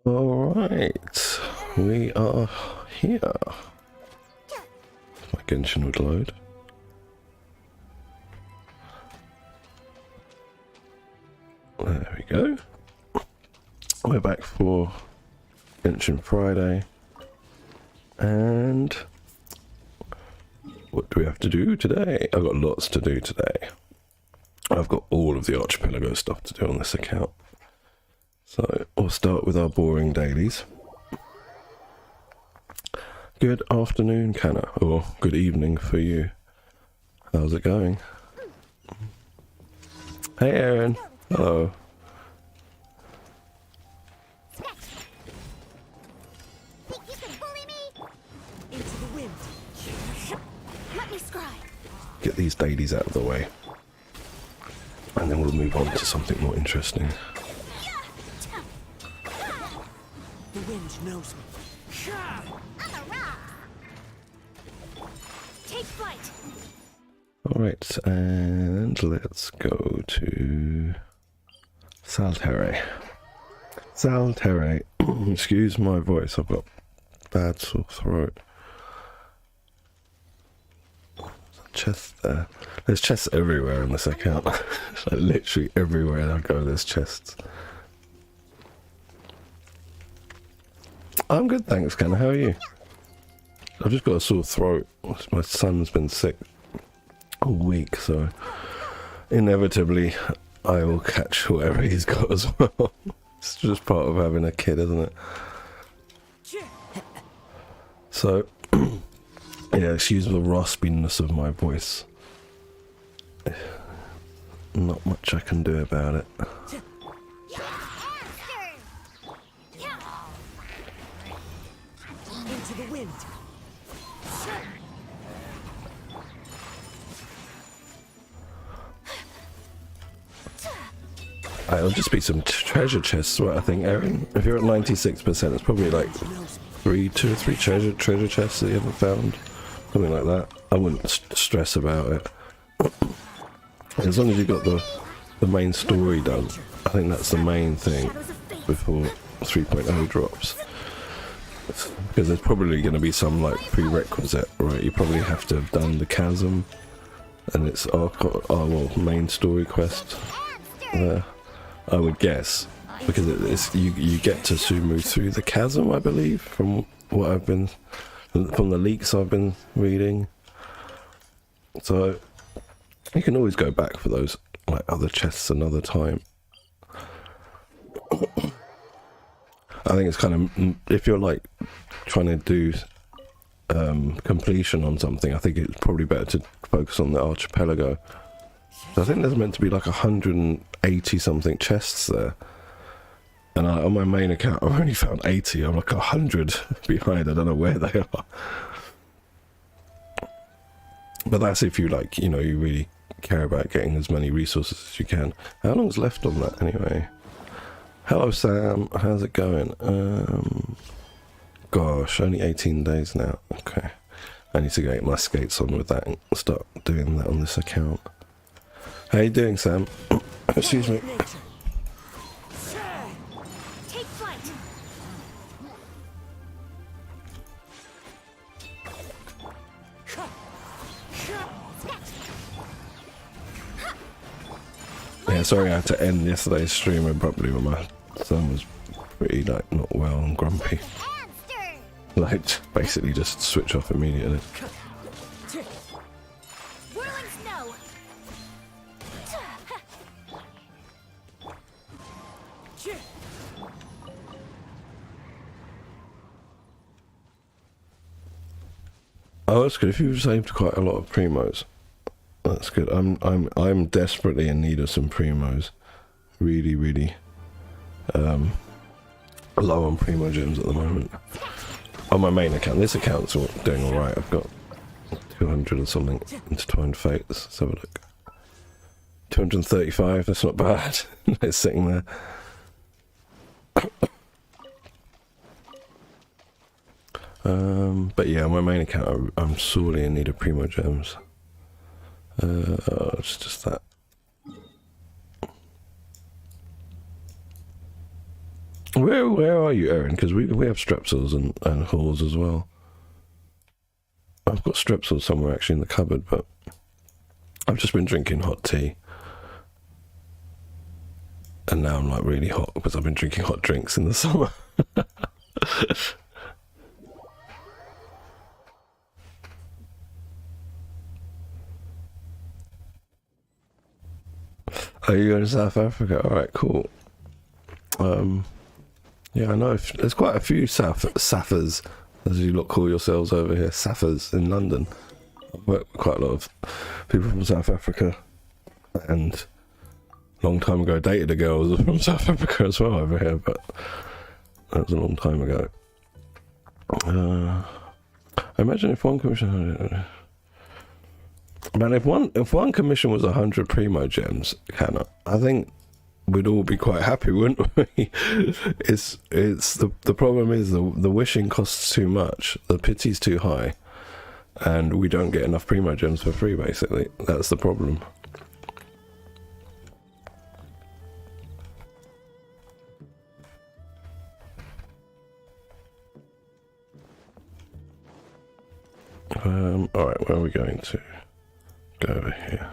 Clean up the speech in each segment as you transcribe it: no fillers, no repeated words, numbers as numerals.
Alright, we are here. My Genshin would load. There we go. We're back for Genshin Friday. And what do we have to do today? I've got lots to do today. I've got all of the Archipelago stuff to do on this account. So we'll start with our boring dailies. Good afternoon, Canna, or good evening for you. How's it going? Hey, Aaron. Hello. Get these dailies out of the way, and then we'll move on to something more interesting. The wind knows me. Take flight. Alright, and let's go to Salterre. Salterre. Excuse my voice, I've got bad sore throat. There's a chest there. There's chests everywhere in this account. Like literally everywhere I go there's chests. I'm good, thanks, Ken. How are you? I've just got a sore throat. My son's been sick all week, so inevitably I will catch whatever he's got as well. It's just part of having a kid, isn't it? So, yeah, excuse the raspiness of my voice. Not much I can do about it. Into the wind. It'll just be some treasure chests, right? I think, Aaron. If you're at 96%, it's probably like two or three treasure chests that you haven't found, something like that. I wouldn't stress about it. As long as you've got the main story done, I think that's the main thing before 3.0 drops. Because there's probably going to be some like prerequisite, right? You probably have to have done the chasm, and it's our main story quest there. I would guess, because it's you get to Sumu through the chasm, I believe, from what from the leaks I've been reading. So you can always go back for those like other chests another time. I think it's kind of, if you're like trying to do completion on something, I think it's probably better to focus on the Archipelago. I think there's meant to be like 180 something chests there, and on my main account I've only found 80. I'm like 100 behind. I don't know where they are, but that's if you like, you know, you really care about getting as many resources as you can. How long's left on that anyway? Hello Sam, how's it going? Gosh, only 18 days now. Okay, I need to get my skates on with that and start doing that on this account. How you doing, Sam? Excuse me. Take flight. Yeah, sorry I had to end yesterday's stream abruptly when my son was pretty like not well and grumpy. Like basically just switch off immediately. Oh, that's good. If you've saved quite a lot of primos, that's good. I'm desperately in need of some primos. Really, low on primo gems at the moment. On my main account, this account's doing all right. I've got 200 or something into 200 fates. Let's have a look. 235. That's not bad. It's sitting there. But yeah, on my main account, I'm sorely in need of primo gems. It's just that. Where are you, Erin? Because we have strepsils and halls as well. I've got strepsils somewhere actually in the cupboard, but I've just been drinking hot tea. And now I'm like really hot because I've been drinking hot drinks in the summer. Are you going to South Africa? Alright, cool. Yeah, I know there's quite a few Saffers, as you lot call yourselves over here, Saffers in London. I've worked with quite a lot of people from South Africa, and a long time ago dated a girl who was from South Africa as well over here, but that was a long time ago. I imagine if one commission... Man, if one commission was 100 primo gems, I think we'd all be quite happy, wouldn't we? It's the problem is the wishing costs too much, the pity's too high, and we don't get enough primo gems for free. Basically, that's the problem. All right, where are we going to? Go over here.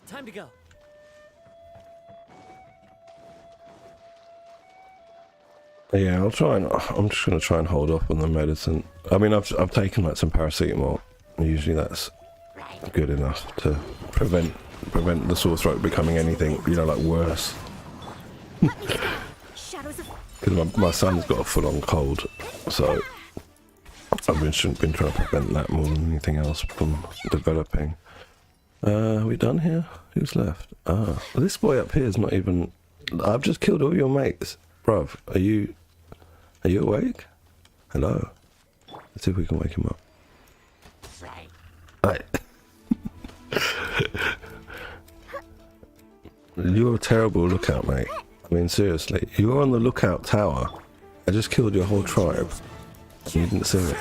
Time to go. Yeah, I'm just gonna try and hold off on the medicine. I mean, I've taken like some paracetamol. Usually that's good enough to prevent the sore throat becoming anything, like worse. Because my son's got a full-on cold, so I've been trying to prevent that more than anything else from developing. Are we done here? Who's left? Well, this boy up here is not even... I've just killed all your mates. Bruv, are you awake? Hello? Let's see if we can wake him up. Right. You're a terrible lookout, mate. I mean, seriously. You were on the lookout tower. I just killed your whole tribe. And you didn't see me.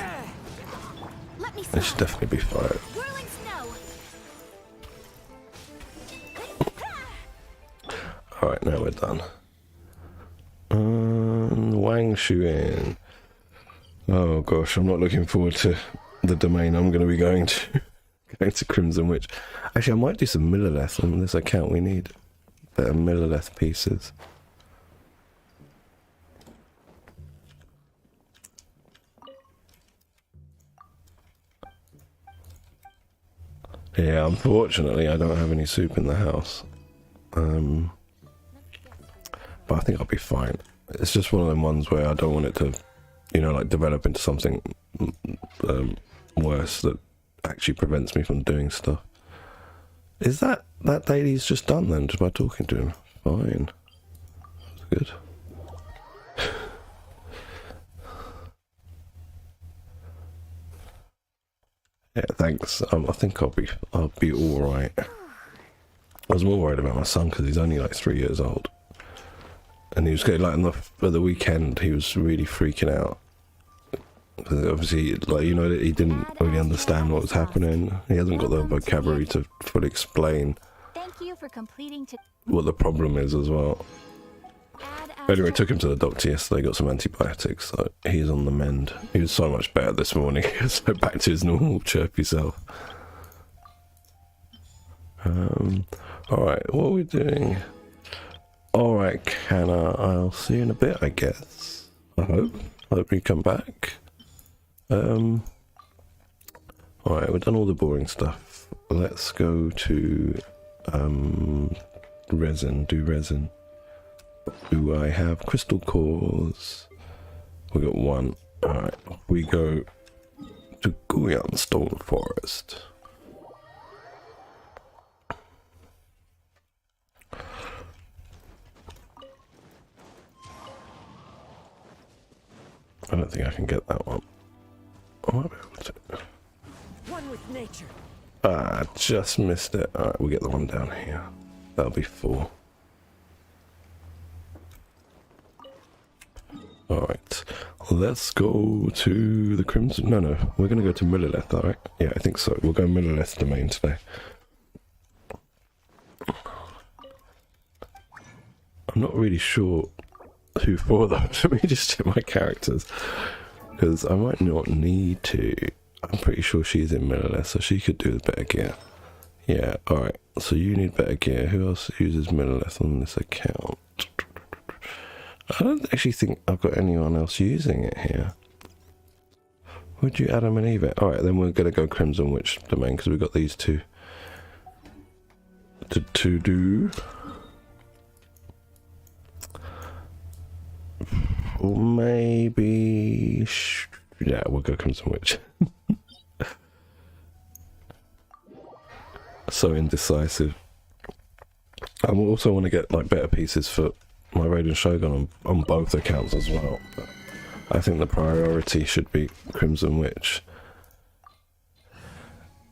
They should definitely be fired. Alright, now we're done. Wang Shuin. Oh gosh, I'm not looking forward to the domain I'm going to be going to. Going to Crimson Witch. Actually, I might do some Millilith on this account. We need better Millilith pieces. Yeah, unfortunately, I don't have any soup in the house. But I think I'll be fine. It's just one of them ones where I don't want it to, like develop into something worse that actually prevents me from doing stuff. Is that daily's just done then, just by talking to him? Fine. That's good. Yeah, thanks. I think I'll be all right. I was more worried about my son because he's only like 3 years old, and he was getting like for the weekend he was really freaking out. Obviously, like he didn't really understand what was happening. He hasn't got the vocabulary to fully explain. Thank you for completing what the problem is as well. Anyway, took him to the doctor yesterday, got some antibiotics, so he's on the mend. He was so much better this morning, so back to his normal chirpy self. Alright, what are we doing? Alright, Canna, I'll see you in a bit, I guess. I hope you come back. Alright, we've done all the boring stuff. Let's go to resin, do resin. Do I have crystal cores? We got one. Alright, we go to Guyan Stone Forest. I don't think I can get that one. I might be able to. One with nature. Ah, just missed it. Alright, we'll get the one down here. That'll be 4. Alright, let's go to the Crimson. No, we're going to go to Millilith, alright? Yeah, I think so. We'll go Millilith domain today. I'm not really sure who for though. Let me just check my characters, because I might not need to. I'm pretty sure she's in Millilith, so she could do the better gear. Yeah, alright. So you need better gear. Who else uses Millilith on this account? I don't actually think I've got anyone else using it here. Would you Adam and Eve it? Alright, then we're going to go Crimson Witch domain, because we've got these two to do. Or maybe... yeah, we'll go Crimson Witch. So indecisive. I also want to get like better pieces for my Raiden Shogun on both accounts as well. But I think the priority should be Crimson Witch.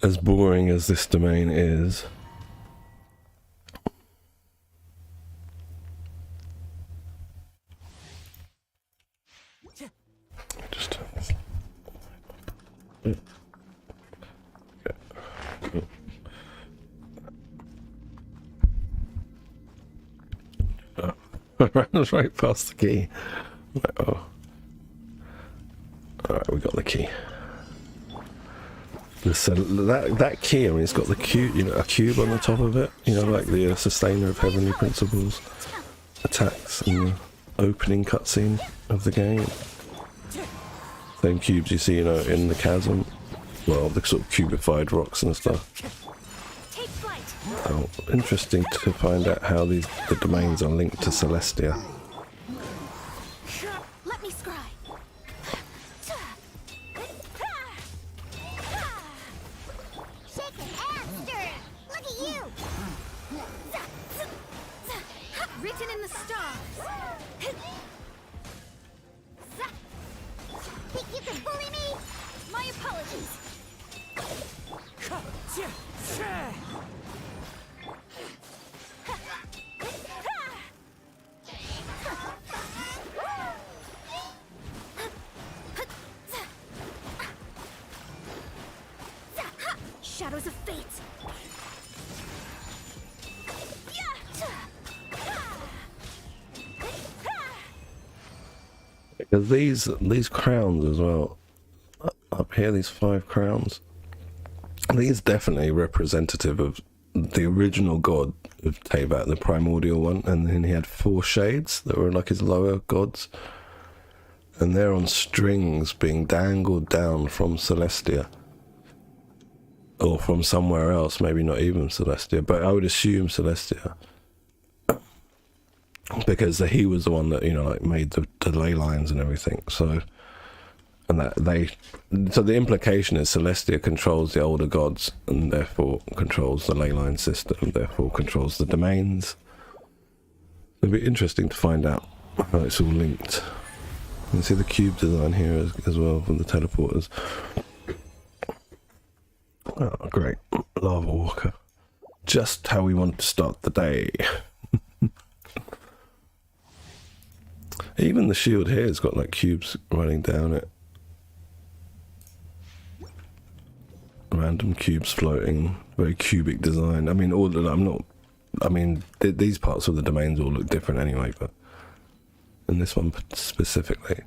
As boring as this domain is, just turn this. I ran right past the key. Like, oh. Alright, we got the key. That key, I mean, it's got the cube, you know, a cube on the top of it. You know, like the sustainer of heavenly principles, attacks, and the opening cutscene of the game. Same cubes you see, you know, in the chasm. Well, the sort of cubified rocks and stuff. Oh, interesting to find out how the domains are linked to Celestia. Let me scry. Shaken and stirred. Look at you. Written in the stars. Think you can bully me? My apologies. Shadows of fate. Because these crowns as well, up here, these 5 crowns, these definitely representative of the original god of Teyvat, the primordial one, and then he had 4 shades that were like his lower gods, and they're on strings being dangled down from Celestia. Or from somewhere else, maybe not even Celestia, but I would assume Celestia. Because he was the one that, you know, like made the ley lines and everything. So, and so the implication is Celestia controls the older gods and therefore controls the ley line system, therefore controls the domains. It'd be interesting to find out how it's all linked. You can see the cube design here as well from the teleporters. Oh, great. Lava Walker. Just how we want to start the day. Even the shield here has got like cubes running down it. Random cubes floating. Very cubic design. I mean, these parts of the domains all look different anyway, but in this one specifically.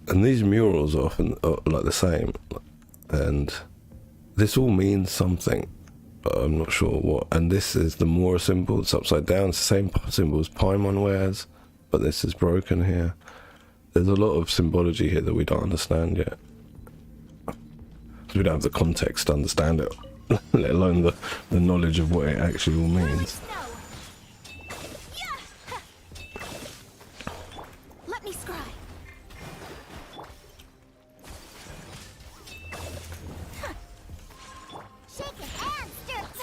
And these murals are often like the same. And this all means something, but I'm not sure what. And this is the Mora symbol. It's upside down. It's the same symbol as Paimon wears, but this is broken here. There's a lot of symbology here that we don't understand yet. We don't have the context to understand it, let alone the knowledge of what it actually all means. Let me scry. Shaken and stirred.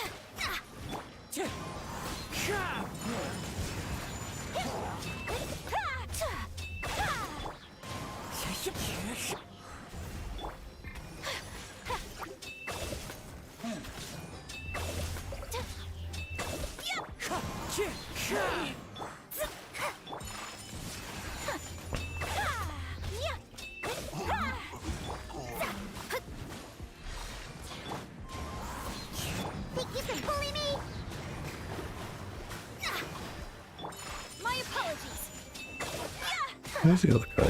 Where's the other guy?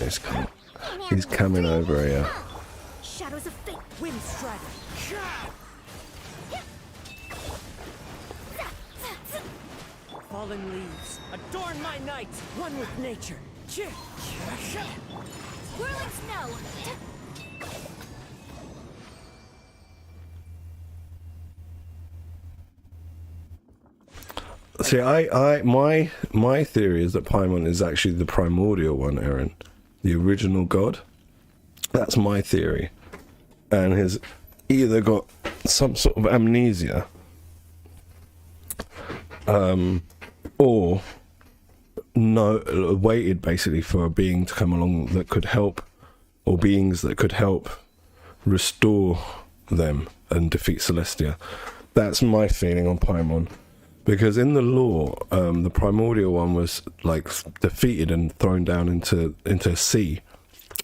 He's coming over here. Shadows of fate. Wind strider. Fallen leaves, adorn my night. One with nature. Whirling snow. See, my theory is that Paimon is actually the primordial one, Aaron, the original god. That's my theory, and has either got some sort of amnesia, or no, waited basically for a being to come along that could help, or beings that could help restore them and defeat Celestia. That's my feeling on Paimon. Because in the lore, the primordial one was like defeated and thrown down into a sea,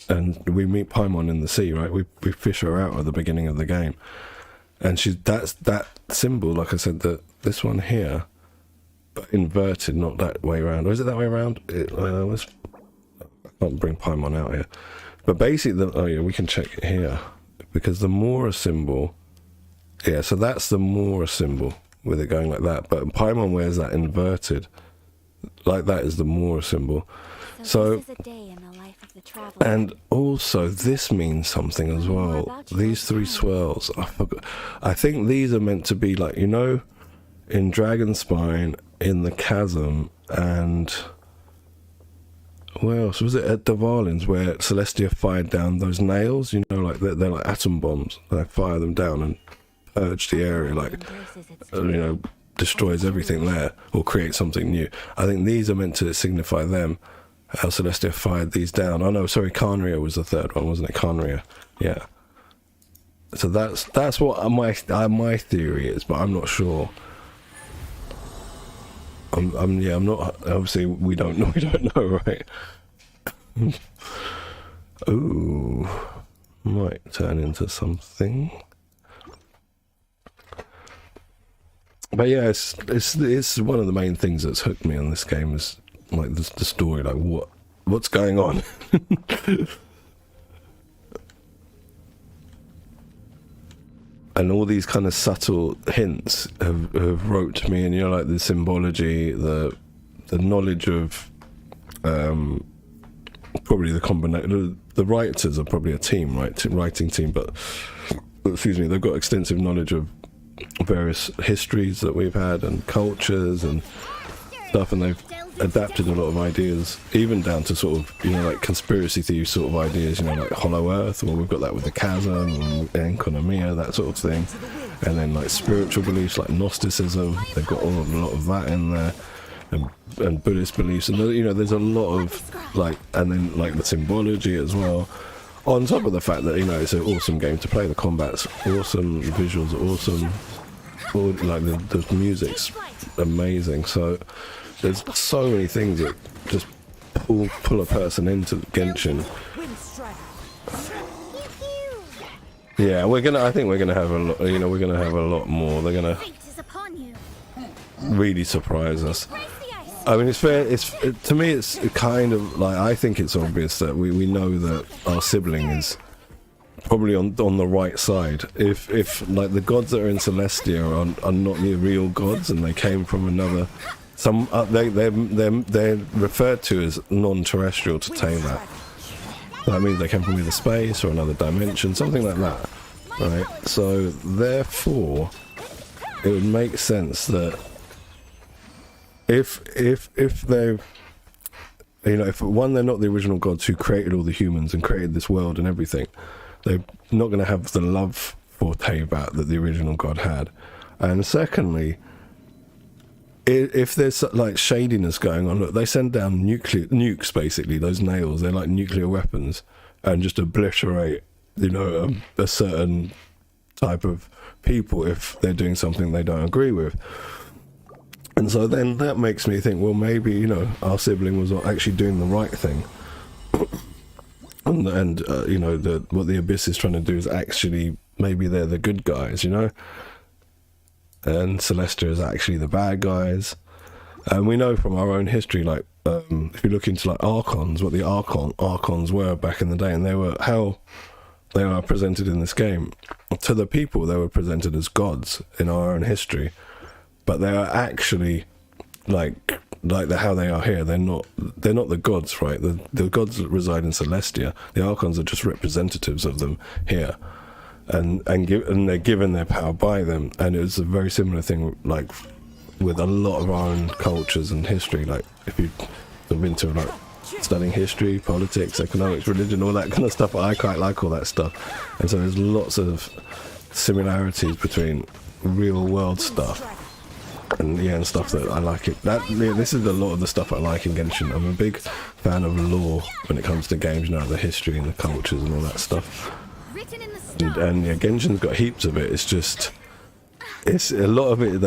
and we meet Paimon in the sea, right? We fish her out at the beginning of the game, and that's that symbol. Like I said, that this one here, but inverted, not that way around. Or is it that way around? I can't bring Paimon out here, but basically, oh yeah, we can check it here because the Mora symbol, yeah. So that's the Mora symbol, with it going like that, but Paimon wears that inverted, like that is the Mora symbol. So this is a day in the life of the traveler. and also this means something as well. These three swirls, I forgot. I think these are meant to be like, you know, in Dragonspine, in the Chasm, and where else was it? At Dvalin's, where Celestia fired down those nails. You know, like they're like atom bombs. They fire them down and purge the area, like, you know, destroys everything there or creates something new. I think these are meant to signify them, how Celestia fired these down. Oh no, sorry, Carnria was the third one, wasn't it? Carnria, yeah. So that's what my theory is, but I'm not sure. I'm not. Obviously, we don't know, right? Ooh, might turn into something. But yeah, it's one of the main things that's hooked me on this game is like the story, like what's going on. And all these kind of subtle hints have roped me in, you know, like the symbology, the knowledge of probably the combination. The writers are probably a team, right? Writing team, but excuse me, they've got extensive knowledge of various histories that we've had and cultures and stuff, and they've adapted a lot of ideas, even down to sort of, you know, like conspiracy theory sort of ideas, you know, like Hollow Earth. Well, we've got that with the Chasm and Enkonomia, that sort of thing, and then like spiritual beliefs like Gnosticism. They've got a lot of that in there, and Buddhist beliefs, and you know, there's a lot of like, and then like the symbology as well. On top of the fact that, you know, it's an awesome game to play, the combat's awesome, the visuals are awesome, all, like the music's amazing. So there's so many things that just pull a person into Genshin. Yeah, I think we're gonna have a lot. You know, we're gonna have a lot more. They're gonna really surprise us. I mean, it's fair. To me, it's kind of like, I think it's obvious that we know that our sibling is probably on the right side. If like the gods that are in Celestia are not the real gods and they came from another, they're referred to as non-terrestrial to Taylor. That means they came from either space or another dimension, something like that, right? So therefore, it would make sense that if they, you know, if one, they're not the original gods who created all the humans and created this world and everything, they're not going to have the love for Teyvat that the original god had. And secondly, if there's like shadiness going on, look, they send down nukes, basically, those nails, they're like nuclear weapons, and just obliterate, you know, a certain type of people if they're doing something they don't agree with. And so then that makes me think, well, maybe, you know, our sibling was actually doing the right thing. and you know, what the Abyss is trying to do is actually, maybe they're the good guys, you know? And Celestia is actually the bad guys. And we know from our own history, like, if you look into like archons, what the archons were back in the day, and they were how they are presented in this game. To the people, they were presented as gods in our own history, but they are actually like how they are here. They're not the gods, right? The gods that reside in Celestia. The archons are just representatives of them here, and they're given their power by them. And it was a very similar thing, like with a lot of our own cultures and history. Like if you've been to like studying history, politics, economics, religion, all that kind of stuff. I quite like all that stuff, and so there's lots of similarities between real world stuff and stuff that I like it. This is a lot of the stuff I like in Genshin. I'm a big fan of lore when it comes to games, the history and the cultures and all that stuff. And Genshin's got heaps of it. It's a lot of it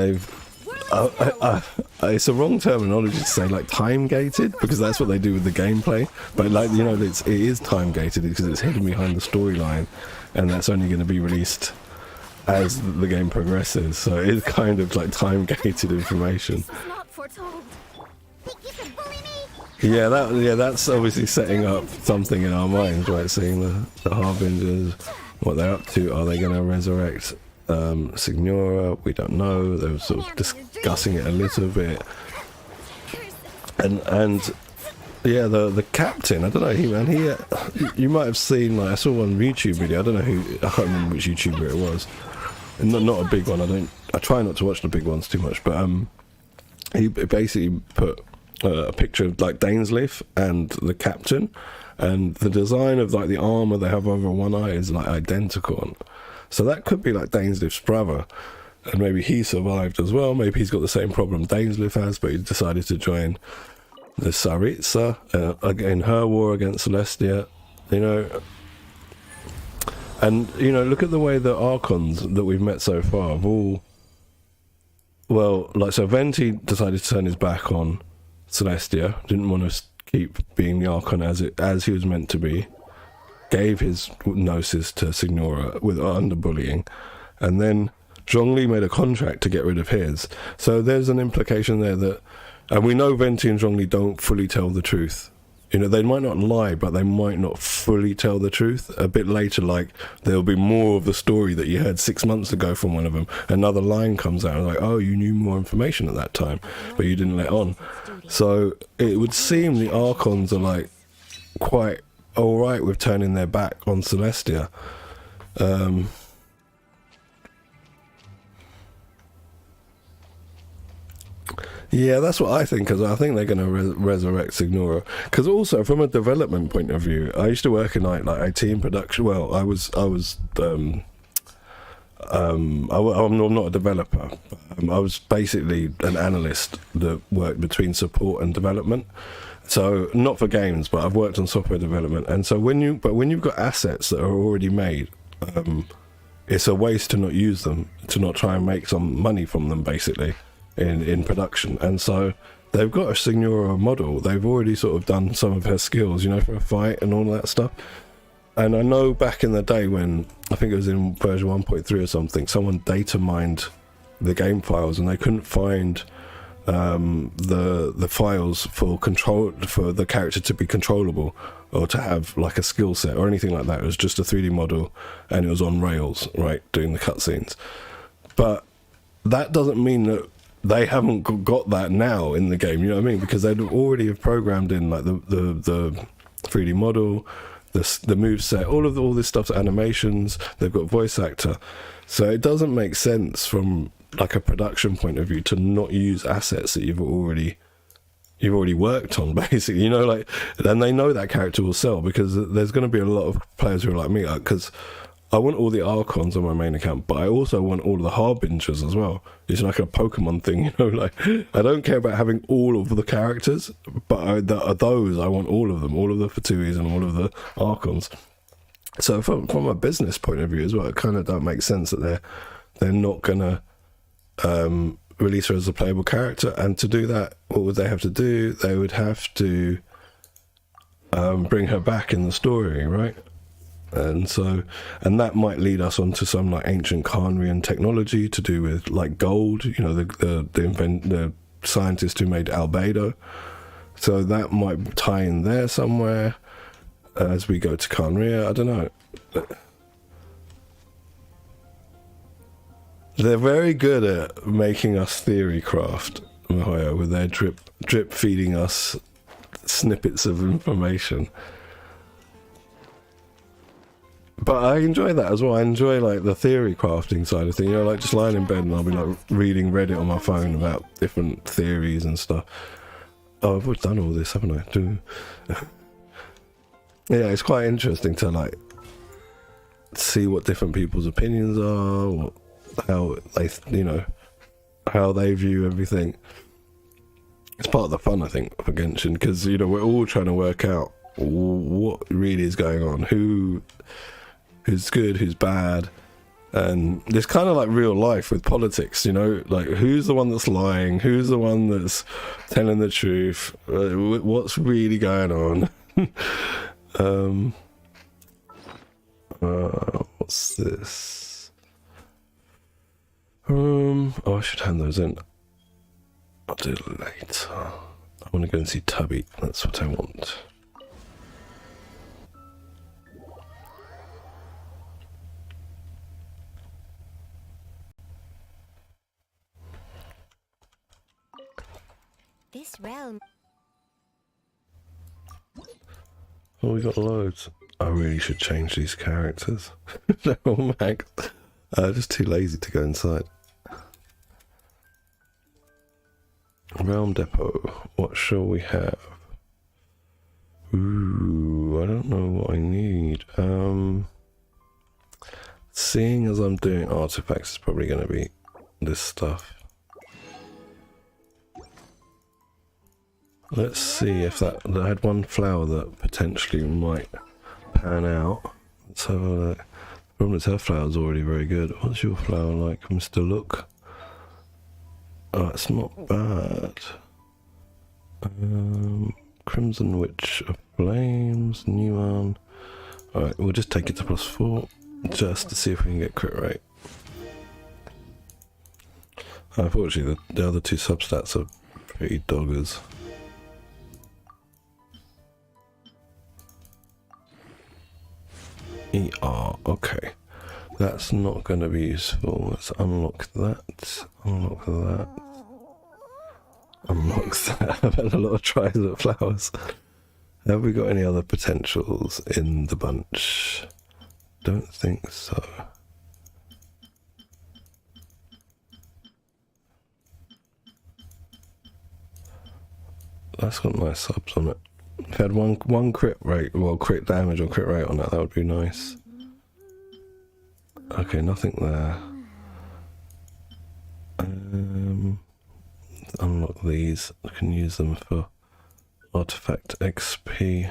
it's a wrong terminology to say like time gated, because that's what they do with the gameplay, but it is time gated because it's hidden behind the storyline, and that's only going to be released as the game progresses, so it's kind of like time gated information. That's obviously setting up something in our minds, right? Seeing the Harbingers, what they're up to. Are they going to resurrect Signora? We don't know. They were sort of discussing it a little bit, and the captain, I don't know, you might have seen, like, I saw one YouTube video, I don't know I can't remember which YouTuber it was, not a big one. I try not to watch the big ones too much, but he basically put a picture of like Dainsleif and the captain, and the design of like the armor they have over one eye is like identical. So that could be like Dainsleif's brother, and maybe he survived as well. Maybe he's got the same problem Dainsleif has, but he decided to join the Tsaritsa in her war against Celestia, And look at the way the archons that we've met so far have all, so Venti decided to turn his back on Celestia, didn't want to keep being the archon as he was meant to be, gave his gnosis to Signora under bullying, and then Zhongli made a contract to get rid of his. So there's an implication there that, and we know Venti and Zhongli don't fully tell the truth. They might not lie, but they might not fully tell the truth. A bit later, like, there'll be more of the story that you heard 6 months ago from one of them. Another line comes out, like, oh, you knew more information at that time, but you didn't let on. So it would seem the Archons are, like, quite alright with turning their back on Celestia. Yeah, that's what I think, because I think they're going to resurrect Signora. Because also, from a development point of view, I used to work in like IT and production. Well, I'm not a developer. I was basically an analyst that worked between support and development. So not for games, but I've worked on software development. And so when you've got assets that are already made, it's a waste to not use them, to not try and make some money from them, basically. In production. And so they've got a Signora model. They've already sort of done some of her skills, for a fight and all that stuff. And I know back in the day when, I think it was in version 1.3 or something, someone data mined the game files and they couldn't find the files for the character to be controllable or to have like a skill set or anything like that. It was just a 3D model and it was on rails, right, doing the cutscenes. But that doesn't mean that they haven't got that now in the game, you know what I mean? Because they'd already have programmed in like the 3D model, the moveset, all this stuff's animations. They've got voice actor, so it doesn't make sense from like a production point of view to not use assets that you've already worked on, basically. And they know that character will sell, because there's going to be a lot of players who are like me, because I want all the Archons on my main account, but I also want all of the Harbingers as well. It's like a Pokemon thing, I don't care about having all of the characters, but those I want all of them, all of the Fatuis and all of the Archons. So from a business point of view as well, it kind of don't make sense that they're not gonna release her as a playable character. And to do that, what would they have to do? They would have to bring her back in the story, right? And that might lead us onto some like ancient Khanrian technology to do with like gold, the scientist who made albedo. So that might tie in there somewhere as we go to Khaenri'ah. I don't know. They're very good at making us theory craft, Mahoya, with their drip feeding us snippets of information. But I enjoy that as well. I enjoy like the theory crafting side of things. You know, like just lying in bed and I'll be like reading Reddit on my phone about different theories and stuff. Oh, I've done all this, haven't I? Yeah, it's quite interesting to like see what different people's opinions are, or how they, you know, how they view everything. It's part of the fun, I think, for Genshin, because you know we're all trying to work out what really is going on, who's good, who's bad, and it's kind of like real life with politics, you know, like who's the one that's lying, who's the one that's telling the truth, what's really going on. What's this? Oh, I should hand those in. I'll do it later. I want to go and see Tubby. That's what I want. This realm. Oh, we got loads. I really should change these characters. They're all maxed. Just too lazy to go inside. Realm Depot. What shall we have? Ooh, I don't know what I need. Seeing as I'm doing artifacts, it's probably going to be this stuff. Let's see if that I had one flower that potentially might pan out. Let's have a look. The problem is her flower's already very good. What's your flower like, Mr. Look? Oh, it's not bad. Crimson Witch of Flames, new one. Alright, we'll just take it to +4 just to see if we can get crit rate. Unfortunately, the other two substats are pretty doggers. ER, okay. That's not going to be useful. Let's unlock that. Unlock that. Unlock that. I've had a lot of tries at flowers. Have we got any other potentials in the bunch? Don't think so. That's got nice subs on it. If I had one crit rate, well, crit damage or crit rate on that, that would be nice. Okay, nothing there. Unlock these. I can use them for artifact XP.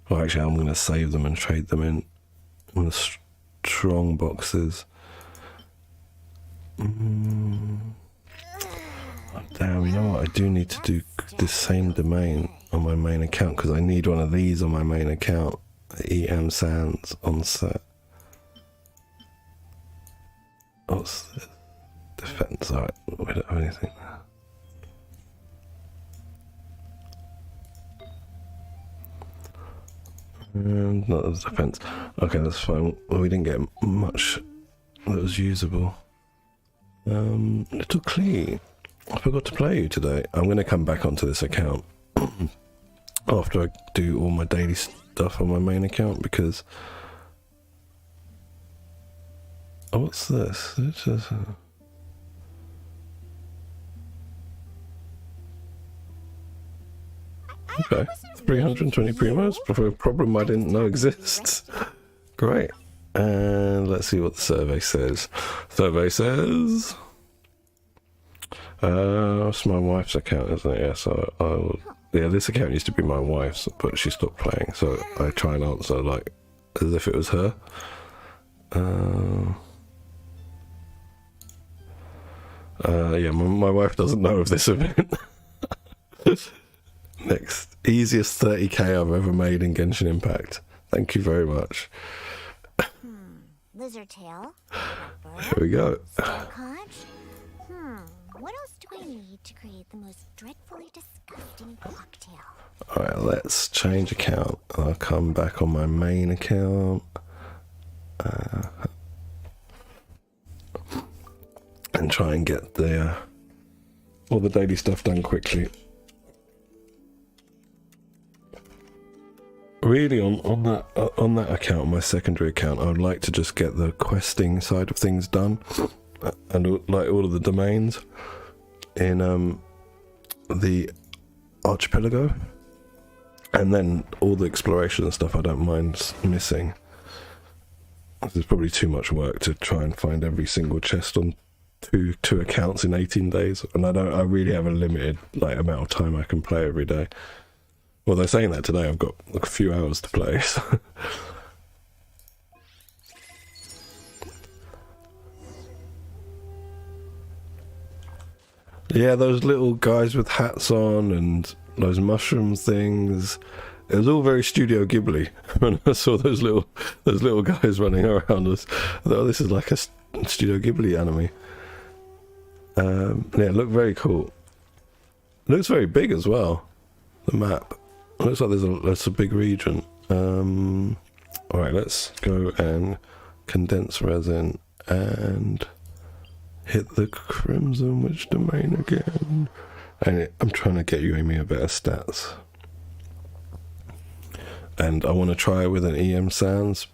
Well, actually, I'm going to save them and trade them in the strong boxes. Oh, damn, you know what? I do need to do this same domain on my main account because I need one of these on my main account. EM Sands on set. What's this? Defense. Alright, we don't have anything there. And not as defense. Okay, that's fine. Well, we didn't get much that was usable. Little Clee. I forgot to play you today. I'm going to come back onto this account after I do all my daily stuff on my main account because... Oh, what's this? It's just... Okay, 320 primos for a problem I didn't know exists. Great. And let's see what the survey says. Survey says... it's my wife's account, isn't it? Yeah, so I will... Yeah, this account used to be my wife's, but she stopped playing, so I try and answer, like, as if it was her. Yeah, my wife doesn't know of this event. Next. Easiest 30k I've ever made in Genshin Impact. Thank you very much. Lizard tail. Here we go. What else do I need to create the most dreadfully disgusting Destiny cocktail. Alright, let's change account. I'll come back on my main account. And try and get the all the daily stuff done quickly. Really, on that account, my secondary account, I would like to just get the questing side of things done, and like all of the domains in the archipelago, and then all the exploration and stuff I don't mind missing. There's probably too much work to try and find every single chest on two accounts in 18 days, and I really have a limited amount of time I can play every day. Well, they're saying that today I've got a few hours to play. So. Yeah, those little guys with hats on and those mushroom things. It was all very Studio Ghibli when I saw those little guys running around us. I thought, oh, this is like a Studio Ghibli anime. Yeah, it looked very cool. It looks very big as well. The map. It looks like there's a big region. Alright, let's go and condense resin and hit the Crimson Witch domain again. And I'm trying to get Amy a better stats. And I want to try with an EM Sans.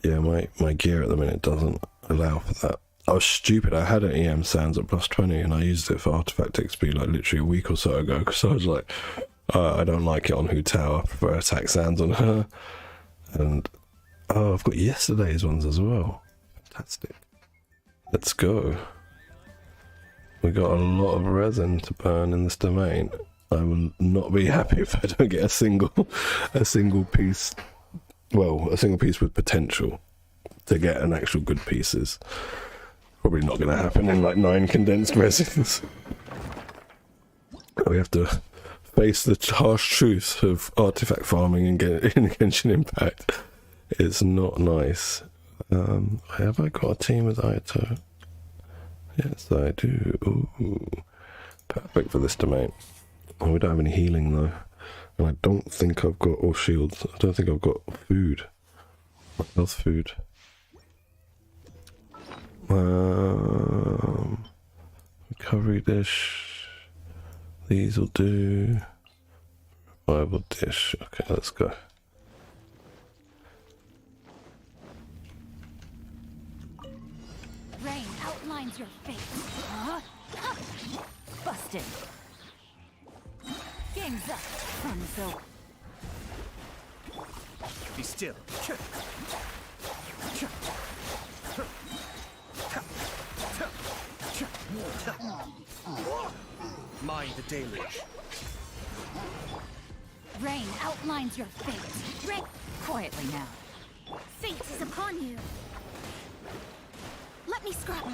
Yeah, my gear at the minute doesn't allow for that. I was stupid. I had an EM Sans at +20 and I used it for Artifact XP like literally a week or so ago, because I was like, I don't like it on Hu Tao. I prefer Attack Sans on her. And oh, I've got yesterday's ones as well. Fantastic. Let's go. We got a lot of resin to burn in this domain. I will not be happy if I don't get a single piece. Well, a single piece with potential to get an actual good pieces. Probably not going to happen in like 9 condensed resins. We have to face the harsh truth of artifact farming in Genshin Impact. It's not nice. Have I got a team with Ayato? Yes, I do. Ooh, perfect for this domain. Oh, we don't have any healing though, and I don't think I've got or shields. I don't think I've got food. Health food. Recovery dish. These will do. Revival dish. Okay, let's go. Rain outlines your fate. Busted. Game's up. Fun's over. Be still. Mind the deluge. Rain outlines your fate. Rain. Quietly now. Fate is upon you. Let me scrap.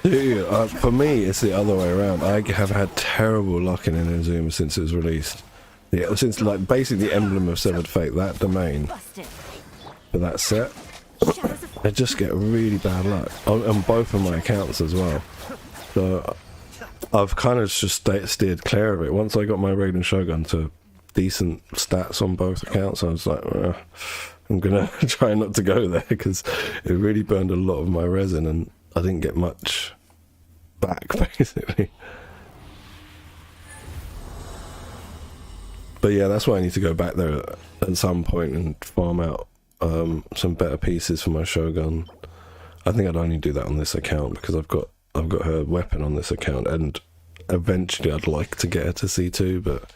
Dude, for me, it's the other way around. I have had terrible luck in Inazuma since it was released. Yeah, since like basically the Emblem of Severed Fate, that domain Busted. for that set, Shadows of I just get really bad luck on both of my accounts as well. So I've kind of just steered clear of it. Once I got my Raiden Shogun to decent stats on both accounts, I was like, I'm gonna try not to go there, because it really burned a lot of my resin and I didn't get much back basically. But yeah, that's why I need to go back there at some point and farm out some better pieces for my Shogun. I think I'd only do that on this account because I've got her weapon on this account, and eventually I'd like to get her to C2, but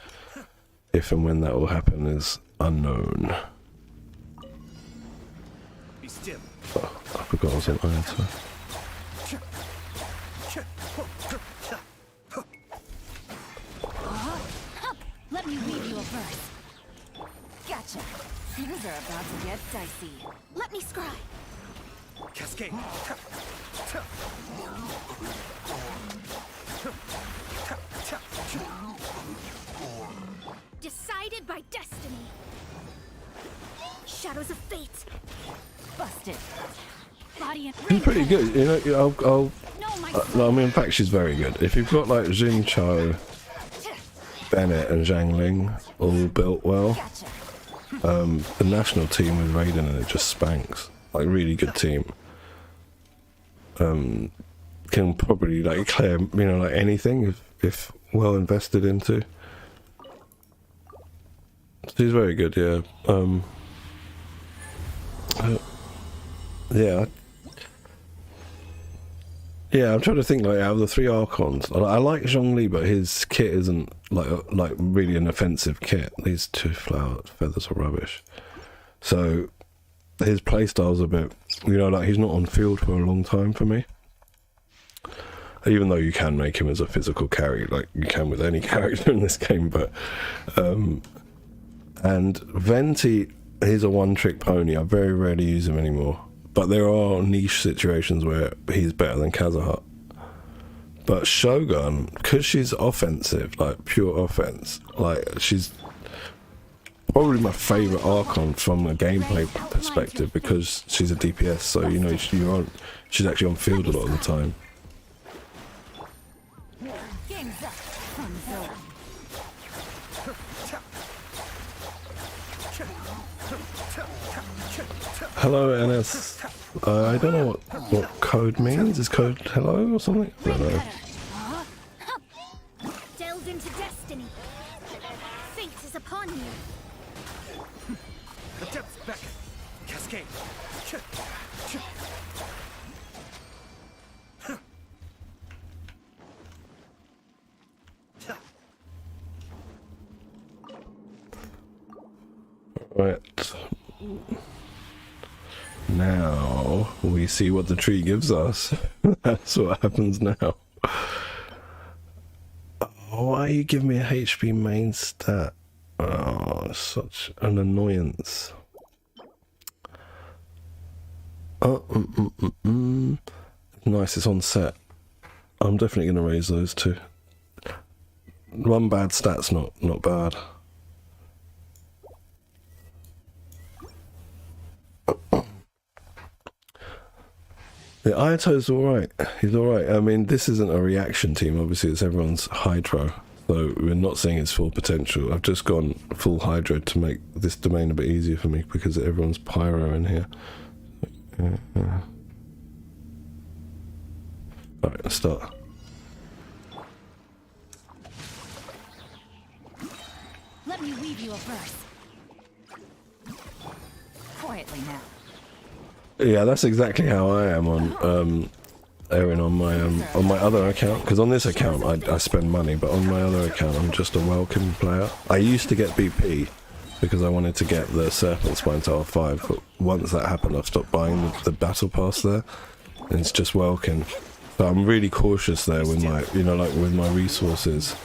if and when that will happen is unknown. Be still. Oh, I forgot I was on iron, so. Let me weave you a verse. Gotcha. Things are about to get dicey. let me scry. Cascade. Decided by destiny. Shadows of fate. Busted. Body and She's pretty good, you know. No, my I mean, in fact, she's very good. If you've got like Jin Cho Bennett and Zhang Ling all built well. Gotcha. The national team with Raiden and it just spanks. Like, really good team. Can probably like clear, you know, like anything if well invested into. She's very good, yeah. Yeah. Yeah, I'm trying to think, like, out of the three Archons, I like Zhongli, but his kit isn't like really an offensive kit. These two flower feathers are rubbish. So his playstyle's a bit, you know, like he's not on field for a long time for me. Even though you can make him as a physical carry, like you can with any character in this game, but and Venti, he's a one-trick pony. I very rarely use him anymore. But there are niche situations where he's better than Kazuha. But Shogun, because she's offensive, like pure offense, like she's probably my favourite Archon from a gameplay perspective because she's a DPS, so you know she's actually on field a lot of the time. Game's up. Thumbs up. Hello, NS. I don't know what code means. Is code hello or something? I don't know. Delve into destiny. Fate is upon you. The depths beckon. Cascade. Right. Now we see what the tree gives us. That's what happens now. Oh, why you give me a HP main stat? Oh, such an annoyance. Nice, it's on set. I'm definitely going to raise those two. One bad stat's not bad. The Ayato's alright. He's alright. I mean, this isn't a reaction team. Obviously, it's everyone's Hydro. So we're not seeing its full potential. I've just gone full Hydro to make this domain a bit easier for me because everyone's Pyro in here. Alright, let's start. Let me weave you a verse. Quietly now. Yeah, that's exactly how I am on Erin on my other account. Because on this account I spend money, but on my other account I'm just a welcome player. I used to get BP because I wanted to get the Serpent Spine Tower 5, but once that happened I stopped buying the battle pass there, and it's just welcome. So I'm really cautious there with my, you know, like with my resources.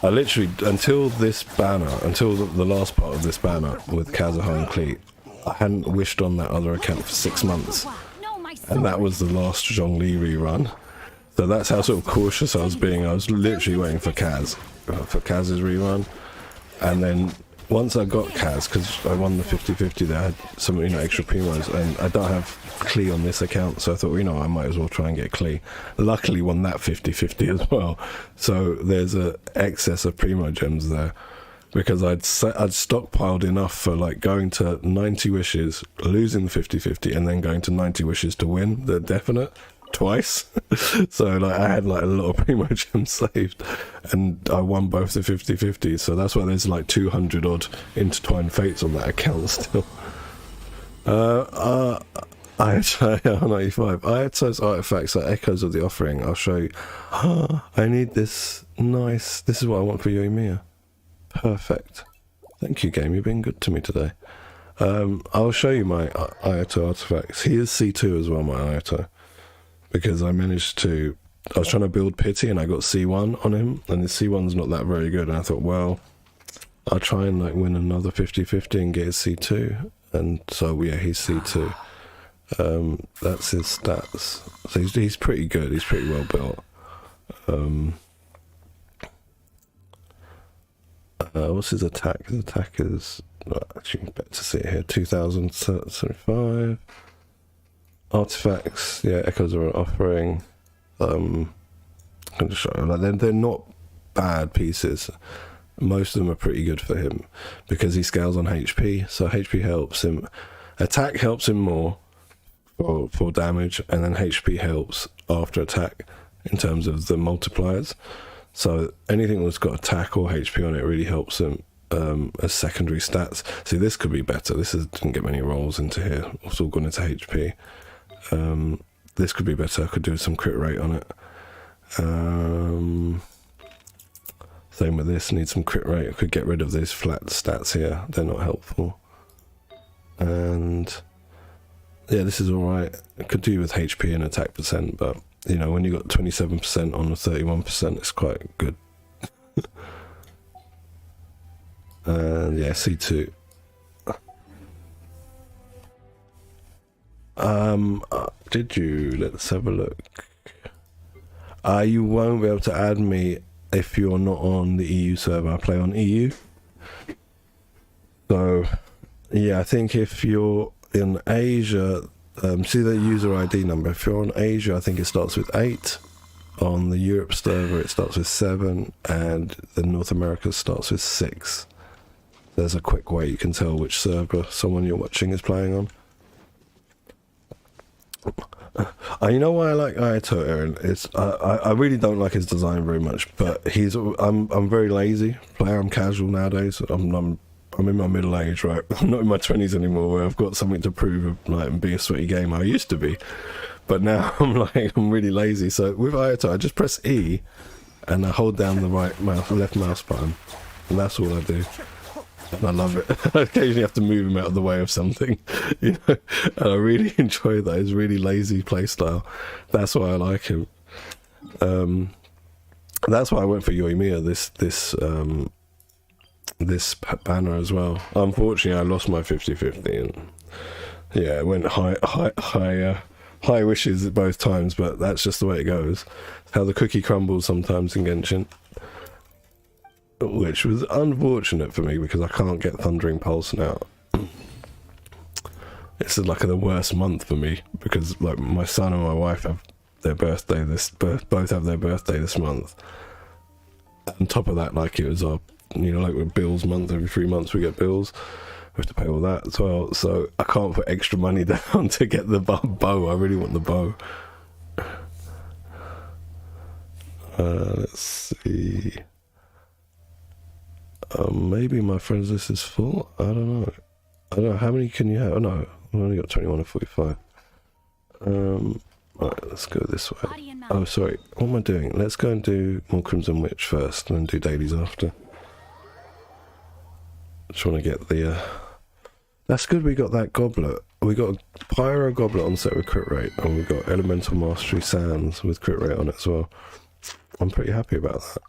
I literally, until this banner, until the last part of this banner with Kazuha and Cleat, I hadn't wished on that other account for 6 months, and that was the last Zhongli rerun. So that's how sort of cautious I was being. I was literally waiting for Kaz's rerun, and then once I got Kaz, because I won the 50-50 there, I had some, you know, extra primos, and I don't have Klee on this account, so I thought, you know, I might as well try and get Klee. Luckily won that 50-50 as well, so there's a excess of primo gems there. Because I'd stockpiled enough for like going to 90 wishes, losing the 50-50, and then going to 90 wishes to win the definite twice. So like I had like a lot of primo gems saved, and I won both the 50-50. So that's why there's like 200 odd intertwined fates on that account still. I had 95. I had those artifacts like Echoes of the Offering. I'll show you. I need this. Nice. This is what I want for Yoimiya. Perfect. Thank you, game. You've been good to me today. I'll show you my Ayato artifacts. He is C2 as well, my Ayato. Because I managed to... I was trying to build Pity and I got C1 on him. And the C1's not that very good. And I thought, well, I'll try and like win another 50-50 and get his C2. And so, yeah, he's C2. That's his stats. So he's pretty good. He's pretty well built. What's his attack? His attack is, well, actually better to see it here, 2075. Artifacts, yeah, Echoes are an offering. I'm just show you, like they're not bad pieces. Most of them are pretty good for him because he scales on HP, so HP helps him. Attack helps him more for damage, and then HP helps after attack in terms of the multipliers. So anything that's got attack or HP on it really helps him as secondary stats. See, this could be better. Didn't get many rolls into here. It's all gone into HP. This could be better. I could do some crit rate on it. Same with this. Need some crit rate. I could get rid of these flat stats here. They're not helpful. And yeah, this is alright. I could do with HP and attack percent, but you know, when you got 27% on the 31%, it's quite good. And yeah, C2. Did you? Let's have a look. You won't be able to add me if you're not on the EU server. I play on EU. So yeah, I think if you're in Asia, see the user ID number. If you're on Asia, I think it starts with 8. On the Europe server, it starts with 7, and the North America starts with 6. There's a quick way you can tell which server someone you're watching is playing on. You know why I like Ayato, Aaron? It's I really don't like his design very much, but I'm very lazy player. I'm casual nowadays. I'm in my middle age, right? I'm not in my 20s anymore, where I've got something to prove, like, and be a sweaty gamer. I used to be, but now I'm really lazy. So with Ayato, I just press E, and I hold down the left mouse button, and that's all I do. And I love it. I occasionally have to move him out of the way of something, you know. And I really enjoy that. His really lazy playstyle. That's why I like him. That's why I went for Yoimiya this banner as well. Unfortunately, I lost my 50-50, and yeah, it went high wishes at both times. But that's just the way it goes. It's how the cookie crumbles sometimes in Genshin. Which was unfortunate for me because I can't get Thundering Pulse now. It's like the worst month for me because like my son and my wife have their birthday both have their birthday this month. On top of that, like it was our, you know, like with bills month, every 3 months we get bills. We have to pay all that as well. So I can't put extra money down to get the bow. I really want the bow. Let's see. Maybe my friends list is full. I don't know. How many can you have? Oh no, I've only got 21 and 45. Alright, let's go this way. Oh, sorry. What am I doing? Let's go and do more Crimson Witch first, and then do dailies after. Just want to get the. That's good. We got that goblet. We got a Pyro goblet on set with crit rate, and we got Elemental Mastery Sands with crit rate on it as well. I'm pretty happy about that.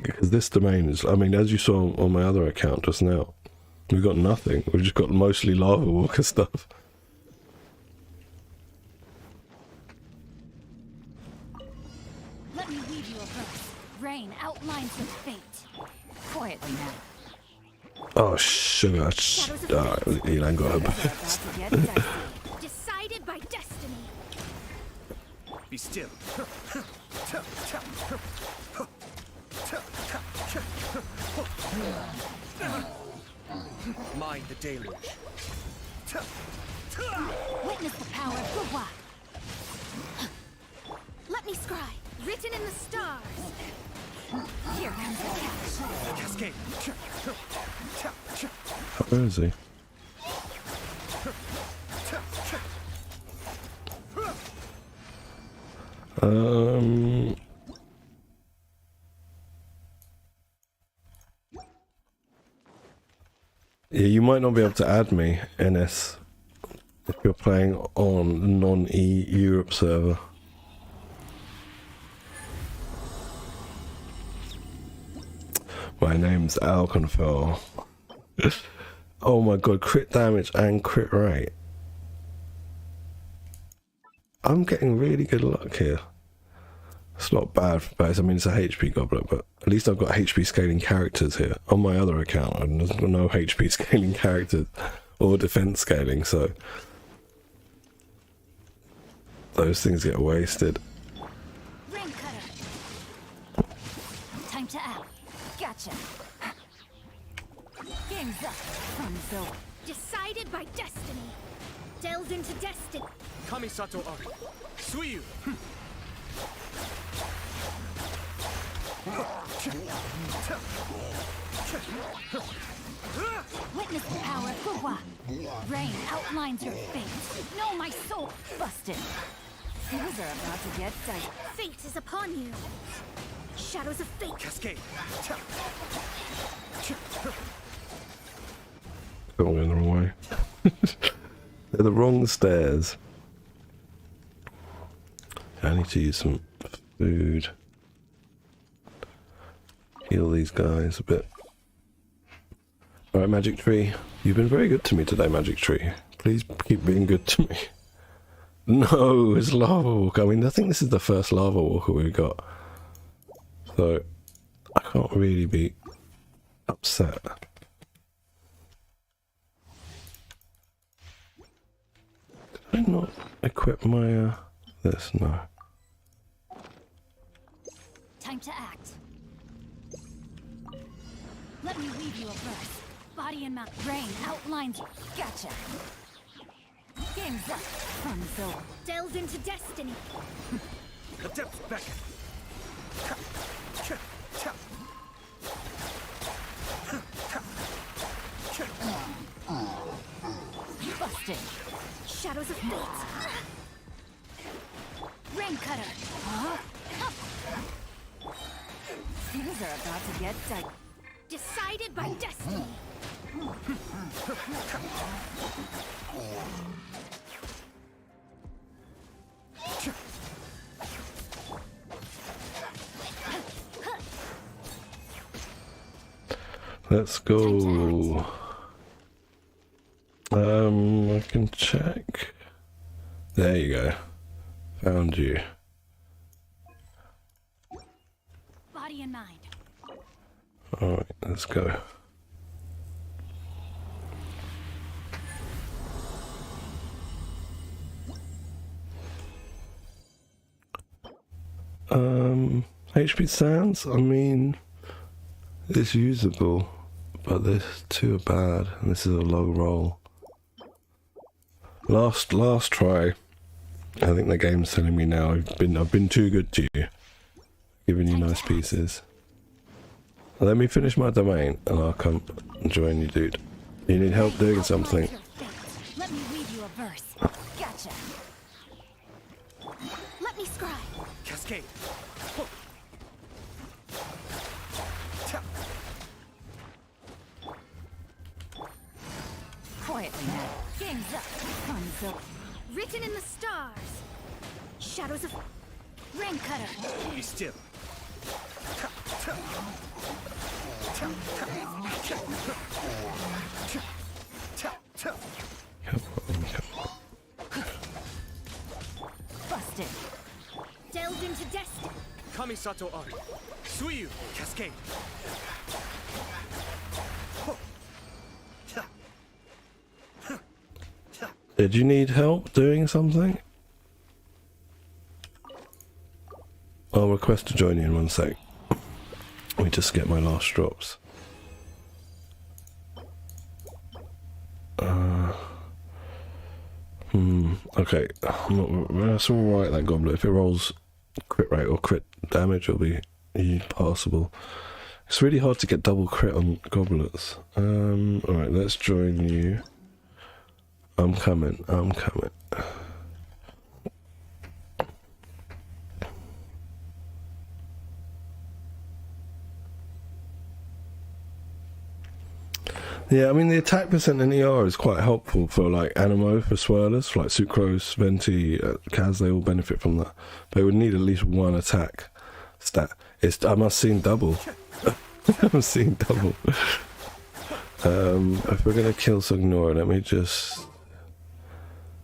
Because this domain is, I mean, as you saw on my other account just now, we've got nothing. We've just got mostly Lava Walker stuff. Let me weave you a verse. Rain outlines your fate. Quietly now. Oh, sugar. Elan got her burst. Decided by destiny. Be still. Mind the deluge. Witness the power of Gua. Let me scry. Written in the stars. Here comes the catch. Cascade. Where is he? Yeah, you might not be able to add me, NS, if you're playing on non-E Europe server. My name's Alconfel. Oh my god, crit damage and crit rate. I'm getting really good luck here. It's not bad, but I mean, it's a HP goblet, but at least I've got HP scaling characters here. On my other account, there's no HP scaling characters or defense scaling, so those things get wasted. Ring Time to act. Gotcha. Game's up. Fun's over. Decided by destiny. Delves into destiny. Kamisato Ari. Suiyu. Witness the power of Gugwa. Rain outlines your fate. Know my soul. Busted. Things are about to get tight. Fate is upon you. Shadows of fate. Cascade. Going the wrong way. They're the wrong stairs. I need to use some food. Heal these guys a bit. Alright, Magic Tree. You've been very good to me today, Magic Tree. Please keep being good to me. No, it's Lava Walker. I mean, I think this is the first Lava Walker we've got. So, I can't really be upset. Did I not equip my, this? No. Time to act. Let me weave you a verse. Body and mouth. Rain outlines. Gotcha. Game's up. Fun's over. Delves into destiny. The depths beckon. Busted. Shadows of fate. Rain cutter. Huh? Things are about to get tight. Decided by destiny. Let's go. I can check. There you go. Found you. Body and mind. Alright, let's go. HP Sands, I mean, it's usable, but this two are bad, and this is a low roll. Last try. I think the game's telling me now I've been too good to you, giving you nice pieces. Let me finish my domain, and I'll come and join you, dude. You need help doing something. Let me read you a verse. Gotcha. Let me scribe. Cascade. Quietly now. Game's up. Fun's over. Written in the stars. Shadows of Rain cutter. Be still. Busted. delved into destiny. Kamisato Ari. Suiyu. Cascade. Did you need help doing something? I'll request to join you in 1 sec. Let me just get my last drops. Okay. That's alright, that goblet. If it rolls crit rate or crit damage, it'll be passable. It's really hard to get double crit on goblets. Alright, let's join you. I'm coming. Yeah, I mean the attack percent in ER is quite helpful for like Animo, for swirlers, like Sucrose, Venti, Kaz, they all benefit from that. But it would need at least one attack stat. I must seen double. I've seen double. If we're gonna kill Sugnora, let me just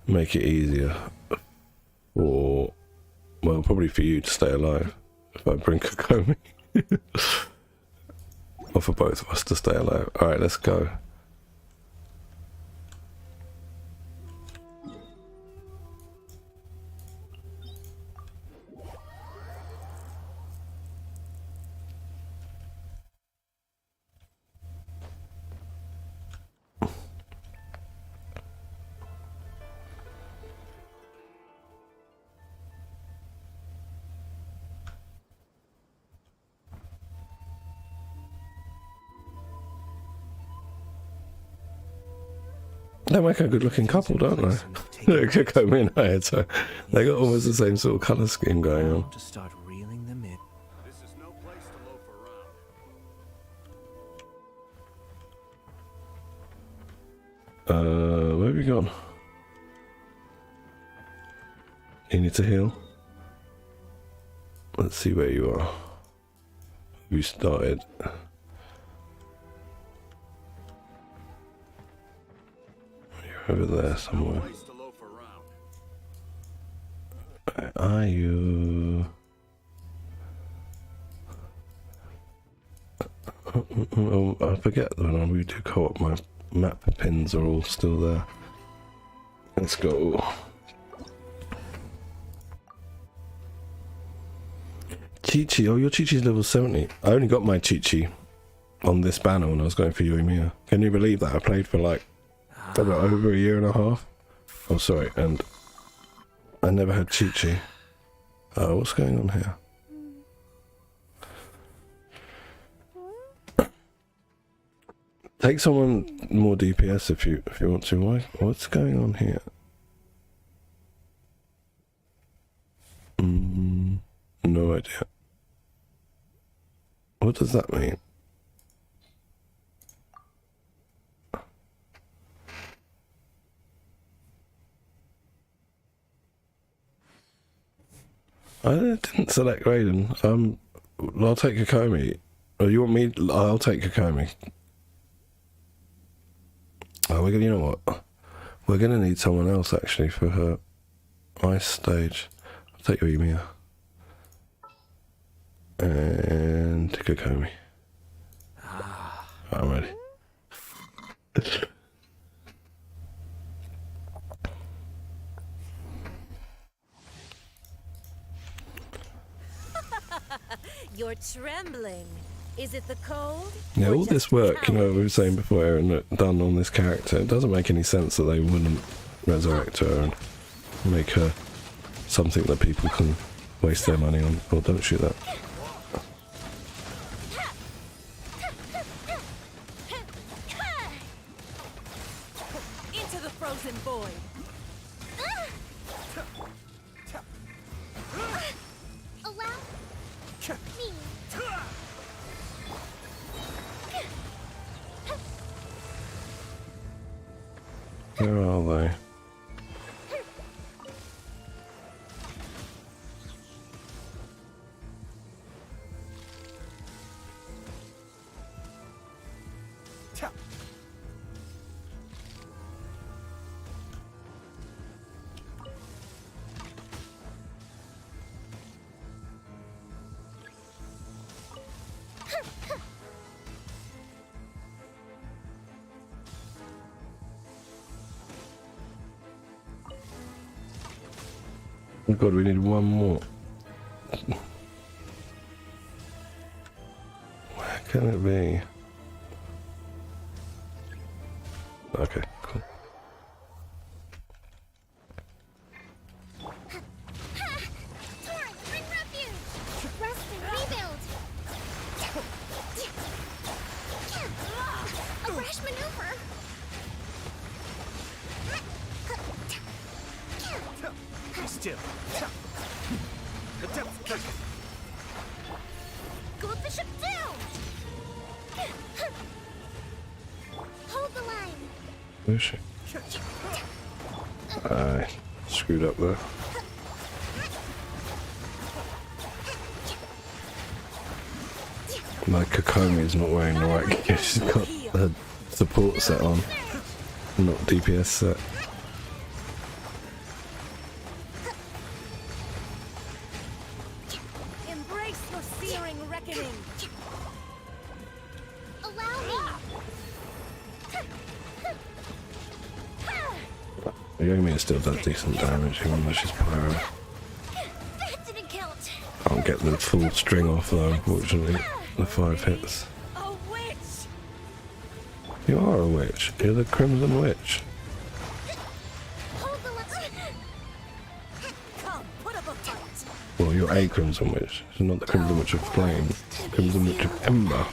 make it easier for, well, probably for you to stay alive if I bring Kokomi. Or for both of us to stay alive. Alright, let's go. They make a good looking couple, don't they? Kokomi and Hayato. They got almost the same sort of colour scheme going on. To start reeling them in. This is no place to loaf around. Where have you gone? You need to heal. Let's see where you are. You started. You're over there somewhere. Place to loaf around. Where are you? Oh, I forget that when we do co-op, my map pins are all still there. Let's go. Chi-Chi, oh, your Chi-Chi's level 70. I only got my Chi-Chi on this banner when I was going for Yoimiya. Can you believe that? I played for like over a year and a half. Oh, sorry, and I never had Chi-Chi. What's going on here? Take someone more DPS if you want to. What's going on here? No idea. What does that mean? I didn't select Raiden. I'll take Kokomi. Oh, you want me? I'll take Kokomi. Oh, we're gonna. You know what? We're gonna need someone else actually for her ice stage. I'll take Yoimiya. And Kokomi. I'm ready. You're trembling. Is it the cold? Yeah, or all this just work, you know, cowardice? we were saying before, Aaron, that done on this character, it doesn't make any sense that they wouldn't resurrect her and make her something that people can waste their money on. Oh, don't shoot that. Into the frozen void. Allow me. Where are they? Oh god, we need one more. Where can it be? Okay, cool. Torrent, bring refuge. Rest and rebuild. A rash maneuver. Be still. The depth beckon. Gold bishop down. Hold the line. Where is she? I screwed up there. My Kokomi is not wearing the right gear. She's got her support set on, not DPS set. Embrace your searing reckoning. Allow me. Yomi still does decent damage, even though she's pyro. That didn't count. Can't get the full string off though, unfortunately. The 5 hits. A witch. You are a witch. You're the Crimson Witch. Hold the line. Come, put up a fight. Well, you're a Crimson Witch. She's not the Crimson Witch of Flame. Crimson Witch of Ember.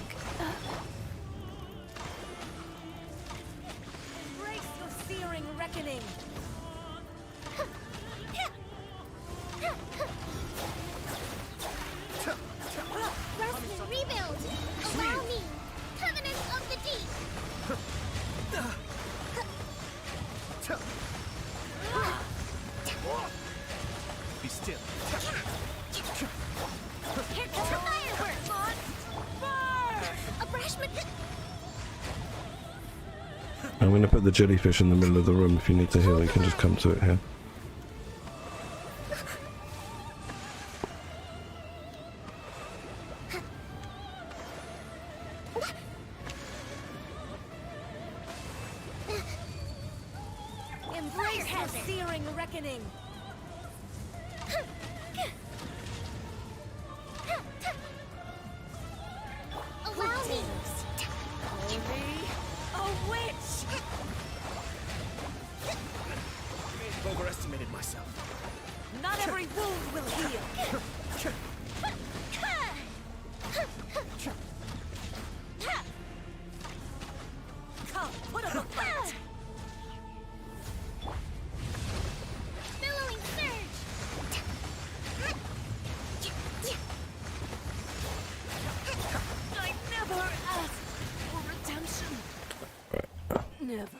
Embrace your searing I'm going to put the jellyfish in the middle of the room. If you need to heal, you can just come to it here. Embrace the searing reckoning. Allow me. Call me a witch. I've overestimated myself. Not every wound will heal. Come, put up a fight. Billowing surge. I never asked for redemption. Never.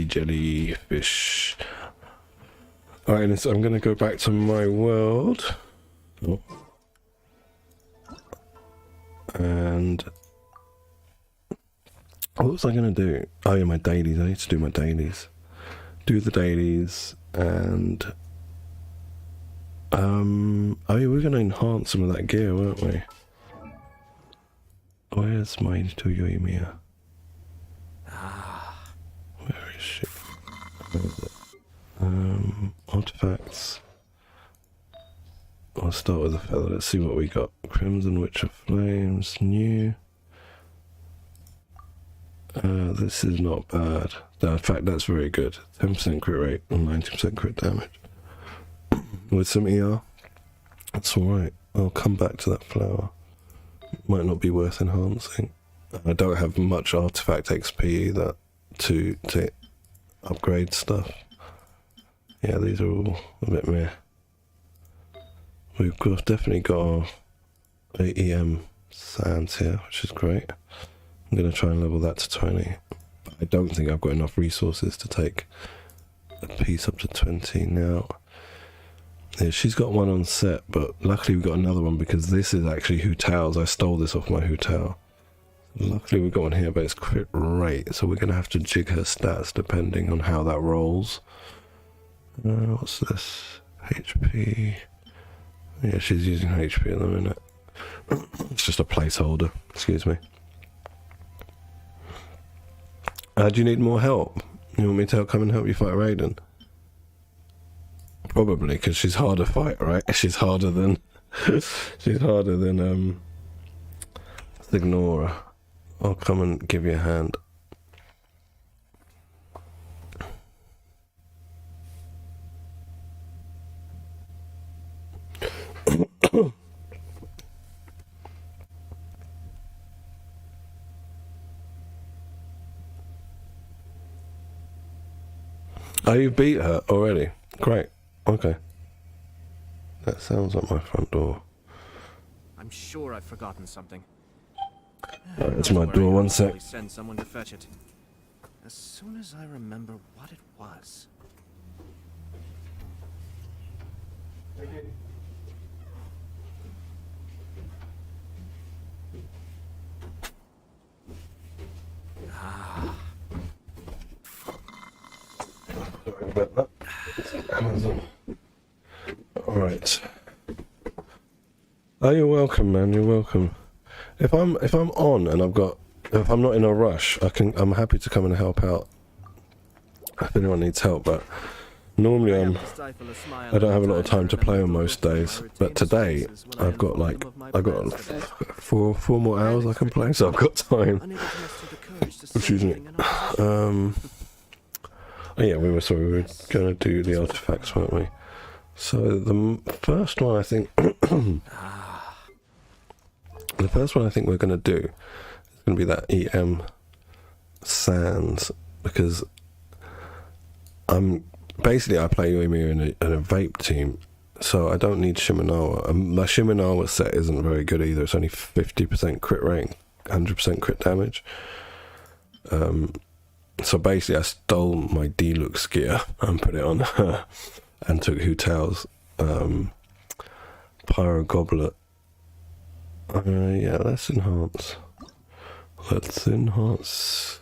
Jellyfish. Alright, so I'm gonna go back to my world. Oh. And what was I gonna do? Oh yeah, my dailies. I need to do my dailies. Do the dailies and oh yeah, we're gonna enhance some of that gear, weren't we? Where's my Toyoimiya? Where is she? Where is it? Artifacts. I'll start with the feather. Let's see what we got. Crimson Witch of Flames, new. This is not bad. In fact, that's very good. 10% crit rate and 90% crit damage. With some ER, that's alright. I'll come back to that flower. Might not be worth enhancing. I don't have much artifact XP either to upgrade stuff. Yeah, these are all a bit meh. We've definitely got our EM sands here, which is great. I'm going to try and level that to 20. But I don't think I've got enough resources to take a piece up to 20 now. Yeah, she's got one on set, but luckily we got another one because this is actually Hu Tao's. I stole this off my Hu Tao. Luckily we got one here, but it's crit rate, so we're going to have to jig her stats depending on how that rolls. What's this? HP. Yeah, she's using HP at the minute. It's just a placeholder, excuse me. Do you need more help? You want me to come and help you fight Raiden? Probably, because she's hard to fight, right? She's harder than Signora. I'll come and give you a hand. Oh, you beat her already? Great. Okay. That sounds like my front door. I'm sure I've forgotten something. It's my door, one sec. Send someone to fetch it. As soon as I remember what it was. Sorry about that. It's Amazon. Alright. Oh, you're welcome, man. You're welcome. If I'm on and if I'm not in a rush, I'm happy to come and help out if anyone needs help. But normally I don't have a lot of time to play on most days. But today I've got four more hours I can play, so I've got time. Excuse me. Oh yeah, we were going to do the artifacts, weren't we? So the first one I think the first one I think we're going to do is going to be that EM Sands, because I play Yoimiya in a vape team, so I don't need Shimenawa. My Shimenawa set isn't very good either. It's only 50% crit rate, 100% crit damage. So basically I stole my Deluxe gear and put it on her and took Hu Tao's Pyro Goblet. Yeah, let's enhance. Let's enhance.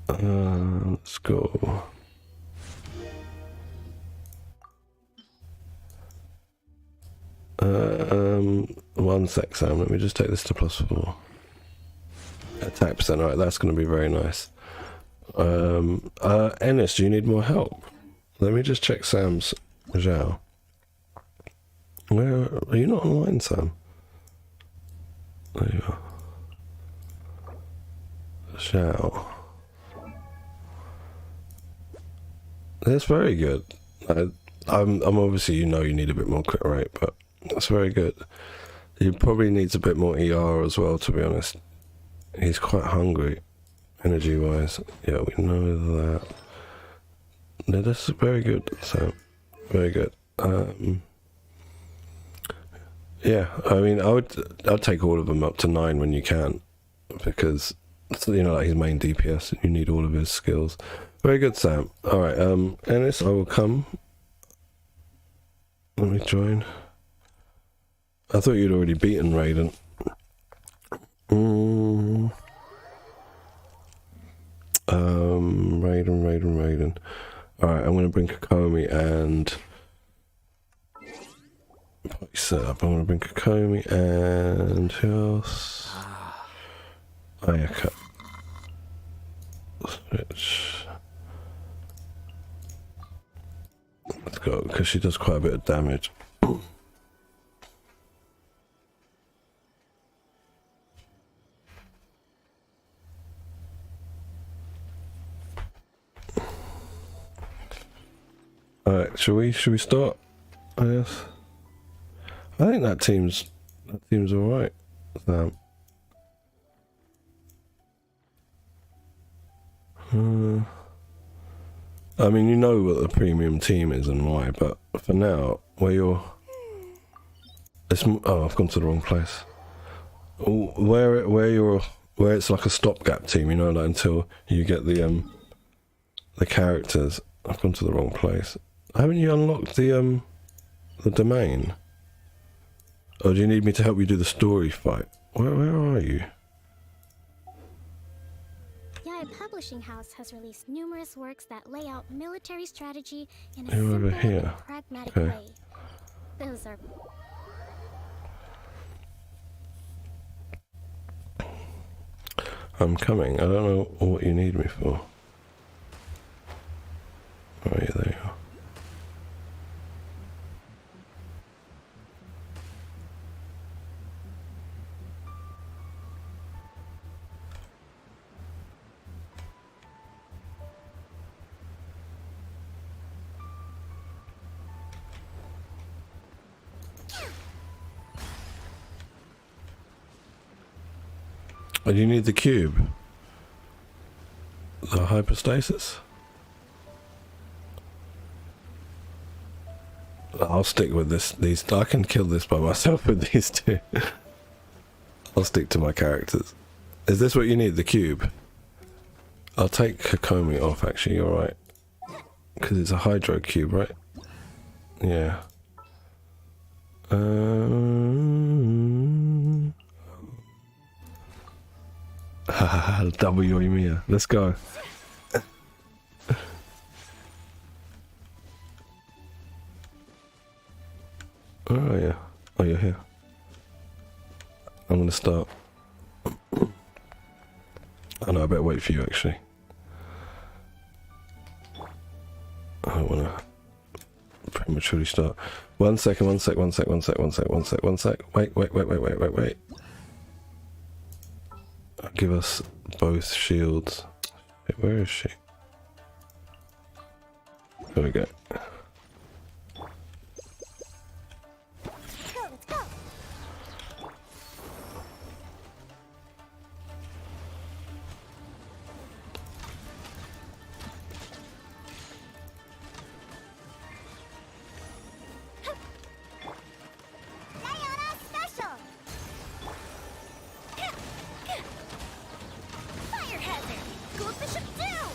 Let's go. One sec, Sam. Let me just take this to +4. Attack percent. Alright, that's going to be very nice. Ennis, do you need more help? Let me just check Sam's Zhao. Where are you not online, Sam? There you are. Zhao. That's very good. I'm obviously, you know, you need a bit more crit rate, but that's very good. He probably needs a bit more ER as well, to be honest. He's quite hungry, energy wise. Yeah, we know that. No, that's very good, Sam. Very good. Yeah, I mean, I'd take all of them up to 9 when you can, because you know, like his main DPS, you need all of his skills. Very good, Sam. All right, Ennis, I will come. Let me join. I thought you'd already beaten Raiden. Raiden. Alright, I'm gonna bring Kokomi and set up. I'm gonna bring Kokomi and who else? Ayaka. Switch. Let's go, because she does quite a bit of damage. Alright, should we start? I guess. I think that team's alright. I mean, you know what the premium team is and why, but for now, where you're... oh, I've gone to the wrong place. Where it's like a stopgap team, you know, like until you get the characters. I've gone to the wrong place. Haven't you unlocked the domain? Or do you need me to help you do the story fight? Where are you? Yaya Publishing House has released numerous works that lay out military strategy in a You're over simple here. and pragmatic Okay. way. Those are... I'm coming. I don't know what you need me for. Oh yeah, there you are. Oh, do you need the cube? The hypostasis? I'll stick with these. I can kill this by myself with these two. I'll stick to my characters. Is this what you need, the cube? I'll take Kokomi off, actually, you're right. Because it's a hydro cube, right? Yeah. W Mia. Let's go. Oh yeah. Oh, you're here. I'm gonna start. Oh no, I better wait for you actually. I don't wanna prematurely start. One sec. Wait. Give us both shields. Wait, where is she? There we go. Let's go! Diana Special! Fire hazard! Go Bishop down!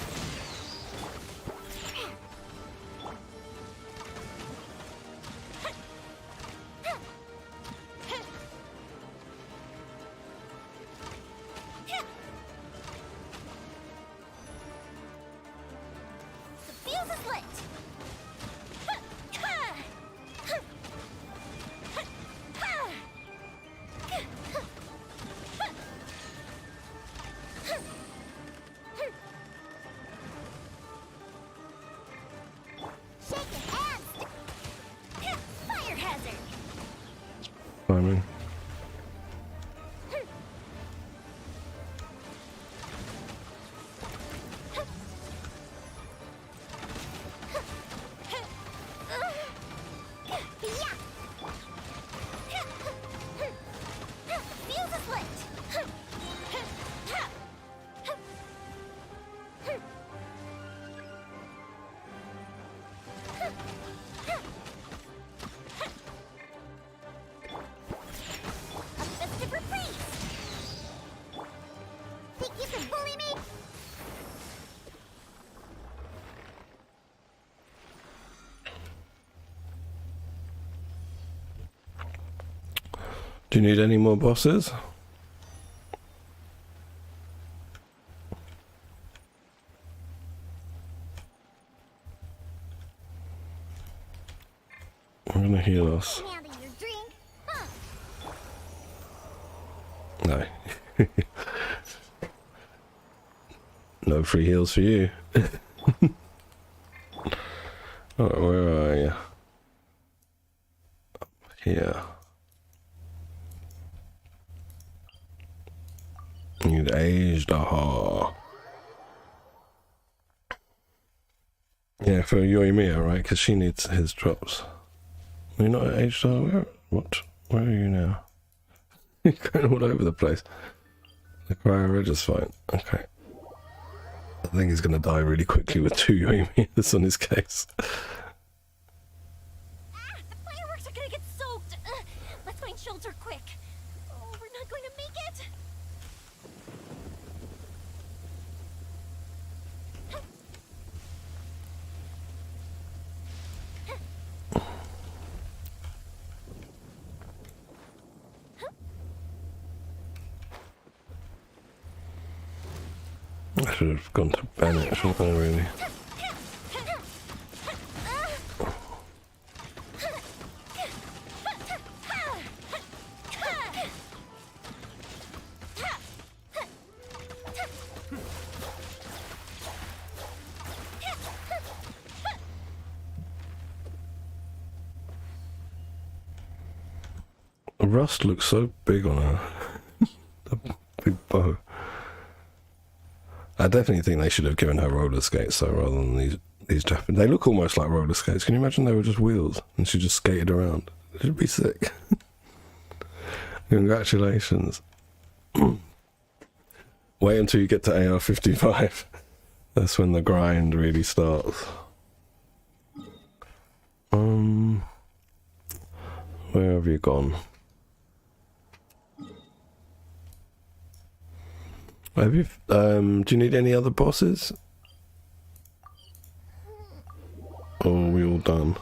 slit! Shake your hands! Fire hazard! Timing. Fuse a slit! A festive reprise! Think you can bully me? Do you need any more bosses? I'm gonna heal us. Handle your drink. Huh. No. No free heals for you. Alright, where are you? Up here. Need aged, aha. Yeah, for Yoimiya, right? Because she needs his drops. You're not at aged, where? What? Where are you now? You're going all over the place. The Cryo Red is fine. Okay. I think he's going to die really quickly with 2 Yoimiyas on his case. Ah, the fireworks are gonna get soaked. Let's find shelter quick. Oh, we're not going to make it. I should have gone to Bennett, shouldn't I, really? The rust looks so big on her. The big bow. I definitely think they should have given her roller skates though, rather than these Japanese. They look almost like roller skates. Can you imagine they were just wheels and she just skated around? It'd be sick. Congratulations. Wait until you get to AR-55. That's when the grind really starts. Where have you gone? Have you, do you need any other bosses? Or are we all done?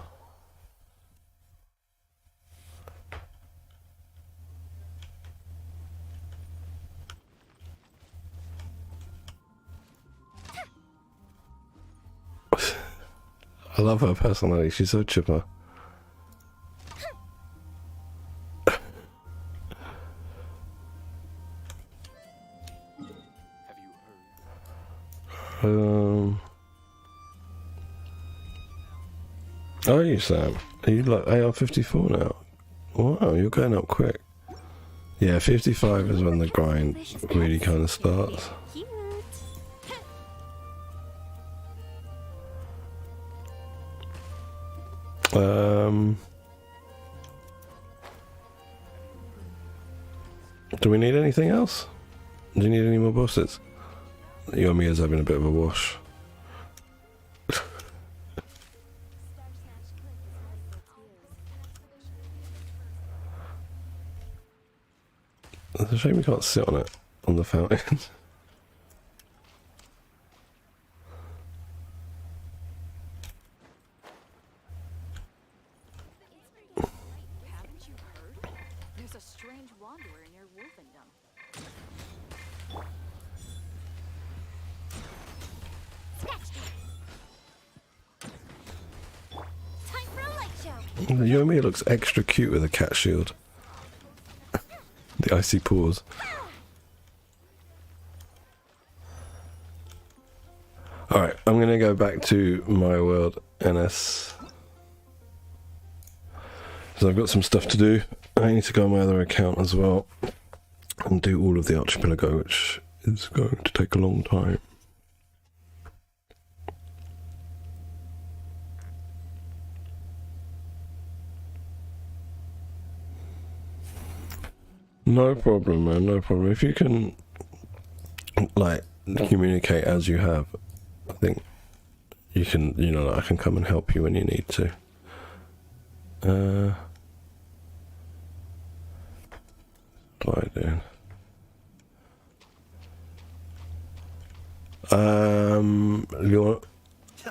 I love her personality, she's so chipper. Are you, Sam? Are you like AR-54 now? Wow, you're going up quick. Yeah, 55 is when the grind really kind of starts. Cute. Do we need anything else? Do you need any more bosses? Yomiya's having a bit of a wash. It's a shame we can't sit on it, on the fountain. Haven't you heard? There's a strange wanderer near Wolfendom. Snatched it. Yomi looks extra cute with a cat shield. The icy paws. Alright, I'm gonna go back to my world NS. So I've got some stuff to do. I need to go on my other account as well and do all of the archipelago, which is going to take a long time. No problem, man, no problem. If you can, like, communicate as you have, I think you can, you know, I can come and help you when you need to. What am I doing?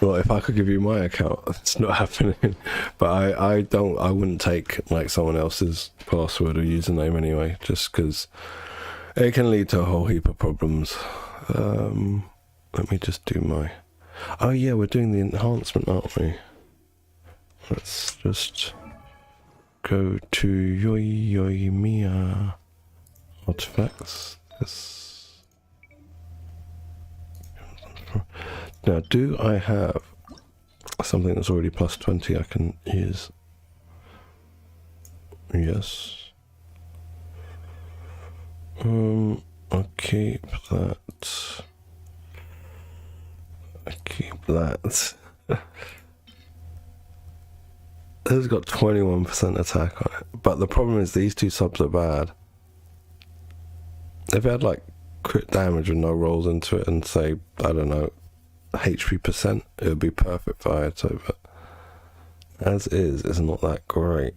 Well, if I could give you my account, it's not happening. But I wouldn't take like someone else's password or username anyway, just because it can lead to a whole heap of problems. Let me just do my. Oh yeah, we're doing the enhancement, aren't we? Let's just go to Yoimiya artifacts. This. Now, do I have something that's already plus 20 I can use? Yes. I'll keep that. I keep that. This has got 21% attack on it, but the problem is these two subs are bad. If it had like crit damage with no rolls into it and say, I don't know, HP percent, it would be perfect for Ayato, but as is, it's not that great.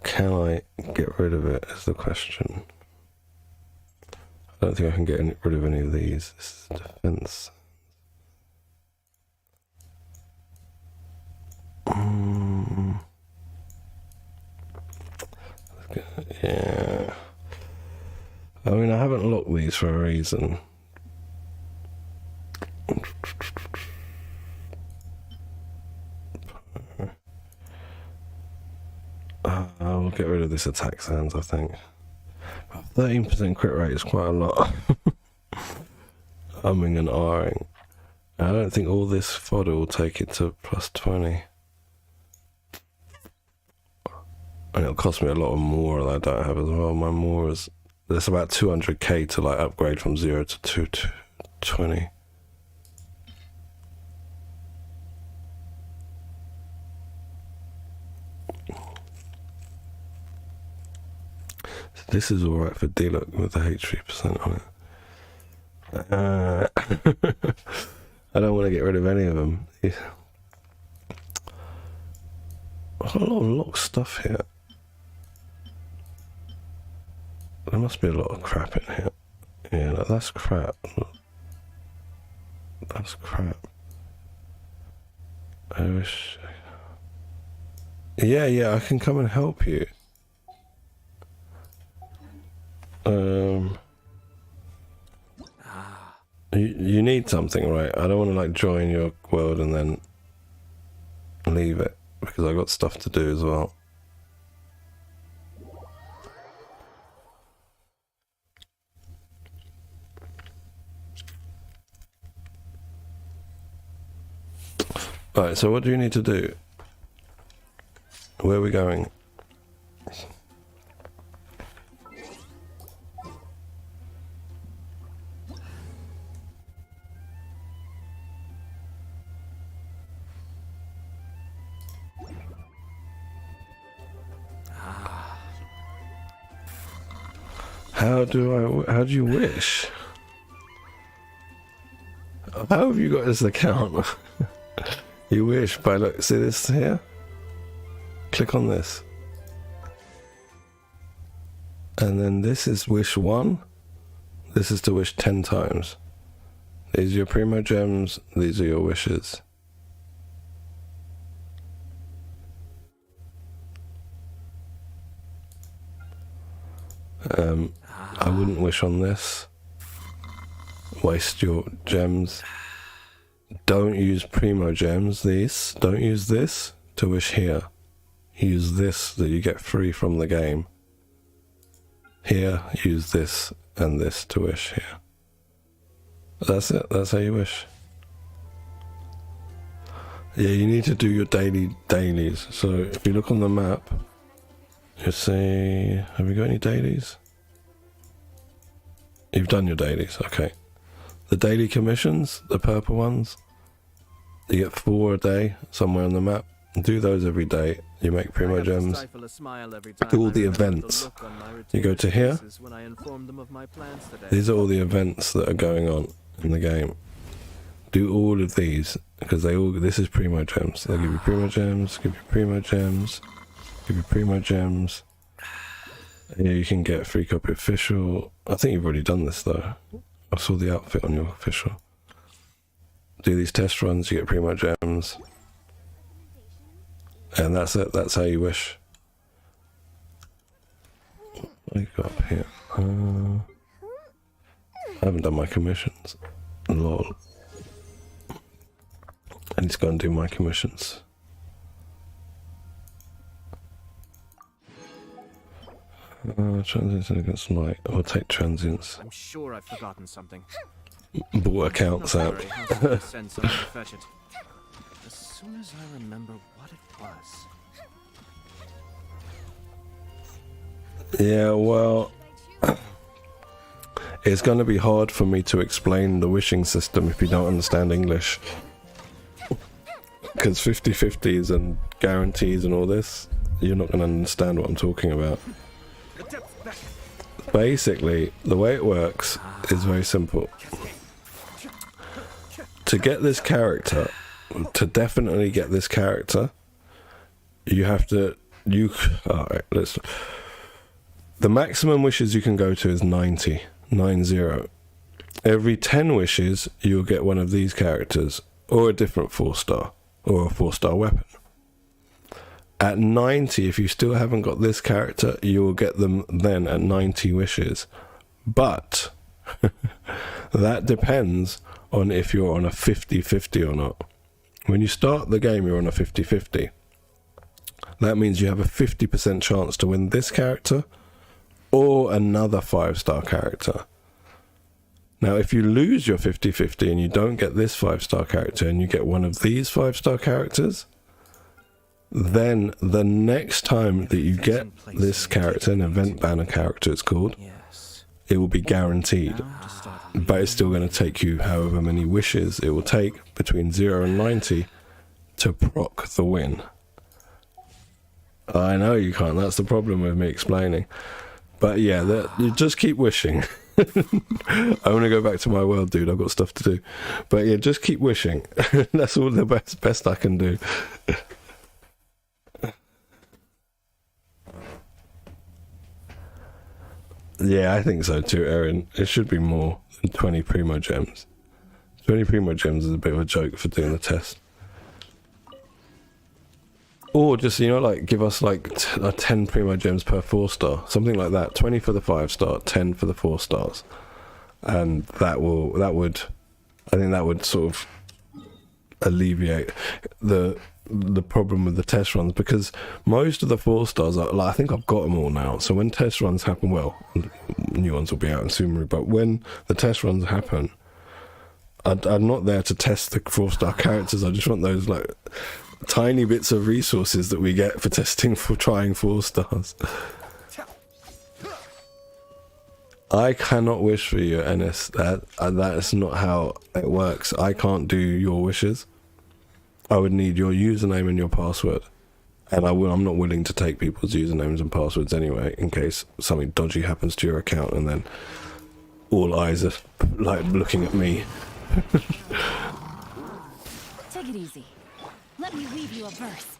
Can I get rid of it is the question. I don't think I can get rid of any of these. This is defense. Yeah. I mean, I haven't locked these for a reason. I'll get rid of this attack sands, I think. 13% crit rate is quite a lot. Umming and ahhing. I don't think all this fodder will take it to plus 20. And it'll cost me a lot more that I don't have as well. My more is... There's about 200k to like upgrade from 0 to 2 to 20. So this is alright for D-Look with the HP% on it. I don't want to get rid of any of them. Yeah. I've got a lot of locked stuff here. There must be a lot of crap in here. Yeah, that's crap. That's crap. I wish... Yeah, I can come and help you. You need something, right? I don't want to like join your world and then leave it, because I've got stuff to do as well. Alright, so what do you need to do? Where are we going? How do you wish? How have you got this account? You wish by, look, see this here? Click on this. And then this is wish 1. This is to wish 10 times. These are your primo gems, these are your wishes. I wouldn't wish on this. Waste your gems. Don't use primo gems, these. Don't use this. to wish here. Use this that you get free from the game. Here, use this and this to wish here. That's it. That's how you wish. Yeah, you need to do your dailies. So if you look on the map, you see, have you got any dailies? You've done your dailies, okay. The daily commissions, the purple ones, you get 4 a day somewhere on the map. Do those every day. You make primo gems. Do all the events. You go to here. These are all the events that are going on in the game. Do all of these because they all. This is primo gems. They give you primo gems. Give you primo gems. Give you primo gems. Yeah, you can get free copy official. I think you've already done this though. I saw the outfit on your official. Do these test runs. You get primo gems. And that's it. That's how you wish. What do you got up here? I haven't done my commissions. Lol. I need to go and do my commissions. Transients against light. Or take transients. I'm sure I've forgotten something. Bought accounts out. Send someone to fetch it. As soon as I remember what it was. Yeah, well, it's going to be hard for me to explain the wishing system if you don't understand English. Because 50-50s and guarantees and all this, you're not going to understand what I'm talking about. Basically, the way it works is very simple. To get this character, to definitely get this character, you have to... Alright, let's... The maximum wishes you can go to is 90. 90. Every 10 wishes, you'll get one of these characters, or a different 4-star, or a 4-star weapon. At 90, if you still haven't got this character, you will get them then at 90 wishes. But that depends on if you're on a 50-50 or not. When you start the game, you're on a 50-50. That means you have a 50% chance to win this character or another 5-star character. Now, if you lose your 50-50 and you don't get this 5-star character and you get one of these 5-star characters, then the next time that you get this character, an event banner character it's called, it will be guaranteed. But it's still going to take you however many wishes it will take between 0 and 90 to proc the win. I know you can't, that's the problem with me explaining. But yeah, you just keep wishing. I want to go back to my world, dude. I've got stuff to do. But yeah, just keep wishing. That's all the best I can do. Yeah, I think so too, Erin. It should be more than 20 primo gems. 20 primo gems is a bit of a joke for doing the test. Or just, you know, like, give us like 10 primo gems per 4-star. Something like that. 20 for the 5-star, 10 for the 4-stars. And I think that would sort of alleviate the problem with the test runs, because most of the 4-stars are, like, I think I've got them all now. So when test runs happen, well, new ones will be out in Sumeru, but when the test runs happen, I'm not there to test the 4-star characters. I just want those, like, tiny bits of resources that we get for testing, for trying 4-stars. I cannot wish for you, Ennis. That is not how it works. I can't do your wishes. I would need your username and your password, and I'm not willing to take people's usernames and passwords anyway, in case something dodgy happens to your account and then all eyes are like looking at me. Take it easy. Let me weave you a verse.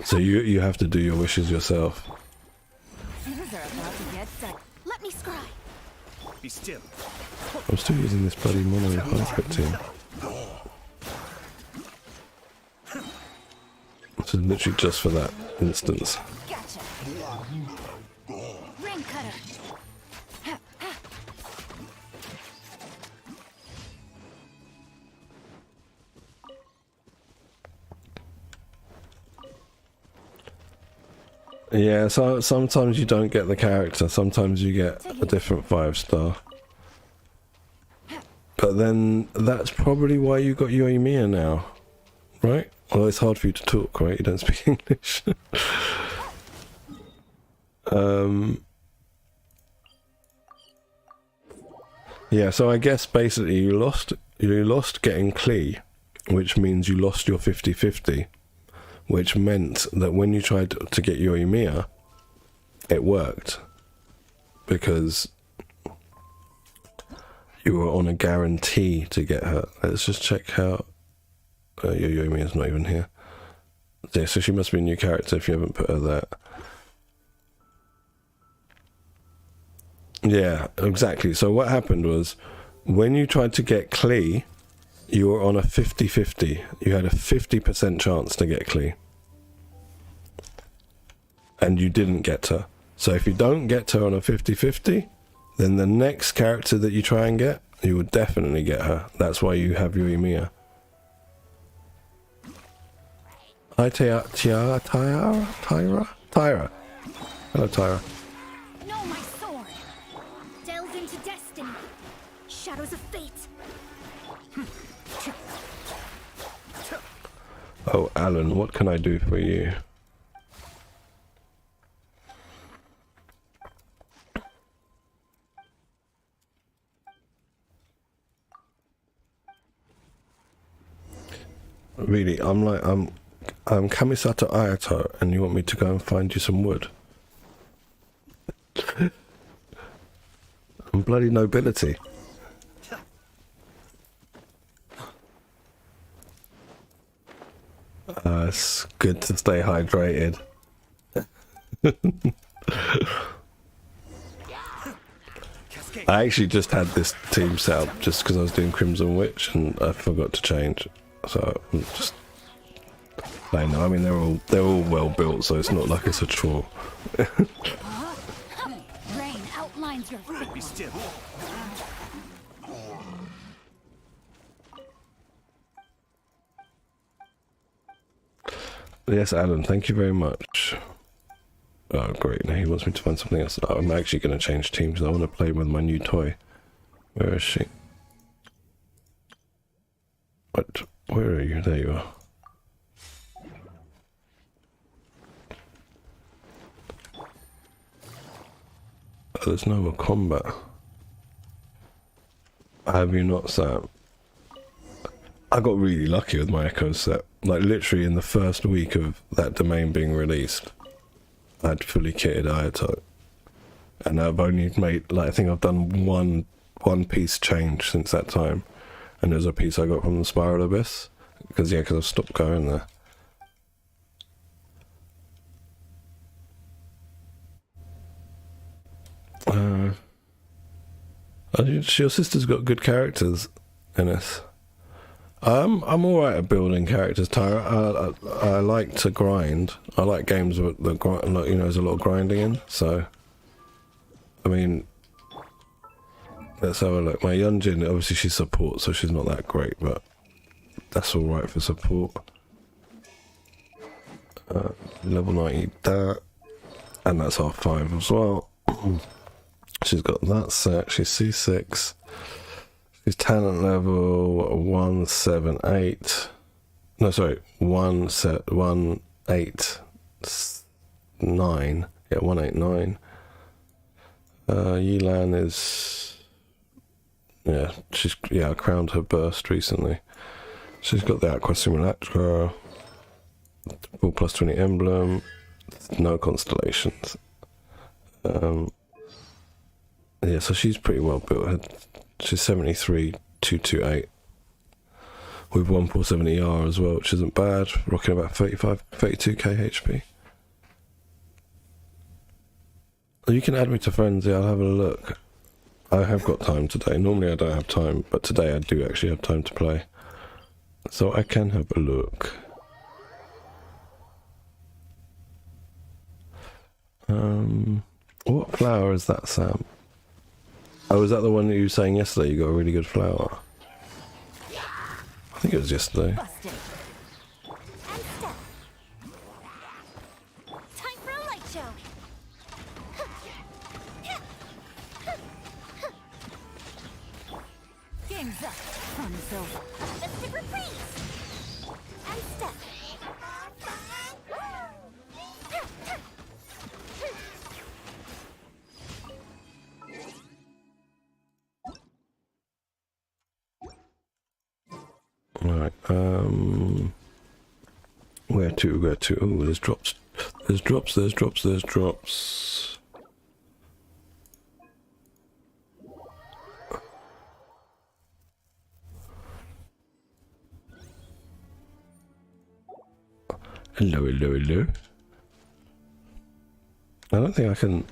So you have to do your wishes yourself. Things are about to get done. Let me scry. Be still. I'm still using this bloody mono hyper team. This is literally just for that instance. Gotcha. Ring cutter. Yeah, so sometimes you don't get the character, sometimes you get a different 5-star. But then that's probably why you got Yoimiya now, right? Although it's hard for you to talk, right? You don't speak English. Yeah, so I guess basically you lost getting Klee, which means you lost your 50-50, which meant that when you tried to get Yoimiya, it worked because you were on a guarantee to get her. Let's just check how Yoimiya's not even here. Yeah, so she must be a new character if you haven't put her there. Yeah, exactly. So what happened was, when you tried to get Klee, you were on a 50-50. You had a 50% chance to get Klee. And you didn't get her. So if you don't get her on a 50-50, then the next character that you try and get, you will definitely get her. That's why you have Yoimiya. Hi, Tyra. Hello, Tyra. No, my sword. Delve into destiny. Shadows of fate. Oh, Alan, what can I do for you? Really, I'm Kamisato Ayato, and you want me to go and find you some wood? I'm bloody nobility. It's good to stay hydrated. I actually just had this team set up just because I was doing Crimson Witch and I forgot to change. So I'm just playing them. I mean, they're all well built, so it's not like it's a chore. Rain outlines your fate. Be still. Yes, Alan, thank you very much. Oh, great. Now he wants me to find something else. I'm actually going to change teams. I want to play with my new toy. Where is she? What? Where are you? There you are. Oh, there's no more combat. Have you not, Sam? I got really lucky with my Echo set. Like, literally in the first week of that domain being released, I'd fully kitted Ayato. And I've only made, like, I think I've done one piece change since that time. And there's a piece I got from the Spiral Abyss. Because I've stopped going there. Your sister's got good characters in this. I'm alright at building characters, Tyra. I like to grind. I like games with the grind, like, there's a lot of grinding in. So, I mean, let's have a look. My Yunjin, obviously she's support, so she's not that great, but that's alright for support. Level 90 that, and that's R5 as well. She's got that set. She's C6. She's talent level 178. No, sorry, 189. Yeah, 189. Yilan is, I crowned her burst recently. She's got the Aqua Simulacra, full plus 20 emblem, no constellations. Yeah, so she's pretty well built. She's 73,228 with 1470 ER as well, which isn't bad. Rocking about 32k HP. You can add me to friends, yeah, I'll have a look. I have got time today. Normally I don't have time, but today I do actually have time to play. So I can have a look. What flower is that, Sam? Oh, was that the one that you were saying yesterday? You got a really good flower. I think it was yesterday. Busted. And step. Time for a light show. Game's up. Fun's over. Let's take reprise. And step. Right, where to? Oh, there's drops. There's drops. Hello. I don't think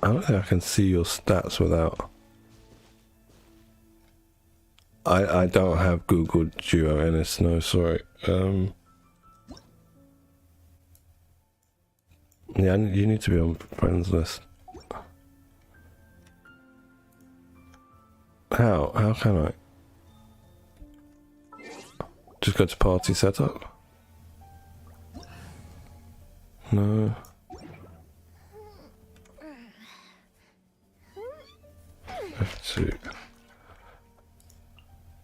I can see your stats without. I don't have Google Duo Ennis, no, sorry. Yeah, you need to be on friends list. How can I? Just go to party setup? No. F2.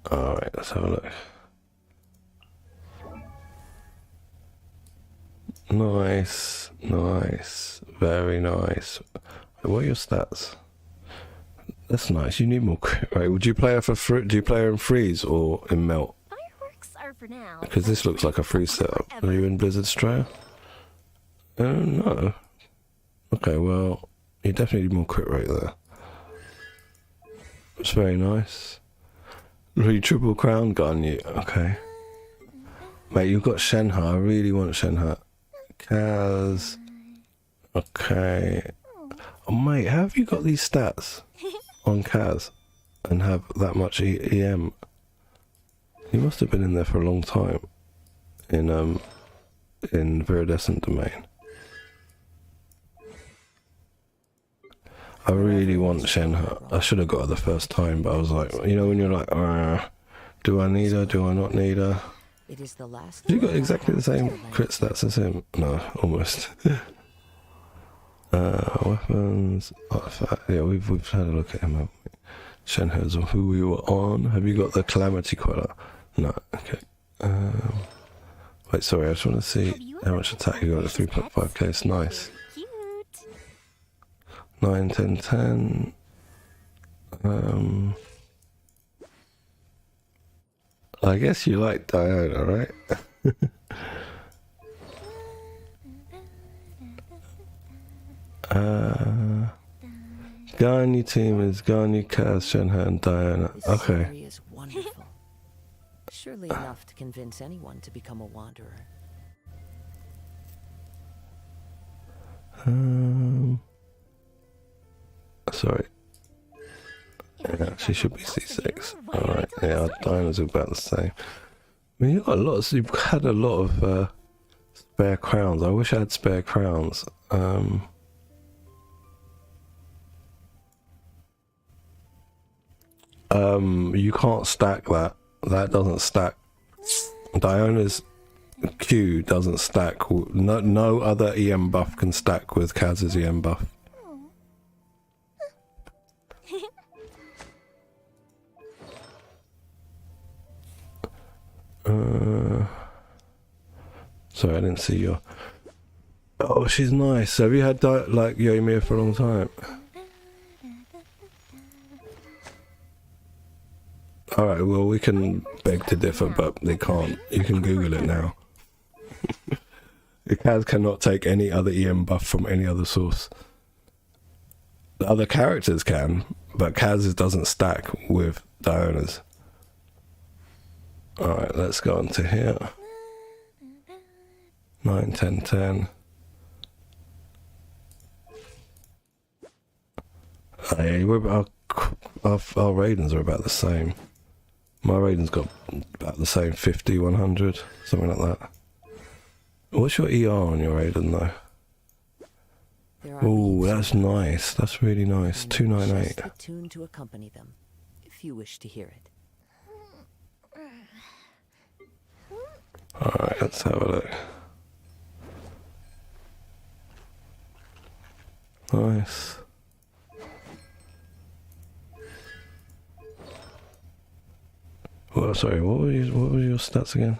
Alright, let's have a look. Nice. Very nice. What are your stats? That's nice. You need more. Right, would you play her for free? Do you play her in freeze or in melt? Fireworks are for now. Because this looks like a free setup. Are you in Blizzard Straya? No. Okay, well, you definitely need more crit rate there. It's very nice. Really triple crown gun you. Okay. Mate, you've got Shenhe. I really want Shenhe. Kaz. Okay. Oh, mate, how have you got these stats on Kaz and have that much EM? You must have been in there for a long time in Viridescent Domain. I really want Shenhe. I should have got her the first time, but I was like, you know, when you're like, do I need her? Do I not need her? It is the last. You got exactly the same crit stats as him. No, almost. Weapons, artifact. Yeah, we've had a look at him. Haven't we? Shenhe's on who we were on. Have you got the Calamity Queller? No. Okay. Wait, sorry. I just want to see how much attack you got at 3.5k. It's nice. Cute. 9, 10, 10. I guess you like Diana, right? Garni team is Garni, Kaz, Shenhe, and Diana. Okay. This is wonderful. Surely enough to convince anyone to become a wanderer. Sorry. Yeah, she should be C6. Alright, yeah, our Diana's about the same. I mean, you've had a lot of spare crowns. I wish I had spare crowns. You can't stack that. That doesn't stack. Diana's Q doesn't stack. No other EM buff can stack with Kaz's EM buff. Sorry, I didn't see your. Oh, she's nice. Have you had like Yoimiya for a long time? Alright, well, we can beg to differ, but they can't. You can Google it now. Kaz cannot take any other EM buff from any other source. The other characters can, but Kaz's doesn't stack with Diana's. Alright, let's go on to here. 9, 10, 10. Hey, our Raidens are about the same. My Raiden's got about the same 50, 100, something like that. What's your ER on your Raiden though? Oh, that's nice. That's really nice. 298. Just a tune to accompany them, if you wish to hear it. Alright, let's have a look. Well, sorry, what were your stats again?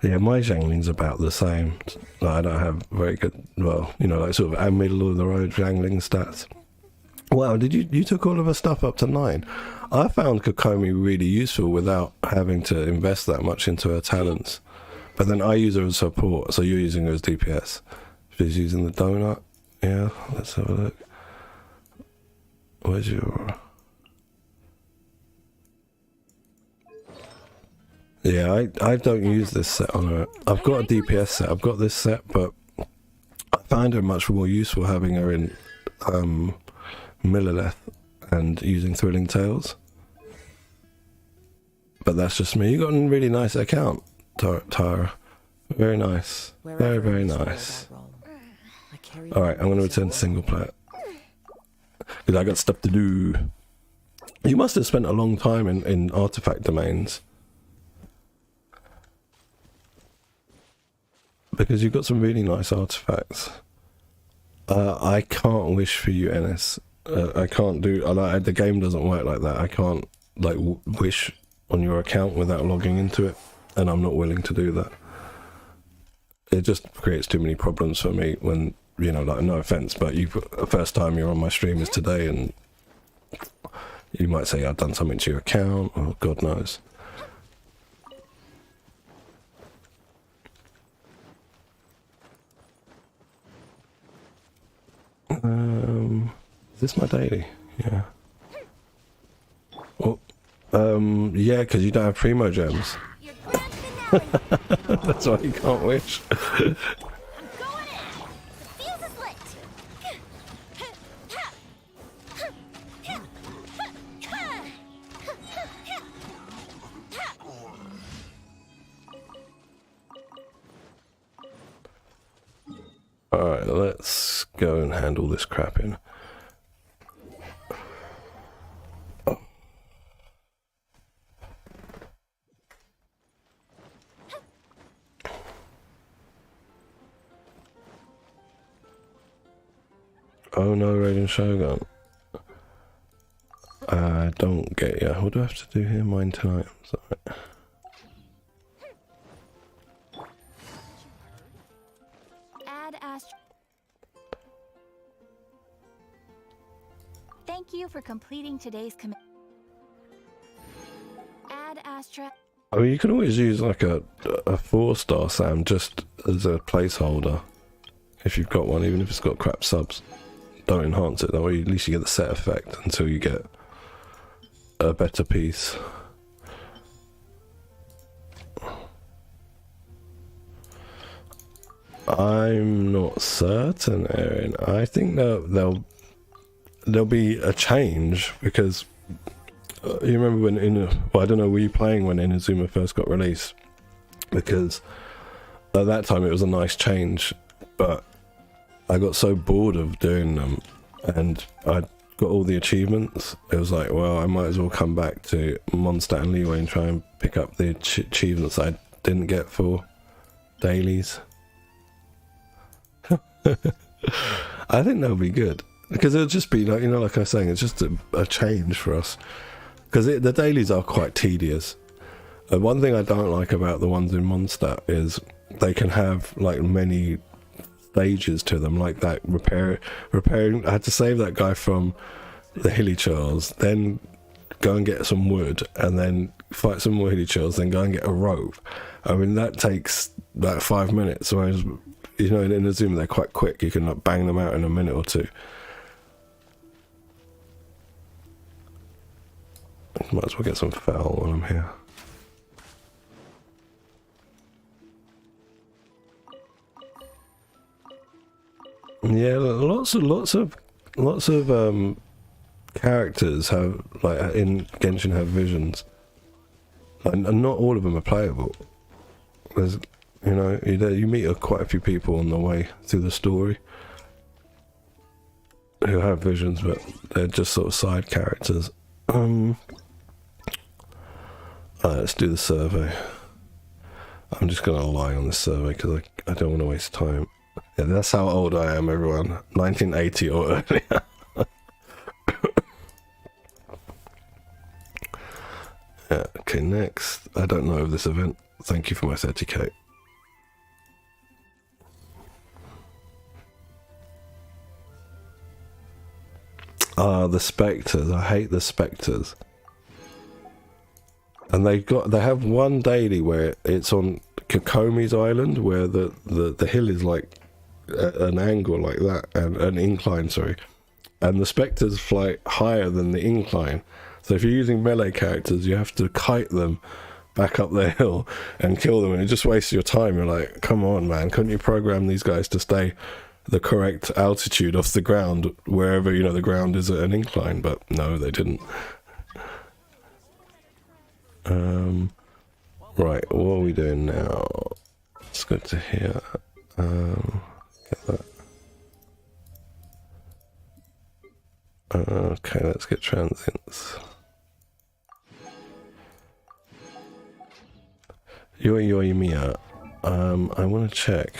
Yeah, my Zhangling's about the same. I don't have very good, well, you know, like sort of middle of the road Zhangling stats. Wow, did you took all of her stuff up to 9? I found Kokomi really useful without having to invest that much into her talents. But then I use her as support, so you're using her as DPS. She's using the donut. Yeah, let's have a look. Where's your... Yeah, I don't use this set on her. I've got a DPS set, I've got this set, but I find her much more useful having her in Millilith and using Thrilling Tales. But that's just me. You got a really nice account, Tara. Very nice. Very, very nice. Alright, I'm going to return to single player. Because I got stuff to do. You must have spent a long time in artifact domains. Because you've got some really nice artifacts. I can't wish for you, Ennis. I can't do... the game doesn't work like that. I can't like wish on your account without logging into it. And I'm not willing to do that. It just creates too many problems for me when, you know, like, no offense, but the first time you're on my stream is today, and you might say I've done something to your account, or God knows. Is this my daily? Yeah. Oh, yeah, because you don't have Primo gems. That's why you can't wish. Alright, let's go and handle this crap in. Oh no, Raiden Shogun. I don't get ya. What do I have to do here? Mine tonight. Sorry. Thank you for completing today's commit. Add Astra. I mean, you can always use like a 4-star Sam just as a placeholder. If you've got one, even if it's got crap subs. Don't enhance it, that way at least you get the set effect until you get a better piece. I'm not certain, Erin. I think there'll be a change because you remember when well, I don't know, were you playing when Inazuma first got released? Because at that time it was a nice change, but I got so bored of doing them, and I got all the achievements. It was like, well, I might as well come back to Mondstadt and Leeway and try and pick up the achievements I didn't get for dailies. I think that'll be good, because it'll just be like, you know, like I was saying, it's just a change for us, because the dailies are quite tedious. One thing I don't like about the ones in Mondstadt is they can have like many stages to them, like that repairing. I had to save that guy from the Hilly Charles, then go and get some wood, and then fight some more Hilly Charles, then go and get a rope. I mean, that takes like 5 minutes, whereas, you know, in Inazuma they're quite quick. You can like bang them out in a minute or two. Might as well get some foul while I'm here. Yeah, lots of characters have, like, in Genshin have visions, and not all of them are playable. There's, you know, you meet quite a few people on the way through the story who have visions, but they're just sort of side characters. Alright, let's do the survey. I'm just gonna lie on this survey because I don't want to waste time. Yeah, that's how old I am, everyone. 1980 or earlier. Yeah, okay, next. I don't know of this event. Thank you for my 30k. Ah, the spectres. I hate the spectres. And they have one daily where it's on Kokomi's island, where the hill is like an angle like that, and an incline, sorry. And the spectres fly higher than the incline. So if you're using melee characters, you have to kite them back up the hill and kill them, and it just wastes your time. You're like, come on, man, couldn't you program these guys to stay the correct altitude off the ground wherever, you know, the ground is at an incline? But no, they didn't. Right, what are we doing now? Let's go to here. Get that. Okay, let's get transients. Yoi Mia. I want to check.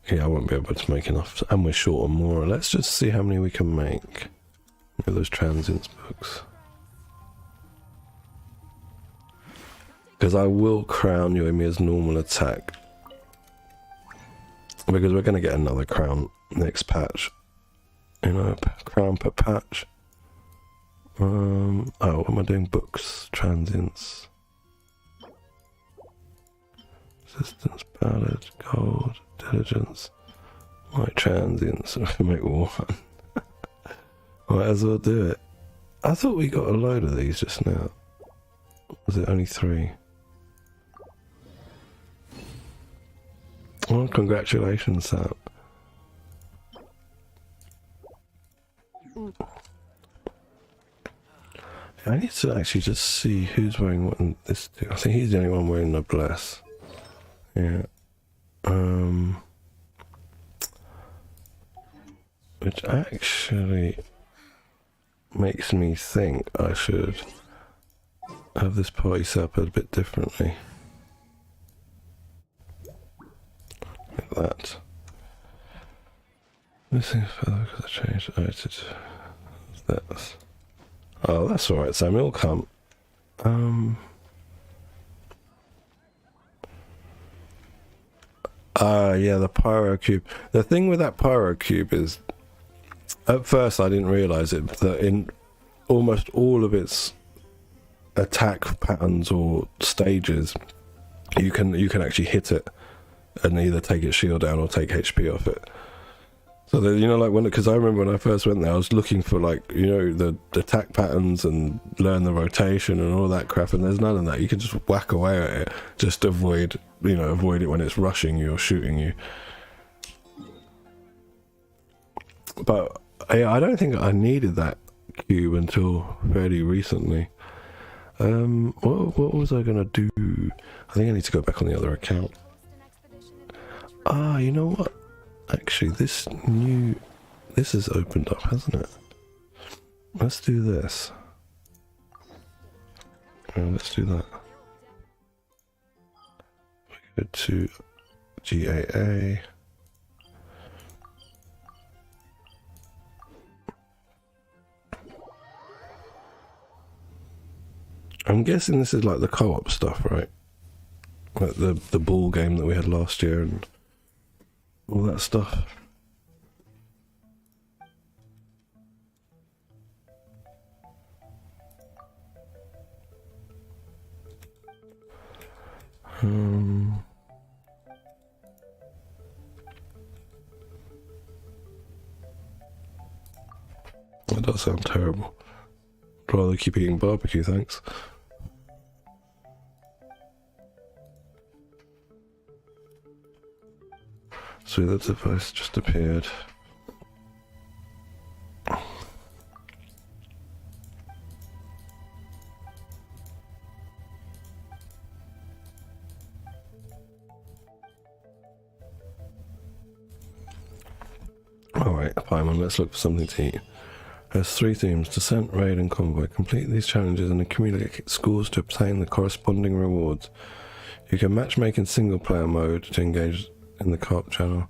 Yeah, I won't be able to make enough, and we're short on more. Let's just see how many we can make with those transients books. Because I will crown Yoimiya's normal attack. Because we're going to get another crown next patch. You know, crown per patch. Oh, what am I doing? Books, transients. Resistance, ballad, gold, diligence. My transients. Make one. Might as well do it. I thought we got a load of these just now. Was it only 3? Well, congratulations, Sam. I need to actually just see who's wearing what in this. I think he's the only one wearing noblesse. Yeah. Which actually makes me think I should have this party set up a bit differently. Like that. Missing further because I changed attitude. That's. Oh, that's alright, Sam. It'll come. Yeah, the pyro cube. The thing with that pyro cube is, at first I didn't realise it, that in almost all of its attack patterns or stages, you can actually hit it and either take its shield down or take HP off it. So that, you know, like because I remember when I first went there, I was looking for, like, you know, the attack patterns and learn the rotation and all that crap, and there's none of that. You can just whack away at it, just avoid it when it's rushing you or shooting you. But I don't think I needed that cube until fairly recently. What was I gonna do? I think I need to go back on the other account. Ah, you know what? Actually, this has opened up, hasn't it? Let's do this. Let's do that. We go to GAA. I'm guessing this is like the co-op stuff, right? Like the ball game that we had last year and all that stuff. That does sound terrible. I'd rather keep eating barbecue, thanks. So the device just appeared. Alright, Paimon, let's look for something to eat. There's 3 themes: Descent, Raid and Convoy. Complete these challenges and accumulate scores to obtain the corresponding rewards. You can matchmake in single player mode to engage in the co-op channel.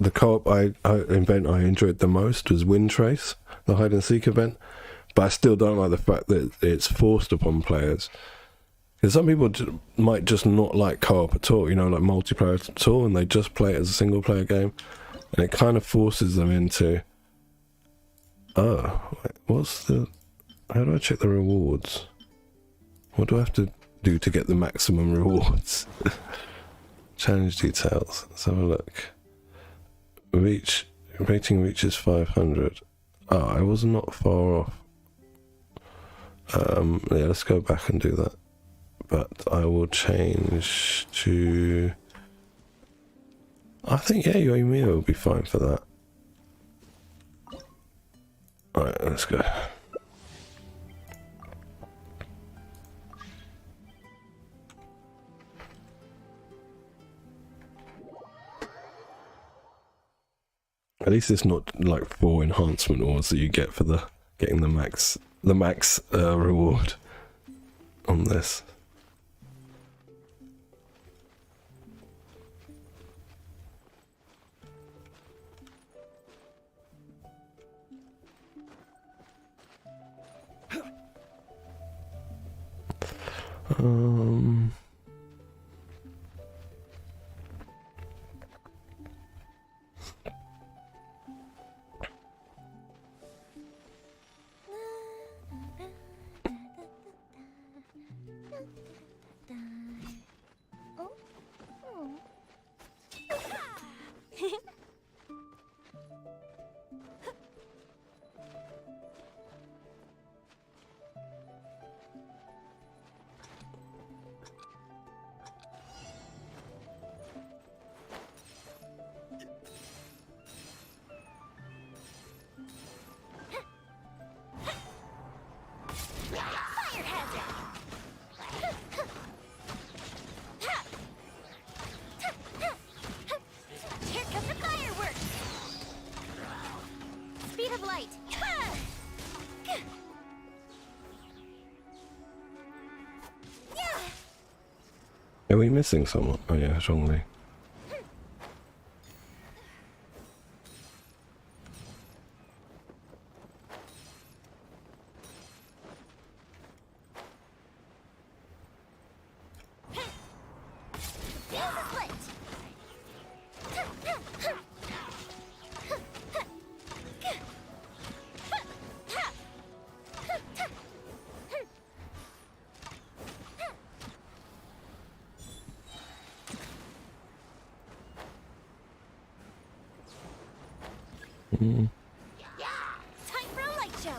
the co-op event I enjoyed the most was Wind Trace, the hide and seek event. But I still don't like the fact that it's forced upon players. Because some people might just not like co-op at all, you know, like multiplayer at all, and they just play it as a single player game. And it kind of forces them into, oh, wait, how do I check the rewards? What do I have to do to get the maximum rewards? Challenge details, let's have a look. Rating reaches 500. Oh, I was not far off. Yeah, let's go back and do that. But I will change to... I think, yeah, Yoimiya will be fine for that. Alright, let's go. At least it's not like 4 enhancement ores that you get for getting the max reward on this. Are we missing someone? Oh yeah, Zhongli. Time for a light show.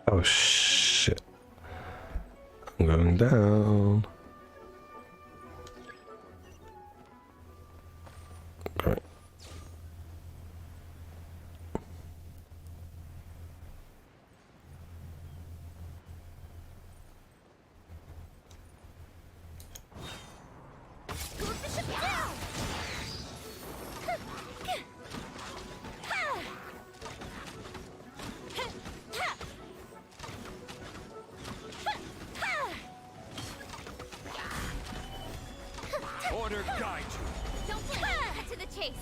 Oh shit. I'm going down. Great. Order guide you. Don't cut to the chase.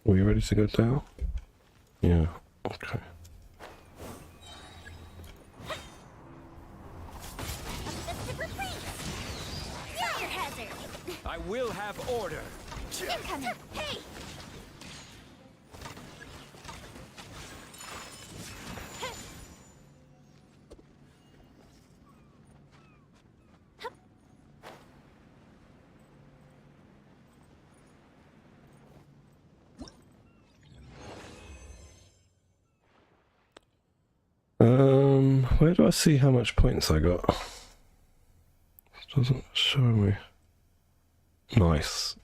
Are we ready to go down? Yeah, okay. Fire hazard. I will have order. Incoming. Hey. Where do I see how much points I got? It doesn't show me. Nice.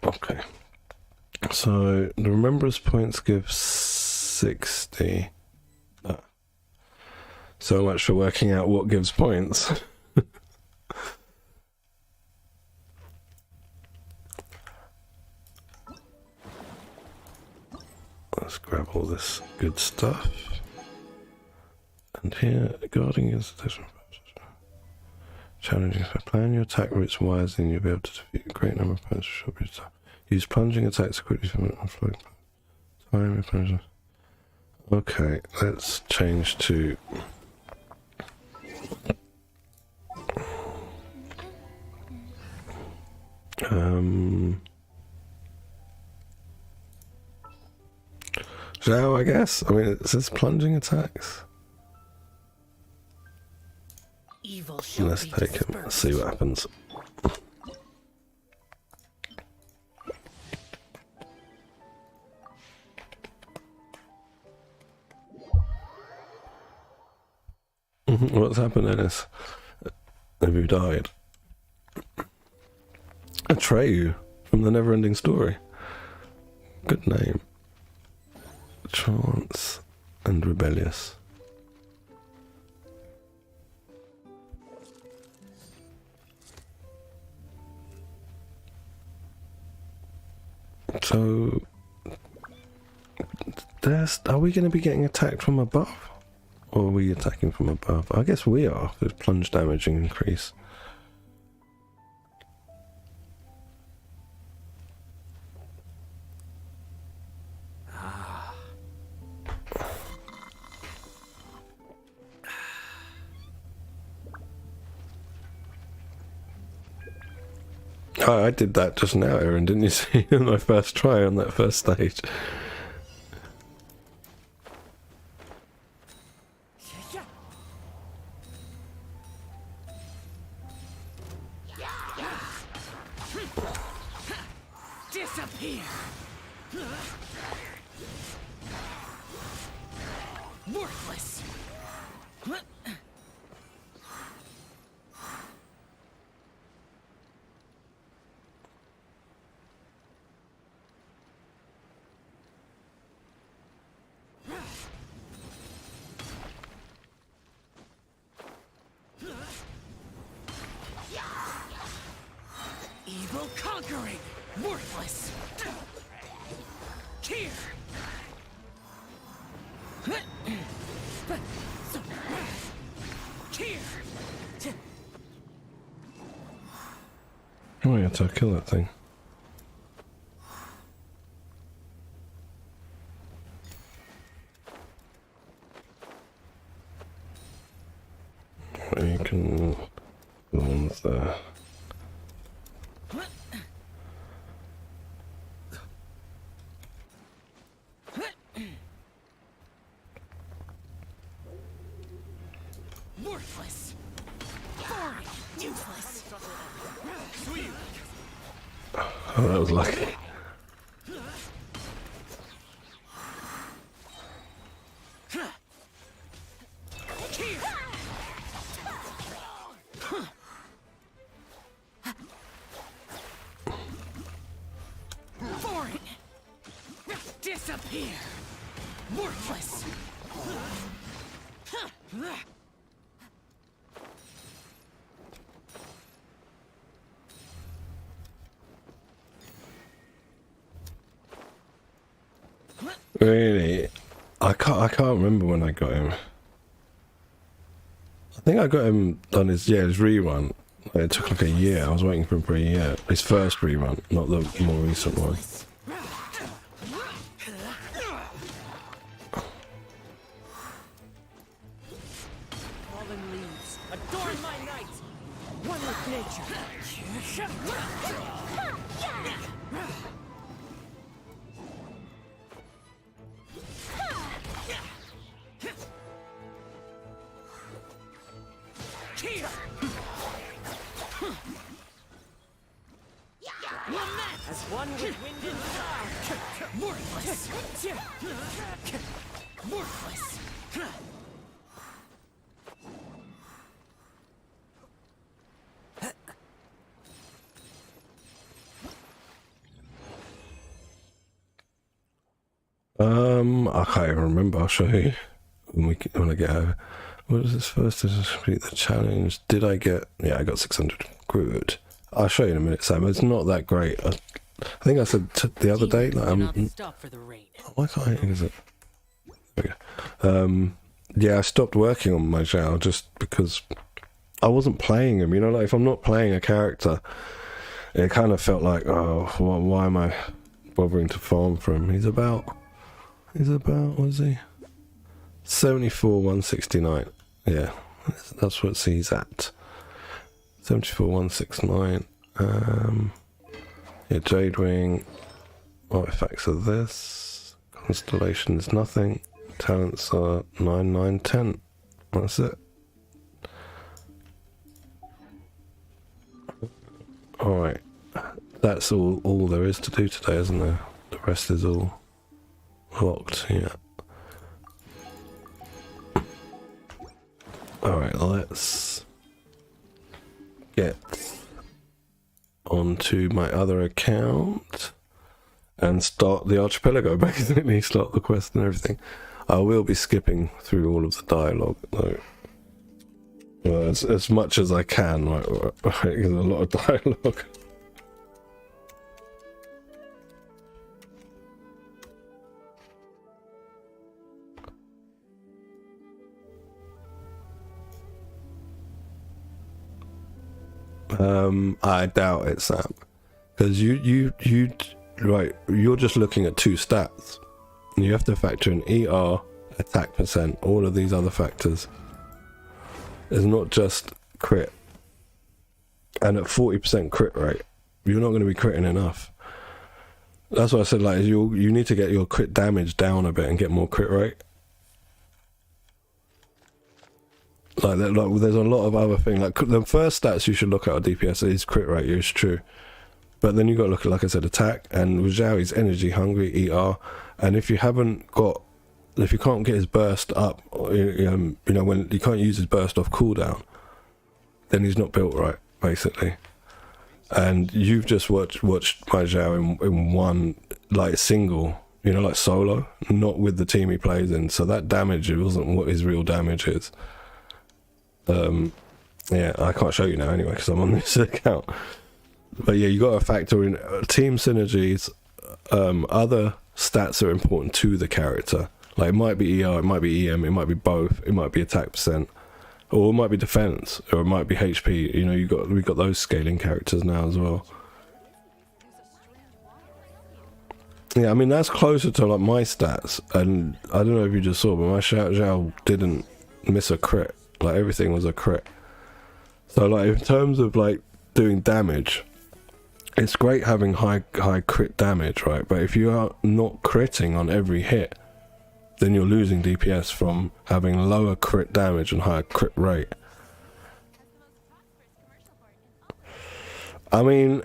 Okay. So the remembrance points give 60. So much for working out what gives points. Let's grab all this good stuff. And here, guarding is challenging. If I plan your attack routes wisely, and you'll be able to defeat a great number of opponents for a short period of time. Use plunging attacks quickly from an offloading time. Okay, let's change to Zhao, I guess. I mean, it says plunging attacks. Evil shall Let's be take him. dispersed. Let's see what happens. What's happened, Ennis? Have you died? Atreyu from the Neverending Story. Good name. Trance and rebellious. So, are we going to be getting attacked from above? Or are we attacking from above? I guess we are. There's plunge damage and increase. Oh, I did that just now, Aaron, didn't you see? In my first try on that first stage. Disappear! Worthless! Evil conquering! Worthless! Here! Here! Oh, I have to kill that thing. You can... The ones there. Worthless! Boring! Useless! Sweet! Oh, that was lucky. Here! Boring! Disappear! Worthless! Really? I can't remember when I got him. I think I got him on his rerun. It took like a year. I was waiting for him for a year. His first rerun, not the more recent one. Fallen leaves, adorn my night. One with nature. Here! As one with wind and sound. Worthless! Worthless! I can't even remember. I'll show you when I get over. What was this first to complete the challenge? Did I get? Yeah, I got 600. Good. I'll show you in a minute, Sam. It's not that great. I think I said the other day. Like, Stop for the rain. why can't I? Is it? There we go. Yeah, I stopped working on my Zhao just because I wasn't playing him. You know, like if I'm not playing a character, it kind of felt like, oh, why am I bothering to farm for him? He's about, what is he? 74, 169. Yeah, that's what he's at. 74, 169. Yeah, Jade Wing. Artifacts are this. Constellations, nothing. Talents are 9, 9, 10. That's it. Alright. That's all there is to do today, isn't there? The rest is all locked, yeah. Alright, let's get onto my other account and start the archipelago, basically. Start the quest and everything. I will be skipping through all of the dialogue, though. Well, as much as I can, right? There's a lot of dialogue. I doubt it, Sam, because right, you're just looking at two stats. You have to factor in ER, attack percent, all of these other factors. It's not just crit. And at 40% crit rate, you're not going to be critting enough. That's why I said, like, you need to get your crit damage down a bit and get more crit rate. Like there's a lot of other things. Like the first stats you should look at are DPS. Is crit rate, it's true. But then you got to look at, like I said, attack, and with Zhao he's energy hungry, ER, and if you can't get his burst up, you know, when you can't use his burst off cooldown, then he's not built right, basically. And you've just watched my Zhao in one, like, single, you know, like solo, not with the team he plays in. So that damage, it wasn't what his real damage is. Yeah, I can't show you now anyway because I'm on this account. But yeah, you got to factor in team synergies. Other stats are important to the character. Like it might be ER, it might be EM, it might be both, it might be attack percent, or it might be defense, or it might be HP. You know, we've got those scaling characters now as well. Yeah, I mean that's closer to like my stats, and I don't know if you just saw, but my Zhao didn't miss a crit. Like everything was a crit. So like in terms of like doing damage, it's great having high crit damage, right? But if you are not critting on every hit, then you're losing DPS from having lower crit damage and higher crit rate. I mean,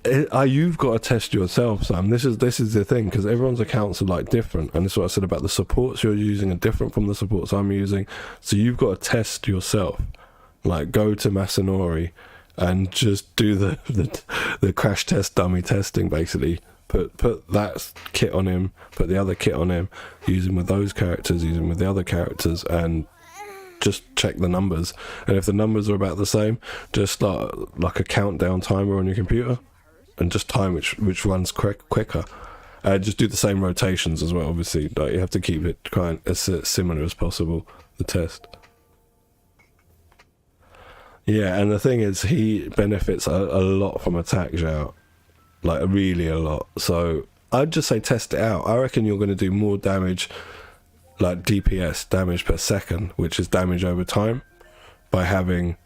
you've got to test yourself, Sam. This is the thing, because everyone's accounts are like different, and this is what I said about the supports you're using are different from the supports I'm using. So you've got to test yourself. Like go to Masanori and just do the crash test dummy testing, basically. Put that kit on him, put the other kit on him, use him with those characters, use him with the other characters, and just check the numbers. And if the numbers are about the same, just start like a countdown timer on your computer and just time which runs quicker. Just do the same rotations as well, obviously. Like you have to keep it kind of as similar as possible, the test. Yeah, and the thing is, he benefits a lot from attack, Zhao. Like, really a lot. So, I'd just say test it out. I reckon you're going to do more damage, like DPS, damage per second, which is damage over time, by having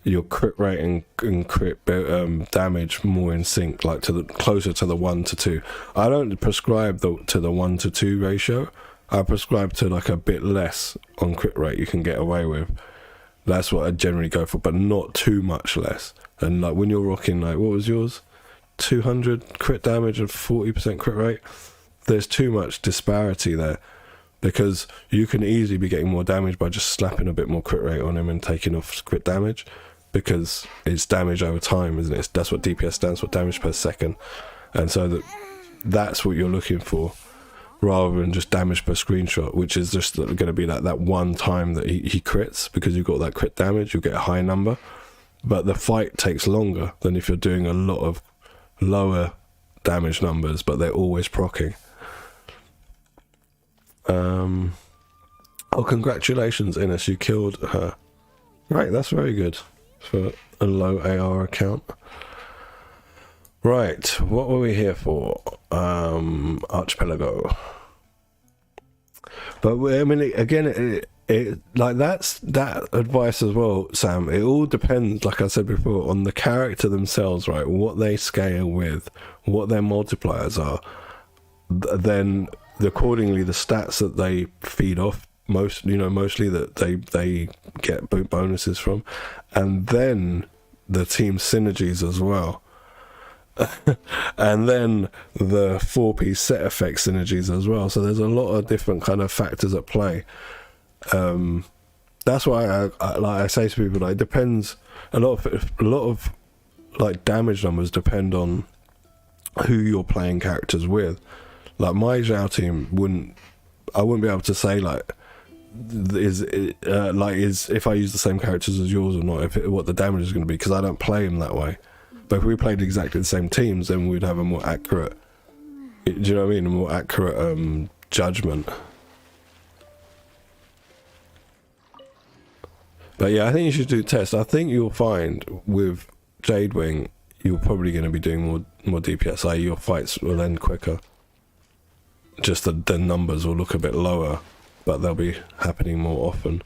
your crit rate and crit damage more in sync, like closer to the 1 to 2. I don't prescribe to the 1 to 2 ratio. I prescribe to like a bit less on crit rate you can get away with. That's what I generally go for, but not too much less. And like when you're rocking, like, what was yours? 200 crit damage and 40% crit rate. There's too much disparity there, because you can easily be getting more damage by just slapping a bit more crit rate on him and taking off crit damage, because it's damage over time, isn't it? That's what DPS stands for, damage per second. And so that's what you're looking for. rather than just damage per screenshot, which is just going to be like that one time that he crits, because you've got that crit damage, you'll get a high number. But the fight takes longer than if you're doing a lot of lower damage numbers, but they're always proccing. Oh, congratulations, Ines, you killed her. Right, that's very good for a low AR account. Right, what were we here for? Archipelago. But I mean, again, it like that advice as well, Sam. It all depends, like I said before, on the character themselves, right? What they scale with, what their multipliers are. Then accordingly, the stats that they feed off, mostly that they get bonuses from, and then the team synergies as well. And then the 4-piece set effect synergies as well. So there's a lot of different kind of factors at play. That's why I say to people, like, it depends. A lot of like damage numbers depend on who you're playing characters with. Like my Zhao team I wouldn't be able to say like is if I use the same characters as yours or not, what the damage is going to be, because I don't play them that way. But if we played exactly the same teams, then we'd have a more accurate, do you know what I mean? A more accurate judgment. But yeah, I think you should do tests. I think you'll find with Jadewing, you're probably going to be doing more DPS, i.e. your fights will end quicker. Just the numbers will look a bit lower, but they'll be happening more often.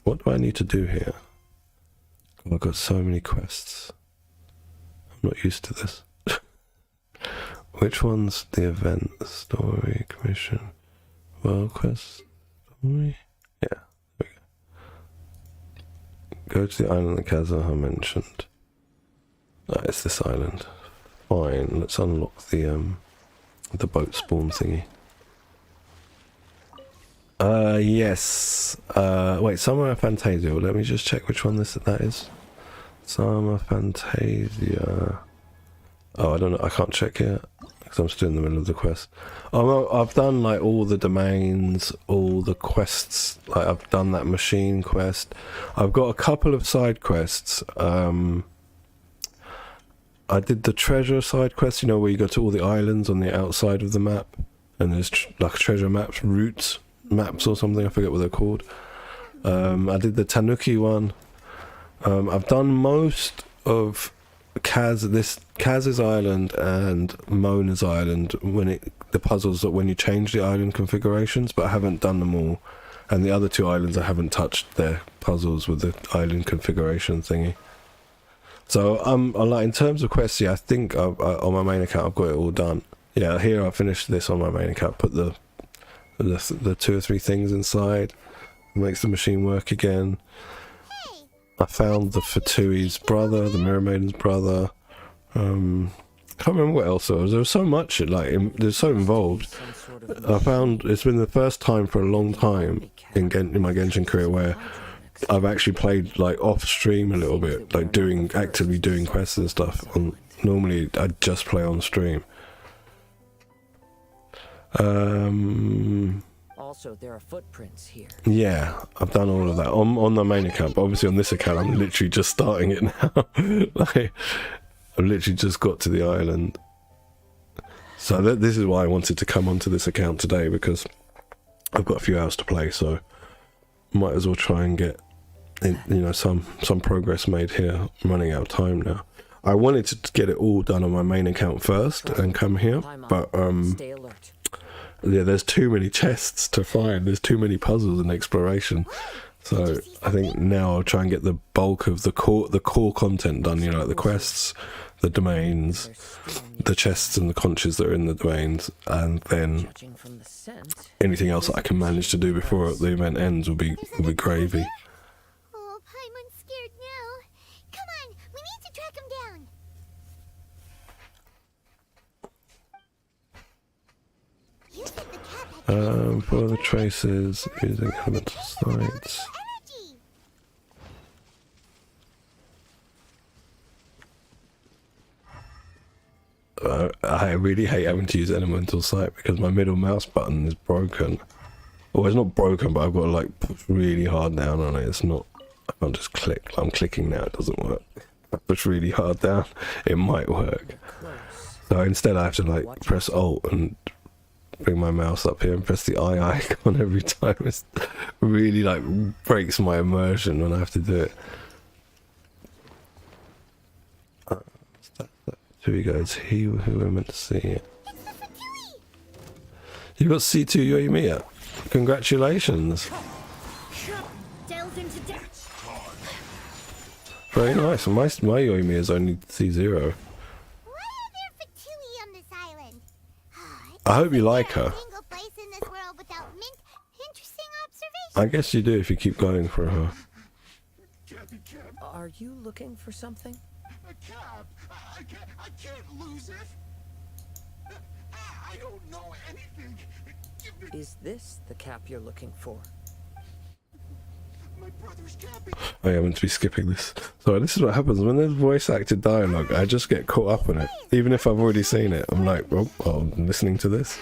What do I need to do here? I've got so many quests. I'm not used to this. Which one's the event? Story, commission, world quest, story? Yeah, there we go. Go to the island that Kazah mentioned. Ah, it's this island. Fine, let's unlock the boat spawn thingy. Yes. Wait, Summer Fantasia. Let me just check which one that is. Summer Fantasia. Oh, I don't know. I can't check yet because I'm still in the middle of the quest. Oh, no, I've done like all the domains, all the quests. Like I've done that machine quest. I've got a couple of side quests. I did the treasure side quest. You know, where you go to all the islands on the outside of the map, and there's like treasure maps, routes maps or something. I forget what they're called. I did the Tanuki one. I've done most of Kaz's island and Mona's island the puzzles that when you change the island configurations, but I haven't done them all. And the other two islands I haven't touched their puzzles with the island configuration thingy. So like in terms of quests, yeah, I think on my main account I've got it all done. Yeah, here I finished this on my main account. Put the 2 or 3 things inside, makes the machine work again. I found the Fatui's brother, the Mirror Maiden's brother. Can't remember what else there was. There was so much, there's so involved. I found it's been the first time for a long time in my Genshin career where I've actually played like off stream a little bit, like actively doing quests and stuff. Normally I just play on stream. Also, there are footprints here. Yeah, I've done all of that on the main account, but obviously on this account I'm literally just starting it now. Like, I've literally just got to the island. So this is why I wanted to come onto this account today, because I've got a few hours to play, so might as well try and get some progress made here. I'm running out of time now. I wanted to get it all done on my main account first and come here, but Stay alert. yeah, there's too many chests to find. There's too many puzzles and exploration. So I think now I'll try and get the bulk of the core content done. You know, like the quests, the domains, the chests and the conches that are in the domains, and then Judging from the scent, anything else that I can manage to do before the event ends will be gravy. Oh, Paimon's scared now. Come on, we need to track him down. You said the cat had For the traces, using elemental sites. energy. I really hate having to use Elemental Sight because my middle mouse button is broken. Well, it's not broken, but I've got to like push really hard down on it. It's not, I can't just click. I'm clicking now, it doesn't work. If I push really hard down, it might work. So instead I have to like press Alt and bring my mouse up here and press the eye icon every time. It's really like breaks my immersion when I have to do it. Here we go, it's he who we're meant to see. You got C2 Yoimiya. Congratulations. Delve into death. Very nice. My Yoimiya is only C0. Why are there Fatui on this island? I hope you like her. Single place in this world without mint. Interesting observation. I guess you do if you keep going for her. Are you looking for something? A cab. I can't lose it. I don't know anything. Give me Is this the cap you're looking for? my brother's cab. I am meant to be skipping this. So this is what happens when there's voice acted dialogue. I just get caught up in it, even if I've already seen it. I'm like, oh, I'm listening to this.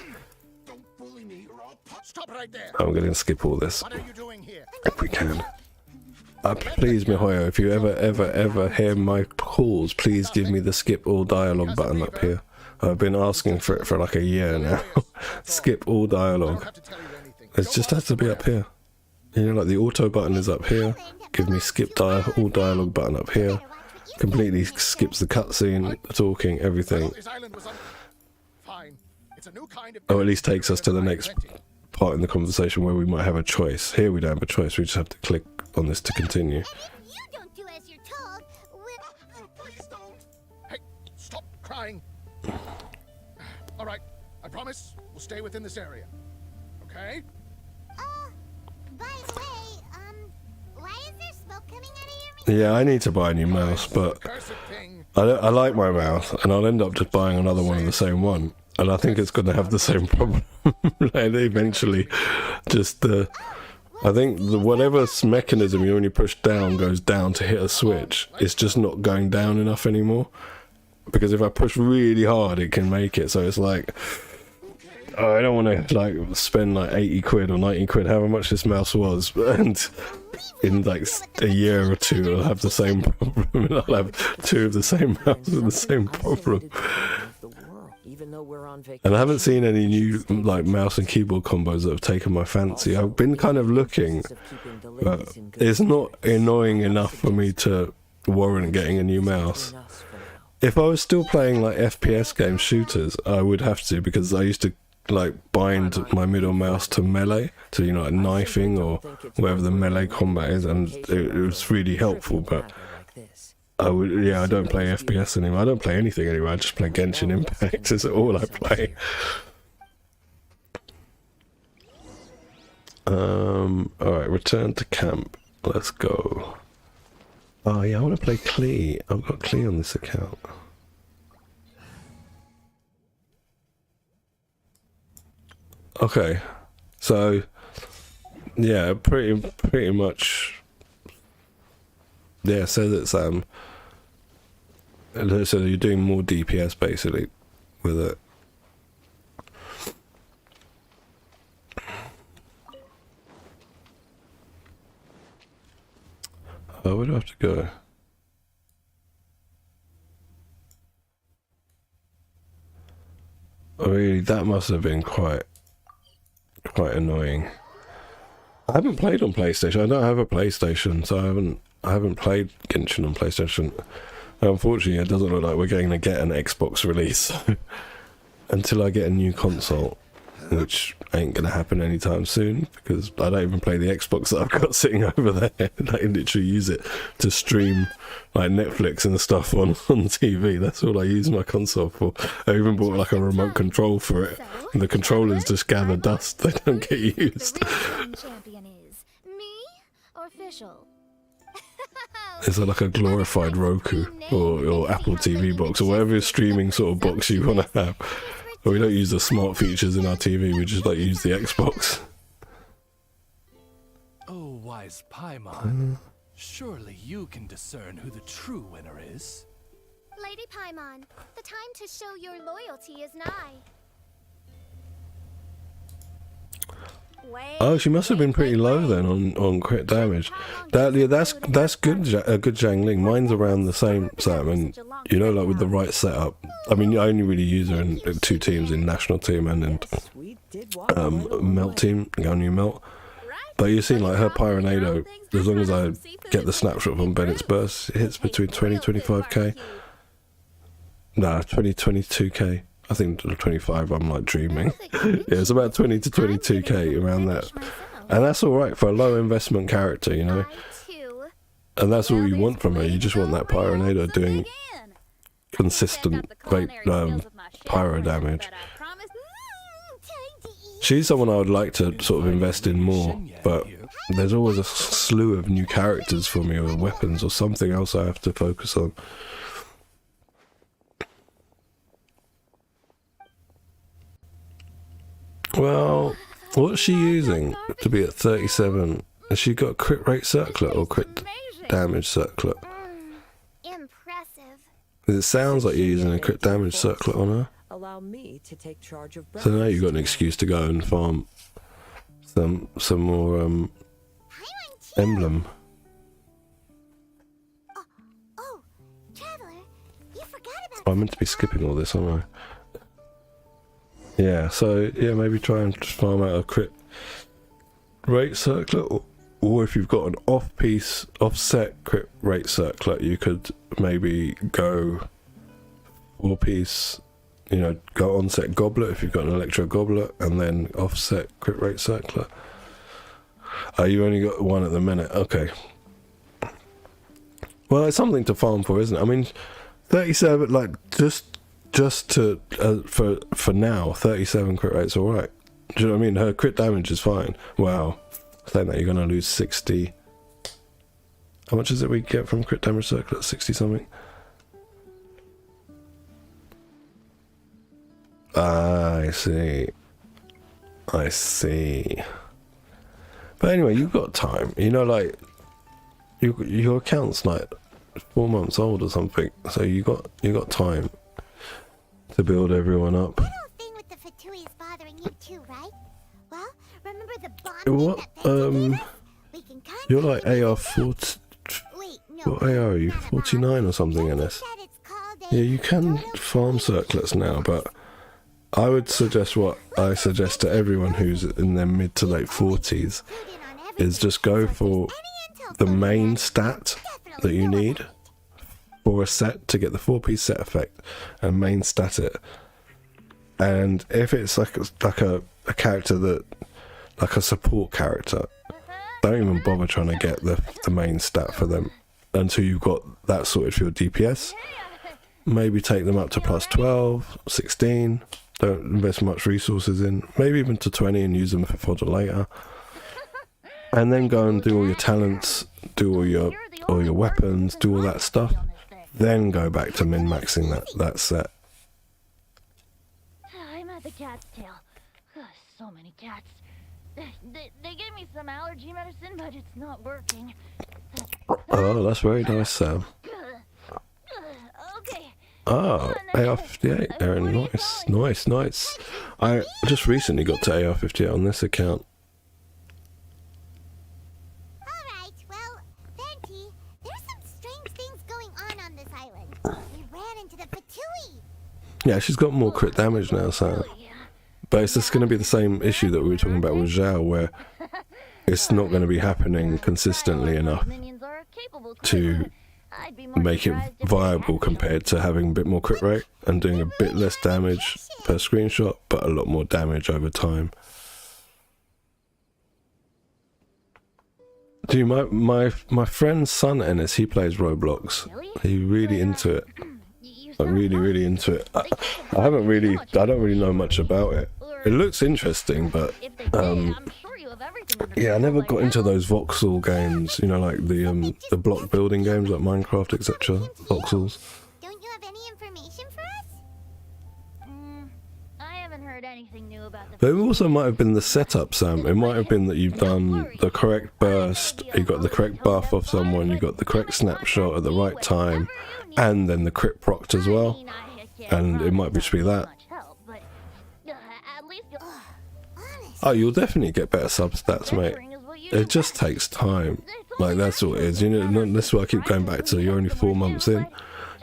Don't bully me or I'll stop right there. I'm going to skip all this What are you doing here? if we can. Please, Mihoyo, if you ever hear my calls, please give me the skip all dialogue button up here. I've been asking for it for like a year now. Skip all I don't dialogue. have to tell you anything. It just has to be up here. You know, like the auto button is up here. Give me skip all dialogue button up here. Completely skips the cutscene, the talking, everything. This island was fine. It's a new kind of Or at least takes us to the next part in the conversation where we might have a choice. Here we don't have a choice, we just have to click on this to continue. And if you don't do as you're told, Please don't. Hey, stop crying. All right, I promise we'll stay within this area. Okay? by the way, why is there smoke coming out of your mouth? Yeah, I need to buy a new mouse, but Cursed thing. I like my mouse, and I'll end up just buying another one of the same one. And I think it's going to have the same problem. Like eventually, just I think whatever mechanism you only push down goes down to hit a switch. It's just not going down enough anymore. Because if I push really hard, it can make it. So it's like, oh, I don't want to like spend like 80 quid or 90 quid, however much this mouse was, and in like a year or two, I'll have the same problem, and I'll have two of the same mouse with the same problem. Even though we're on vacation. And I haven't seen any new like mouse and keyboard combos that have taken my fancy. I've been kind of looking, but it's not annoying enough for me to warrant getting a new mouse. If I was still playing like FPS game shooters, I would have to, because I used to like bind my middle mouse to melee, to, you know, like knifing or whatever the melee combat is, and it was really helpful. But I don't play FPS anymore. I don't play anything anymore. I just play Genshin Impact. Is all I play. Alright, return to camp. Let's go. Oh yeah, I want to play Klee. I've got Klee on this account. Okay, so yeah, pretty much. Yeah, says it's so you're doing more DPS basically with it. Oh, where do I have to go? Oh, really, that must have been quite annoying. I haven't played on PlayStation. I don't have a PlayStation, so I haven't played Genshin on PlayStation. Unfortunately, it doesn't look like we're going to get an Xbox release until I get a new console, which ain't going to happen anytime soon, because I don't even play the Xbox that I've got sitting over there. I literally use it to stream like Netflix and stuff on TV. That's all I use my console for. I even bought like a remote control for it, and the controllers just gather dust. They don't get used. The real champion is me or Fischl? It's like a glorified Roku or Apple TV box or whatever streaming sort of box you want to have. But we don't use the smart features in our TV, we just like use the Xbox. Oh, wise Paimon, surely you can discern who the true winner is. Lady Paimon, the time to show your loyalty is nigh. Oh, she must have been pretty low then on crit damage. That's good. A good Jiangling. Mine's around the same, Sam, and you know, like with the right setup. I mean, I only really use her in 2 teams, in national team and in melt team, Ganyu melt. But you see, like her Pyronado, as long as I get the snapshot from Bennett's burst, it hits between 20-25k. Nah, 20-22k. I think 25, I'm like dreaming. Yeah, it's about 20 to 22k around that. And that's alright for a low investment character, you know. And that's all you want from her. You just want that Pyronado doing consistent pyro damage. She's someone I would like to sort of invest in more, but there's always a slew of new characters for me, or weapons, or something else I have to focus on. Well, what's she using to be at 37? Has she got crit rate circlet or crit damage circlet? Impressive. It sounds like you're using a crit damage circlet on her. Allow me to take charge of So now you've got an excuse to go and farm some more emblem. Oh, Traveler, you forgot about I'm meant to be skipping all this, aren't I? Yeah, so yeah, maybe try and farm out a crit rate circlet, or if you've got an offset crit rate circlet, you could maybe go 4-piece, you know, go onset goblet if you've got an electro goblet, and then offset crit rate circlet. You only got one at the minute, okay. Well, it's something to farm for, isn't it? I mean, 37, like, just to for now, 37 crit rate's all right. Do you know what I mean? Her crit damage is fine. Wow, saying that, you're gonna lose 60. How much is it we get from crit damage circlet? 60 something. I see. I see. But anyway, you've got time. You know, like your account's like 4 months old or something, so you got time to build everyone up. that whole thing with the Fatui is bothering you too, right? Well, remember the bonding What? that Fenty gave us? We can contact You're like the AR USA. 40. Wait, no. What AR are you? Never mind. 49 or something in this? Fenty said it's called a Yeah, you can photo farm circlets now, but I would suggest what I suggest to everyone who's in their mid to late 40s is just go for the main stat that you need for a set to get the 4-piece set effect, and main stat it. And if it's like a character that, like a support character, don't even bother trying to get the main stat for them until you've got that sorted for your DPS. Maybe take them up to plus 12, 16. Don't invest much resources in. Maybe even to 20 and use them for fodder later. And then go and do all your talents, do all your weapons, do all that stuff. Then go back to min-maxing that set. I'm at the cat's tail. So many cats. They gave me some allergy medicine, but it's not working. Oh, that's very nice, Sam. Okay. Oh, AR-58, Aaron, nice. I just recently got to AR-58 on this account. Alright, well, Fenty, there's some strange things going on this island. We ran into the Fatui. Yeah, she's got more crit damage now, Sam. But it's just going to be the same issue that we were talking about with Zhao, where it's not going to be happening consistently enough to make it viable compared to having a bit more crit rate and doing a bit less damage per screenshot, but a lot more damage over time. Dude, my friend's son Ennis, he plays Roblox. He's really into it. Like really into it. I don't really know much about it. It looks interesting, but yeah, I never got into those voxel games, you know, like the block building games like Minecraft, etc. Voxels. Don't you have any information for us? I haven't heard anything new about the. But it also might have been the setup, Sam. It might have been that you've done the correct burst, you got the correct buff off someone, you got the correct snapshot at the right time, and then the crit procced as well. And it might just be that. At least Oh, you'll definitely get better sub-stats, mate. It just takes time. Like, that's all it is. You know, that's what I keep going back to. You're only 4 months in.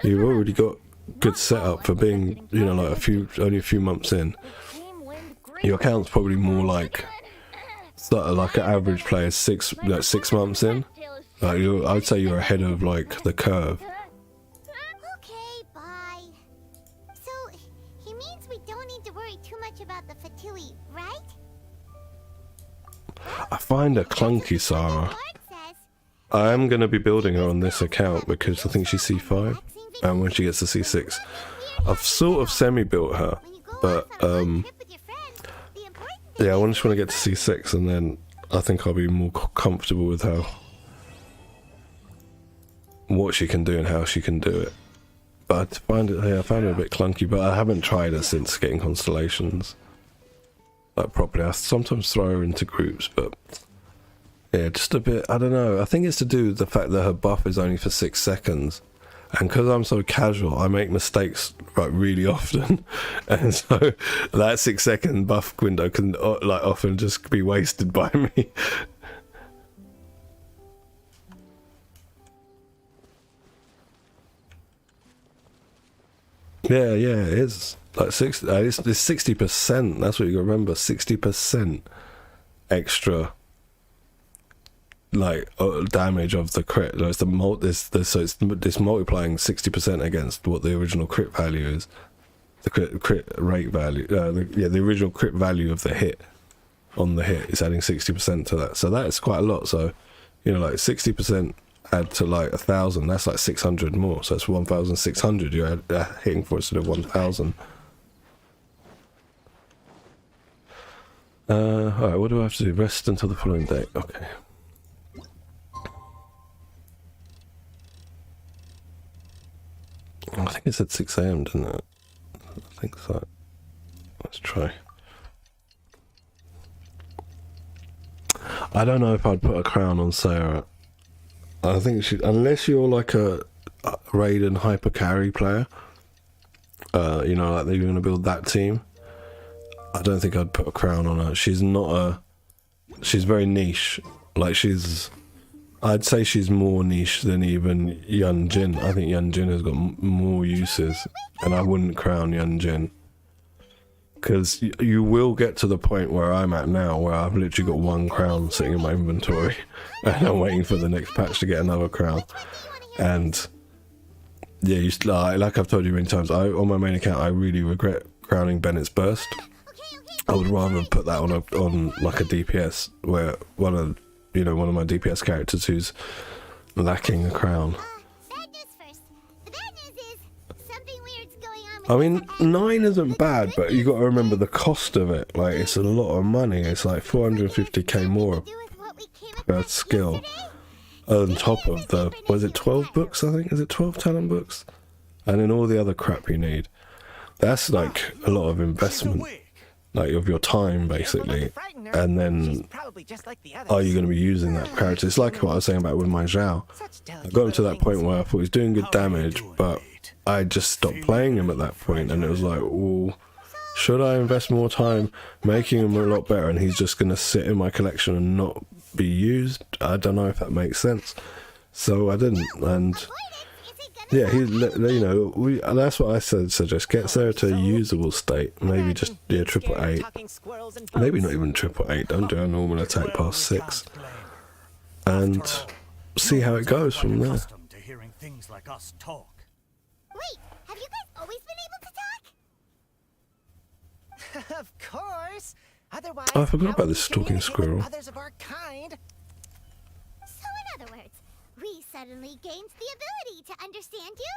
You've already got good setup for being, you know, like only a few months in. Your account's probably more like sort of like an average player 6 months in. Like I'd say you're ahead of like the curve. Okay, bye. So, he means we don't need to worry too much about the Fatui, right? I find her clunky, Sarah. Lord says I am going to be building her on this account because I think she's C5, and when she gets to C6, I've sort of semi-built her, when you go but off on a fun trip with your friends, the important thing yeah, I just want to get to C6, and then I think I'll be more comfortable with how what she can do and how she can do it. But I find it, yeah, I found it a bit clunky, but I haven't tried her since getting constellations like properly. I sometimes throw her into groups, but yeah, just a bit, I don't know. I think it's to do with the fact that her buff is only for 6 seconds. And because I'm so casual, I make mistakes like really often. And so that 6-second buff window can like often just be wasted by me. Yeah, it is. Like it's 60%. That's what you gotta remember. 60% extra like damage of the crit. So it's it's multiplying 60% against what the original crit value is. The crit rate value. The original crit value of the hit on the hit is adding 60% to that. So that is quite a lot. So you know, like 60% add to like 1,000. That's like 600 more. So it's 1,600 you're hitting for instead of 1,000. Alright, what do I have to do? Rest until the following day. Okay. I think it said 6 AM, didn't it? I think so. Let's try. I don't know if I'd put a crown on Sarah. I think she, unless you're like a Raiden hyper carry player, you know, like you're going to build that team, I don't think I'd put a crown on her. She's very niche. Like I'd say she's more niche than even Yun Jin. I think Yun Jin has got more uses, and I wouldn't crown Yun Jin. Because you will get to the point where I'm at now, where I've literally got 1 crown sitting in my inventory, and I'm waiting for the next patch to get another crown. And yeah, like I've told you many times, on my main account, I really regret crowning Bennett's Burst. I would rather put that on like a DPS, where one of my DPS characters who's lacking a crown. bad news first. The bad news is something weird's going on with I mean, 9 isn't bad, but you got to remember the cost of it. Like, it's a lot of money. It's like 450k more do with what we came per across skill, yesterday. on top of the, was it 12 books, I think? Is it 12 talent books? And then all the other crap you need. That's like a lot of investment, like of your time, basically. And then, are you going to be using that character? It's like what I was saying about with my Zhao. I got him to that point where I thought he was doing good damage, but I just stopped playing him at that point, and it was like, well, should I invest more time making him a lot better, and he's just going to sit in my collection and not be used? I don't know if that makes sense. So I didn't, and yeah, that's what I said. Suggest get Sarah to a usable state. Maybe just 888. Maybe not even 888. Don't do a normal attack past 6, and see how it goes from there. To hearing things like us talk. Wait, have you guys always been able to talk? Of course. Otherwise, Oh, I forgot how about would this we talking communicate with squirrel. Others of our kind. So in other words, we suddenly gained the ability to understand you?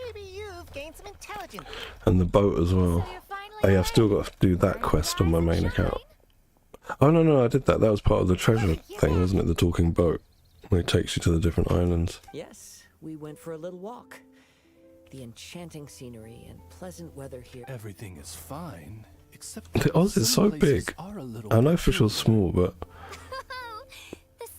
Maybe you've gained some intelligence. And the boat as well. Oh yeah, I've still got to do that quest on my main account. Oh no, I did that. That was part of the treasure thing, wasn't it? The talking boat, where it takes you to the different islands. Yes, we went for a little walk. the enchanting scenery and pleasant weather here. Everything is fine, except The Oz is so big. I know Fishel's small, but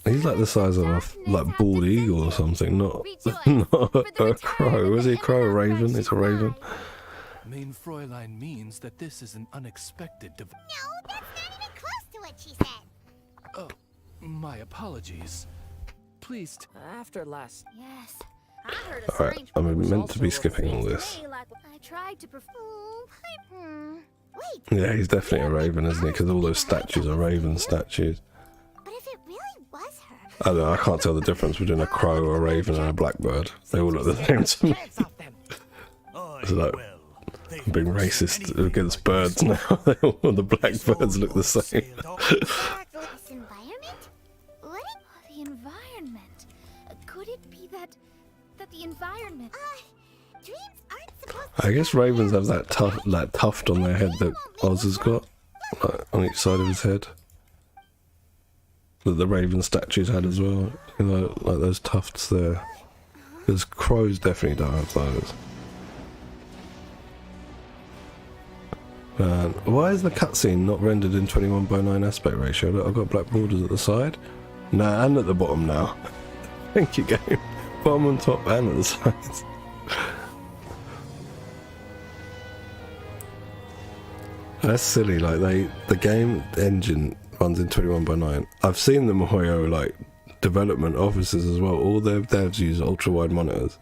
he's like the size of a like bald eagle or something, not a crow. Was he a crow? A raven? It's a raven. Main Fräulein means that this is an unexpected No, that's not even close to what she said. Oh, my apologies. Please. After last. Yes. I heard a Alright, strange I'm meant to be also skipping all reflects this. to me like I tried to Oh, wait, Yeah, he's definitely a raven, isn't he? Because all those statues are raven statues. but if it really was her, I don't know, I can't tell the difference between a crow, a raven, and a blackbird. They all look the same to me. It's like being racist against birds now. All the blackbirds look the same. this environment? What? The environment. Could it be that the environment? Dreams aren't supposed to. I guess ravens have that tuft on their head that Oz has got, like, on each side of his head. That the raven statues had as well. You know, like those tufts there. Because crows definitely don't have those. Man, why is the cutscene not rendered in 21:9 aspect ratio? Look, I've got black borders at the side. Nah, and at the bottom now. Thank you, game. Bottom and top and at the sides. That's silly. Like the game engine runs in 21:9. I've seen the MiHoYo like development offices as well. All their devs use ultra wide monitors,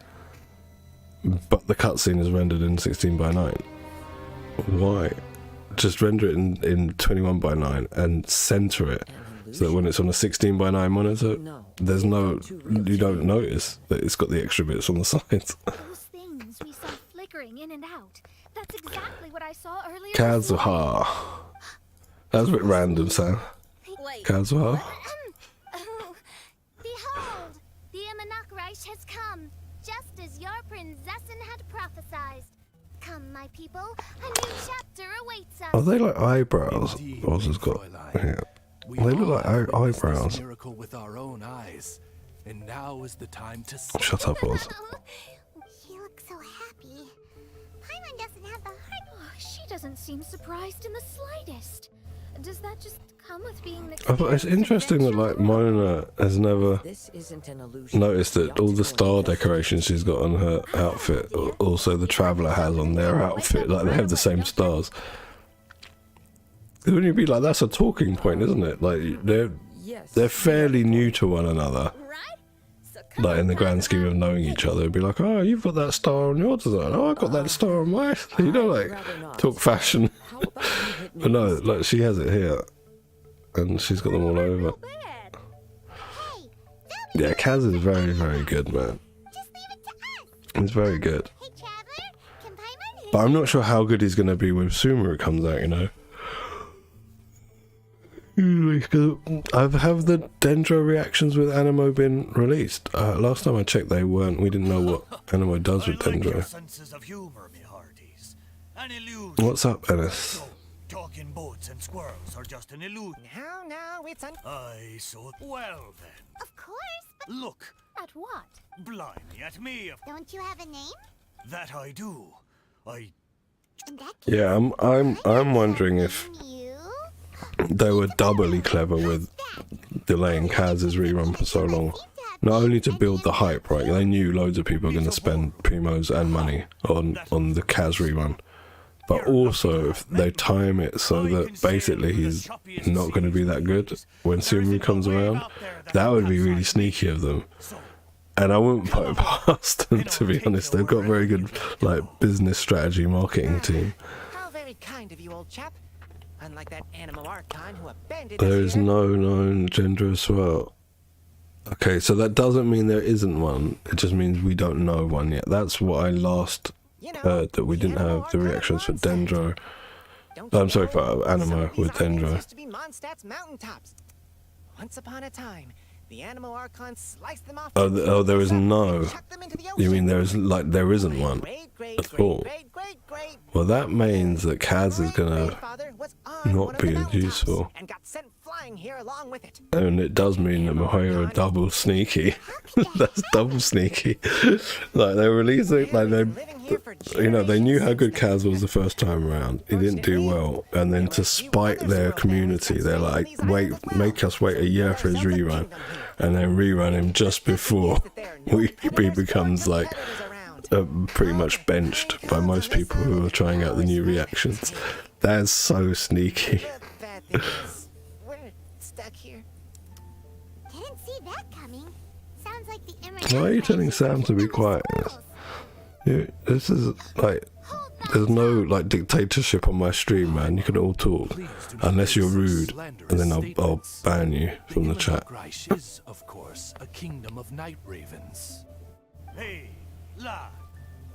but the cutscene is rendered in 16:9. Why? Just render it in 21:9 and center it so that when it's on a 16:9 monitor, there's you don't notice that it's got the extra bits on the sides. Those things we saw flickering in and out. That's exactly what I saw earlier. Kazuha. That was a bit random, Sam. Wait. Kazuha. Behold, the Imanok Reich has come, just as your Prinzessin had prophesied. Come, my people, a new chapter awaits us. Are they like eyebrows? Indeed, Oz has got. Fräulein. Yeah. We They look all like have witnessed eyebrows. this miracle with our own eyes, and now is the time to. Shut up, Oz. She looks so happy. Paimon doesn't have the heart. Oh, she doesn't seem surprised in the slightest. Does that just come with being the I thought it's interesting that like Mona has never This isn't an illusion. noticed that all the star decorations she's got on her outfit, also the Traveller has on their outfit, like they have the same stars. Wouldn't you be like, that's a talking point, isn't it? Like they're fairly new to one another. right? So Like in the grand scheme of knowing each other, it'd be like, oh, you've got that star on your design. Oh, I got that star on my. You know, like talk fashion. How about you hit me? But no, like she has it here, and she's got them all over. Bad. Hey, Yeah, Kaz is very, very good, man. just leave it to us. He's very good. Hey, Traveler, can Paimon? But I'm not sure how good he's going to be when Sumeru comes out, you know. Have the Dendro reactions with Animo been released? Last time I checked, they weren't. We didn't know what Animo does with Dendro. Senses of humor, me hearties. An illusion. What's up, Ennis? Talking boats and squirrels are just an illusion. Now it's un. I saw. Well then, Of course, but look, At what? blimey at me. If don't you have a name? that I do. I In that case, Yeah, I'm wondering if you. they were doubly clever with delaying Kaz's rerun for so long. Not only to build the hype, right? They knew loads of people are going to spend primos and money on the Kaz rerun. But also, if they time it so that basically he's not going to be that good when Sumeru comes around, that would be really sneaky of them. And I wouldn't put it past them, to be honest. They've got a very good like business strategy marketing team. How very kind of you, old chap. Unlike that Animo Archon who abandoned There us is here. no known gender as well. Okay, so that doesn't mean there isn't one. It just means we don't know one yet. That's what I last You know, heard, that we didn't Animo have the Archon reactions for Mondstadt. Dendro. Don't I'm you sorry, know? for Animo Some of these with islands Dendro. used to be Mondstadt's mountaintops. Once upon a time, the Animo Archon sliced them off. Oh, to oh, there pieces is and no. chucked them into the You mean ocean. there isn't one Great, at all? Well, that means that Kaz is gonna grandfather was on not one of be the as mountaintops useful. and got sent flying flying here along with it. And it does mean that Mihoyo are double sneaky. That's double sneaky. Like they released it, like they, you know, they knew how good Kaz was the first time around. He didn't do well, and then to spite their community, they're like, wait, make us wait a year for his rerun, and then rerun him just before he becomes like pretty much benched by most people who are trying out the new reactions. That's so sneaky. We're stuck here. Didn't see that coming. Sounds like the Why are you telling Sam to be quiet? This is like, there's no like dictatorship on my stream, man. You can all talk, unless you're rude, and then I'll ban you from the chat. Is, of course, a kingdom of night ravens. Hey, lad.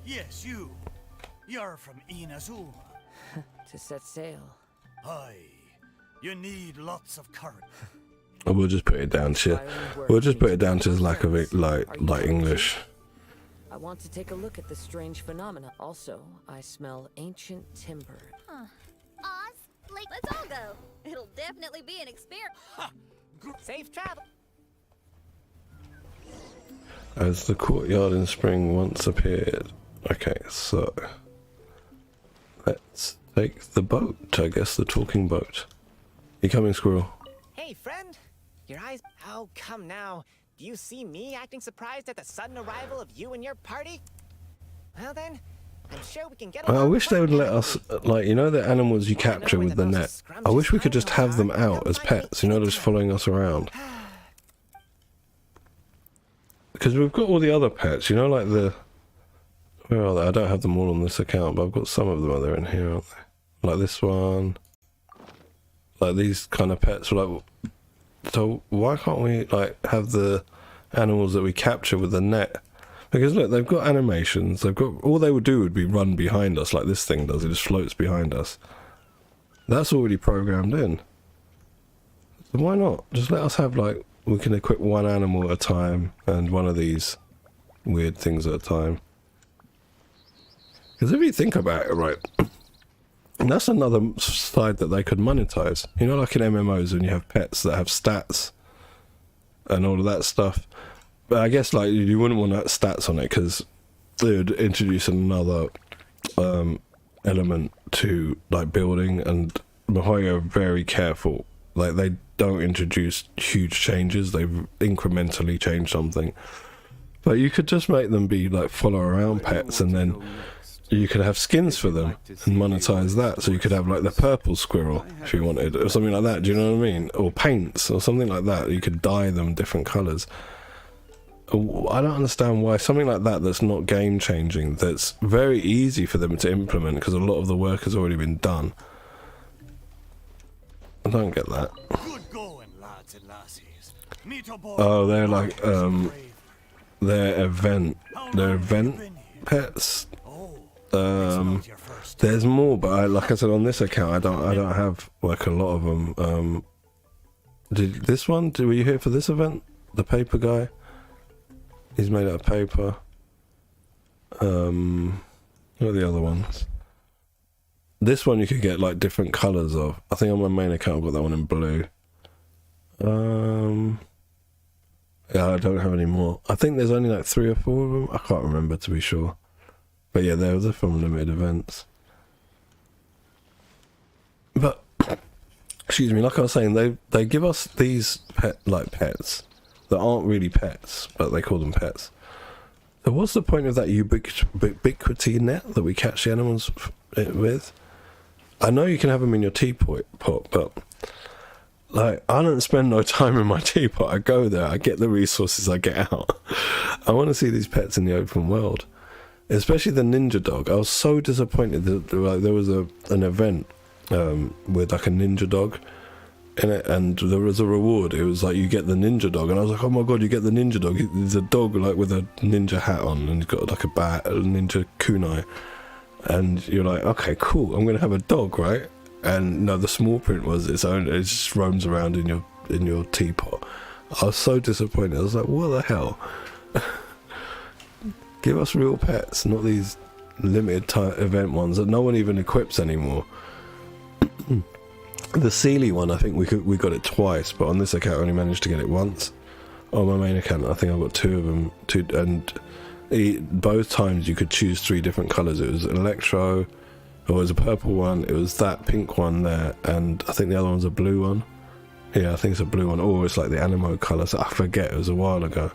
Yes, you. You're from Inazuma. To set sail. Aye. You need lots of courage. We'll just put it down to his lack of it, like English. I want to take a look at this strange phenomena. Also, I smell ancient timber. Oz, like, let's all go. It'll definitely be an experience. Safe travel. As the courtyard in spring once appeared. Okay, so let's take the boat. I guess the talking boat. You coming, squirrel? Hey, friend. Your eyes. How come now? Do you see me acting surprised at the sudden arrival of you and your party? Well then, I'm sure we can get I wish they would let us, like, you know the animals you capture with the net? I wish we could just have them out as pets, you know, just following us around. Because we've got all the other pets, you know, like the... Where are they? I don't have them all on this account, but I've got some of them. Are there in here, aren't they? Like this one. Like these kind of pets. Like, so why can't we like have the animals that we capture with the net? Because look, they've got animations. They've got, all they would do would be run behind us, like this thing does. It just floats behind us. That's already programmed in. So why not? Just let us have, like, we can equip one animal at a time and one of these weird things at a time. Because if you think about it, right, that's another side that they could monetize. You know, like in MMOs when you have pets that have stats and all of that stuff. But I guess, like, you wouldn't want that stats on it because they would introduce another element to, like, building, and Mihoyo are very careful. Like, they don't introduce huge changes. They incrementally change something. But you could just make them be, like, follow around pets, and then you could have skins for them and monetize that. So you could have, like, the purple squirrel if you wanted, or something like that. Do you know what I mean? Or paints or something like that. You could dye them different colors. I don't understand why something like that, that's not game changing, that's very easy for them to implement because a lot of the work has already been done. I don't get that. Good going, lads and lassies. Meet aboard. Oh, they're like their event pets. There's more, but like I said, on this account I don't have like a lot of them. Did this one? Were you here for this event? The paper guy. He's made out of paper. What are the other ones? This one you could get like different colours of. I think on my main account I've got that one in blue. Yeah, I don't have any more. I think there's only like 3 or 4 of them. I can't remember, to be sure. But yeah, they're from limited events. But excuse me, like I was saying, they give us these pets that aren't really pets, but they call them pets. So what's the point of that ubiquity net that we catch the animals with? I know you can have them in your teapot, but like, I don't spend no time in my teapot. I go there, I get the resources, I get out. I want to see these pets in the open world, especially the ninja dog. I was so disappointed that like, there was an event with like a ninja dog in it, and there was a reward. It was like you get the ninja dog, and I was like, oh my god, you get the ninja dog. There's a dog like with a ninja hat on, and he's got like a ninja kunai, and you're like, okay, cool, I'm gonna have a dog, right? And no, the small print was its own. It just roams around in your teapot. I was so disappointed. I was like, what the hell? Give us real pets, not these limited time event ones that no one even equips anymore. The Sealy one, I think we got it twice, but on this account I only managed to get it once. On my main account, I think I've got two of them. Both times you could choose 3 different colours. It was an electro, it was a purple one, it was that pink one there, and I think the other one's a blue one. Yeah, I think it's a blue one, or it's like the Animo colour, so I forget, it was a while ago.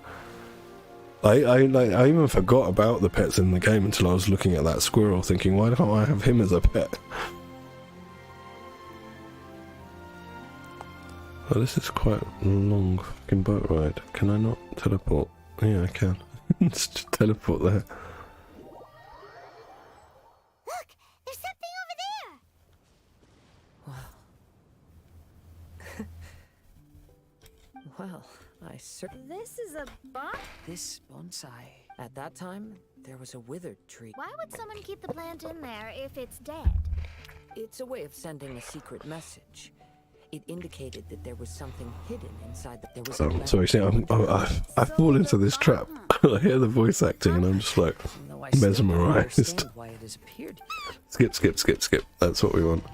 I even forgot about the pets in the game until I was looking at that squirrel thinking, why don't I have him as a pet? Oh, this is quite a long fucking boat ride. Can I not teleport? Yeah, I can. Just teleport there. Look, there's something over there. Well, I certainly. This is a bomb? This bonsai. At that time, there was a withered tree. Why would someone keep the plant in there if it's dead? It's a way of sending a secret message. It indicated that there was something hidden inside. That there was. Sorry, see, I fall into this trap. I hear the voice acting and I'm just like mesmerised. Why it has appeared. Skip. That's what we want.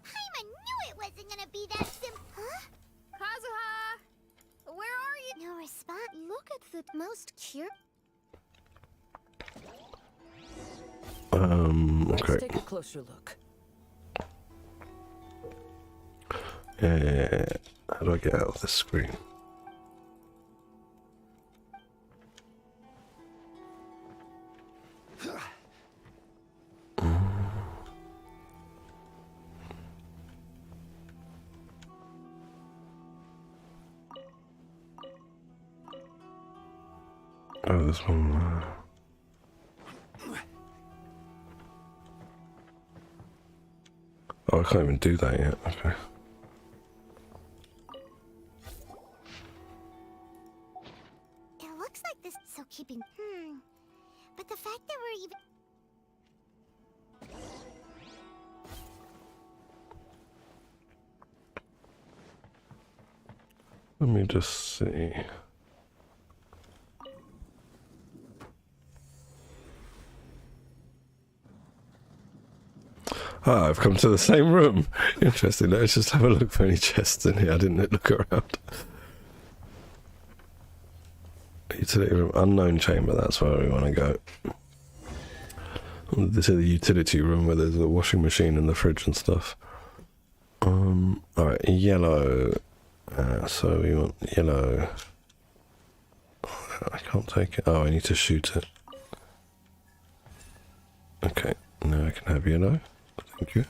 I knew it wasn't gonna be that simple. Huh? Kazuha! Where are you? No response. Look at the most cute. Let's Okay. take a closer look. Yeah. How do I get out of this screen? Oh, this one. Oh, I can't even do that yet. Okay. It looks like this. So keeping. But the fact that we're even. Let me just see. Ah, I've come to the same room. Interesting. Let's just have a look for any chests in here. I didn't look around. Utility room, unknown chamber. That's where we want to go. This is the utility room where there's a washing machine and the fridge and stuff. All right, yellow. So we want yellow. I can't take it. Oh, I need to shoot it. Okay, now I can have yellow. Thank you.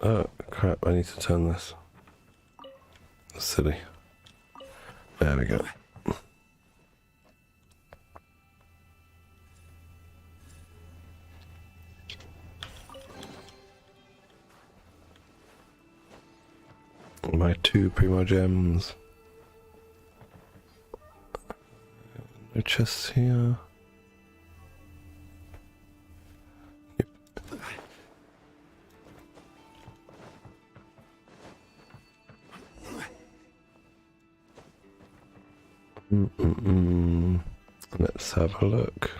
Oh, crap, I need to turn this. That's silly. There we go. My 2 primo gems. No chests here. Yep. Let's have a look.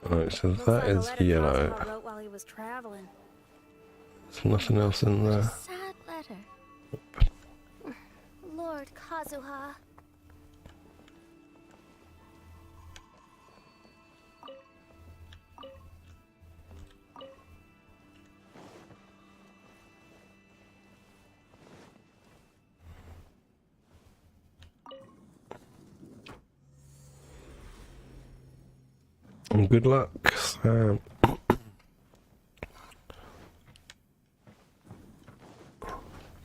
Alright, so that is yellow. Wrote while he was traveling. There's nothing else in there. Sad letter. Lord Kazuha. And good luck, Sam.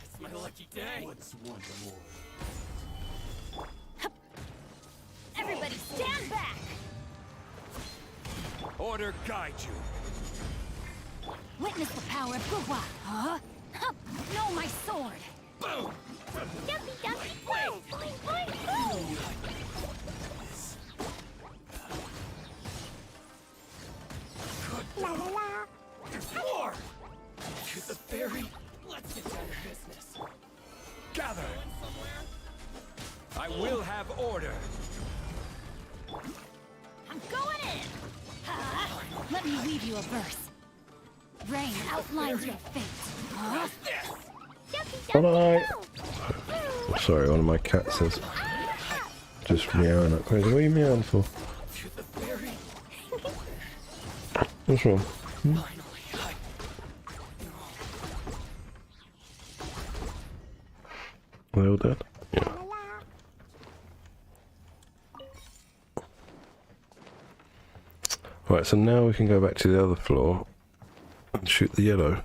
It's my lucky day. What's one more? Everybody stand back! Order guide you. Witness the power of Gugwa. Huh? No, my sword! Boom! Dumpy, dumpy, boom! Boing, boing, boom! La la la Let me weave you a verse. Rain outlines your fate. Huh? Alright. Sorry, one of my cats is just meowing like crazy. What are you meowing for? What's wrong? Are they all dead? Yeah. Right, so now we can go back to the other floor and shoot the yellow.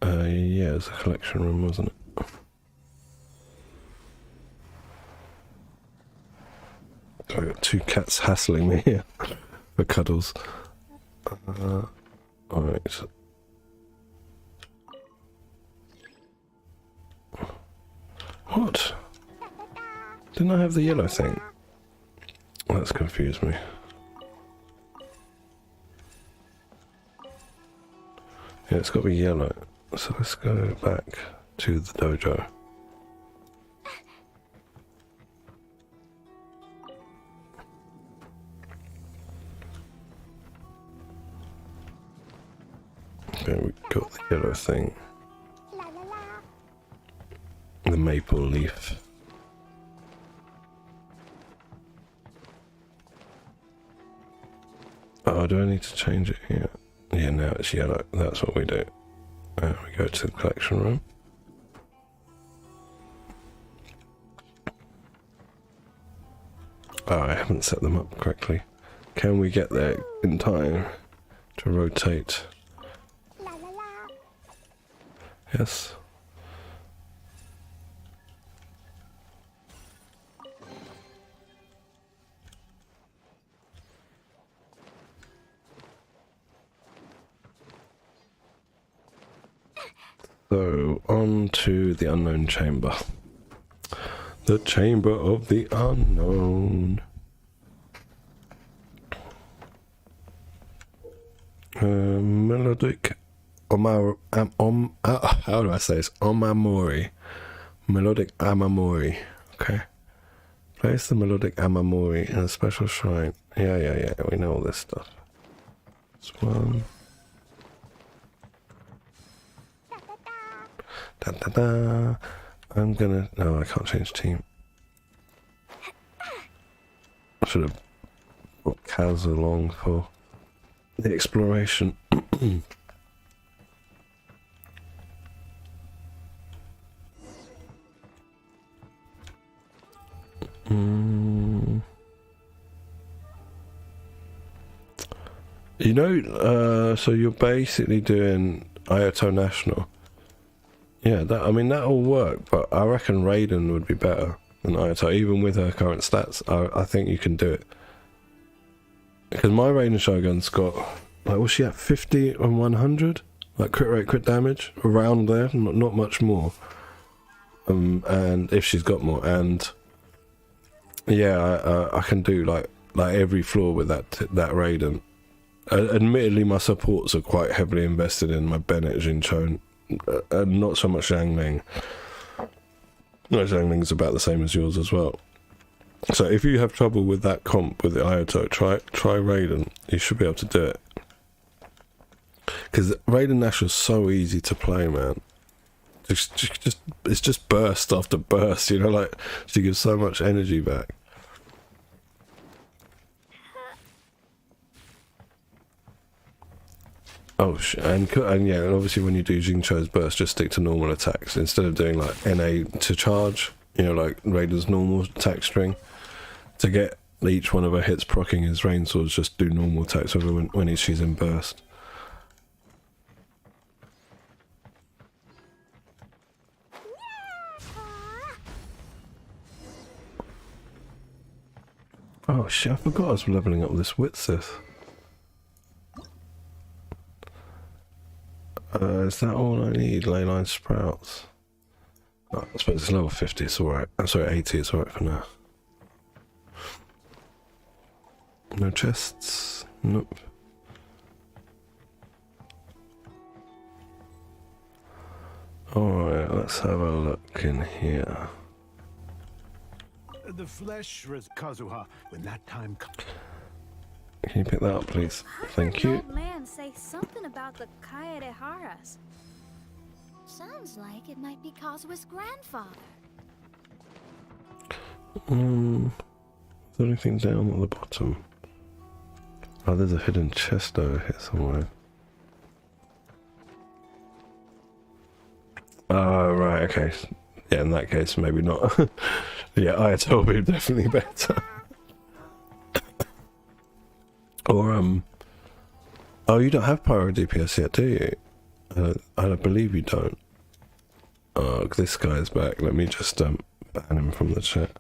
Yeah, it's a collection room, wasn't it? So I got two cats hassling me here for cuddles. Alright. What? Didn't I have the yellow thing? That's confused me. Yeah, it's got to be yellow. So let's go back to the dojo. Okay, we got the yellow thing. The maple leaf. Oh, do I need to change it here? Yeah, now it's yellow. That's what we do. We go to the collection room. Oh, I haven't set them up correctly. Can we get there in time to rotate? Yes. So, on to the unknown chamber. The chamber of the unknown. Melodic how do I say this? Omamori. Melodic Amamori. Okay. Place the melodic Amamori in a special shrine. Yeah, we know all this stuff. This one. Da da da. I'm gonna. No, I can't change team. I should have brought Kaz along for the exploration. You know, so you're basically doing Ayato National. Yeah, I mean, that'll work, but I reckon Raiden would be better than Ayato, even with her current stats. I think you can do it. Because my Raiden Shogun's got, like, what's she at, 50 and 100? Like, crit rate, crit damage, around there, not much more. And if she's got more, and yeah, I can do, like every floor with that Raiden. Admittedly, my supports are quite heavily invested in my Bennett, Jinchon, and not so much Xiangling. No, Xiangling's about the same as yours as well. So if you have trouble with that comp with the Ayato, try Raiden. You should be able to do it. Because Raiden Nash was so easy to play, man. It's just burst after burst, you know, like she gives so much energy back. Oh, and yeah, and obviously when you do Jincho's burst, just stick to normal attacks instead of doing like NA to charge. You know, like Raiden's normal attack string. To get each one of her hits proccing his rain swords, just do normal attacks over when she's in burst. Oh shit, I forgot I was leveling up this Witsith. Is that all I need? Leyline sprouts. Oh, I suppose it's level 50, it's alright. I'm sorry, 80, it's alright for now. No chests? Nope. Alright, let's have a look in here. The flesh, Kazuha, when that time comes. Can you pick that up, please? Thank you. Old man say something about the Kaedeharas. Sounds like it might be Kazua's grandfather. Is there anything down at the bottom? Oh, there's a hidden chest over here somewhere. Oh, right, okay. Yeah, in that case, maybe not. Yeah, Ayatobi definitely better. Or, oh, you don't have Pyro DPS yet, do you? I believe you don't. Oh, this guy's back. Let me just, ban him from the chat.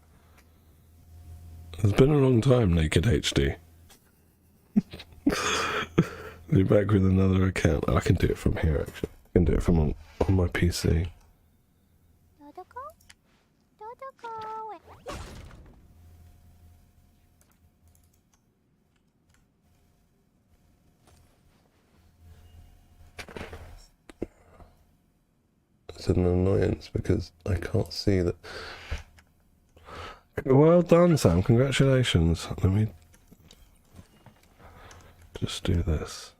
It's been a long time, Naked HD. You're back with another account. I can do it from here, actually. I can do it from on my PC. It's an annoyance because I can't see that. Well done, Sam. Congratulations. Let me just do this.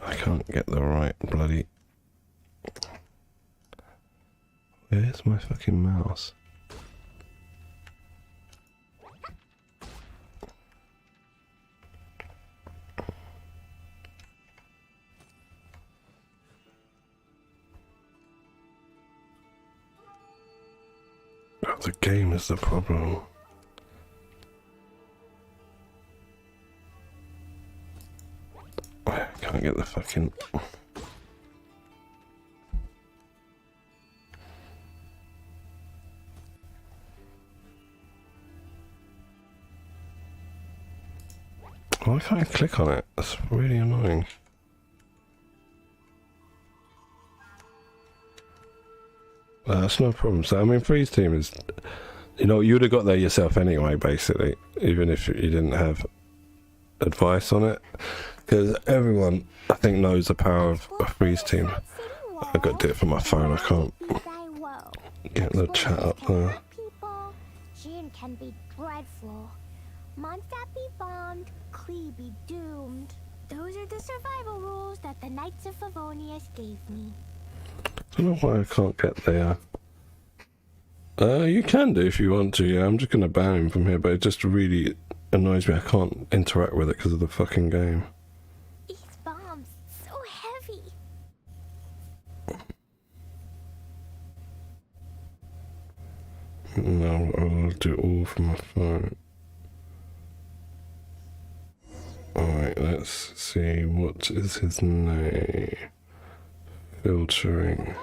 I can't get the right bloody... Where's my fucking mouse? Oh, the game is the problem. I can't get the fucking... Why can't I click on it? That's really annoying. That's no problem. So, I mean, Freeze Team is... You know, you would have got there yourself anyway, basically. Even if you didn't have advice on it. Because everyone, I think, knows the power of a Freeze Team. I've got to do it from my phone. I can't get the chat up there. Jin can be dreadful. Mondstadt be bombed, Klee be doomed. Those are the survival rules that the Knights of Favonius gave me. I don't know why I can't get there. You can do if you want to, yeah. I'm just going to ban him from here, but it just really annoys me. I can't interact with it because of the fucking game. These bombs, so heavy. No, I'll do it all from my phone. Alright, let's see. What is his name? Filtering.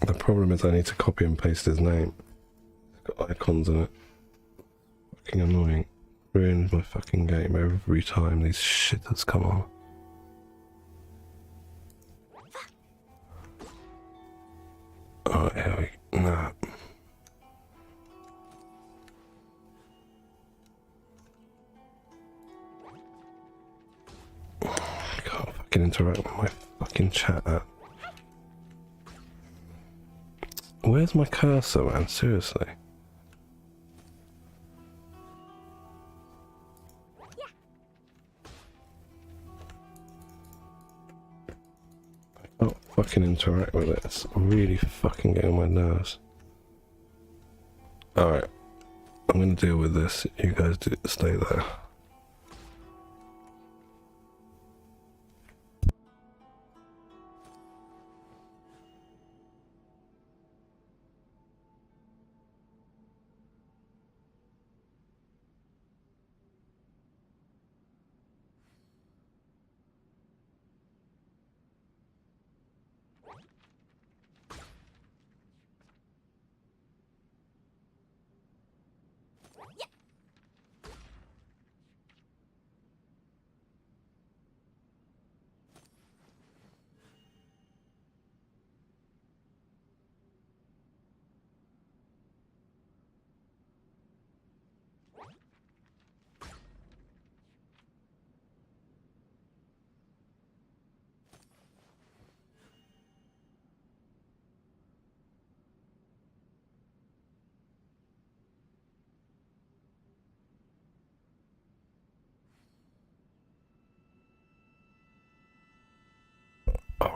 The problem is I need to copy and paste his name. It's got icons in it. Fucking annoying. Ruins my fucking game every time these shitters come on. Alright, here we go. Nah. I can't fucking interact with my fucking chat app. Where's my cursor, man? Seriously. I can't fucking interact with it. It's really fucking getting on my nerves. Alright. I'm gonna deal with this. You guys stay there.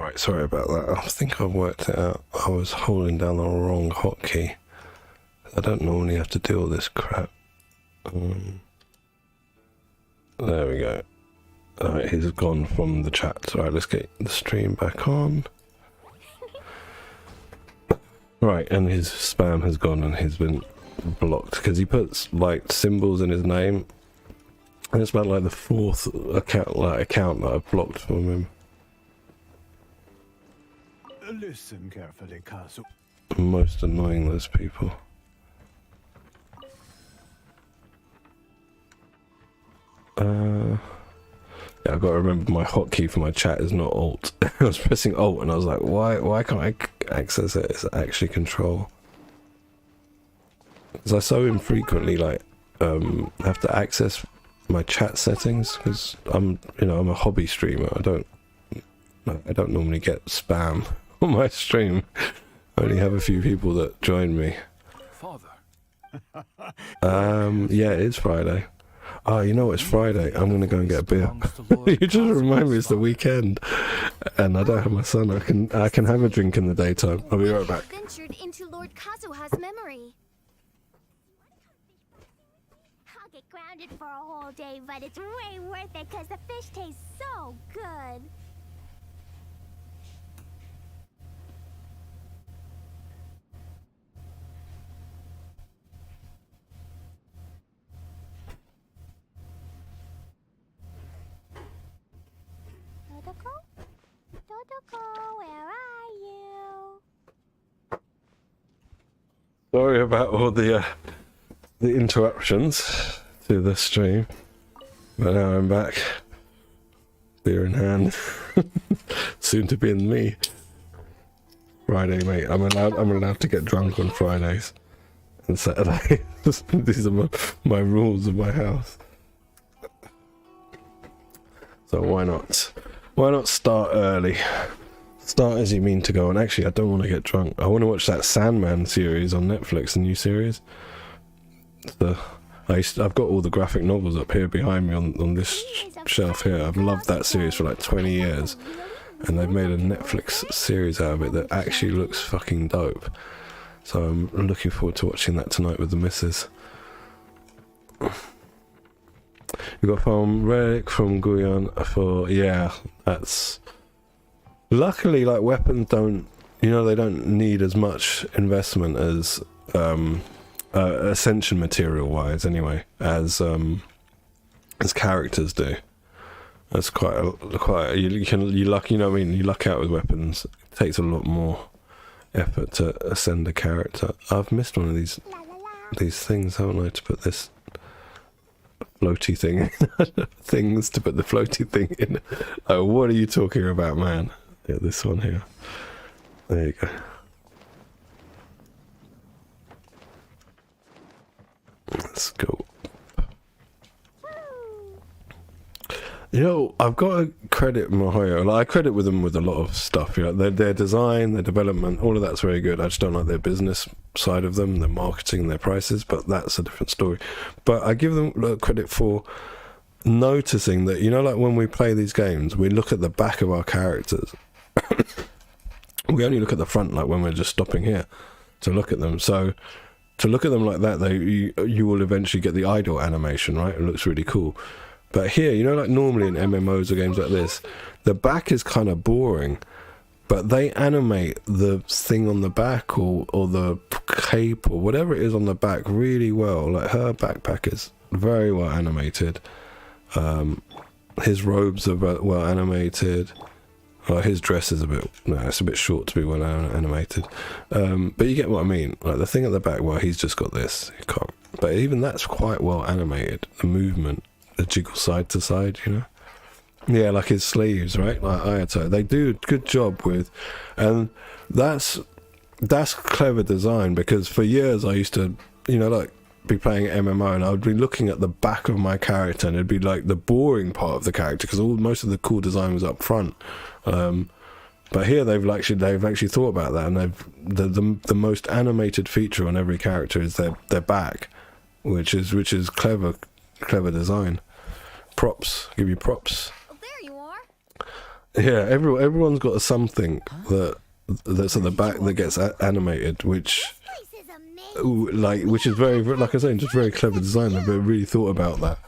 Right, sorry about that. I think I worked it out. I was holding down the wrong hotkey. I don't normally have to do all this crap. There we go. Alright, he's gone from the chat. Alright, let's get the stream back on. Right, and his spam has gone and he's been blocked because he puts like symbols in his name. And it's about like the fourth account that I've blocked from him. Listen carefully, Kazu. Most annoying, those people. Yeah, I've got to remember my hotkey for my chat is not Alt. I was pressing Alt and I was like, why can't I access it? It's actually Control. Because I so infrequently like have to access my chat settings because I'm a hobby streamer. I don't normally get spam on my stream. I only have a few people that join me. Father. Yeah, it is Friday. Oh, you know it's Friday. I'm gonna go and get a beer. You just remind me it's the weekend, and I don't have my son. I can have a drink in the daytime. I'll be right back. Ventured into Lord Kazuha's memory. I'll get grounded for a whole day, but it's way worth it because the fish tastes so good. Totoko, where are you? Sorry about all the interruptions to the stream, but now I'm back, beer in hand, soon to be in me. Friday, mate. I'm allowed to get drunk on Fridays and Saturdays. These are my rules of my house. So why not? Why not start early? Start as you mean to go on. Actually, I don't want to get drunk. I want to watch that Sandman series on Netflix, the new series. I've got all the graphic novels up here behind me on this shelf here. I've loved that series for like 20 years. And they've made a Netflix series out of it that actually looks fucking dope. So I'm looking forward to watching that tonight with the missus. We got from Relic from Guyan for, yeah, that's... Luckily, like, weapons don't, they don't need as much investment as, Ascension material-wise, anyway, as characters do. That's you luck out with weapons. It takes a lot more effort to ascend a character. I've missed one of these things, haven't I, to put this floaty thing in. Things to put the floaty thing in. Oh, what are you talking about, man? Yeah, this one here. There you go. Let's go. I've got to credit Mihoyo. Like, I credit with them with a lot of stuff. Their design, their development, all of that's very good. I just don't like their business side of them, their marketing, their prices, but that's a different story. But I give them credit for noticing that, like when we play these games, we look at the back of our characters. We only look at the front, like when we're just stopping here to look at them. So to look at them like that, you will eventually get the idle animation, right? It looks really cool. But here, like normally in MMOs or games like this, the back is kind of boring, but they animate the thing on the back or the cape or whatever it is on the back really well. Like her backpack is very well animated. His robes are well animated. His dress is it's a bit short to be well animated. But you get what I mean. Like the thing at the back, he's just got this. You can't. But even that's quite well animated. The movement. The jiggle side to side, Yeah, like his sleeves, right? Like Ayato. They do a good job with, and that's clever design, because for years I used to, like be playing MMO and I would be looking at the back of my character and it'd be like the boring part of the character because most of the cool design was up front. But here they've actually thought about that, and the most animated feature on every character is their back, which is clever design. Props. Give you props. Oh, there you are. Yeah, everyone's got something that's at the back that gets animated, which which is very, like I say, just very clever design. They've really thought about that.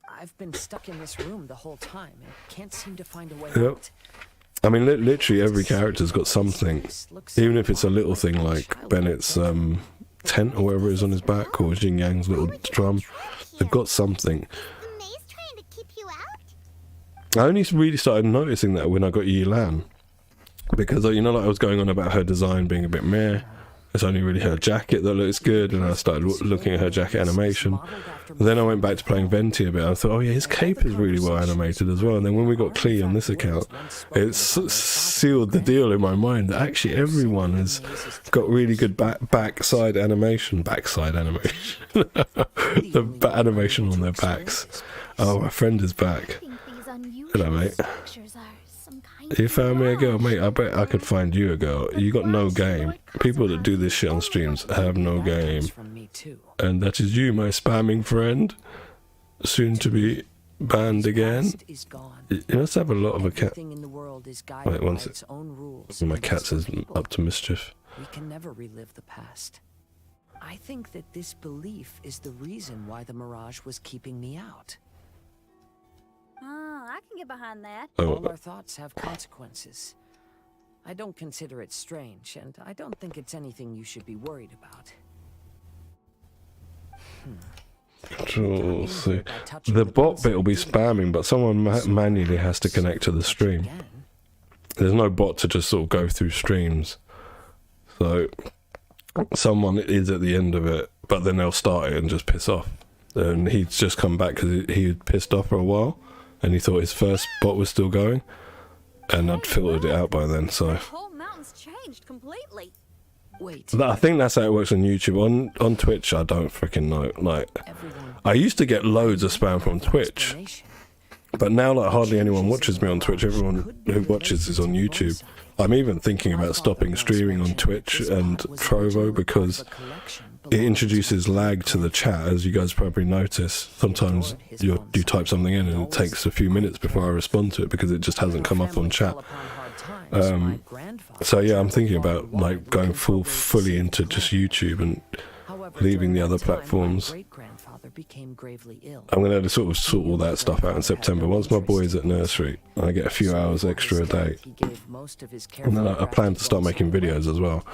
I've been stuck in this room the whole time and can't seem to find a way Yep. out. I mean, literally every character's got something, even if it's a little thing like Bennett's tent or whatever is on his back, or Jing Yang's little drum. They've got something. The maze trying to keep you out? I only really started noticing that when I got Yi Lan, because like I was going on about her design being a bit meh. It's only really her jacket that looks good, and I started looking at her jacket animation. And then I went back to playing Venti a bit. I thought, oh yeah, his cape is really well animated as well. And then when we got Klee on this account, it sealed the deal in my mind that actually everyone has got really good backside animation. The animation on their backs. Oh, my friend is back. Hello, mate. You found me a girl, mate. I bet I could find you a girl. You got no game. People that do this shit on streams have no game. And that is you, my spamming friend. Soon to be banned again. You must have a lot of a cat. Wait, one sec. My cat is up to mischief. We can never relive the past. I think that this belief is the reason why the Mirage was keeping me out. Oh, I can get behind that. All our thoughts have consequences. I don't consider it strange, and I don't think it's anything you should be worried about. Control C. The bot bit will be spamming, but someone manually has to connect to the stream. There's no bot to just sort of go through streams. So someone is at the end of it, but then they'll start it and just piss off. And he's just come back because he had pissed off for a while, and he thought his first bot was still going, and I'd filtered it out by then. So The whole mountain's changed completely. Wait. I think that's how it works on YouTube. On Twitch, I don't freaking know. Like, I used to get loads of spam from Twitch, but now like hardly anyone watches me on Twitch. Everyone who watches is on YouTube. I'm even thinking about stopping streaming on Twitch and Trovo because it introduces lag to the chat, as you guys probably notice. Sometimes you type something in and it takes a few minutes before I respond to it because it just hasn't come up on chat. So yeah, I'm thinking about like going fully into just YouTube and leaving the other platforms. I'm going to sort all that stuff out in September. Once my boy's at nursery, I get a few hours extra a day. And then I plan to start making videos as well.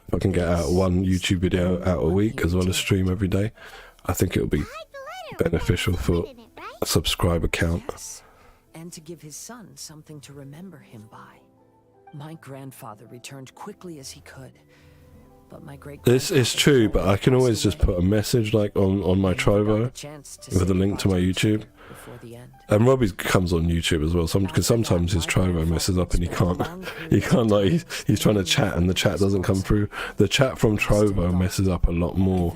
If I can get out one YouTube video out a week as well as stream every day, I think it'll be beneficial for a subscriber count. And to give his son something to remember him by. My grandfather returned quickly as he could. But my great This is true, but I can always just put a message like on my Trovo with a link to my YouTube. And Robbie comes on YouTube as well, because sometimes his Trovo messes up and he can't like he's trying to chat and the chat doesn't come through. The chat from Trovo messes up a lot more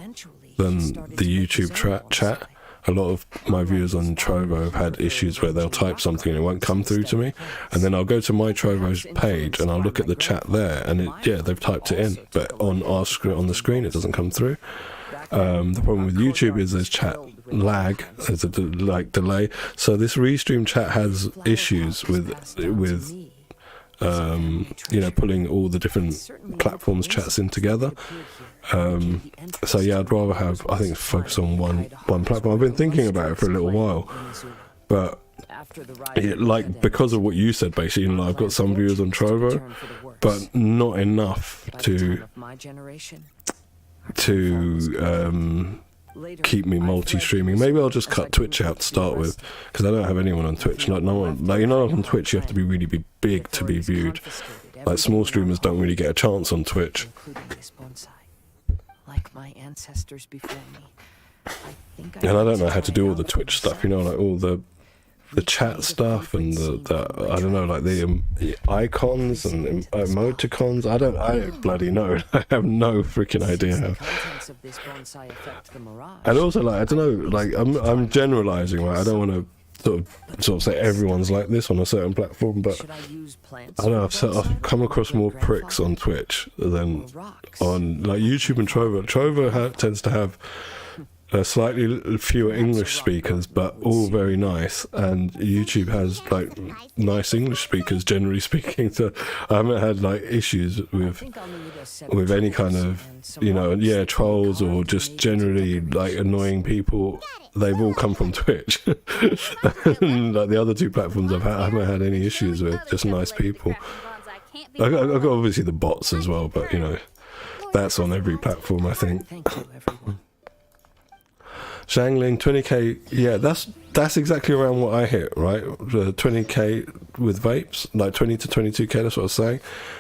than the YouTube chat. A lot of my viewers on Trovo have had issues where they'll type something and it won't come through to me, and then I'll go to my Trovo's page and I'll look at the chat there, and they've typed it in, but on the screen it doesn't come through. The problem with YouTube is there's chat lag, there's a delay. So this restream chat has issues with pulling all the different platforms chats in together. So yeah, I'd rather focus on one platform. I've been thinking about it for a little while, but because of what you said, basically, I've got some viewers on Trovo, but not enough to keep me multi-streaming. Maybe I'll just cut Twitch out to start with, because I don't have anyone on Twitch. Like no one, on Twitch you have to be really big to be viewed. Like small streamers don't really get a chance on Twitch. Like my ancestors before me. And I don't know how to do all the Twitch stuff, like all the chat stuff and the I don't know, like the icons and emoticons. I don't bloody know. I have no freaking idea how. And also, like, I don't know, like I'm generalizing, right? I don't want to sort of say everyone's like this on a certain platform, but I don't know, I've come across more pricks on Twitch than on like YouTube and Trovo. Trovo tends to have slightly fewer English speakers, but all very nice. And YouTube has like nice English speakers, generally speaking. So I haven't had like issues with any kind of, you know, yeah, trolls or just generally like annoying people. They've all come from Twitch. And, like the other two platforms I haven't had any issues with. Just nice people. I've got obviously the bots as well, but you know, that's on every platform, I think. Thank you, everyone. Zhangling 20k, yeah, that's exactly around what I hit, right? 20k with vapes, like 20 to 22k, that's what I was saying,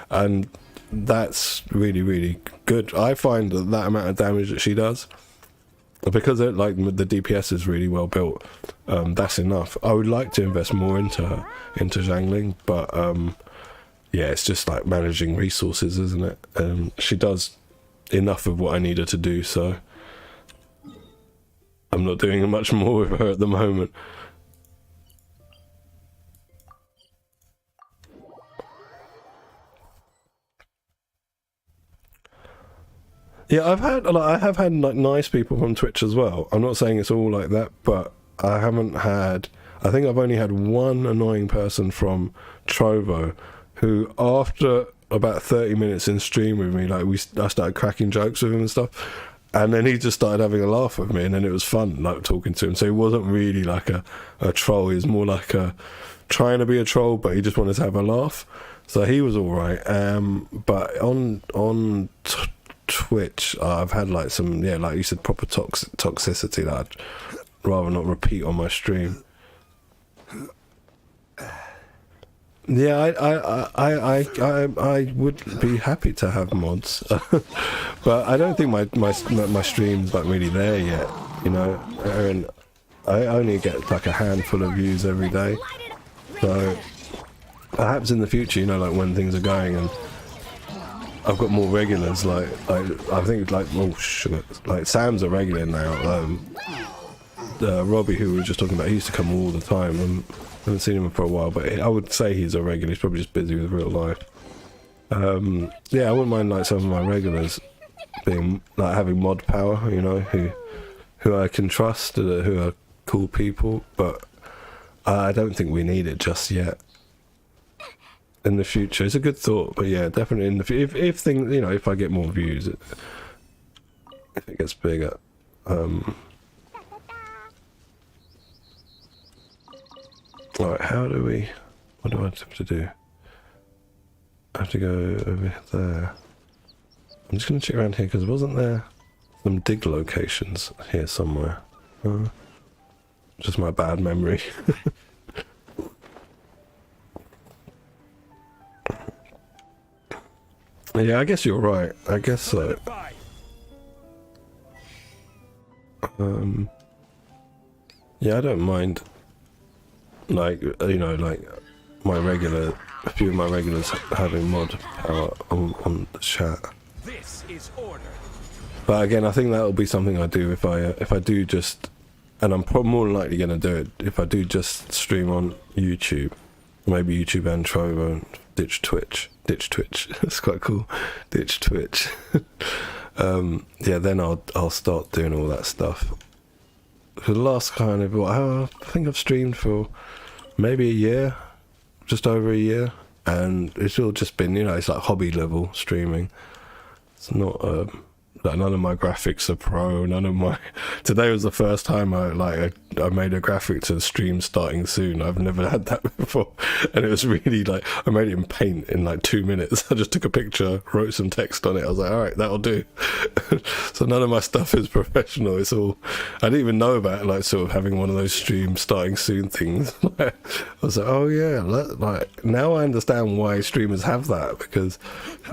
and that's really, really good. I find that amount of damage that she does, because it, like the DPS is really well built, that's enough. I would like to invest more into her, into Zhangling, but yeah, it's just like managing resources, isn't it? She does enough of what I need her to do, so I'm not doing much more with her at the moment. Yeah, I have had like nice people from Twitch as well. I'm not saying it's all like that, but I haven't had. I think I've only had one annoying person from Trovo, who after about 30 minutes in stream with me, like I started cracking jokes with him and stuff. And then he just started having a laugh with me, and then it was fun, like, talking to him. So he wasn't really like a troll. He was more like trying to be a troll, but he just wanted to have a laugh. So he was all right. But on Twitch, I've had like some, yeah, like you said, proper toxicity that I'd rather not repeat on my stream. Yeah, I would be happy to have mods, but I don't think my stream's like really there yet. You know, and I only get like a handful of views every day, so perhaps in the future, you know, like when things are going and I've got more regulars, like I think like, oh shit, like Sam's a regular now. Robbie, who we were just talking about, he used to come all the time. I haven't seen him for a while, but I would say he's a regular. He's probably just busy with real life. Yeah, I wouldn't mind like some of my regulars being like having mod power, you know, who I can trust, who are cool people. But I don't think we need it just yet. In the future, it's a good thought, but yeah, definitely in the if things, you know, if I get more views, if it gets bigger. Alright, what do I have to do? I have to go over there. I'm just going to check around here, because wasn't there some dig locations here somewhere? Just my bad memory. Yeah, I guess you're right. I guess so. Yeah, I don't mind. Like, you know, like a few of my regulars having mod power on the chat. This is order. But again, I think that'll be something I do if I do just, and I'm probably more than likely going to do it if I do just stream on YouTube, maybe YouTube and Trovo and ditch Twitch. It's quite cool. Ditch Twitch. Yeah, then I'll start doing all that stuff. For the last kind of, I think I've streamed for maybe a year, just over a year, and it's all just been, you know, it's like hobby level streaming. It's not like none of my graphics are pro. Today was the first time I made a graphic to the stream starting soon. I've never had that before, and it was really like I made it in Paint in like 2 minutes. I just took a picture, wrote some text on it. I was like, all right, that'll do. So none of my stuff is professional. It's all, I didn't even know about like sort of having one of those stream starting soon things. I was like, oh yeah, like now I understand why streamers have that, because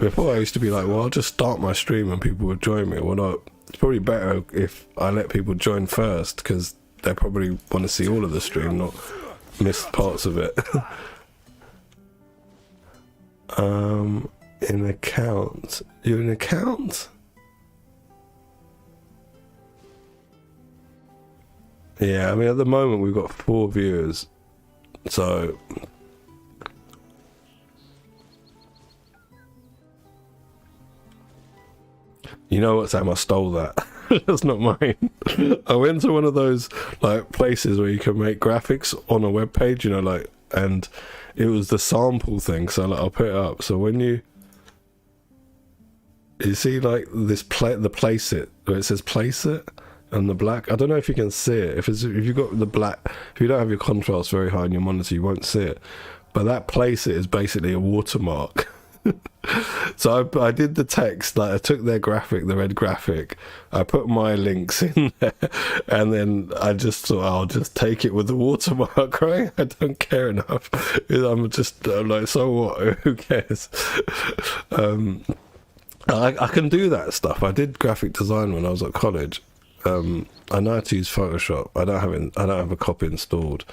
before I used to be like, well, I'll just start my stream and people would join me. Well, no, it's probably better if I let people join first, because they probably want to see all of the stream, not miss parts of it. In accounts, you're in accounts? Yeah, I mean at the moment we've got 4 viewers, so you know what, Sam? I stole that. That's not mine. I went to one of those like places where you can make graphics on a web page, you know, like, and it was the sample thing. So like, I'll put it up. So when you see like this the place it, where it says place it, and the black. I don't know if you can see it. If you got the black, if you don't have your contrast very high on your monitor, you won't see it. But that place it is basically a watermark. So I did the text, like I took their graphic, the red graphic, I put my links in there, and then I just thought I'll just take it with the watermark, right? I don't care enough. I'm like, so what? Who cares? I can do that stuff. I did graphic design when I was at college. I know how to use Photoshop. I don't have a copy installed,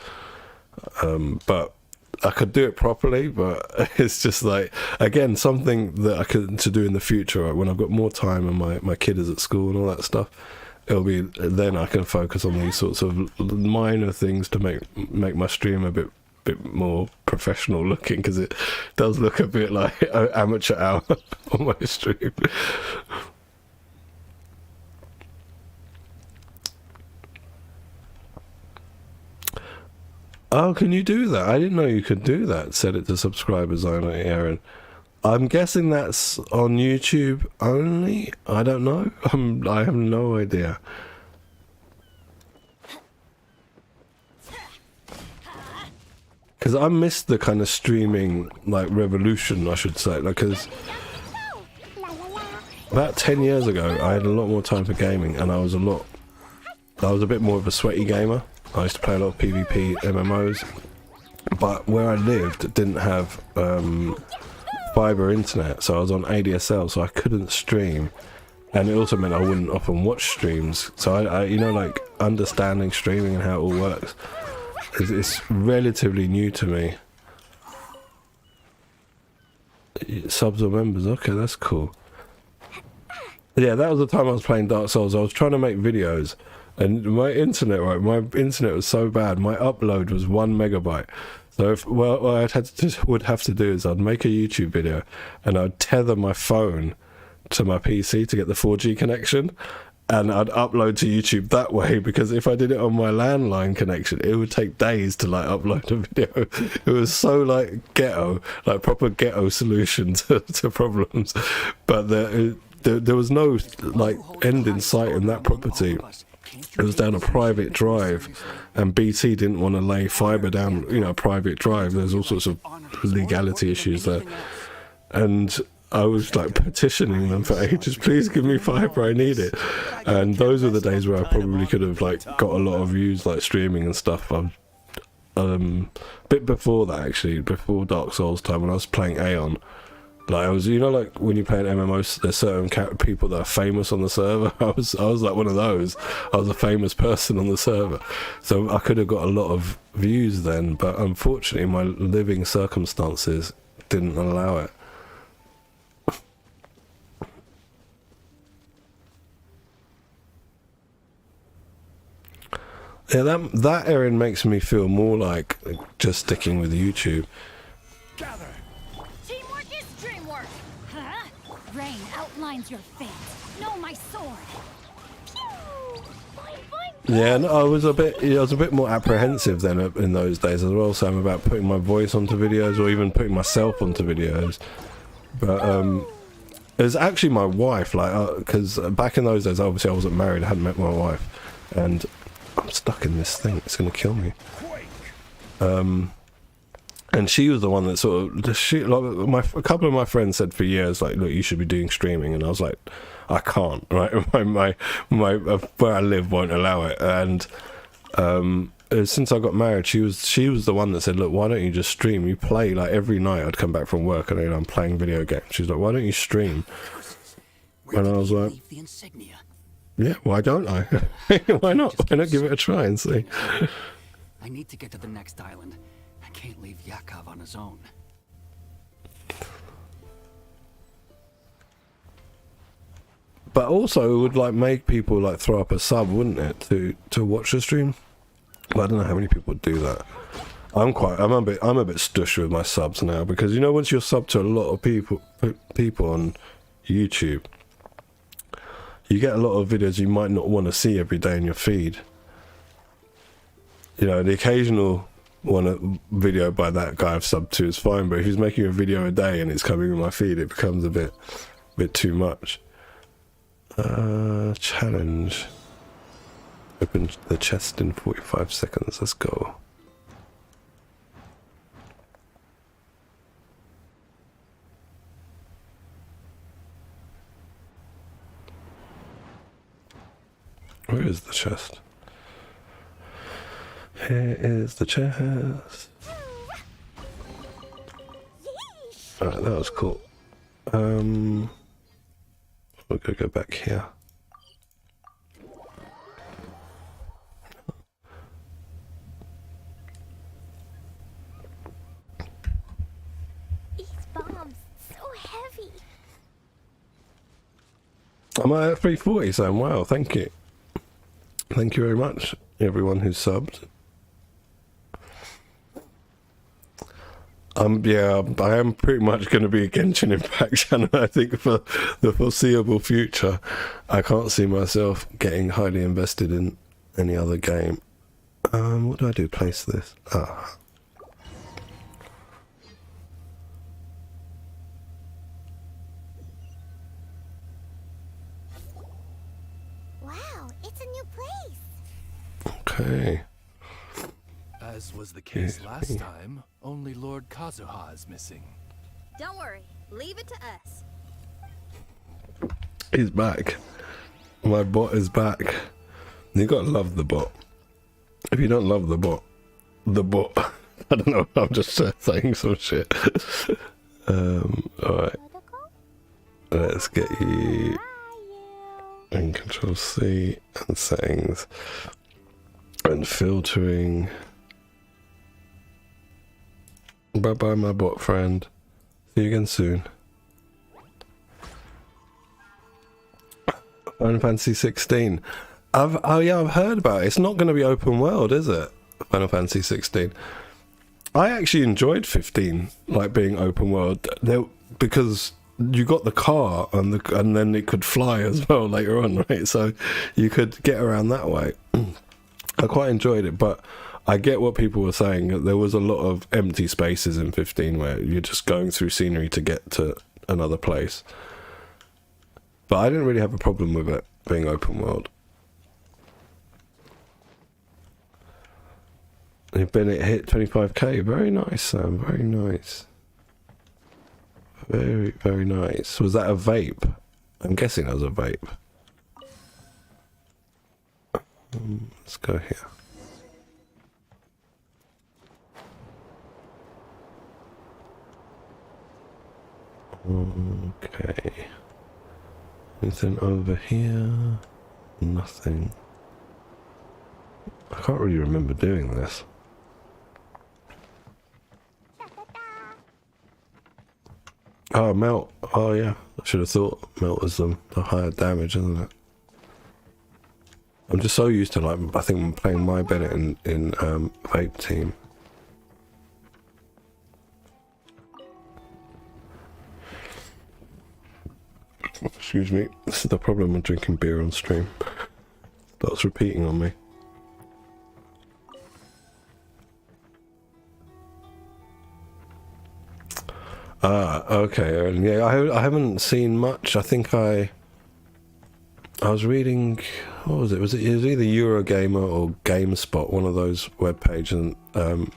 but I could do it properly. But it's just like, again, something that I could to do in the future, right? When I've got more time and my kid is at school and all that stuff. It'll be then I can focus on these sorts of minor things to make my stream a bit more professional looking, because it does look a bit like amateur hour on my stream. Oh, can you do that? I didn't know you could do that. Set it to subscribers only, Aaron. I'm guessing that's on YouTube only. I don't know. I have no idea. Because I missed the kind of streaming like revolution, I should say. Like, because about 10 years ago, I had a lot more time for gaming, and I was a bit more of a sweaty gamer. I used to play a lot of PvP MMOs, but where I lived didn't have fiber internet, so I was on ADSL, so I couldn't stream, and it also meant I wouldn't often watch streams. So I you know, like, understanding streaming and how it all works, it's relatively new to me. Subs or members, okay, that's cool. Yeah, that was the time I was playing Dark Souls. I was trying to make videos, and my internet was so bad. My upload was 1 megabyte. So what I would have to do is I'd make a YouTube video, and I'd tether my phone to my PC to get the 4G connection, and I'd upload to YouTube that way, because if I did it on my landline connection, it would take days to like upload a video. It was so like ghetto, like proper ghetto solution to problems. But there was no like end in sight in that property. It was down a private drive, and BT didn't want to lay fiber down, you know, a private drive. There's all sorts of legality issues there, and I was like petitioning them for ages, please give me fiber, I need it. And those were the days where I probably could have like got a lot of views, like streaming and stuff. A bit before that, actually, before Dark Souls time, when I was playing Aeon. Like, I was, you know, like when you play an MMO, there's certain people that are famous on the server. I was like one of those. I was a famous person on the server, so I could have got a lot of views then. But unfortunately, my living circumstances didn't allow it. Yeah, that Erin makes me feel more like just sticking with YouTube. Gather. Teamwork is dreamwork. Huh? Rain outlines your fate. Know my sword. Pew! Boing, boing. Yeah, and I was a bit more apprehensive then in those days as well, Sam, about putting my voice onto videos or even putting myself onto videos. But it was actually my wife, like, because back in those days, obviously I wasn't married, I hadn't met my wife, and I'm stuck in this thing, it's gonna kill me. And she was the one that sort of, a couple of my friends said for years, like, look, you should be doing streaming, and I was like, I can't, right? my where I live won't allow it. And since I got married, she was the one that said, look, why don't you just stream? You play, like, every night I'd come back from work and I'm playing video games. She's like, why don't you stream? And I was like, yeah, why don't I? Why not? Why not give it a try and see? I need to get to the next island. I can't leave Yakov on his own. But also, it would like make people like throw up a sub, wouldn't it, to watch the stream? But I don't know how many people would do that. I'm a bit stush with my subs now, because you know, once you're sub to a lot of people on YouTube, you get a lot of videos you might not want to see every day in your feed. You know, the occasional video by that guy I've subbed to is fine, but if he's making a video a day and it's coming in my feed, it becomes a bit too much. Challenge. Open the chest in 45 seconds. Let's go. Where is the chest? Here is the chest. Alright, that was cool. We're gonna go back here. These bombs, so heavy. I'm at 340, so wow, thank you. Thank you very much, everyone who subbed. Yeah, I am pretty much going to be a Genshin Impact channel, I think, for the foreseeable future. I can't see myself getting highly invested in any other game. What do I do? Place this. Ah. Wow, it's a new place. Okay. As was the case last time, only Lord Kazuha is missing. Don't worry, leave it to us. He's back. My bot is back. You gotta love the bot. If you don't love the bot, I don't know, I'm just saying some shit. Alright. Let's get you in Control C and settings and filtering. Bye bye, my bot friend. See you again soon. Final Fantasy 16. I've heard about it. It's not going to be open world, is it? Final Fantasy 16. I actually enjoyed 15, like being open world, because you got the car and then it could fly as well later on, right? So you could get around that way. I quite enjoyed it, but I get what people were saying. There was a lot of empty spaces in 15 where you're just going through scenery to get to another place. But I didn't really have a problem with it being open world. Bennett hit 25k. Very nice, Sam. Very nice. Very, very nice. Was that a vape? I'm guessing that was a vape. Let's go here. Okay. Anything over here? Nothing. I can't really remember doing this. Oh, melt. Oh, yeah. I should have thought melt was the higher damage, isn't it? I'm just so used to, like, I think I'm playing my Bennett in Vape Team. Excuse me. This is the problem with drinking beer on stream. Starts repeating on me. Ah, okay. Yeah, I haven't seen much. I think I was reading, what was it? It was either Eurogamer or GameSpot, one of those web pages, and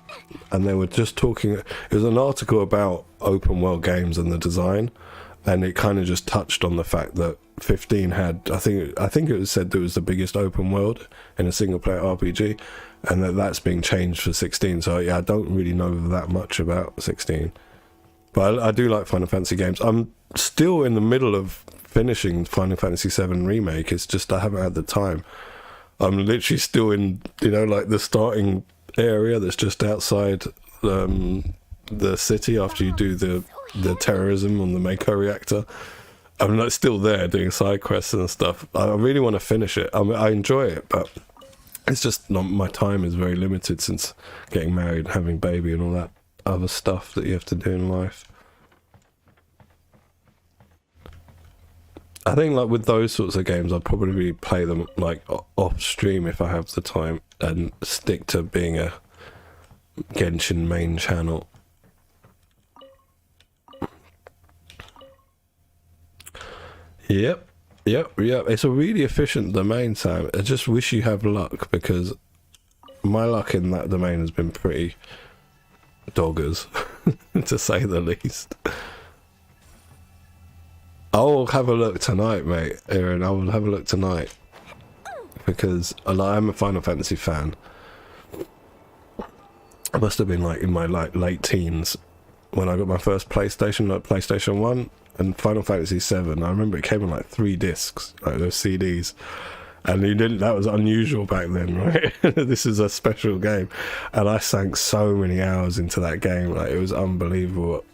they were just talking. It was an article about open world games and the design, and it kind of just touched on the fact that 15 had, I think it was said that it was the biggest open world in a single player RPG, and that's being changed for 16. So yeah, I don't really know that much about 16. But I do like Final Fantasy games. I'm still in the middle of finishing Final Fantasy 7 Remake. It's just I haven't had the time. I'm literally still in, like the starting area that's just outside the city after you do the terrorism on the Mako reactor. I'm like still there doing side quests and stuff. I really want to finish it. I enjoy it, but it's just not, my time is very limited since getting married, having baby and all that other stuff that you have to do in life. I think like with those sorts of games, I'd probably play them like off stream if I have the time, and stick to being a Genshin main channel. Yep. It's a really efficient domain, Sam. I just wish you have luck, because my luck in that domain has been pretty doggers, to say the least. I'll have a look tonight, mate, Aaron. I will have a look tonight, because I'm a Final Fantasy fan. I must have been like in my late teens when I got my first PlayStation, like PlayStation 1, and Final Fantasy 7. I remember it came on like 3 discs, like those CDs. And that was unusual back then, right? This is a special game. And I sank so many hours into that game, like it was unbelievable.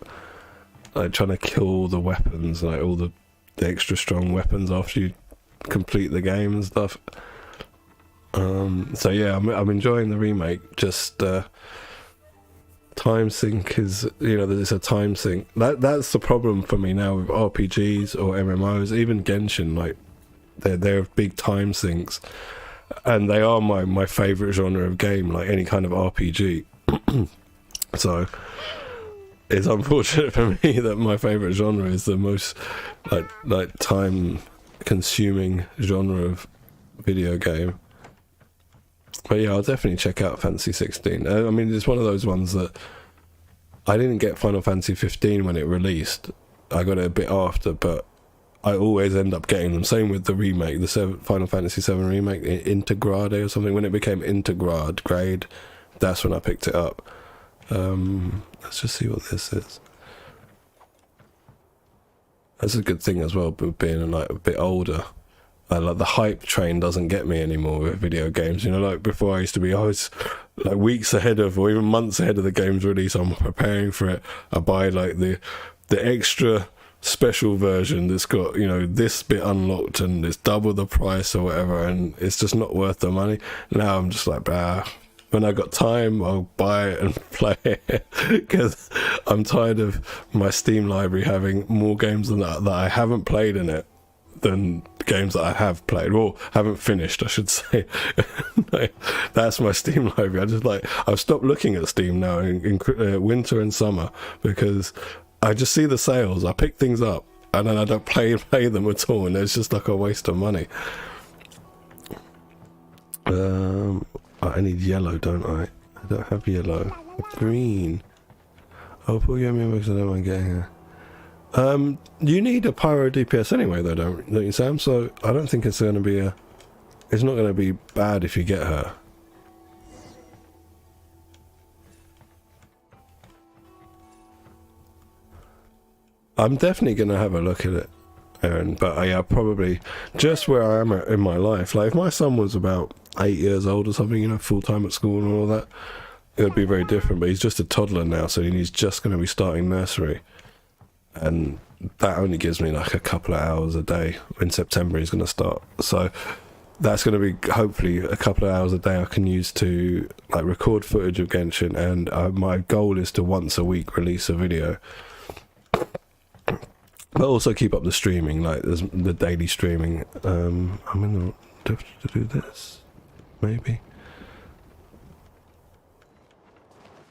Like trying to kill all the weapons, like all the extra strong weapons after you complete the game and stuff. So yeah, I'm enjoying the remake. Just time sync is, there's a time sync. That's the problem for me now with RPGs or MMOs, even Genshin. Like they're big time sinks, and they are my favorite genre of game, like any kind of RPG. So it's unfortunate for me that my favorite genre is the most like time consuming genre of video game. But yeah, I'll definitely check out Fantasy 16. I mean, it's one of those ones that I didn't get Final Fantasy 15 when it released. I got it a bit after, but I always end up getting them. Same with the remake, the Final Fantasy 7 remake, Integrade or something. When it became Grade, that's when I picked it up. Let's just see what this is. That's a good thing as well, but being like a bit older. Like the hype train doesn't get me anymore with video games. Like before I used to be, I was like weeks ahead of, or even months ahead of the game's release. I'm preparing for it. I buy like the extra special version that's got, this bit unlocked and it's double the price or whatever, and it's just not worth the money. Now I'm just like, when I got time, I'll buy it and play it, because I'm tired of my Steam library having more games than that I haven't played in it than games that I have played, or haven't finished, I should say. That's my Steam library. I've stopped looking at Steam now in winter and summer, because I just see the sales, I pick things up, and then I don't play them at all, and it's just like a waste of money. I need yellow, don't I? I don't have yellow. Green. I'll pull you in because I don't mind getting her. You need a pyro DPS anyway, though, don't you, Sam? So I don't think it's going to be it's not going to be bad if you get her. I'm definitely going to have a look at it, Aaron. But yeah, probably just where I am in my life. Like if my son was about 8 years old or something, full time at school and all that, it would be very different. But he's just a toddler now, so he's just going to be starting nursery. And that only gives me like a couple of hours a day. In September he's going to start, so that's going to be hopefully a couple of hours a day I can use to like record footage of Genshin, and my goal is to once a week release a video, but also keep up the streaming, like there's the daily streaming. I'm going to have to do this maybe.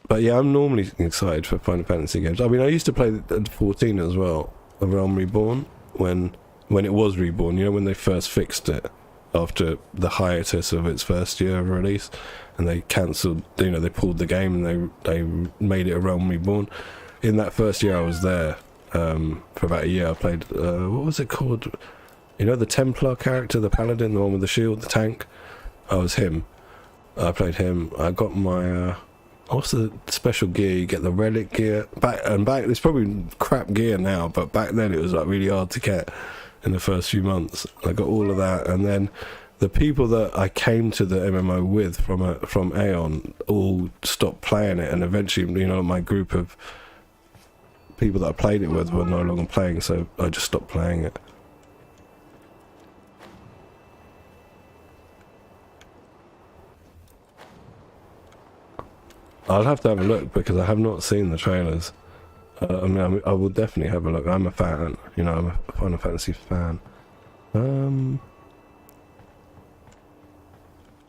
But yeah, I'm normally excited for Final Fantasy games. I mean, I used to play 14 as well, A Realm Reborn, when it was reborn, when they first fixed it after the hiatus of its first year of release, and they cancelled, they pulled the game and they made it A Realm Reborn. In that first year I was there, for about a year. I played, what was it called? The Templar character, the Paladin, the one with the shield, the tank? I was him. I played him. I got my... what's the special gear? You get the relic gear. Back it's probably crap gear now, but back then it was like really hard to get in the first few months. I got all of that, and then the people that I came to the MMO with from Aeon all stopped playing it, and eventually, my group of people that I played it with were no longer playing, so I just stopped playing it. I'll have to have a look, because I have not seen the trailers. I will definitely have a look. I'm a fan, I'm a Final Fantasy fan.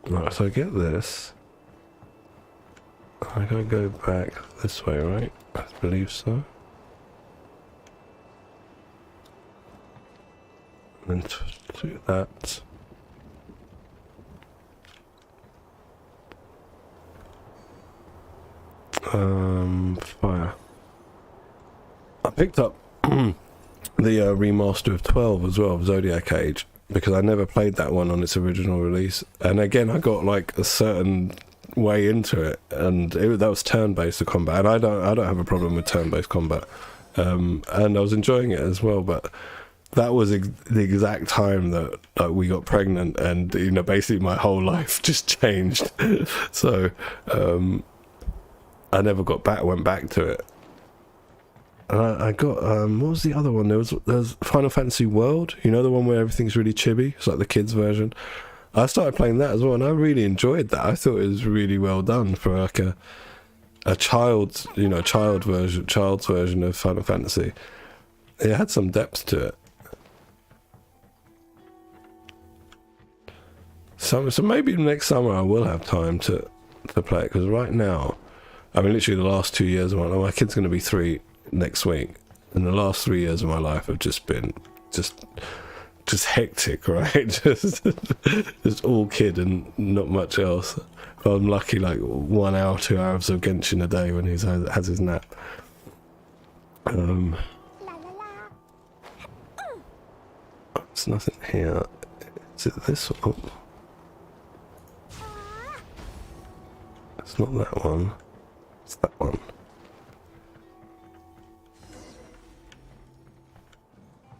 Right, so I get this. I gotta go back this way, right? I believe so. And then to do that. Fire. I picked up the remaster of 12 as well, of Zodiac Age, because I never played that one on its original release. And again, I got like a certain way into it, and that was turn-based combat, and I don't have a problem with turn-based combat, and I was enjoying it as well. But that was the exact time that we got pregnant, and basically my whole life just changed. So I never went back to it. And I got what was the other one? There was Final Fantasy World, the one where everything's really chibi. It's like the kids version. I started playing that as well, and I really enjoyed that. I thought it was really well done for like a child's version of Final Fantasy. It had some depth to it. So maybe next summer I will have time to play it, because right now, I mean, literally the last 2 years of my kid's going to be 3 next week, and the last 3 years of my life have just been just hectic, right? just all kid and not much else. But I'm lucky, like 1 hour, 2 hours of Genshin a day when he has his nap. There's nothing here. Is it this one? It's not that one. It's that one.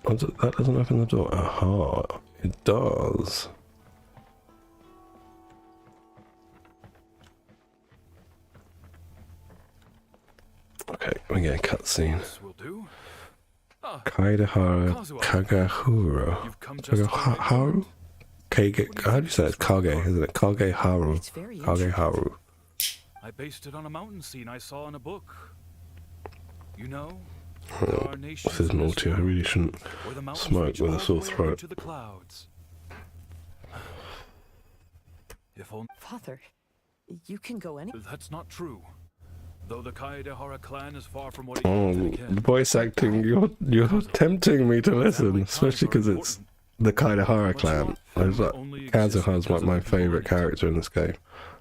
That doesn't open the door. Aha, it does. Okay, we get a cutscene. Kaidehara Kagehuro. Kageharo? How do you say it? Kage, isn't it? Kageharu. Kageharu. I based it on a mountain scene I saw in a book. This is naughty. I really shouldn't smoke with a sore throat. Father, you can go any. That's not true. Though the Kaedehara clan is far from what voice acting, you're tempting me to listen, especially because it's the Kaedehara clan. Kazuha's my favourite character in this game.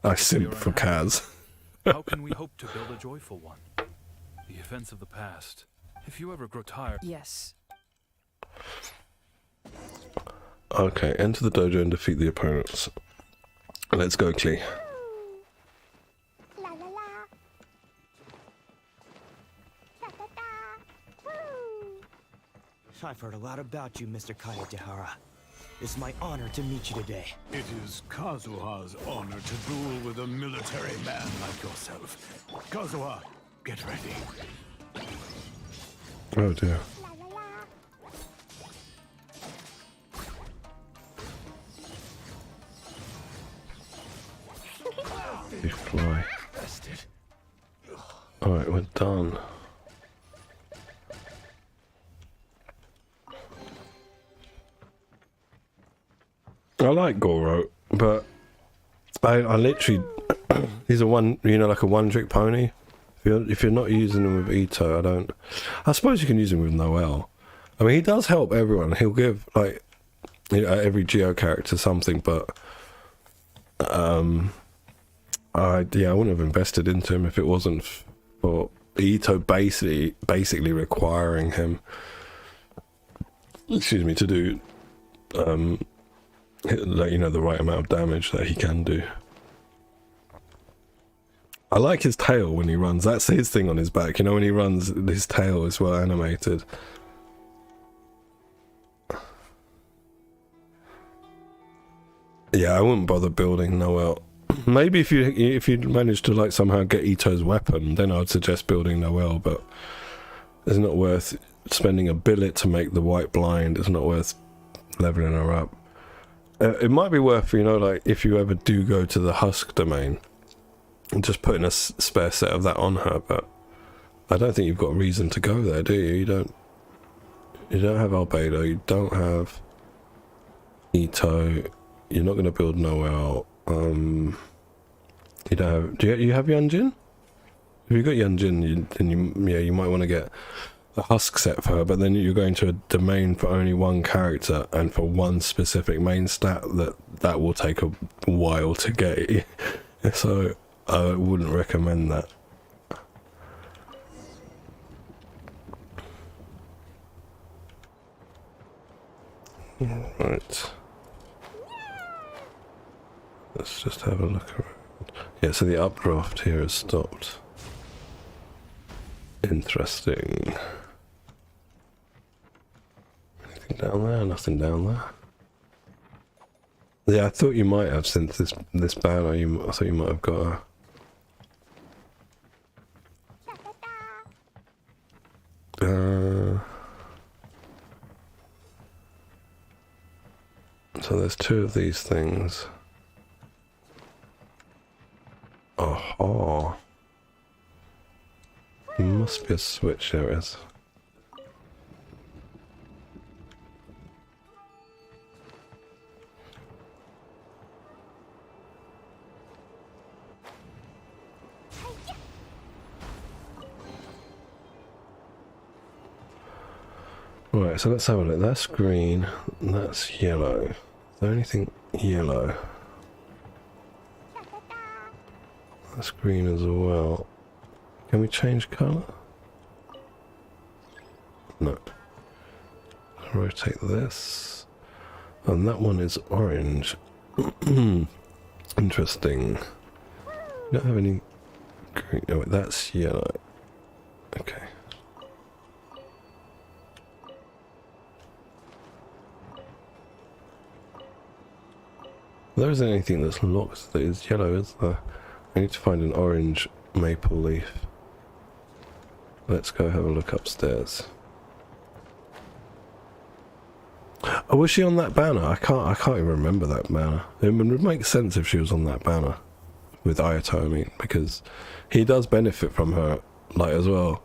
I simp for Kaz. How can we hope to build a joyful one? The events of the past. If you ever grow tired. Yes. Okay, enter the dojo and defeat the opponents. Let's go, Klee. I've heard a lot about you, Mr. Kaedehara. It's my honor to meet you today. It is Kazuha's honor to duel with a military man like yourself. Kazuha, get ready. Oh dear. You fly. Alright, we're done. I like Goro, but I literally he's a like a one-trick pony. If you're not using him with Ito, I suppose you can use him with Noel. I mean, he does help everyone. He'll give like every Geo character something, but I wouldn't have invested into him if it wasn't for Ito basically requiring him, to do the right amount of damage that he can do. I like his tail when he runs. That's his thing on his back. When he runs, his tail is well animated. Yeah, I wouldn't bother building Noel. Maybe if you manage to like somehow get Ito's weapon, then I'd suggest building Noel. But it's not worth spending a billet to make the white blind. It's not worth leveling her up. It might be worth, like if you ever do go to the Husk domain, just putting a spare set of that on her. But I don't think you've got a reason to go there, do you? You don't have Albedo. You don't have Ito. You're not going to build Noel. You don't have. Do you have Yunjin? If you've got Yunjin, then you might want to get the husk set for her. But then you're going to a domain for only one character and for one specific main stat that will take a while to get. So I wouldn't recommend that. Right. Let's just have a look around. Yeah, so the updraft here has stopped. Interesting. Anything down there? Nothing down there. Yeah, I thought you might have, since this banner, I thought you might have got a... So there's two of these things. Oh, must be a switch. There it is. Right, so let's have a look. That's green, that's yellow. Is there anything yellow? That's green as well. Can we change colour? No. Rotate this. And that one is orange. Interesting. We don't have any green. Oh, wait, that's yellow. Okay. There isn't anything that's locked that is yellow, is there? I need to find an orange maple leaf. Let's go have a look upstairs. Oh, was she on that banner? I can't even remember that banner. It would make sense if she was on that banner. With Ayato, I mean, because he does benefit from her, like, as well.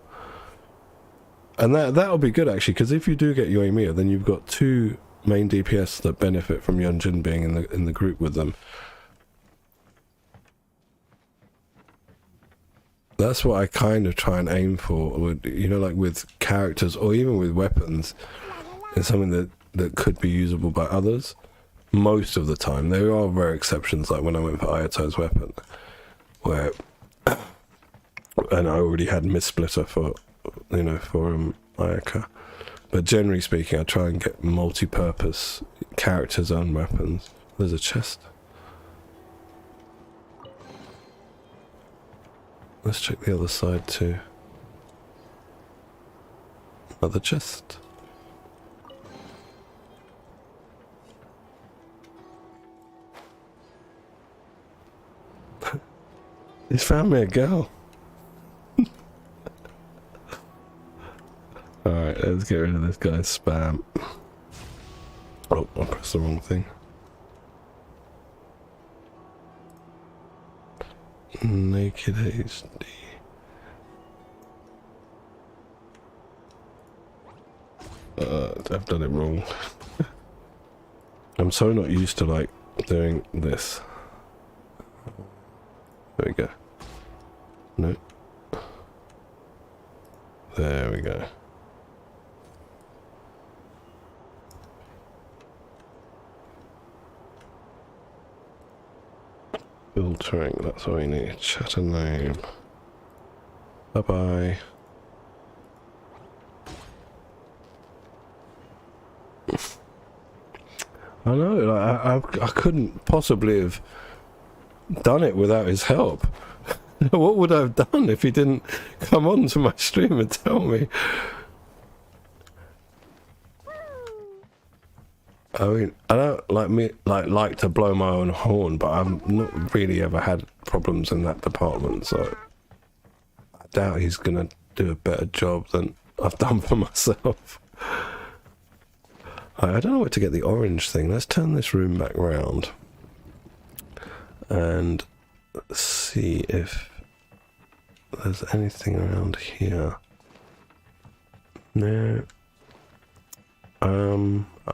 And that'll be good, actually, because if you do get Yoimiya, then you've got two main DPS that benefit from Yunjin being in the group with them. That's what I kind of try and aim for, with, you know, like with characters or even with weapons. It's something that could be usable by others. Most of the time, there are rare exceptions, like when I went for Ayato's weapon, where and I already had Miss Splitter for, you know, for Ayaka. But generally speaking, I try and get multi-purpose characters and weapons. There's a chest. Let's check the other side too. Another chest. He's found me a girl. Alright, let's get rid of this guy's spam. Oh, I pressed the wrong thing. Naked HD. I've done it wrong. I'm so not used to, like, doing this. There we go. No. There we go. Filtering, that's all we need. Chat a name. Bye bye. I know, like, I couldn't possibly have done it without his help. What would I have done if he didn't come on to my stream and tell me? I mean, I don't like to blow my own horn, but I've not really ever had problems in that department, so I doubt he's gonna do a better job than I've done for myself. I don't know where to get the orange thing. Let's turn this room back round and see if there's anything around here. No.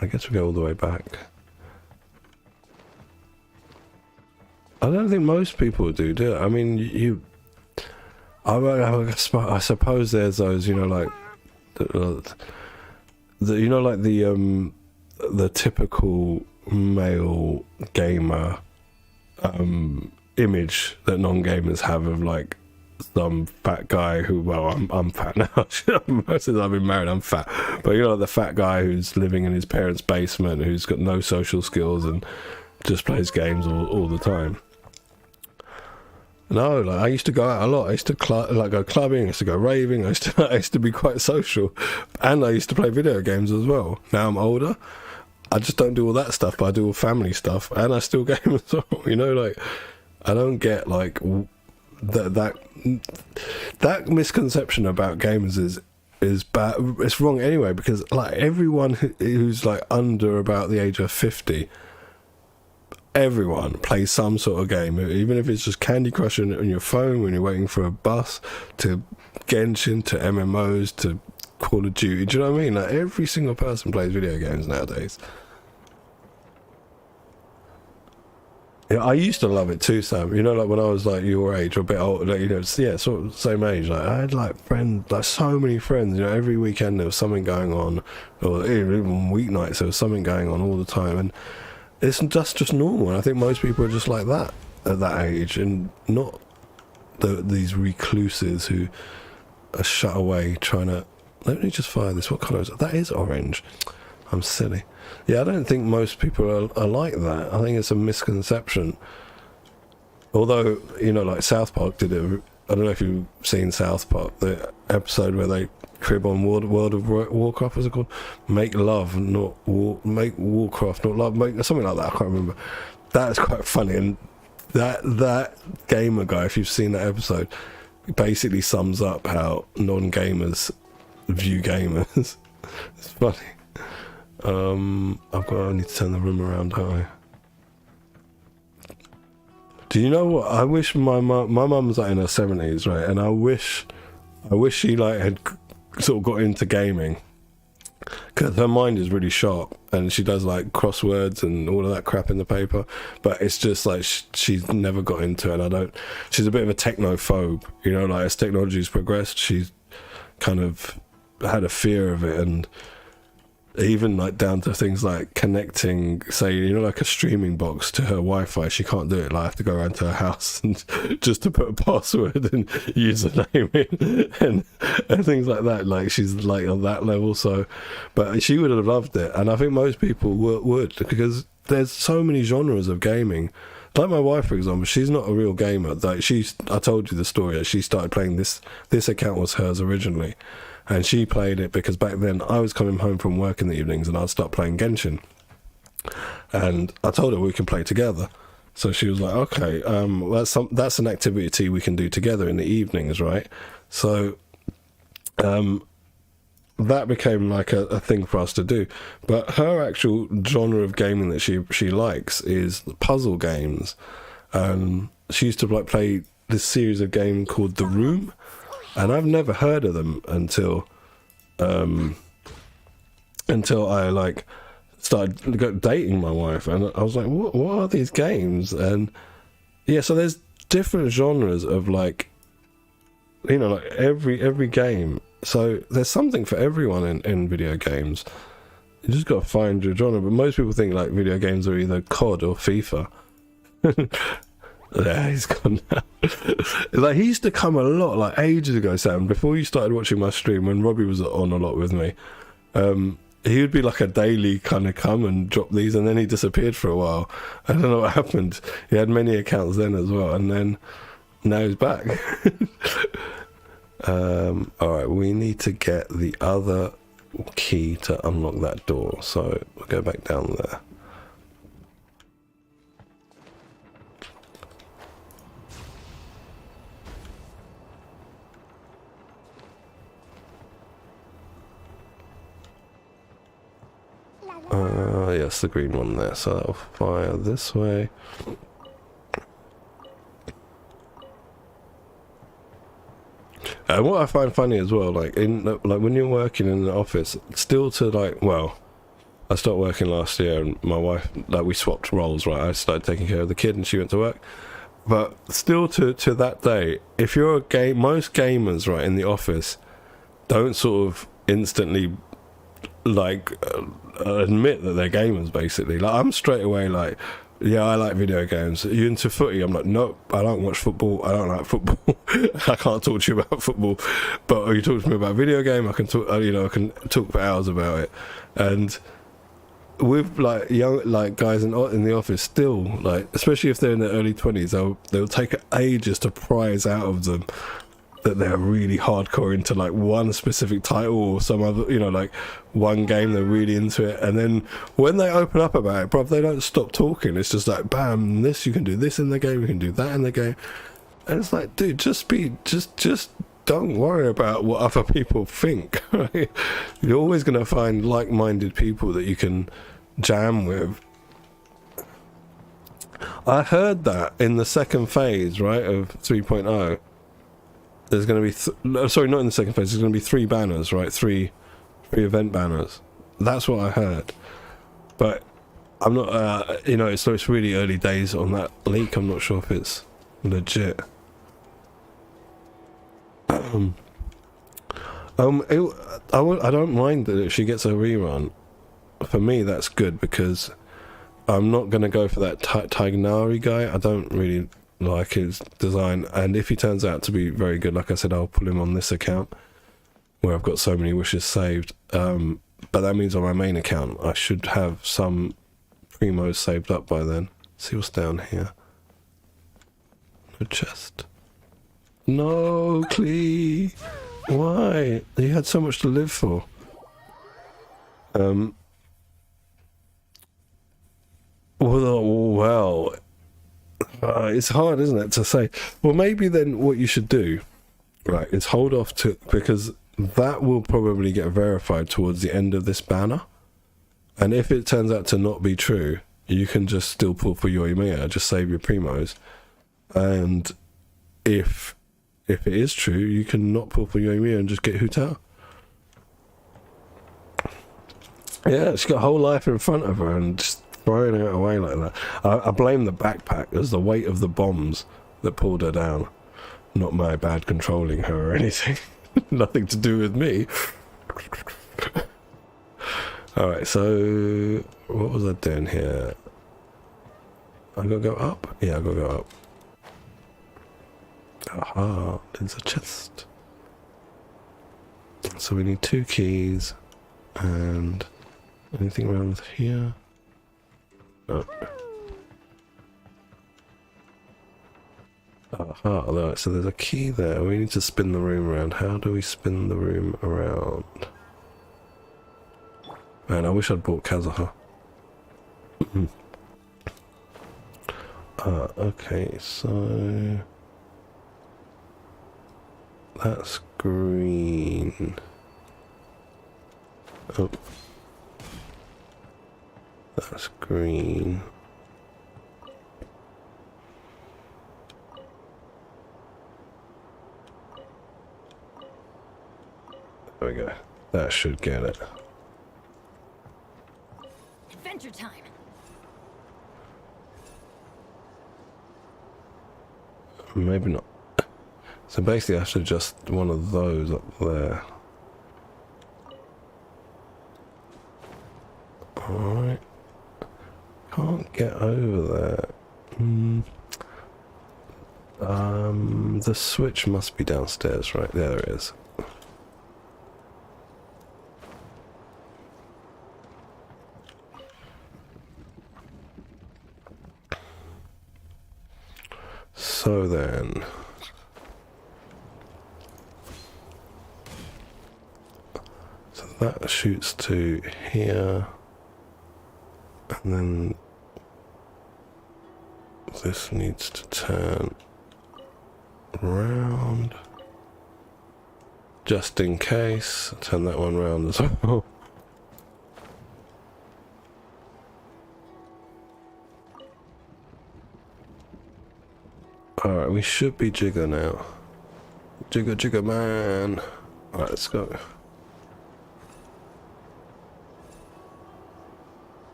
I guess we go all the way back. I don't think most people do it? I mean, I suppose there's those, you know, like the typical male gamer image that non-gamers have of like some fat guy who, well, I'm fat now. Since I've been married, I'm fat. But you know, like the fat guy who's living in his parents' basement, who's got no social skills and just plays games all the time. No, like I used to go out a lot. I used to go clubbing. I used to go raving. I used to be quite social, and I used to play video games as well. Now I'm older. I just don't do all that stuff, but I do all family stuff, and I still game as well. You know, like I don't get like that misconception about gamers is bad. It's wrong anyway, because like everyone who's like under about the age of 50. Everyone plays some sort of game, even if it's just Candy Crush on your phone when you're waiting for a bus, to Genshin, to MMOs, to Call of Duty. Do you know what I mean? Like every single person plays video games nowadays. Yeah, I used to love it too, Sam. You know, like when I was like your age or a bit older, like, you know, yeah, sort of same age. Like I had like friends, like so many friends. You know, every weekend there was something going on, or even weeknights there was something going on all the time, and it's just normal. And I think most people are just like that at that age, and not these recluses who are shut away trying to. Let me just fire this. What colour is it? That is orange. I'm silly. Yeah, I don't think most people are like that. I think it's a misconception. Although, you know, like South Park did it. I don't know if you've seen South Park, the episode where they crib on World of Warcraft, what's it called? Make love, not war. Make Warcraft, not love. Make something like that. I can't remember. That's quite funny. And that gamer guy, if you've seen that episode, basically sums up how non-gamers view gamers. It's funny. I need to turn the room around, don't I? Do you know what? I wish my mum's like in her 70s, right? And I wish she like had sort of got into gaming, because her mind is really sharp and she does like crosswords and all of that crap in the paper, but it's just like she's never got into it. And she's a bit of a technophobe, you know, like as technology's progressed, she's kind of had a fear of it, and even like down to things like connecting, say, you know, like a streaming box to her Wi-Fi. She can't do it. Like I have to go around to her house and just to put a password and username in and things like that. Like she's like on that level. So, but she would have loved it, and I think most people would, because there's so many genres of gaming. Like my wife, for example, she's not a real gamer. Like I told you the story that she started playing this account was hers originally. And she played it because back then I was coming home from work in the evenings and I'd start playing Genshin. And I told her we can play together. So she was like, okay, that's an activity we can do together in the evenings, right? So that became like a thing for us to do. But her actual genre of gaming that she likes is puzzle games. She used to like play this series of games called The Room. And I've never heard of them until I like started dating my wife, and I was like, what are these games? And yeah, so there's different genres of like, you know, like every game. So there's something for everyone in video games. You just got to find your genre. But most people think like video games are either COD or FIFA. Yeah, he's gone now. Like he used to come a lot, like ages ago, Sam. Before you started watching my stream, when Robbie was on a lot with me, he would be like a daily kind of come and drop these, and then he disappeared for a while. I don't know what happened. He had many accounts then as well, and then now he's back. All right, we need to get the other key to unlock that door, so we'll go back down there. Yes, the green one there, so that'll fire this way. And what I find funny as well, like when you're working in the office, still to like, well, I stopped working last year, and my wife, like, we swapped roles, right? I started taking care of the kid, and she went to work. But still, to that day, if you're most gamers, right, in the office, don't sort of instantly, like, admit that they're gamers, basically. Like, I'm straight away like, yeah, I like video games. Are you into footy? I'm like, nope, I don't watch football. I don't like football. I can't talk to you about football. But you talk to me about video game, I can talk. I can talk for hours about it. And with like young guys in the office, still, like, especially if they're in their early 20s, they'll take ages to prise out of them that they're really hardcore into like one specific title or some other, like one game, they're really into it, and then when they open up about it, bruv, they don't stop talking. It's just like, bam, this, you can do this in the game, you can do that in the game, and it's like, dude, just don't worry about what other people think. Right? You're always going to find like-minded people that you can jam with. I heard that in the second phase, right, of 3.0, there's going to be sorry, not in the second phase, there's going to be 3 banners, right? 3 event banners. That's what I heard. But I'm not, it's really early days on that leak. I'm not sure if it's legit. I don't mind that if she gets a rerun. For me, that's good, because I'm not going to go for that Tignari guy. I don't really like his design, and if he turns out to be very good, like I said, I'll put him on this account where I've got so many wishes saved. But that means on my main account I should have some primos saved up by then. See what's down here. No chest. No, Clee. Why? You had so much to live for. Well, it's hard, isn't it, to say. Well, maybe then what you should do, right, is hold off because that will probably get verified towards the end of this banner, and if it turns out to not be true, you can just still pull for your Yoimiya, just save your primos, and if it is true, you can not pull for Yoimiya and just get Hu-Tao. Yeah, she's got a whole life in front of her, and just throwing it away like that. I blame the backpack as the weight of the bombs that pulled her down, not my bad controlling her or anything. Nothing to do with me. Alright, so what was I doing here? I gotta go up? Yeah, I gotta go up. Aha, there's a chest. So we need 2 keys, and anything around here? No. Aha, so there's a key there. We need to spin the room around. How do we spin the room around? Man, I wish I'd bought Kazuha. Okay, so that's green. Oh. That's green. There we go. That should get it. Adventure time. Maybe not. So basically I should adjust one of those up there. Alright. Can't get over there. The switch must be downstairs, right? There it is. So then, so that shoots to here, and then this needs to turn round, just in case. Turn that one round as well. Alright, we should be Jigger now. Jigger man. Alright, let's go.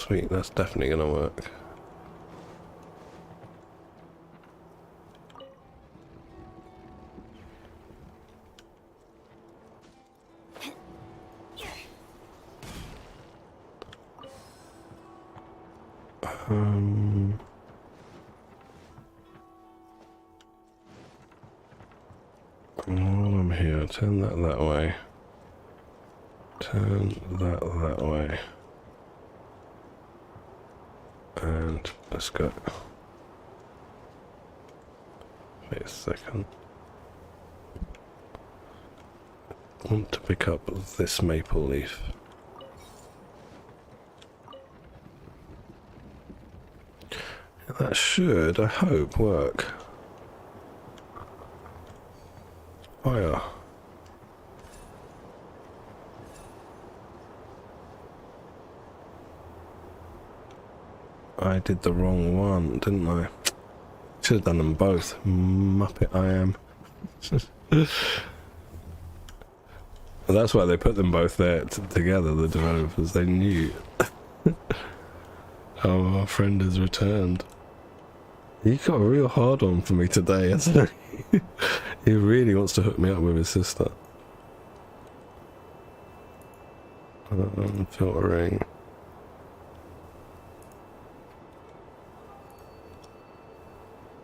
sweet. That's definitely gonna work. While I'm here, turn that way. Turn that way. And let's go. Wait a second. I want to pick up this maple leaf. That should, I hope, work. Fire. I did the wrong one, didn't I? Should have done them both. Muppet I am. Well, that's why they put them both there together, the developers. They knew. Oh, our friend has returned. He got a real hard on for me today, hasn't he? He really wants to hook me up with his sister. Filtering.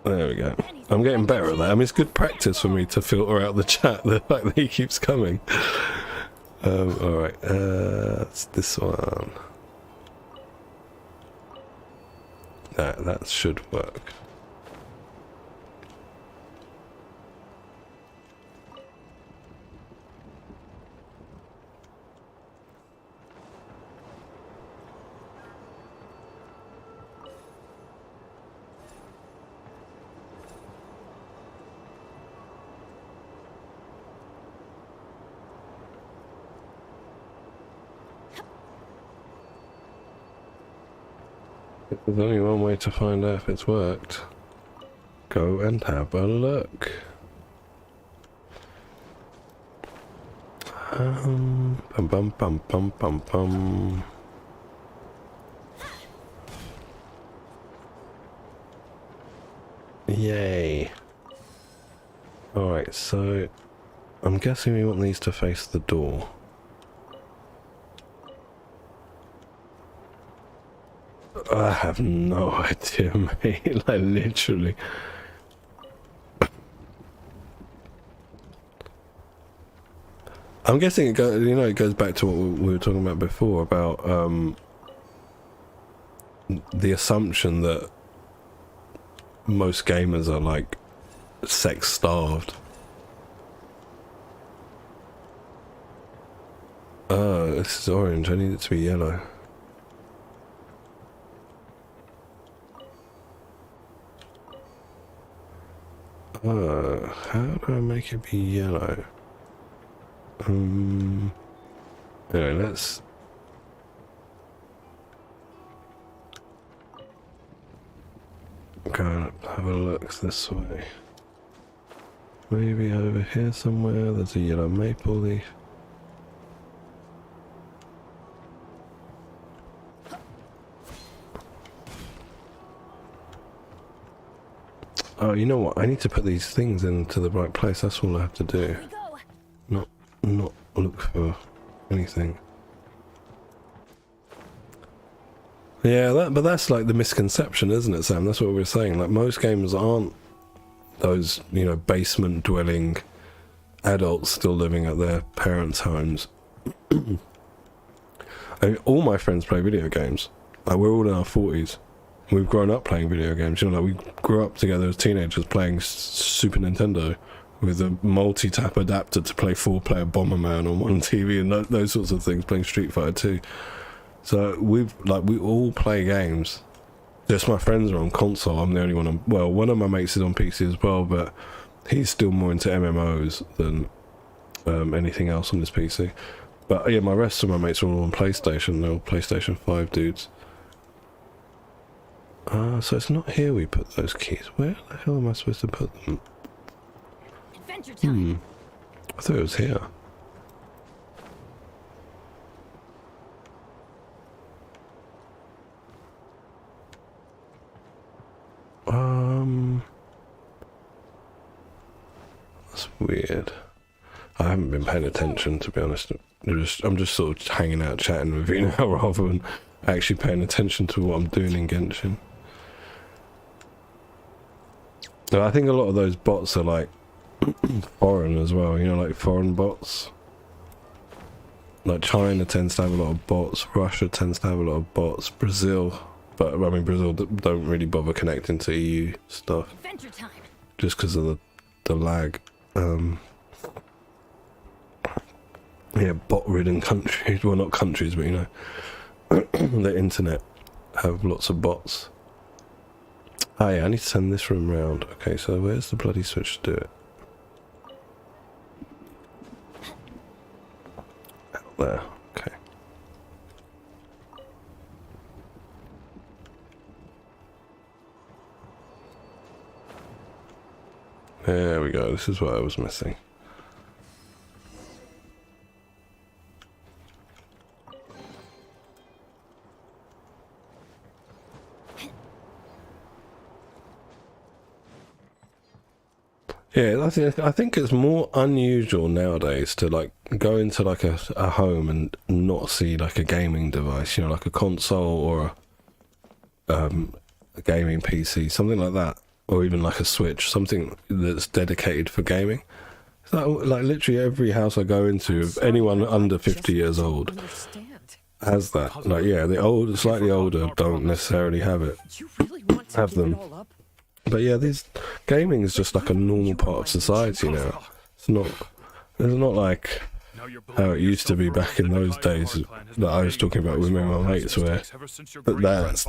There we go. I'm getting better at that. I mean, it's good practice for me to filter out the chat, the fact that he keeps coming. Alright, it's this one. That should work. There's only one way to find out if it's worked. Go and have a look. Bum bum bum bum bum bum. Yay. Alright, so I'm guessing we want these to face the door. I have no idea, mate. Like, literally. I'm guessing it goes, you know, it goes back to what we were talking about before about the assumption that most gamers are like sex starved. Oh, this is orange. I need it to be yellow. How do I make it be yellow? Anyway, let's... go and have a look this way. Maybe over here somewhere there's a yellow maple leaf. Oh, you know what? I need to put these things into the right place. That's all I have to do. Not look for anything. Yeah, but that's like the misconception, isn't it, Sam? That's what we're saying. Like, most gamers aren't those, you know, basement dwelling adults still living at their parents' homes. I mean, all my friends play video games. Like, we're all in our 40s. We've grown up playing video games. You know, like, we grew up together as teenagers playing Super Nintendo with a multi-tap adapter to play 4-player Bomberman on one TV and those sorts of things, playing Street Fighter 2. So we all play games. Just my friends are on console. I'm the only one on... Well, one of my mates is on PC as well, but he's still more into MMOs than anything else on this PC. But yeah, my rest of my mates are all on PlayStation. They're all PlayStation 5 dudes. So it's not here we put those keys. Where the hell am I supposed to put them? Adventure time. I thought it was here. weird. I haven't been paying attention, to be honest. I'm just sort of hanging out chatting with you now rather than actually paying attention to what I'm doing in Genshin. So I think a lot of those bots are like foreign as well, you know, like foreign bots. Like China tends to have a lot of bots, Russia tends to have a lot of bots, Brazil, but I mean Brazil don't really bother connecting to EU stuff. Adventure time. Just because of the lag. Yeah, bot-ridden countries, well not countries, but you know, the internet have lots of bots. Oh yeah, I need to send this room round. Okay, so where's the bloody switch to do it? Out there, okay. There we go, this is what I was missing. Yeah, I think it's more unusual nowadays to like go into like a home and not see like a gaming device, you know, like a console or a gaming PC, something like that, or even like a Switch, something that's dedicated for gaming. So, like literally every house I go into, anyone under 50 years old has that. Like yeah, the slightly older don't necessarily have it. Have them. But yeah, gaming is just like a normal part of society now. It's not like how it used to be back in those days that I was talking about with me and my mates, where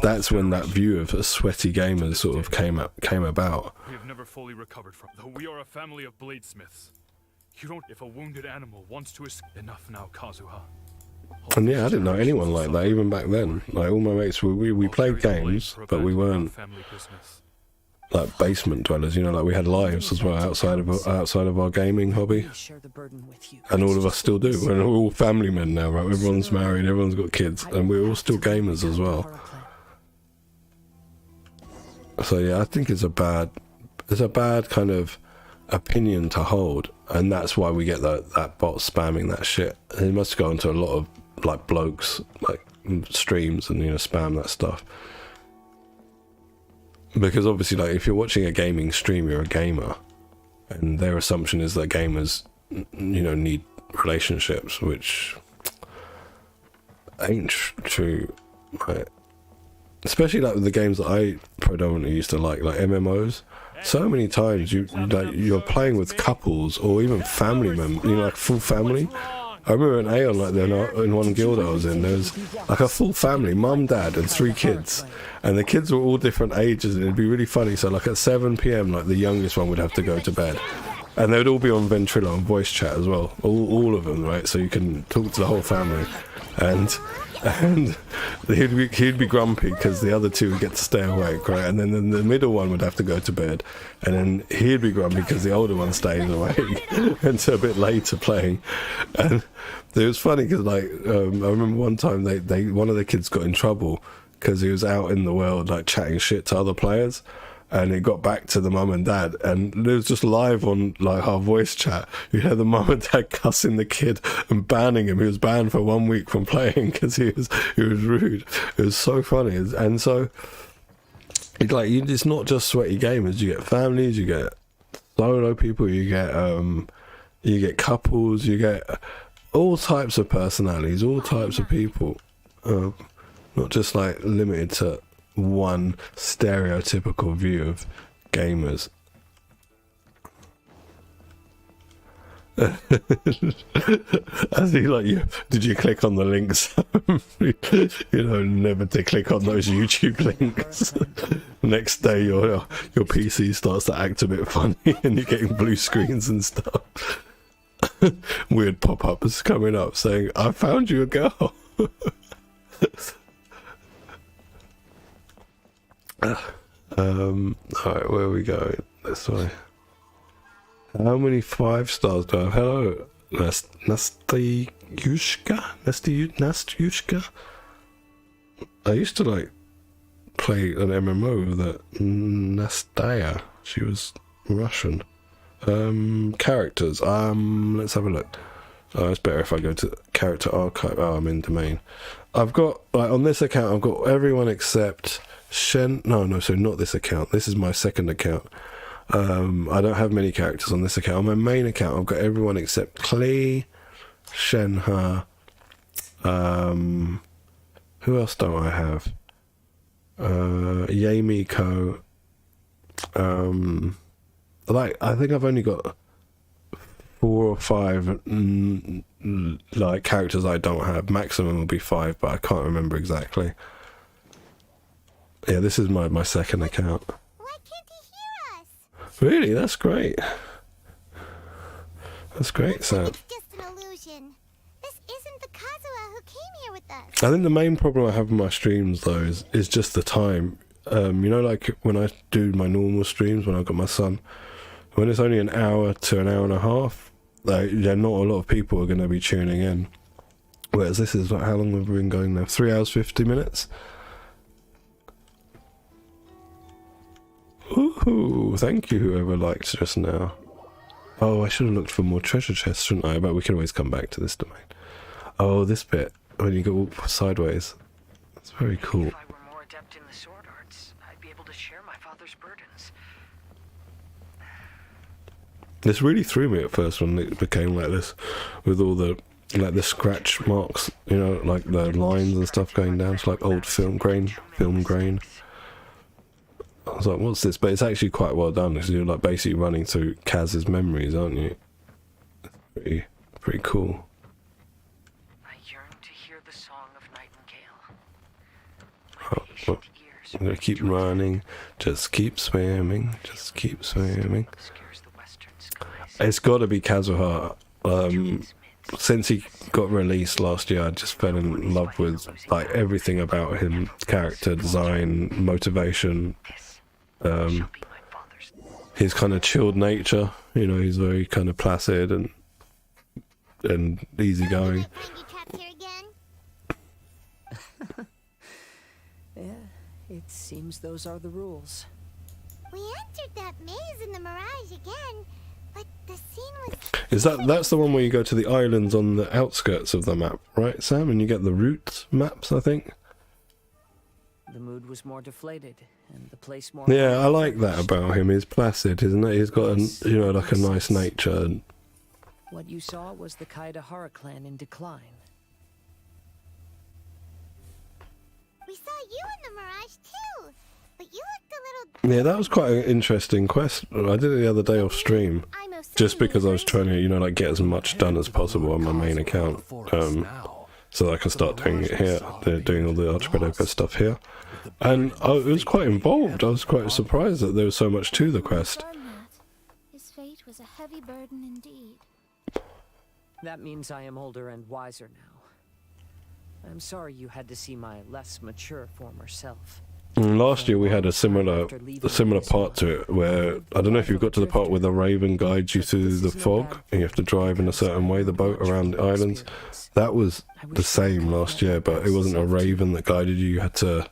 that's when that view of a sweaty gamer sort of came about. We have never fully recovered from, though we are a family of bladesmiths. You don't, if a wounded animal wants to escape. Enough now, Kazuha. And yeah, I didn't know anyone like that even back then. Like all my mates, we played games, but we weren't like basement dwellers, you know, like we had lives as well outside of our gaming hobby, and all of us still do. We're all family men now, right? Everyone's married, everyone's got kids, and we're all still gamers as well. So yeah, I think it's a bad kind of opinion to hold, and that's why we get that bot spamming that shit. And it must go into a lot of like blokes like streams and, you know, spam that stuff. Because obviously, like, if you're watching a gaming stream, you're a gamer, and their assumption is that gamers, you know, need relationships, which ain't true, right? Especially like with the games that I predominantly used to like MMOs. So many times you're playing with couples or even family members, you know, like full family. I remember in Aeon, like in one guild I was in, there was like a full family, mum, dad, and 3 kids, and the kids were all different ages, and it'd be really funny. So like at 7 p.m, like the youngest one would have to go to bed, and they would all be on Ventrilo and voice chat as well, all of them, right? So you can talk to the whole family, and he'd be grumpy because the other 2 would get to stay awake, right? And then the middle one would have to go to bed, and then he'd be grumpy because the older one stays awake until a bit later playing. And it was funny because like I remember one time one of the kids got in trouble because he was out in the world like chatting shit to other players, and it got back to the mum and dad, and it was just live on like our voice chat. You heard the mum and dad cussing the kid and banning him. He was banned for 1 week from playing because he was rude. It was so funny. And so it's like it's not just sweaty gamers. You get families, you get solo people, you get couples, you get all types of personalities, all types of people. Not just like limited to one stereotypical view of gamers. I see, like, did you click on the links? You know, never to click on those YouTube links. Next day your PC starts to act a bit funny and you're getting blue screens and stuff. Weird pop-ups coming up saying, I found you a girl. Alright, where are we going? This way. How many 5 stars do I have? Hello, Nastyushka? I used to like play an MMO with that Nastya. She was Russian. Characters. Let's have a look. Oh, it's better if I go to character archive. Oh, I'm in domain. I've got, like, on this account, I've got everyone except Shen. No, so not this account. This is my second account. I don't have many characters on this account. On my main account, I've got everyone except Klee, Shenhe. Who else don't I have? Yamiko. Like, I think I've only got 4 or 5 like characters I don't have. Maximum will be 5, but I can't remember exactly. Yeah, this is my second account. Why can't he hear us? Really? That's great. That's great, Sam. It's just an illusion. This isn't the Kazuha who came here with us. I think the main problem I have with my streams, though, is just the time. You know, like when I do my normal streams when I've got my son, when it's only an hour to an hour and a half, like, yeah, not a lot of people are going to be tuning in. Whereas this is, like, how long have we been going now? 3 hours, 50 minutes? Ooh, thank you, whoever liked just now. Oh, I should have looked for more treasure chests, shouldn't I? But we can always come back to this domain. Oh, this bit, when you go sideways. It's very cool. If I were more adept in the sword arts, I'd be able to share my father's burdens. This really threw me at first when it became like this, with all the, like, the scratch marks, you know, like the lines and stuff going down. It's like old film grain. I was like, what's this? But it's actually quite well done, because you're, like, basically running through Kaz's memories, aren't you? Pretty cool. I yearn to hear the song of Nightingale. Oh, I'm gonna keep running, just keep swimming, just keep swimming. It's got to be Kazuha. Since he got released last year, I just fell in love with, like, everything about him: character design, motivation, his kind of chilled nature. You know, he's very kind of placid and easygoing. Yeah, it seems those are the rules. We entered that maze in the Mirage again, but the scene was... That's the one where you go to the islands on the outskirts of the map, right, Sam? And you get the route maps, I think. The mood was more deflated, and the place more... Yeah, I like that about him. He's placid, isn't it? He's got, you know, like a nice nature. What you saw was the Kaedahara clan in decline. We saw you in the Mirage too, but you looked a little... Yeah, that was quite an interesting quest. I did it the other day off stream, just because I was trying to, you know, like, get as much done as possible on my main account, so I can start doing it here. They're doing all the Archipelago stuff here, and it was quite involved. I was quite surprised that there was so much to the quest. His fate was a heavy burden indeed. That means I am older and wiser now. I'm sorry you had to see my less mature former self. Last year we had a similar part to it, where, I don't know if you've got to the part where the Raven guides you through the fog, and you have to drive in a certain way, the boat around the islands. That was the same last year, but it wasn't a Raven that guided you. You had to,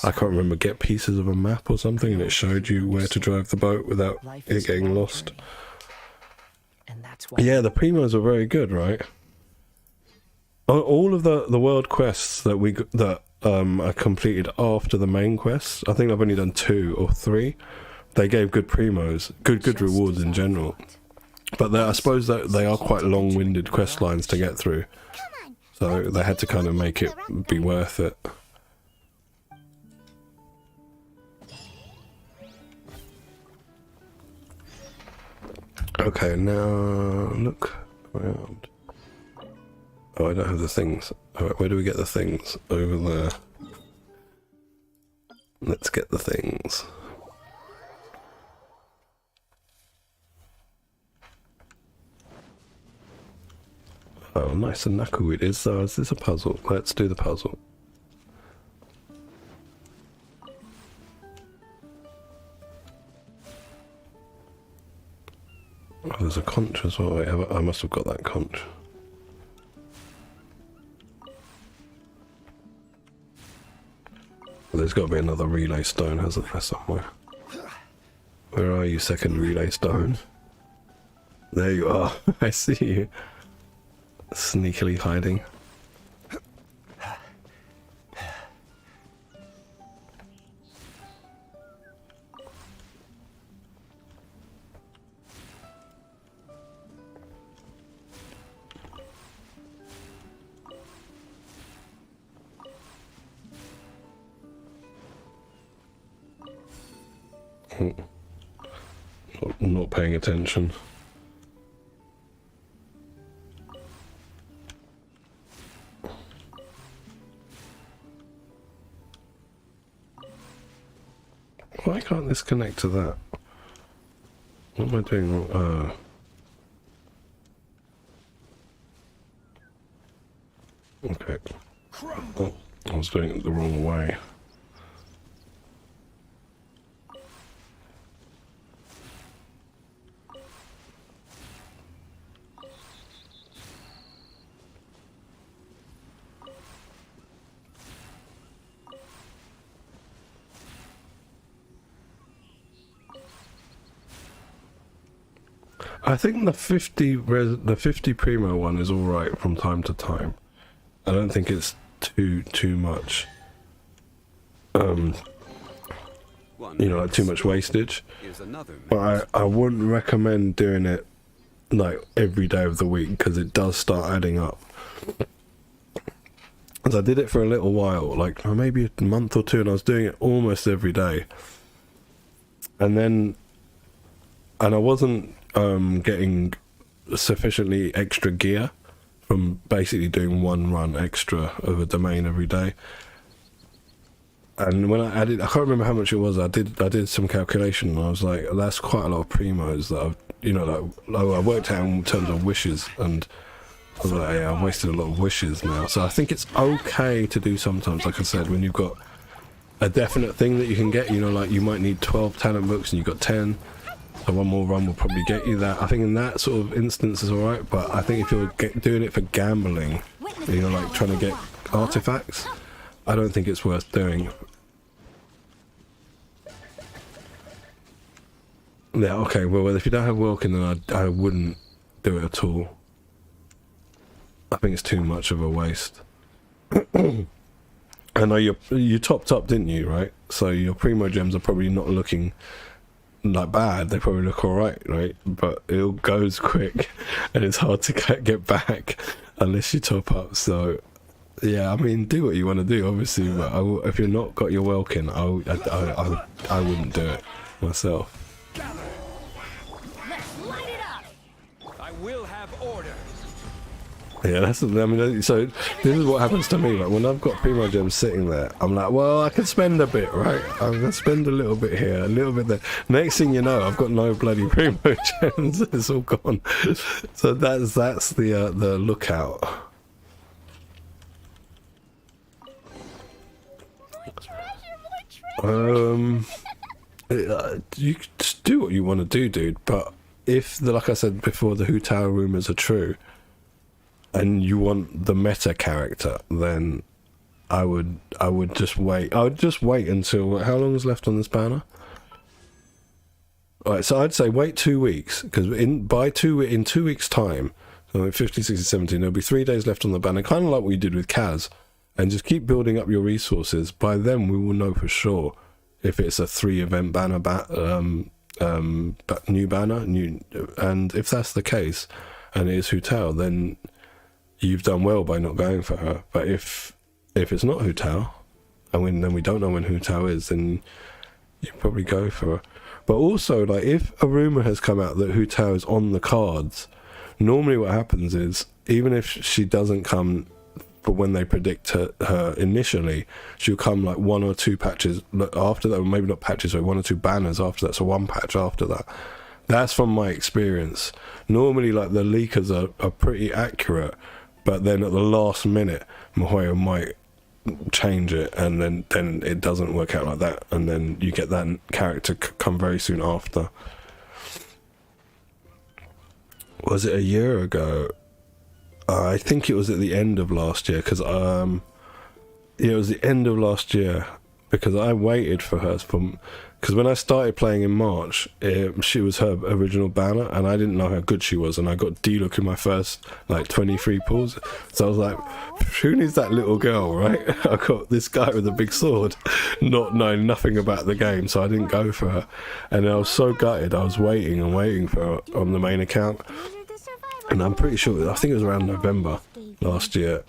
I can't remember, get pieces of a map or something, and it showed you where to drive the boat without it getting lost. Yeah, the primos were very good, right? All of the world quests that I completed after the main quests, I think I've only done 2 or 3. They gave good primos, good rewards in general. But I suppose that they are quite long-winded quest lines to get through, so they had to kind of make it be worth it. Okay, now look around. Oh, I don't have the things. Alright, where do we get the things? Over there. Let's get the things. Oh, nice and knuckle it is. So is this a puzzle? Let's do the puzzle. Oh, there's a conch as well. Wait, I must have got that conch. There's got to be another relay stone, hasn't there, somewhere? Where are you, second relay stone? There you are. I see you. Sneakily hiding. Not paying attention. Why can't this connect to that? What am I doing wrong? Okay. Oh, I was doing it the wrong way. I think the 50 primo one is all right from time to time. I don't think it's too much. You know, like too much wastage. But I wouldn't recommend doing it like every day of the week because it does start adding up. As I did it for a little while, like maybe a month or two, and I was doing it almost every day. And I wasn't getting sufficiently extra gear from basically doing one run extra of a domain every day. And when I added, I can't remember how much it was. I did some calculation, and I was like, that's quite a lot of primos that I've, you know, like I worked out in terms of wishes, and I was like, yeah, I've wasted a lot of wishes now. So I think it's okay to do sometimes, like I said, when you've got a definite thing that you can get, you know, like you might need 12 talent books and you've got 10. So one more run will probably get you that. I think in that sort of instance is alright, but I think if you're doing it for gambling, you know, like trying to get artifacts, I don't think it's worth doing. Yeah, okay, well, if you don't have Wilkin, then I wouldn't do it at all. I think it's too much of a waste. I know you topped up, didn't you, right? So your primo gems are probably not looking like bad, they probably look alright, right? But it all goes quick and it's hard to get back unless you top up. So yeah, I mean, do what you want to do, obviously, but if you're not got your Welkin, I wouldn't do it myself. Let's light it up. I will have order. Yeah, that's, I mean, so this is what happens to me, like when I've got primo gems sitting there, I'm like, well, I can spend a bit, right? I'm gonna spend a little bit here, a little bit there. Next thing you know, I've got no bloody primo gems. It's all gone. So that's the lookout. You just do what you want to do, dude, but if like I said before, the Hu Tao rumors are true and you want the meta character, then I would just wait. I would just wait until, how long is left on this banner? Alright, so I'd say wait 2 weeks, because in 2 weeks time, so 50, 60, 70, there'll be 3 days left on the banner, kind of like what you did with Kaz, and just keep building up your resources. By then we will know for sure if it's a 3 event banner, new banner, and if that's the case, and it is Hu Tao, then you've done well by not going for her. But if it's not Hu Tao, and then we don't know when Hu Tao is, then you probably go for her. But also, like, if a rumor has come out that Hu Tao is on the cards, normally what happens is, even if she doesn't come, but when they predict her initially, she'll come like 1 or 2 patches after that, or maybe not patches, but 1 or 2 banners after that, so 1 patch after that. That's from my experience. Normally, like, the leakers are pretty accurate, but then at the last minute, Mihoyo might change it, and then it doesn't work out like that, and then you get that character come very soon after. Was it a year ago? I think it was at the end of last year, because it was the end of last year, because I waited for her because when I started playing in March, she was her original banner, and I didn't know how good she was, and I got D-Look in my first like 23 pulls, so I was like, who needs that little girl, right? I got this guy with a big sword, not knowing nothing about the game, so I didn't go for her, and I was so gutted. I was waiting and waiting for her on the main account, and I'm pretty sure, I think it was around November last year,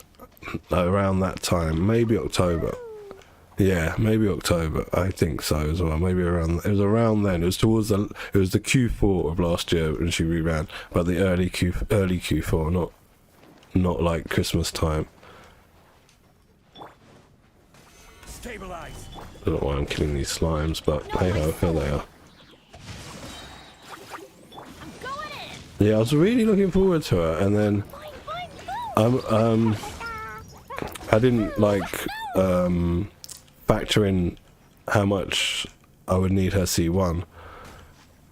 around that time, maybe October. Yeah, maybe October. I think so as well. Maybe around. It was around then. It was towards the. It was the Q4 of last year when she reran, but the early Q4, not like Christmas time. Stabilize. I don't know why I'm killing these slimes, but hey ho, here they are. Yeah, I was really looking forward to her, and then I didn't like factor in how much I would need her C1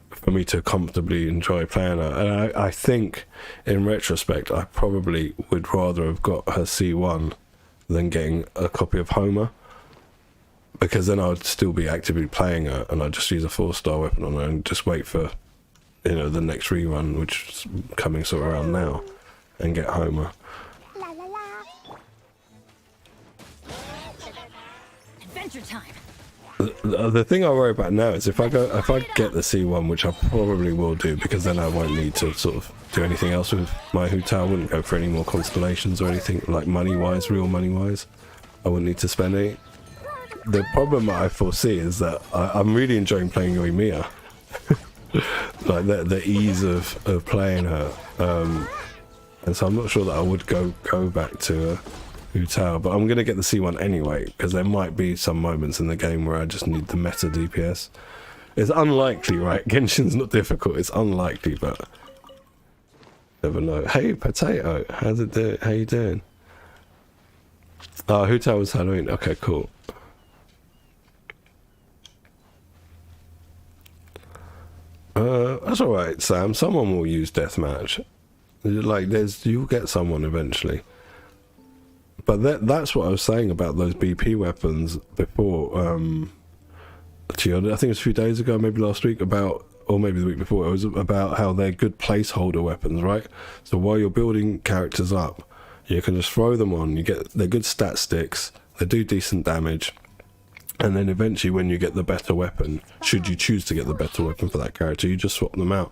for me to comfortably enjoy playing her, and I think in retrospect I probably would rather have got her C1 than getting a copy of Homer, because then I would still be actively playing her and I'd just use a 4-star weapon on her and just wait for, you know, the next rerun, which is coming sort of around now, and get Homer. Adventure time. The thing I worry about now is if I get the C1, which I probably will do, because then I won't need to sort of do anything else with my Hu Tao. I wouldn't go for any more constellations or anything, like money-wise, real money-wise. I wouldn't need to spend any. The problem I foresee is that I'm really enjoying playing Yoimiya. Like the ease of playing her. And so I'm not sure that I would go back to Hu Tao, but I'm going to get the C1 anyway, because there might be some moments in the game where I just need the meta DPS. It's unlikely, right? Genshin's not difficult, it's unlikely, but never know. Hey, Potato, how's it doing? How you doing? Oh, Hu Tao was Halloween. Okay, cool. That's alright, Sam. Someone will use deathmatch. Like, you'll get someone eventually. But that's what I was saying about those BP weapons before. I think it was a few days ago, maybe last week, or maybe the week before. It was about how they're good placeholder weapons, right? So while you're building characters up, you can just throw them on. They're good stat sticks. They do decent damage. And then eventually when you get the better weapon, should you choose to get the better weapon for that character, you just swap them out.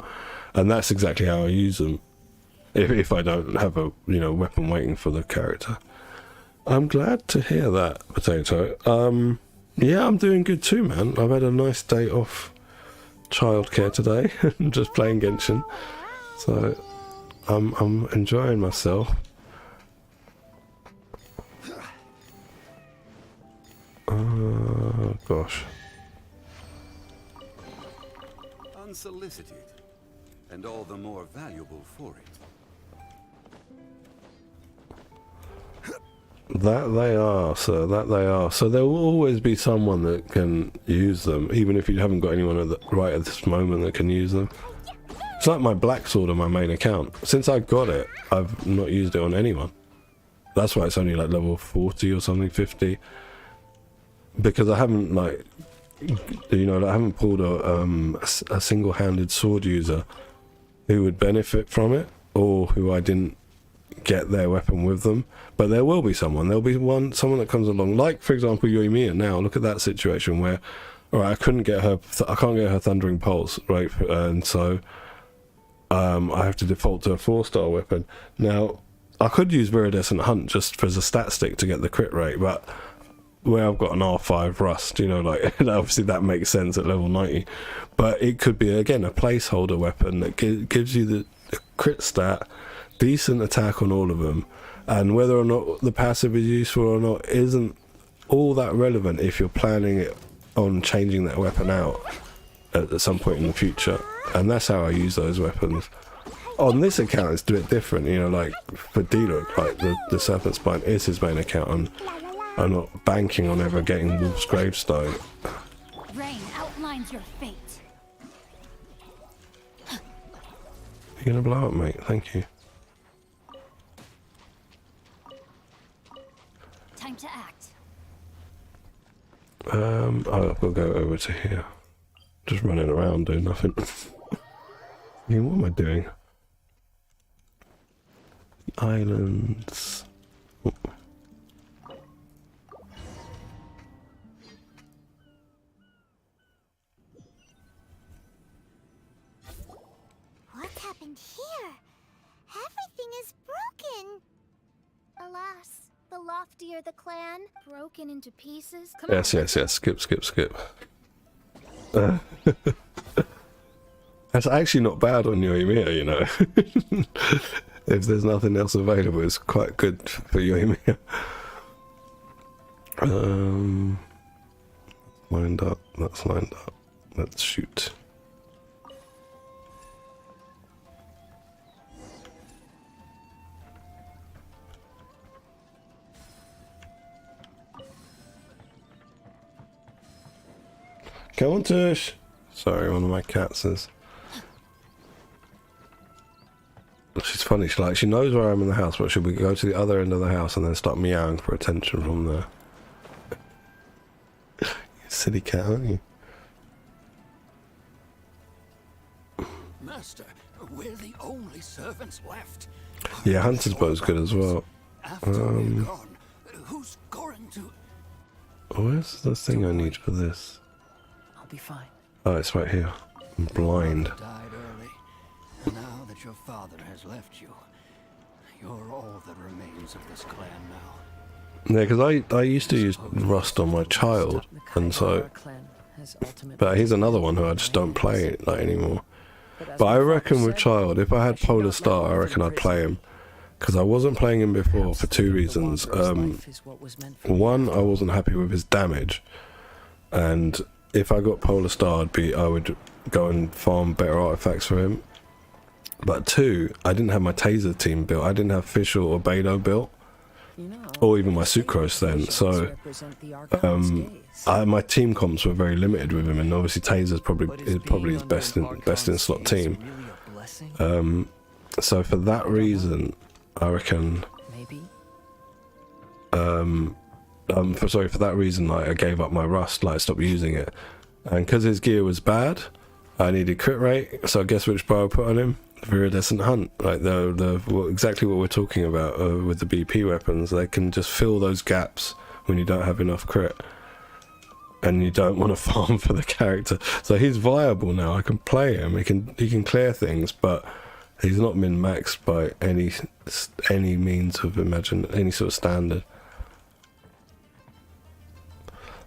And that's exactly how I use them. If I don't have a weapon waiting for the character. I'm glad to hear that, Potato. Yeah, I'm doing good too, man. I've had a nice day off childcare today, just playing Genshin. So I'm enjoying myself. Gosh. Unsolicited, and all the more valuable for it. That they are, sir. That they are. So there will always be someone that can use them, even if you haven't got anyone right at this moment that can use them. It's like my black sword on my main account. Since I got it, I've not used it on anyone. That's why it's only like level 40 or something, 50. Because I haven't I haven't pulled a single-handed sword user who would benefit from it, or who I didn't get their weapon with them. But there will be someone. There'll be someone that comes along, like for example Yoimiya. Now look at that situation where, all right, I can't get her Thundering Pulse, right, and so I have to default to a 4-star weapon. Now I could use Viridescent Hunt just as a stat stick to get the crit rate, but where I've got an R5 Rust, obviously that makes sense at level 90. But it could be, again, a placeholder weapon that gives you the crit stat, decent attack on all of them, and whether or not the passive is useful or not isn't all that relevant if you're planning it on changing that weapon out at some point in the future. And that's how I use those weapons. On this account it's a bit different, like for D-Look, like the Serpent Spine is his main account, and I'm not banking on ever getting Wolf's Gravestone. Rain outlines your fate. You're gonna blow up, mate. Thank you. Time to act. I've got to go over to here. Just running around doing nothing. Yeah, what am I doing? Islands. Oh. What happened here? Everything is broken. Alas, the loftier the clan, broken into pieces. Yes. Skip. That's actually not bad on Yoimiya, you know. If there's nothing else available, it's quite good for Yoimiya. Lined up. That's lined up. Let's shoot. Come on, Tush. Sorry, one of my cats is. She's funny. She knows where I am in the house, but should we go to the other end of the house and then start meowing for attention from there? You silly cat, aren't you? Master, we're the only servants left. Yeah, Hunter's Bow's good as well. Who's going to? Where's the thing I need for this? I'll be fine. Oh, it's right here. I'm blind. Died early. Now that your father has left you, you're all that remains of this clan now. Yeah, because I used to use Rust on my child, and so. But he's another one who I just don't play like anymore. But I reckon with child, if I had Polar Star, I reckon I'd play him. Because I wasn't playing him before for two reasons. One, I wasn't happy with his damage, and if I got Polar Star, I would go and farm better artifacts for him. But two, I didn't have my Taser team built. I didn't have Fischl or Beidou built, or even my Sucrose then. So my team comps were very limited with him, and obviously Taser's probably his best in slot team. So for that reason, I reckon. For that reason, like, I gave up my Rust, like, stopped using it, and because his gear was bad, I needed crit rate. So guess which bow I put on him? Viridescent Hunt, like exactly what we're talking about with the BP weapons. They can just fill those gaps when you don't have enough crit, and you don't want to farm for the character. So he's viable now. I can play him. He can clear things, but he's not min-maxed by any means of any sort of standard.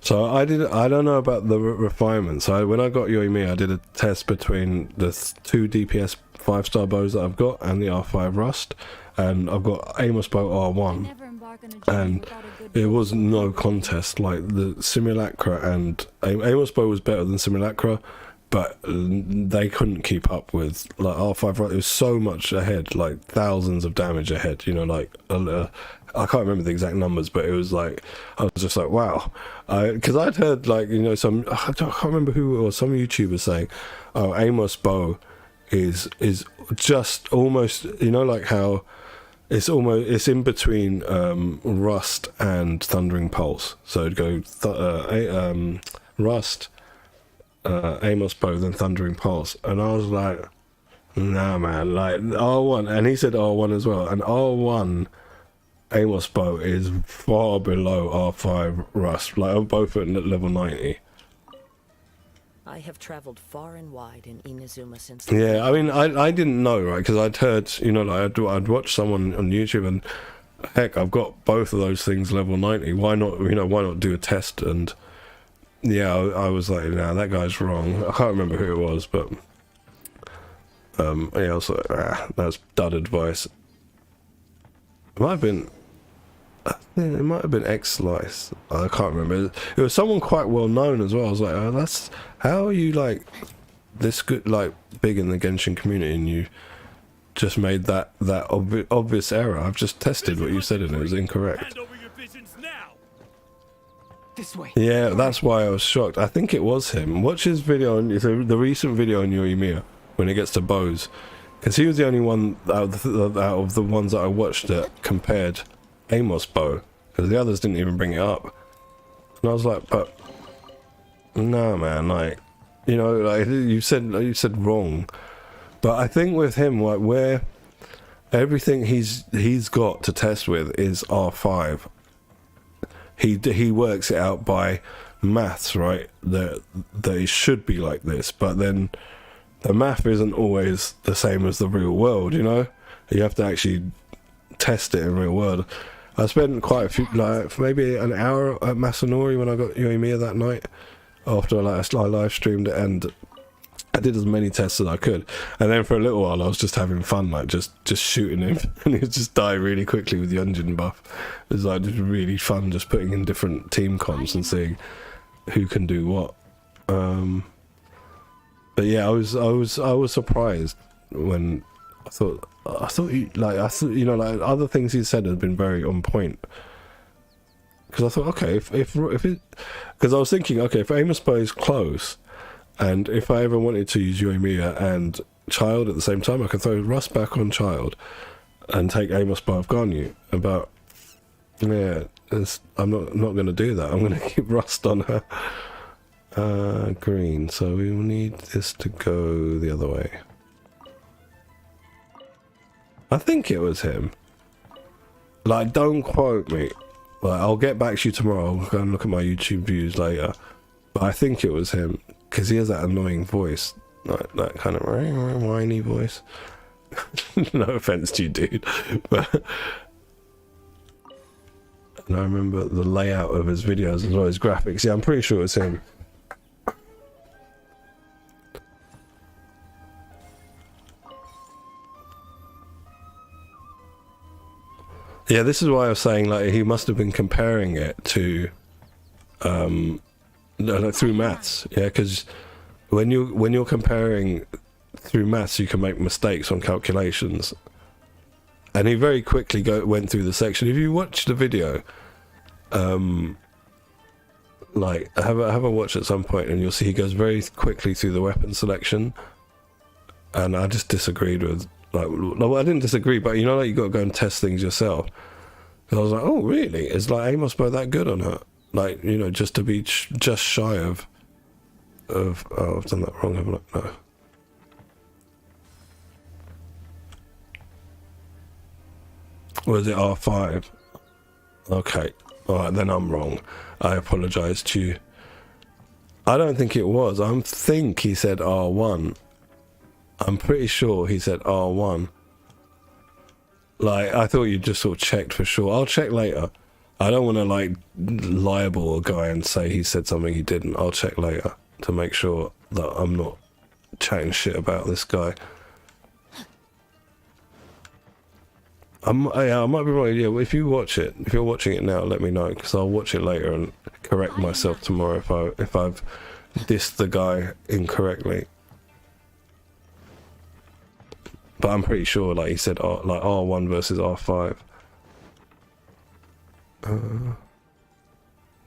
So I don't know about the refinements. When I got Yoimiya, I did a test between the two DPS 5-star bows that I've got and the R5 Rust, and I've got Amos Bow R1, and it was no contest. Like, the Simulacra and Amos Bow was better than Simulacra, but they couldn't keep up with, like, R5 Rust. It was so much ahead, like thousands of damage ahead, you know, like I can't remember the exact numbers, but it was like, I was just like, wow. Because I'd heard, like, you know, I can't remember who it was, some YouTuber saying, oh, Amos Bow is just almost, you know, like how it's in between Rust and Thundering Pulse. So it'd go Rust, Amos Bow, then Thundering Pulse. And I was like, nah, man, like R1, and he said R1 as well, and R1 Amos Bow is far below R5 Rust. Like, I'm both at level 90. I have traveled far and wide in Inazuma since. Yeah, I mean, I didn't know, right? Because I'd heard, you know, like I'd watched someone on YouTube, and heck, I've got both of those things level 90. Why not? You know, why not do a test? And yeah, I was like, nah, that guy's wrong. I can't remember who it was, but yeah, I was like, that's dud advice. It might have been. It might have been X-Slice. I can't remember. It was someone quite well known as well. I was like, oh, that's, how are you like this good, like big in the Genshin community, and you just made that obvious error? I've just tested what you said and it was incorrect. This way. Yeah, that's why I was shocked. I think it was him. Watch his video on the recent video on Yoimiya when it gets to bows, because he was the only one out of the ones that I watched that compared Amos Bow, because the others didn't even bring it up. And I was like, but No, man, like, you know, like you said wrong, but I think with him, like, where everything he's got to test with is R5. He works it out by maths, right? That it should be like this, but then the math isn't always the same as the real world, you know? You have to actually test it in real world. I spent quite a few, like maybe an hour at Masanori when I got Yoimiya that night after I live streamed it, and I did as many tests as I could. And then for a little while I was just having fun, like just shooting him, and he would just die really quickly with the Yunjin buff. It was like just really fun, just putting in different team comps and seeing who can do what. But yeah, I was surprised when I thought you know, like other things he said had been very on point. Because I thought, okay, if it, because I was thinking, okay, if Amos Bow is close, and if I ever wanted to use Yoimiya and Child at the same time, I could throw Rust back on Child and take Amos Bow of Ganyu. But yeah, I'm not going to do that. I'm going to keep Rust on her. Green, so we will need this to go the other way. I think it was him. Like, don't quote me. Like, I'll get back to you tomorrow. I'll go and look at my YouTube views later. But I think it was him, because he has that annoying voice, like that kind of whiny voice. No offense to you, dude, but and I remember the layout of his videos as well as graphics. Yeah, I'm pretty sure it's him. Yeah, this is why I was saying, like, he must have been comparing it to through maths. Yeah, because when you're comparing through maths, you can make mistakes on calculations. And he very quickly went through the section. If you watch the video, like have a watch at some point, and you'll see he goes very quickly through the weapon selection. And I just disagreed with, like, well, I didn't disagree, but you know, like, you got to go and test things yourself. And I was like, oh really? Is like Amos Bow that good on her? Like, you know, just to be just shy of oh, I've done that wrong, haven't I? No. Was it R5? Okay. Alright, then I'm wrong. I apologise to you. I don't think it was. I think he said R1. I'm pretty sure he said R1. Like, I thought you just sort of checked for sure. I'll check later. I don't want to, like, libel a guy and say he said something he didn't. I'll check later to make sure that I'm not chatting shit about this guy. Yeah, I might be wrong. Yeah, if you watch it, if you're watching it now, let me know, because I'll watch it later and correct myself tomorrow if I've dissed the guy incorrectly. But I'm pretty sure, like, he said, like R1 versus R5.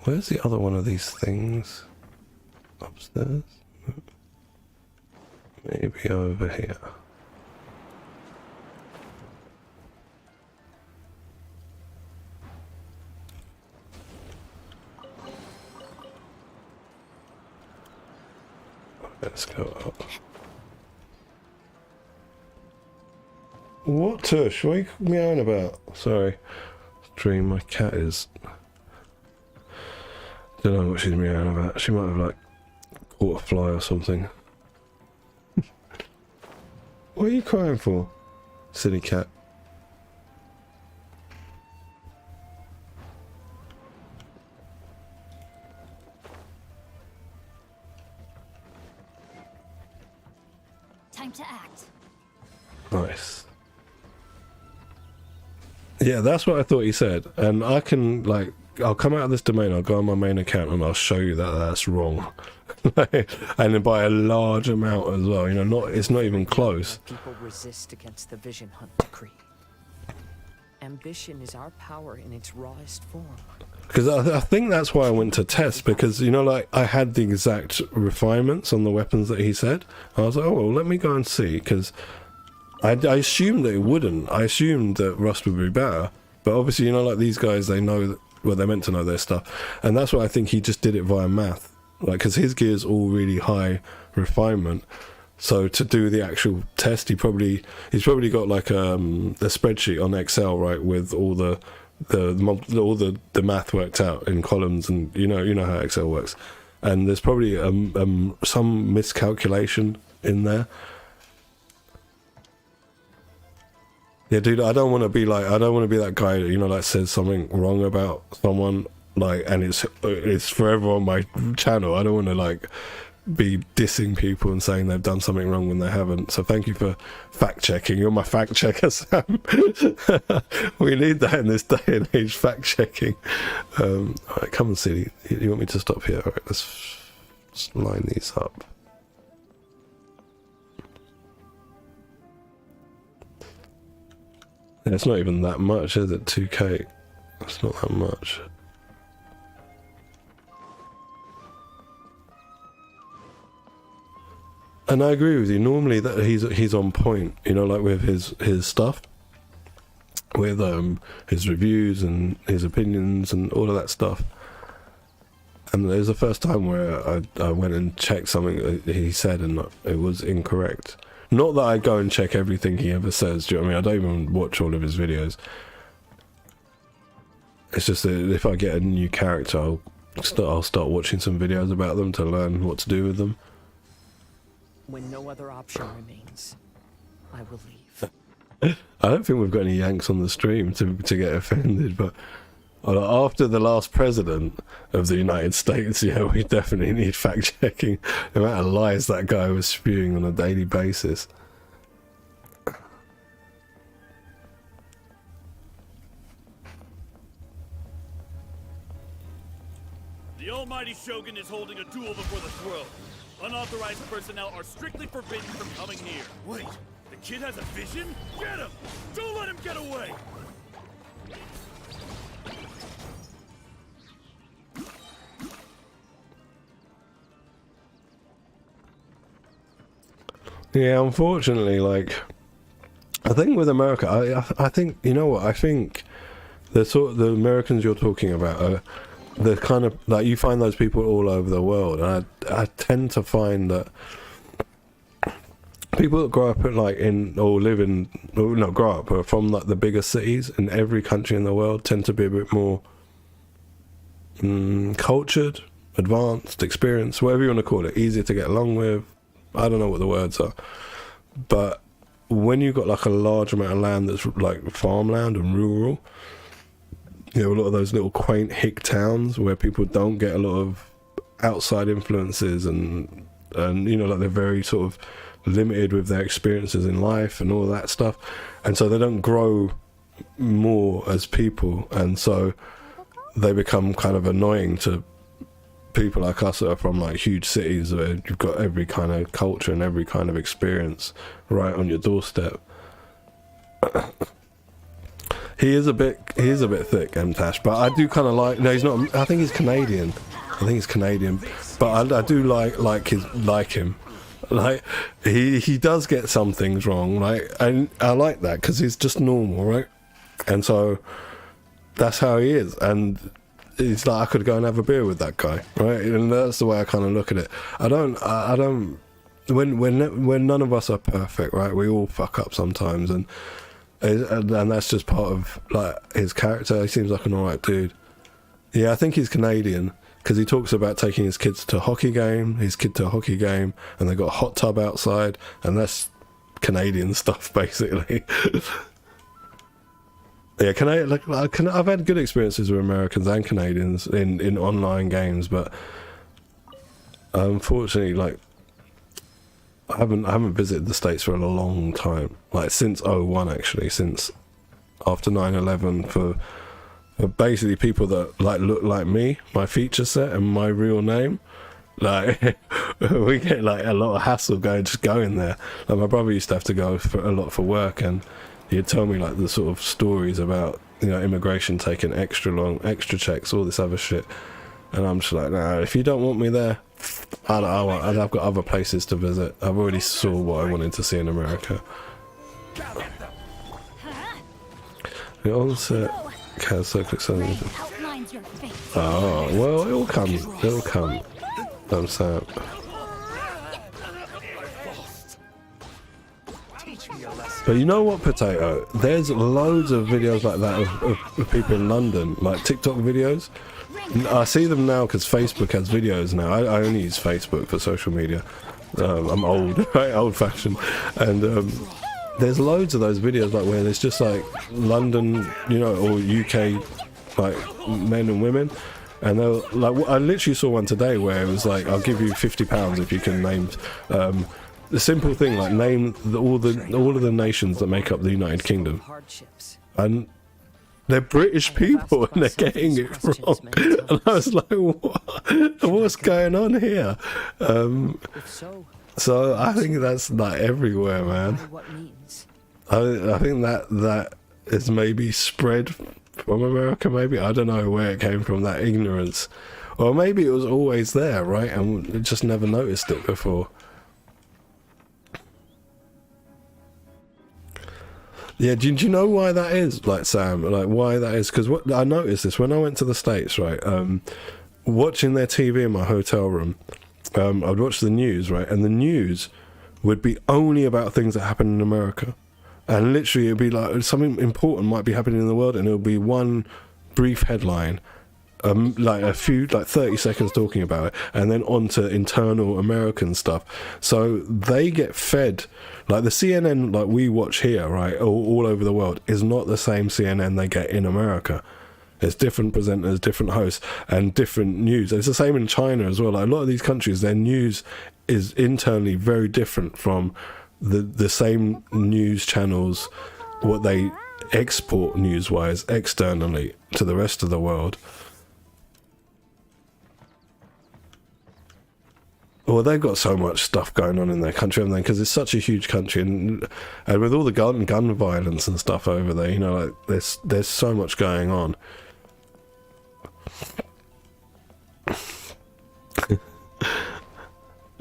Where's the other one of these things? Upstairs? Maybe over here. Let's go up. What, Tush? What are you meowing about? Sorry. Dream, my cat is... Don't know what she's meowing about. She might have, like, caught a fly or something. What are you crying for? Silly cat. Time to act. Nice. Yeah, that's what I thought he said. And I can, like, I'll come out of this domain, I'll go on my main account and I'll show you that that's wrong. And then by a large amount as well, you know, it's not even close. People resist against the Vision Hunt decree. Ambition is our power in its rawest form. Because I think that's why I went to test, because, you know, like, I had the exact refinements on the weapons that he said. I was like, oh, well, let me go and see, because I assumed that it wouldn't. I assumed that Rust would be better. But obviously, you know, like, these guys, they know, well, they're meant to know their stuff. And that's why I think he just did it via math. like, because his gear's all really high refinement. So to do the actual test, he's probably got like a spreadsheet on Excel, right, with all the math worked out in columns, and you know how Excel works. And there's probably some miscalculation in there. Yeah, dude, I don't want to be that guy, that says something wrong about someone, like, and it's forever on my channel. I don't want to like be dissing people and saying they've done something wrong when they haven't. So thank you for fact checking. You're my fact checker, Sam. We need that in this day and age, fact checking. All right, come and see. You want me to stop here? All right, let's line these up. Yeah, it's not even that much, is it? 2K. It's not that much. And I agree with you. Normally, that he's on point, like with his stuff, with his reviews and his opinions and all of that stuff. And it was the first time where I went and checked something that he said and it was incorrect. Not that I go and check everything he ever says. Do you know what I mean? I don't even watch all of his videos. It's just that if I get a new character, I'll start watching some videos about them to learn what to do with them. When no other option remains, I will leave. I don't think we've got any Yanks on the stream to get offended, but after the last president of the United States, yeah, we definitely need fact-checking. The amount of lies that guy was spewing on a daily basis. The almighty Shogun is holding a duel before the throne. Unauthorized personnel are strictly forbidden from coming near. Wait, the kid has a vision? Get him! Don't let him get away! Yeah, unfortunately, like, I think with America, I think, you know what, I think the Americans you're talking about are the kind of, like, you find those people all over the world, and I tend to find that people that grow up grow up from like the bigger cities in every country in the world tend to be a bit more cultured, advanced, experienced, whatever you want to call it, easier to get along with. I don't know what the words are, but when you've got like a large amount of land that's like farmland and rural, a lot of those little quaint hick towns where people don't get a lot of outside influences and like they're very sort of limited with their experiences in life and all that stuff, and so they don't grow more as people, and so they become kind of annoying to people like us that are from like huge cities where you've got every kind of culture and every kind of experience right on your doorstep. He is a bit thick, M-Tash, but I do kind of like. No, he's not. I think he's Canadian. But I do like him. Like he does get some things wrong, right? And I like that because he's just normal, right? And so that's how he is. And it's like I could go and have a beer with that guy, right? And that's the way I kind of look at it. I don't. When none of us are perfect, right? We all fuck up sometimes, and that's just part of like his character. He seems like an alright dude. Yeah, I think he's Canadian because he talks about taking his kid to a hockey game, and they got a hot tub outside, and that's Canadian stuff basically. Yeah, I've had good experiences with Americans and Canadians in online games, but unfortunately, like I haven't visited the States for a long time, like since 2001 actually, since after 9/11, for basically people that like look like me, my feature set and my real name. Like we get like a lot of hassle going there. Like my brother used to have to go a lot for work, and he'd tell me like the sort of stories about immigration taking extra long, extra checks, all this other shit, and I'm just like, nah, if you don't want me there, I've got other places to visit. I've already saw what I wanted to see in America. The onset has so click something. Oh well, it'll come. Sam. But you know what, Potato? There's loads of videos like that of people in London, like TikTok videos. I see them now because Facebook has videos now. I only use Facebook for social media. I'm old, right? Old-fashioned. And there's loads of those videos like where there's just like London, you know, or UK, like men and women. And they're like, I literally saw one today where it was like, I'll give you £50 if you can name the simple thing, like name all of the nations that make up the United Kingdom. And they're British people and they're getting it wrong. And I was like, what's going on here? So I think that's like everywhere, man. I think that is maybe spread from America, maybe. I don't know where it came from, that ignorance. Or maybe it was always there, right? And we just never noticed it before. Yeah, do you know why that is, like, Sam? Like, why that is? Because what I noticed this when I went to the States, right? Watching their TV in my hotel room, I'd watch the news, right? And the news would be only about things that happen in America. And literally, it'd be like something important might be happening in the world, and it'll be one brief headline, like 30 seconds talking about it, and then on to internal American stuff. So they get fed, like the CNN like we watch here, right, all over the world, is not the same CNN they get in America. It's different presenters, different hosts, and different news. It's the same in China as well. Like a lot of these countries, their news is internally very different from the same news channels, what they export news-wise externally to the rest of the world. Well, they've got so much stuff going on in their country, haven't they? Because it's such a huge country, and with all the gun violence and stuff over there, you know, like there's so much going on.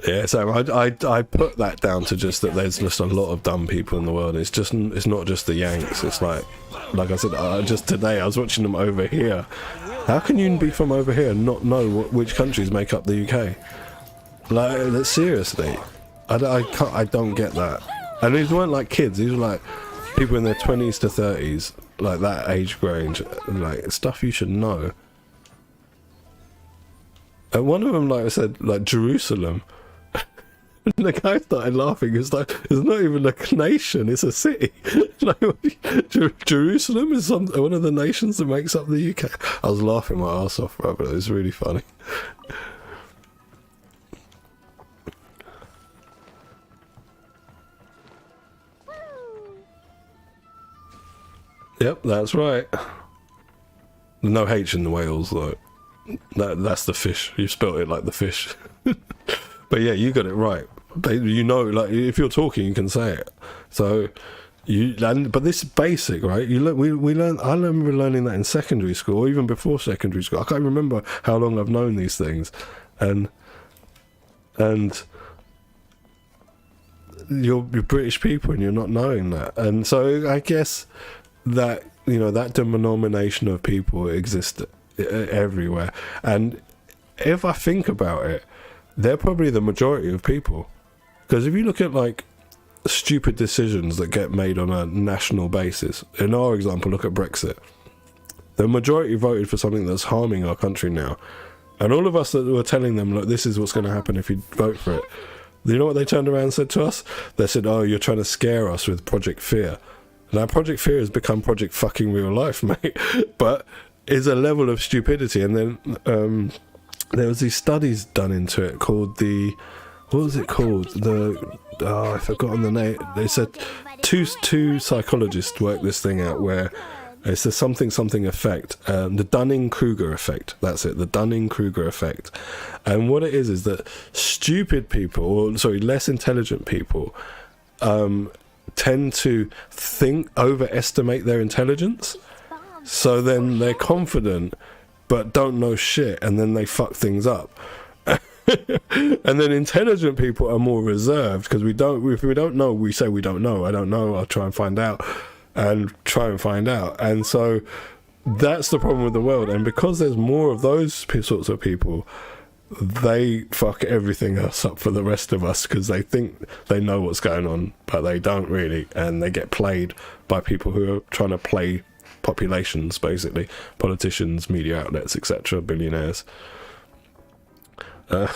Yeah, so I put that down to just that there's just a lot of dumb people in the world. It's not just the Yanks. It's like I said, just today I was watching them over here. How can you be from over here and not know which countries make up the UK? Like, seriously, I don't get that. And these weren't like kids; these were like people in their 20s to 30s, like that age range, like stuff you should know. And one of them, like I said, like Jerusalem. And the guy started laughing. It's like, it's not even a nation; it's a city. Like, Jerusalem is one of the nations that makes up the UK. I was laughing my ass off, bro, but it was really funny. Yep, that's right. No H in the Wales, though. That's the fish. You spelt it like the fish. But yeah, you got it right. You know, like, if you're talking, you can say it. So but this is basic, right? We learn. I remember learning that in secondary school, or even before secondary school. I can't remember how long I've known these things, and you're British people, and you're not knowing that. And so I guess that, you know, that denomination of people exist everywhere. And if I think about it, they're probably the majority of people. Because if you look at, like, stupid decisions that get made on a national basis, in our example, look at Brexit. The majority voted for something that's harming our country now. And all of us that were telling them, look, this is what's going to happen if you vote for it, you know what they turned around and said to us? They said, oh, you're trying to scare us with Project Fear. Now, Project Fear has become Project fucking real life, mate. But it's a level of stupidity. And then there was these studies done into it called what was it called? I've forgotten the name. They said two psychologists worked this thing out where it's a something effect, the Dunning-Kruger effect. That's it, the Dunning-Kruger effect. And what it is that stupid people, or sorry, less intelligent people, tend to overestimate their intelligence. So then they're confident but don't know shit, and then they fuck things up. And then intelligent people are more reserved, because if we don't know, we say we don't know. I don't know, I'll try and find out. And so that's the problem with the world. And because there's more of those sorts of people, they fuck everything else up for the rest of us because they think they know what's going on, but they don't really, and they get played by people who are trying to play populations, basically politicians, media outlets, etc., billionaires. You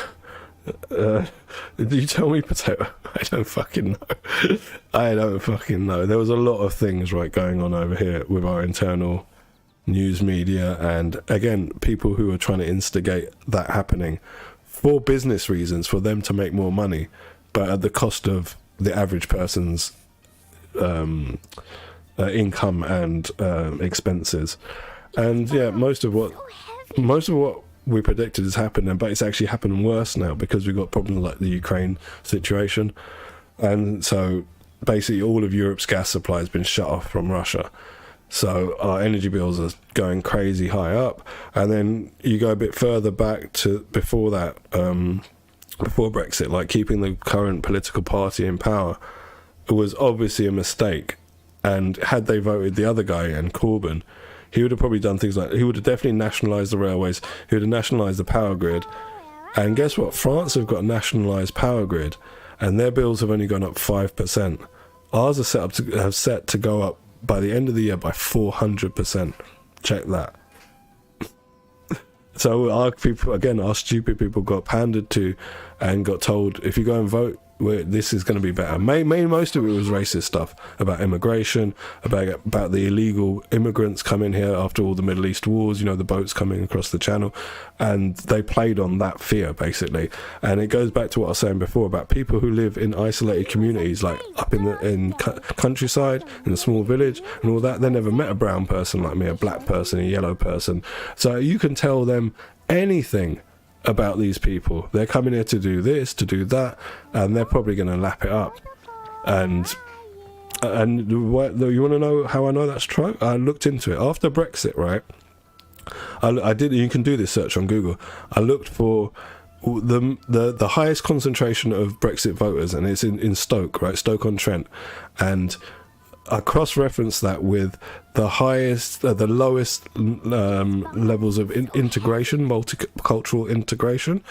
tell me, Potato. I don't fucking know. I don't fucking know. There was a lot of things right going on over here with our internal news media, and again, people who are trying to instigate that happening for business reasons, for them to make more money, but at the cost of the average person's income and expenses. And yeah, most of what we predicted is happening, but it's actually happening worse now because we've got problems like the Ukraine situation, and so basically all of Europe's gas supply has been shut off from Russia. So our energy bills are going crazy high up. And then you go a bit further back to before that, before Brexit, like keeping the current political party in power was obviously a mistake. And had they voted the other guy in, Corbyn, he would have probably done things like, he would have definitely nationalised the railways, he would have nationalised the power grid. And guess what? France have got a nationalised power grid, and their bills have only gone up 5%. Ours are set to go up by the end of the year by 400%. Check that. So our people, again, our stupid people got pandered to and got told, if you go and vote, this is going to be better. Most of it was racist stuff about immigration, about the illegal immigrants coming here after all the Middle East wars, you know, the boats coming across the channel, and they played on that fear, basically. And it goes back to what I was saying before about people who live in isolated communities, like up in the countryside, in a small village and all that. They never met a brown person like me, a black person, a yellow person. So you can tell them anything about these people. They're coming here to do this, to do that, and they're probably going to lap it up. And you want to know how I know that's true? I looked into it after Brexit, right? I did. You can do this search on Google. I looked for the highest concentration of Brexit voters, and it's in Stoke, right? Stoke-on-Trent, and I cross-referenced that with the highest, the lowest levels of integration, multicultural integration,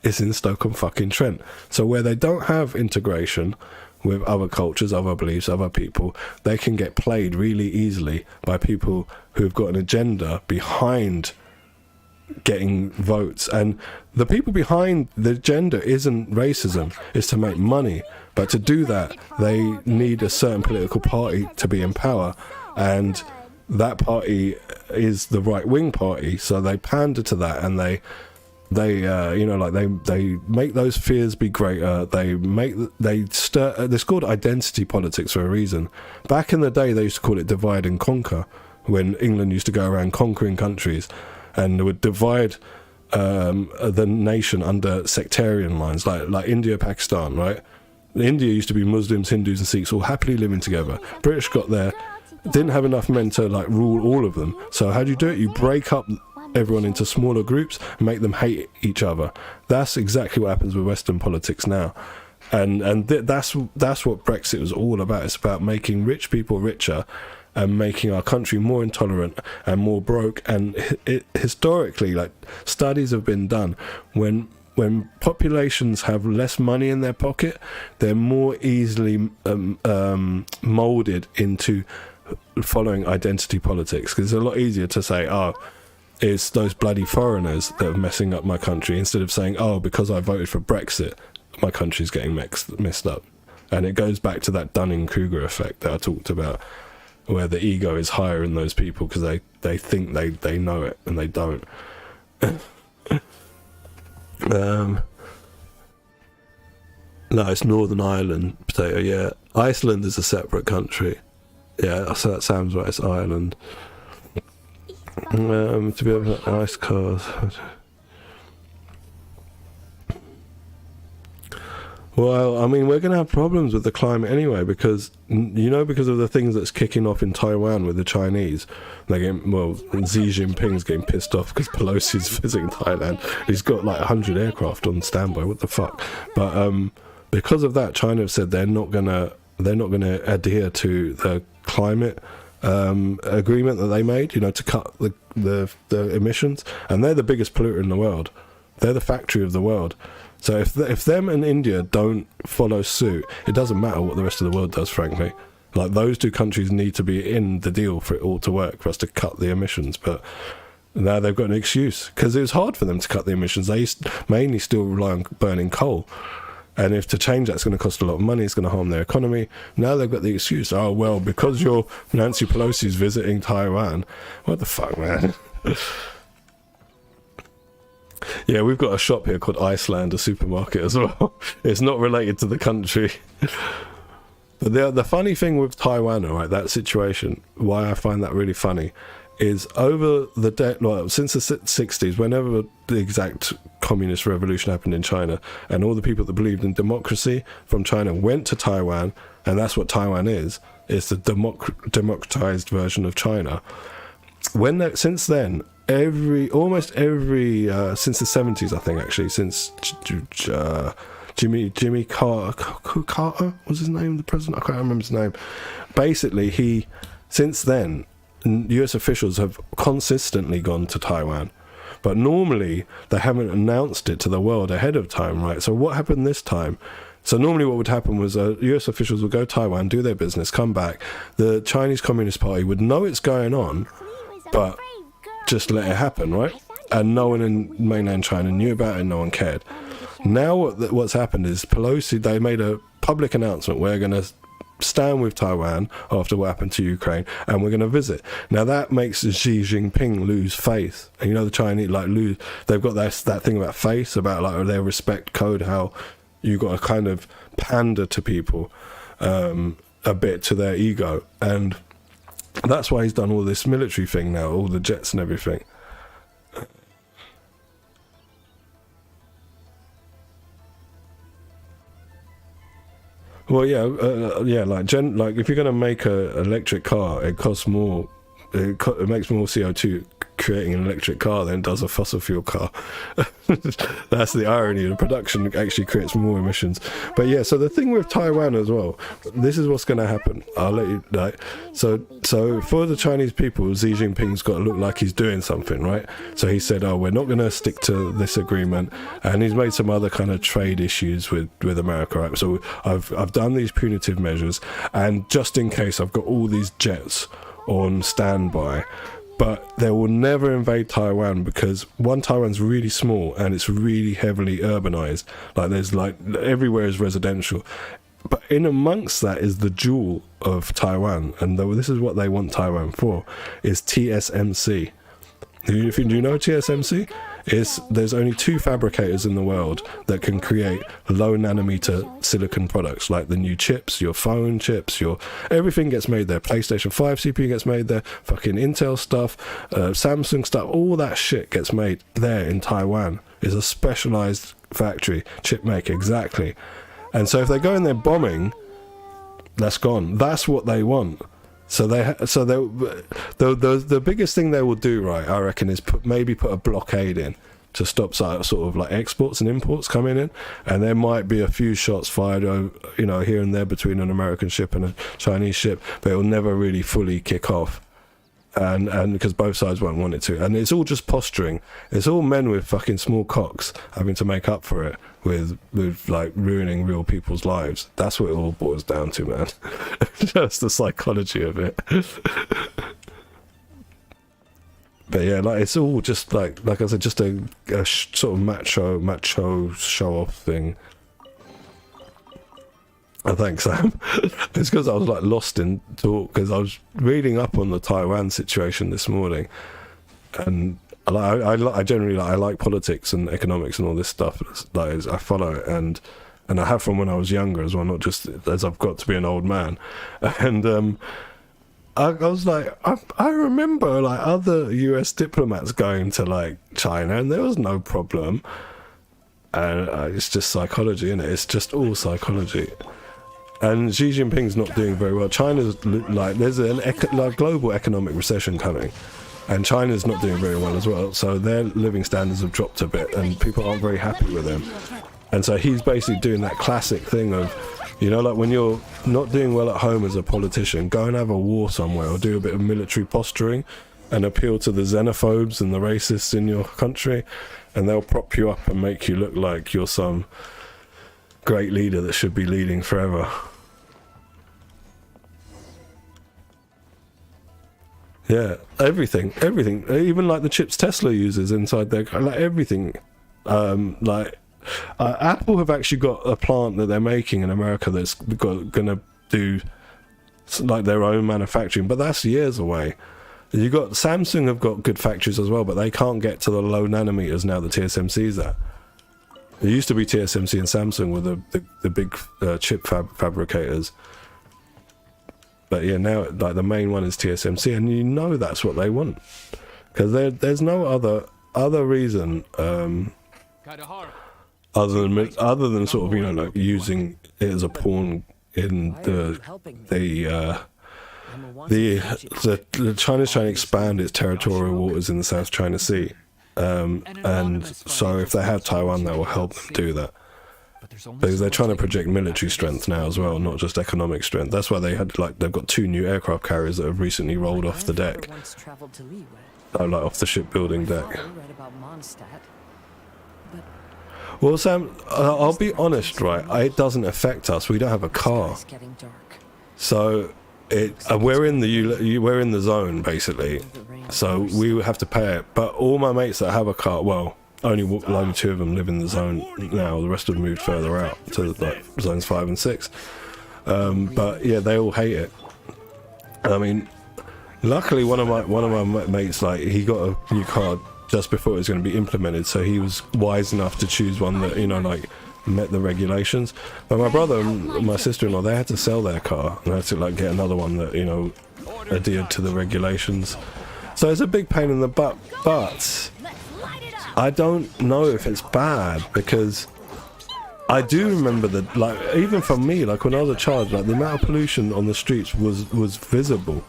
is in Stoke-on-fucking-Trent. So where they don't have integration with other cultures, other beliefs, other people, they can get played really easily by people who've got an agenda behind getting votes. And the people behind the agenda isn't racism, it's to make money. But to do that, they need a certain political party to be in power, and that party is the right-wing party. So they pander to that, and they make those fears be greater. They stir. It's called identity politics for a reason. Back in the day, they used to call it divide and conquer, when England used to go around conquering countries, and they would divide the nation under sectarian lines, like India, Pakistan, right? India used to be Muslims, Hindus and Sikhs all happily living together. British got there, didn't have enough men to like rule all of them. So how do you do it? You break up everyone into smaller groups and make them hate each other. That's exactly what happens with Western politics now. And that's what Brexit was all about. It's about making rich people richer and making our country more intolerant and more broke. And historically, like, studies have been done, when populations have less money in their pocket, they're more easily molded into following identity politics, because it's a lot easier to say, oh, it's those bloody foreigners that are messing up my country, instead of saying, oh, because I voted for Brexit, my country's getting messed up. And it goes back to that Dunning-Kruger effect that I talked about, where the ego is higher in those people because they think they know it and they don't. No, it's Northern Ireland, Potato, yeah. Iceland is a separate country. Yeah, so that sounds right, it's Ireland. To be able to ice cars. Well, I mean, we're going to have problems with the climate anyway, because, because of the things that's kicking off in Taiwan with the Chinese. Xi Jinping's getting pissed off because Pelosi's visiting Thailand. He's got like 100 aircraft on standby. What the fuck? But because of that, China have said they're not gonna adhere to the climate agreement that they made, to cut the emissions, and they're the biggest polluter in the world. They're the factory of the world. So if them and India don't follow suit, it doesn't matter what the rest of the world does, frankly. Like, those two countries need to be in the deal for it all to work, for us to cut the emissions. But now they've got an excuse, because it was hard for them to cut the emissions. They mainly still rely on burning coal. And if to change that, it's going to cost a lot of money, it's going to harm their economy. Now they've got the excuse, oh, well, because Nancy Pelosi's visiting Taiwan. What the fuck, man? Yeah, we've got a shop here called Iceland, a supermarket as well. It's not related to the country. But the funny thing with Taiwan, all right, that situation, why I find that really funny, is over the since the 60s, whenever the exact communist revolution happened in China, and all the people that believed in democracy from China went to Taiwan, and that's what Taiwan is. It's the democratized version of China. Since then, almost every since the 70s, I think, actually, since Jimmy Carter was his name, the president, I can't remember his name. Basically, since then, US officials have consistently gone to Taiwan, but normally they haven't announced it to the world ahead of time, right? So what happened this time? So normally what would happen was US officials would go to Taiwan, do their business, come back. The Chinese Communist Party would know it's going on, but just let it happen, right? And no one in mainland China knew about it, no one cared. Now what's happened is Pelosi, they made a public announcement, we're going to stand with Taiwan after what happened to Ukraine, and we're going to visit. Now that makes Xi Jinping lose faith. And you know, the Chinese they've got that thing about faith, about like their respect code, how you got to kind of pander to people a bit, to their ego, and that's why he's done all this military thing now, all the jets and everything. Well, yeah, like if you're gonna make a electric car, it costs more. It makes more CO2 creating an electric car than it does a fossil fuel car. That's the irony. The production actually creates more emissions. But yeah, so the thing with Taiwan as well, this is what's going to happen. I'll let you so for the Chinese people, Xi Jinping's got to look like he's doing something, right? So he said, oh, we're not going to stick to this agreement, and he's made some other kind of trade issues with America, right? So I've done these punitive measures, and just in case, I've got all these jets on standby. But they will never invade Taiwan because, one, Taiwan's really small and it's really heavily urbanized. Like, there's everywhere is residential. But in amongst that is the jewel of Taiwan, and this is what they want Taiwan for, is TSMC. Do you know TSMC? There's only 2 fabricators in the world that can create low nanometer silicon products, like the new chips, your phone chips, everything gets made there. PlayStation 5 CPU gets made there, fucking Intel stuff, Samsung stuff, all that shit gets made there in Taiwan. It's a specialized factory, chip maker, exactly. And so if they go in there bombing, that's gone. That's what they want. So the biggest thing they will do, right, I reckon, is maybe put a blockade in to stop sort of like exports and imports coming in, and there might be a few shots fired, here and there between an American ship and a Chinese ship, but it will never really fully kick off. And because both sides won't want it to, and it's all just posturing. It's all men with fucking small cocks having to make up for it with like ruining real people's lives. That's what it all boils down to, man. That's the psychology of it. But yeah, like, it's all just like I said, just a sort of macho show off thing. Oh, thanks, Sam. It's because I was like lost in talk, because I was reading up on the Taiwan situation this morning, and I generally I like politics and economics and all this stuff. Like, I follow it, and I have from when I was younger as well, not just as I've got to be an old man. And I was like, I remember like other US diplomats going to like China, and there was no problem. And it's just psychology, isn't it? It's just all psychology. And Xi Jinping's not doing very well. China's like, there's a global economic recession coming, and China's not doing very well as well. So their living standards have dropped a bit, and people aren't very happy with him. And so he's basically doing that classic thing of, like when you're not doing well at home as a politician, go and have a war somewhere or do a bit of military posturing, and appeal to the xenophobes and the racists in your country, and they'll prop you up and make you look like you're some great leader that should be leading forever. Yeah, everything, even like the chips Tesla uses inside their, like everything. Apple have actually got a plant that they're making in America that's gonna do like their own manufacturing, but that's years away. You got Samsung have got good factories as well, but they can't get to the low nanometers now that TSMC's at. It used to be TSMC and Samsung were the big chip fabricators. But yeah, now like the main one is TSMC, and you know that's what they want, because there's no other reason other than sort of, you know, like using it as a pawn in the China's trying to expand its territorial waters in the South China Sea, and so if they have Taiwan, that will help them do that. Because they're trying to project military strength now as well, not just economic strength. That's why they had, like, they've got 2 new aircraft carriers that have recently rolled off the deck. Like off the shipbuilding deck. Well, Sam, I'll be honest, right? It doesn't affect us. We don't have a car, so we're in the zone basically. So we have to pay it. But all my mates that have a car, well, only 2 of them live in the zone now. The rest of them moved further out to like zones 5 and 6. But yeah, they all hate it. I mean, luckily one of my mates, like, he got a new car just before it was going to be implemented, so he was wise enough to choose one that, you know, like, met the regulations. But my brother and my sister-in-law, they had to sell their car and had to, like, get another one that, you know, adhered to the regulations. So it's a big pain in the butt, but I don't know if it's bad, because I do remember that, like, even for me, like when I was a child, like the amount of pollution on the streets was visible,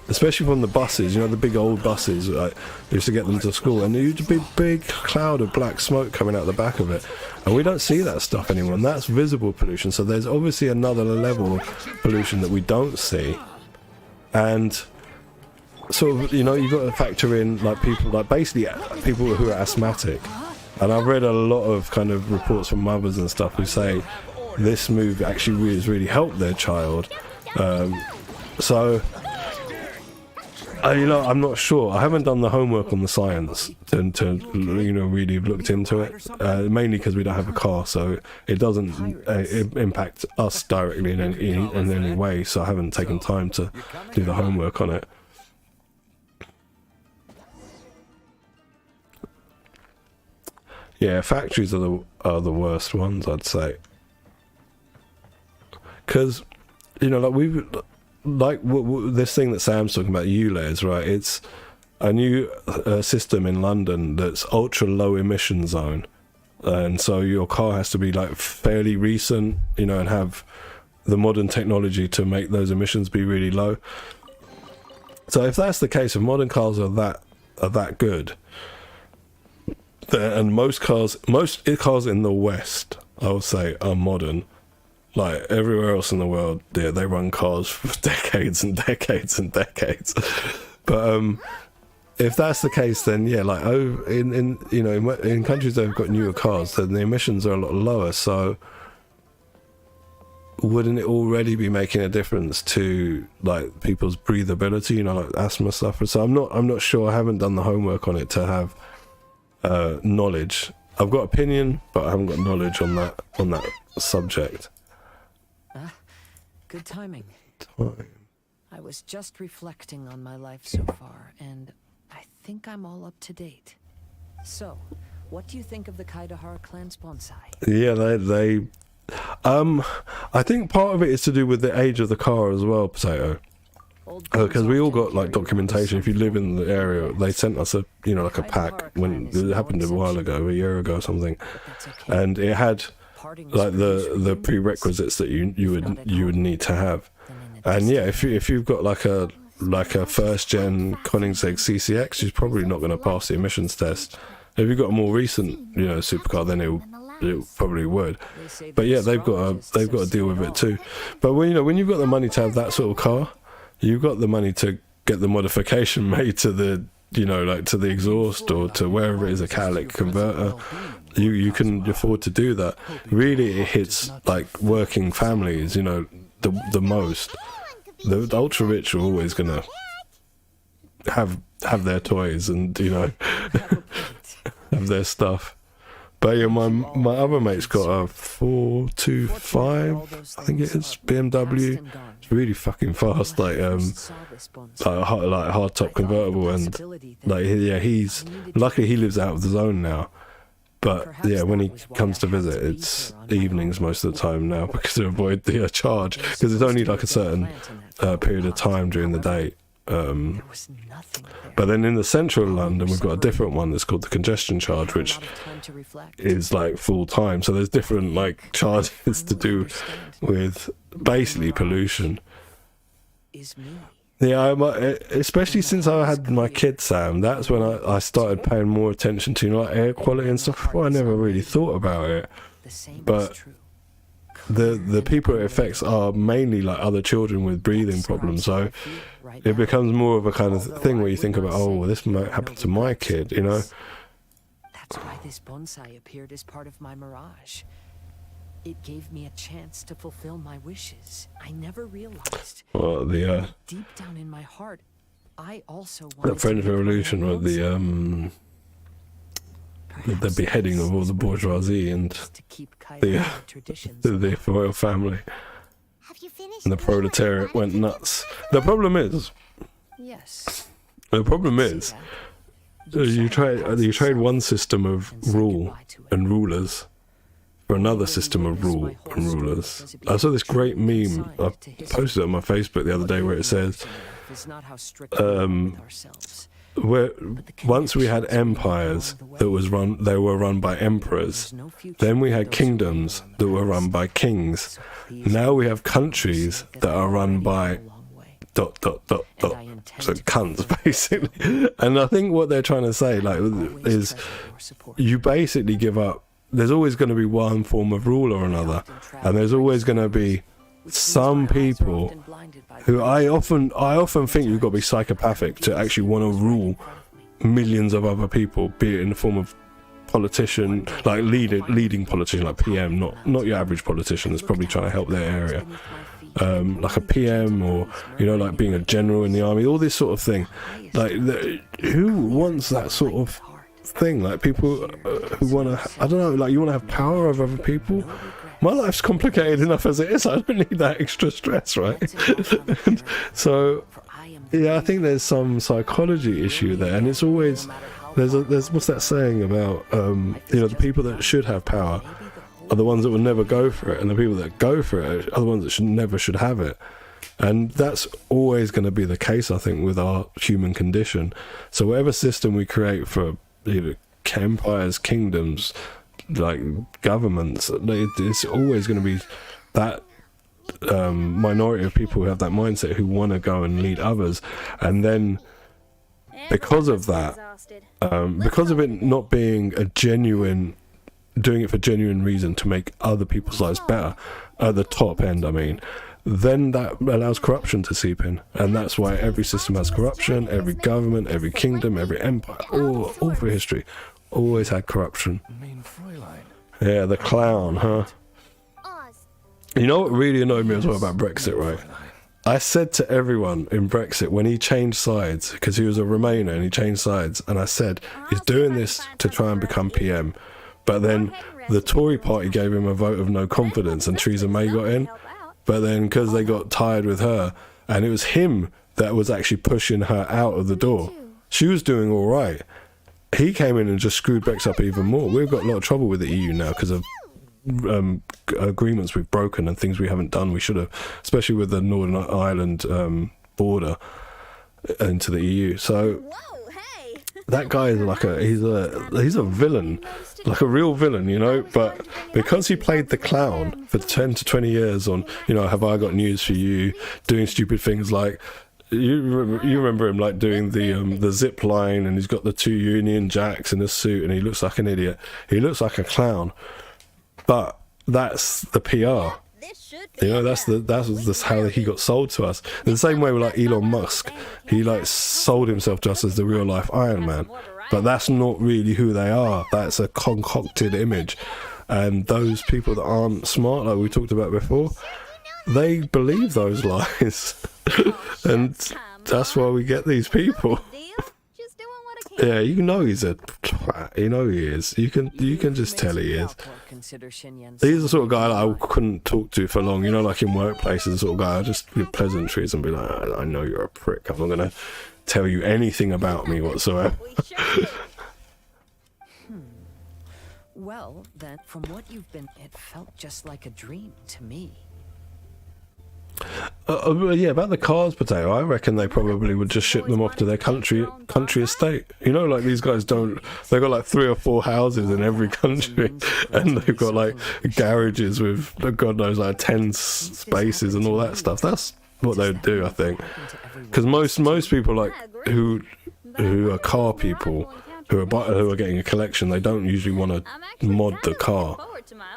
especially from the buses. You know, the big old buses, like, used to get them to school, and there used to be a big cloud of black smoke coming out the back of it, and we don't see that stuff anymore, and that's visible pollution. So there's obviously another level of pollution that we don't see, and sort of, you know, you've got to factor in, like, people, like, basically people who are asthmatic. And I've read a lot of kind of reports from mothers and stuff who say this move actually has really helped their child. So you know, I'm not sure. I haven't done the homework on the science to you know, really have looked into it, mainly because we don't have a car, so it doesn't impact us directly in any way, so I haven't taken time to do the homework on it. Yeah, factories are the worst ones, I'd say. Because, you know, like this thing that Sam's talking about, ULEZ, right? It's a new system in London that's ultra low emission zone, and so your car has to be like fairly recent, you know, and have the modern technology to make those emissions be really low. So if that's the case, if modern cars are that good, and most cars in the West, I would say, are modern. Like everywhere else in the world, yeah, they run cars for decades and decades and decades. But if that's the case, then yeah, like in countries that have got newer cars, then the emissions are a lot lower. So wouldn't it already be making a difference to like people's breathability? You know, like asthma sufferers. So I'm not sure. I haven't done the homework on it to have knowledge. I've got opinion, but I haven't got knowledge on that subject. Good timing. I was just reflecting on my life so far, and I think I'm all up to date. So, what do you think of the Kaidahara clan's bonsai? Yeah, they I think part of it is to do with the age of the car as well, Potato. Because we all got like documentation. If you live in the area, they sent us a like a pack when it happened a while ago, a year ago or something, and it had like the prerequisites that you would need to have. And yeah, if you've got like a first gen Koenigsegg CCX, you're probably not going to pass the emissions test. If you've got a more recent supercar, then it probably would. But yeah, they've got to deal with it too. But when you've got the money to have that sort of car, you've got the money to get the modification made to the, you know, like to the exhaust or to wherever it is a catalytic converter, you can afford to do that. Really, it hits like working families, you know, the most. The ultra rich are always gonna have their toys and, you know, have their stuff. But yeah, my other mate's got a 425, I think it is, BMW. It's really fucking fast, like hard top convertible, and like yeah, he's luckily he lives out of the zone now. But yeah, when he comes to visit, it's evenings most of the time now because to avoid the charge, because it's only like a certain period of time during the day. But then in the central London, we've got a different one that's called the congestion charge, which is like full time. So there's different like charges to do with basically pollution. Yeah, especially since I had my kid Sam, that's when I started paying more attention to, you know, like air quality and stuff. Well, I never really thought about it, but the people it affects are mainly like other children with breathing problems. So it becomes more of a kind of thing where you think about, oh, well, this might happen to my kid, you know. That's why this bonsai appeared as part of my mirage. It gave me a chance to fulfill my wishes. I never realized. Well, the deep down in my heart, I also the wanted French Revolution, or the beheading of all the bourgeoisie and the royal family, and the proletariat went nuts. The problem is, you trade one system of rule and rulers for another system of rule and rulers. I saw this great meme, I posted it on my Facebook the other day, where it says, where once we had empires that were run by emperors, then we had kingdoms that were run by kings. Now we have countries that are run by ... so cunts, basically. And I think what they're trying to say, like, is you basically give up. There's always going to be one form of rule or another, and there's always going to be some people who I often think you've got to be psychopathic to actually want to rule millions of other people, be it in the form of politician, like leading politician, like PM, not your average politician that's probably trying to help their area, like a PM, or, you know, like being a general in the army, all this sort of thing. Like, who wants that sort of thing? Like, people who want to, I don't know, like, you want to have power over other people. My life's complicated enough as it is. I don't need that extra stress, right? So yeah, I think there's some psychology issue there, and it's always there's what's that saying about you know, the people that should have power are the ones that will never go for it, and the people that go for it are the ones that never should have it. And that's always going to be the case, I think, with our human condition. So whatever system we create for, you know, empires, kingdoms, like governments, it's always going to be that minority of people who have that mindset, who want to go and lead others. And then because of that, because of it not being a genuine, doing it for genuine reason to make other people's lives better, at the top end, I mean, then that allows corruption to seep in. And that's why every system has corruption. Every government, every kingdom, every empire, all through history, always had corruption. Yeah, the clown, huh? You know what really annoyed me as well about Brexit, right? I said to everyone in Brexit, when he changed sides, because he was a Remainer and he changed sides, and I said, he's doing this to try and become PM. But then the Tory party gave him a vote of no confidence, and Theresa May got in. But then, because they got tired with her, and it was him that was actually pushing her out of the door. She was doing all right. He came in and just screwed Brexit up even more. We've got a lot of trouble with the EU now because of agreements we've broken and things we haven't done. We should have, especially with the Northern Ireland border into the EU. So that guy is like he's a villain, like a real villain, you know. But because he played the clown for 10 to 20 years on, you know, have I got news for you, doing stupid things like, you remember him like doing the zip line, and he's got the 2 Union Jacks in a suit, and he looks like an idiot. He looks like a clown, but that's the PR. You know, that's how he got sold to us. In the same way with like Elon Musk, he like sold himself to us as the real life Iron Man, but that's not really who they are. That's a concocted image, and those people that aren't smart, like we talked about before, they believe those lies, and that's why we get these people. Yeah, you know he's a twat. You know he is. You can just tell he is. He's the sort of guy that I couldn't talk to for long. You know, like in workplaces, the sort of guy I just give pleasantries and be like, I know you're a prick. I'm not gonna tell you anything about me whatsoever. Well, then, from what you've been, it felt just like a dream to me. Yeah, about the cars, Potato, I reckon they probably would just ship them off to their country estate. You know, like these guys they've got like 3 or 4 houses in every country, and they've got like garages with, God knows, like 10 spaces and all that stuff. That's what they would do, I think. Because most people like who are car people, who are getting a collection, they don't usually want to mod the car.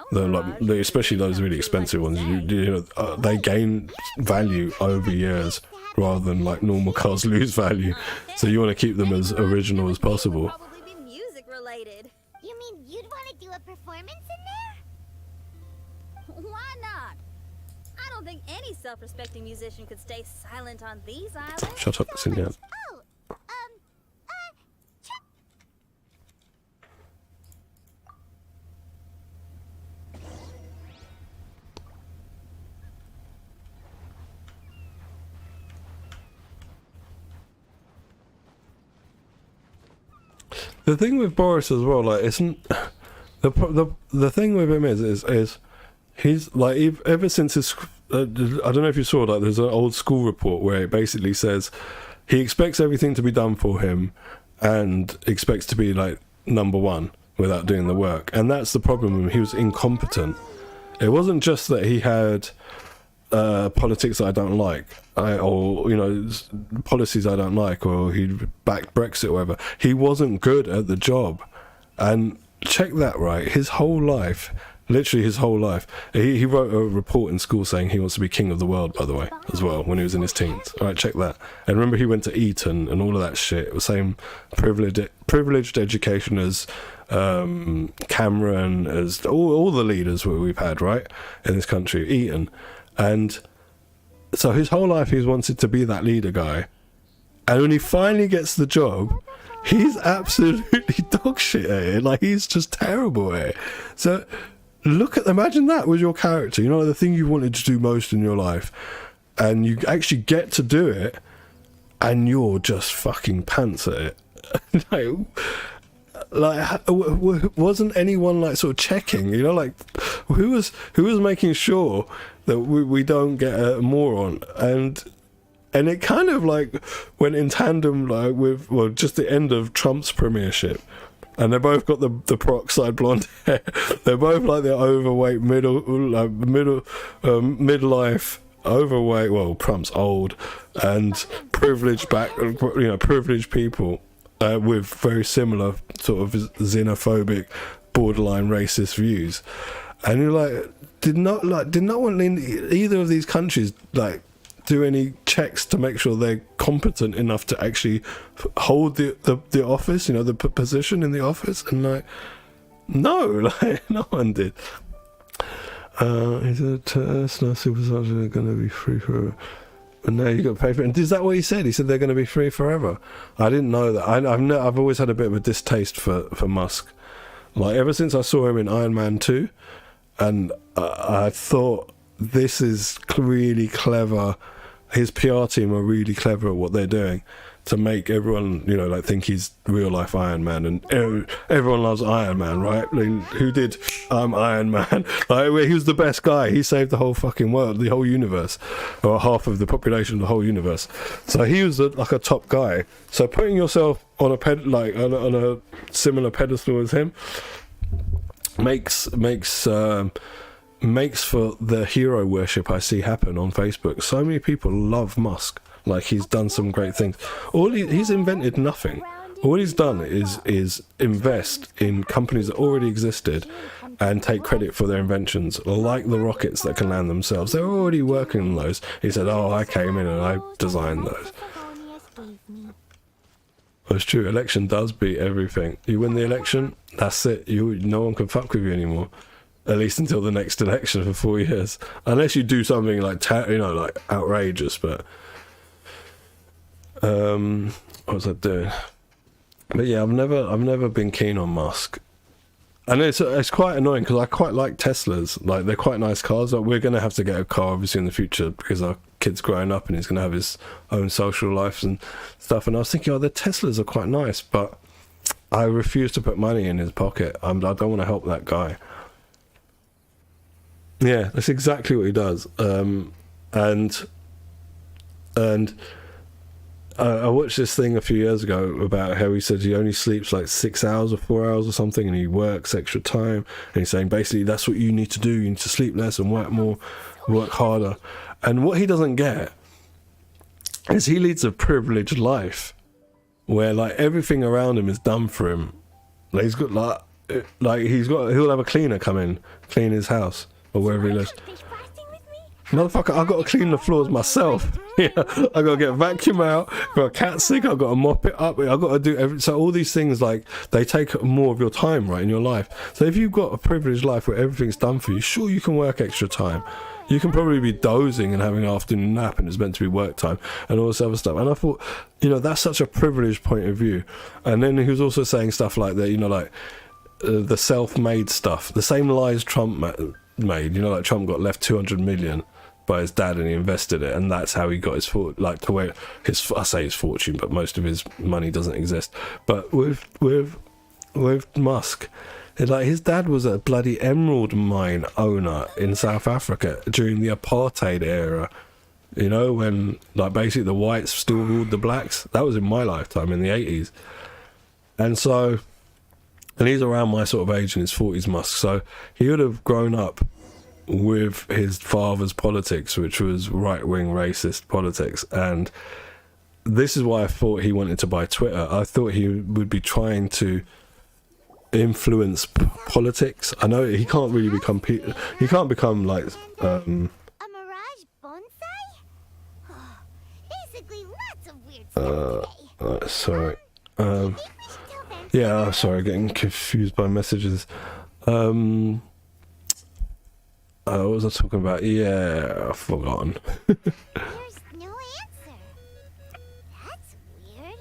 They're like, especially those really expensive ones. You know, they gain value over years rather than like normal cars lose value. So you want to keep them as original as possible. Probably be music related. You mean you'd want to do a performance in there? Why not? I don't think any self-respecting musician could stay silent on these islands. Shut up, sing down. The thing with Boris as well, like, isn't the thing with him is he's like, ever since his I don't know if you saw, like, there's an old school report where it basically says he expects everything to be done for him and expects to be like number one without doing the work, and that's the problem. He was incompetent. It wasn't just that he had politics that I don't like, or, you know, policies I don't like, or he backed Brexit or whatever. He wasn't good at the job. And check that, right? His whole life, literally his whole life, he wrote a report in school saying he wants to be king of the world, by the way, as well, when he was in his teens. All right, check that. And remember, he went to Eton and all of that shit. It was the same privileged education as Cameron, as all the leaders we've had, right, in this country, Eton. And so his whole life he's wanted to be that leader guy, and when he finally gets the job, he's absolutely dog shit at it. Like, he's just terrible at it. So imagine that was your character, you know, the thing you wanted to do most in your life, and you actually get to do it, and you're just fucking pants at it. like wasn't anyone like sort of checking, you know, like who was making sure that we don't get a moron? And it kind of like went in tandem like with, well, just the end of Trump's premiership, and they both got the peroxide blonde hair. They're both like the overweight midlife overweight, well, Trump's old, and privileged people with very similar sort of xenophobic, borderline racist views. And you're like, did not want either of these countries like do any checks to make sure they're competent enough to actually hold the office, you know, the position in the office? And like, no, like no one did. Is it Tesla superchargers are going to be free forever? But now you got to pay for it. And is that what he said? He said they're going to be free forever. I didn't know that. I've always had a bit of a distaste for Musk. Like, ever since I saw him in Iron Man 2, and I thought, this is really clever. His PR team are really clever at what they're doing to make everyone, you know, like think he's real life Iron Man, and everyone loves Iron Man, right? Like, who did Iron Man? Like, he was the best guy. He saved the whole fucking world, the whole universe, or half of the population of the whole universe. So he was like a top guy. So putting yourself on on a similar pedestal as him makes for the hero worship I see happen on Facebook. So many people love Musk. Like, he's done some great things. He's invented nothing. All he's done is invest in companies that already existed and take credit for their inventions, like the rockets that can land themselves. They're already working on those. He said, oh, I came in and I designed those. Well, it's true, election does beat everything. You win the election, that's it. No one can fuck with you anymore. At least until the next election for 4 years. Unless you do something like, like outrageous, but... what was I doing? But yeah, I've never been keen on Musk. And it's quite annoying because I quite like Teslas. Like, they're quite nice cars. Like, we're going to have to get a car obviously in the future because our kid's growing up and he's going to have his own social life and stuff. And I was thinking, the Teslas are quite nice, but I refuse to put money in his pocket. I don't want to help that guy. Yeah, that's exactly what he does. I watched this thing a few years ago about how he said he only sleeps like 6 hours or 4 hours or something, and he works extra time. And he's saying basically that's what you need to do. You need to sleep less and work more, work harder. And what he doesn't get is he leads a privileged life where like everything around him is done for him. Like he's got he'll have a cleaner come in, clean his house or wherever he lives. Motherfucker, I've got to clean the floors myself. Yeah, I've got to get a vacuum out. If a cat's sick, I've got to mop it up. I've got to do so all these things, like, they take more of your time, right, in your life. So if you've got a privileged life where everything's done for you, sure, you can work extra time. You can probably be dozing and having an afternoon nap and it's meant to be work time and all this other stuff. And I thought, that's such a privileged point of view. And then he was also saying stuff like that, like the self-made stuff, the same lies Trump made. Like Trump got left 200 million by his dad and he invested it, and that's how he got his I say his fortune, but most of his money doesn't exist. But with Musk, his dad was a bloody emerald mine owner in South Africa during the apartheid era, when like basically the whites still ruled the blacks. That was in my lifetime in the 80s. And he's around my sort of age, in his 40s, Musk, so he would have grown up with his father's politics, which was right-wing racist politics. And this is why I thought he wanted to buy Twitter. I thought he would be trying to influence politics. I know he can't really become he can't become like A mirage bonsai? Basically, lots of weird stuff sorry. Yeah, sorry, getting confused by messages. What was I talking about? Yeah, I've forgotten. There's no answer. That's weird.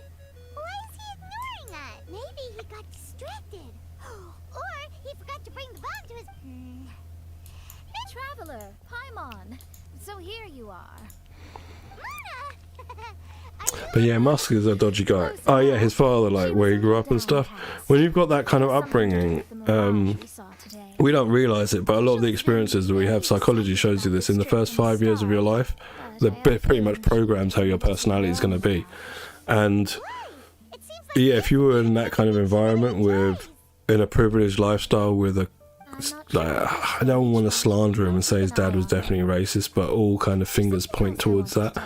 Why is he ignoring that? Maybe he got distracted. Or he forgot to bring the bomb to his... Traveler, Paimon. So here you are. But yeah, Musk is a dodgy guy. Oh yeah, his father, like where he grew up and stuff. When you've got that kind of upbringing, we don't realise it, but a lot of the experiences that we have, psychology shows you this, in the first 5 years of your life, that pretty much programs how your personality is going to be. And yeah, if you were in that kind of environment in a privileged lifestyle with I don't want to slander him and say his dad was definitely racist, but all kind of fingers point towards that,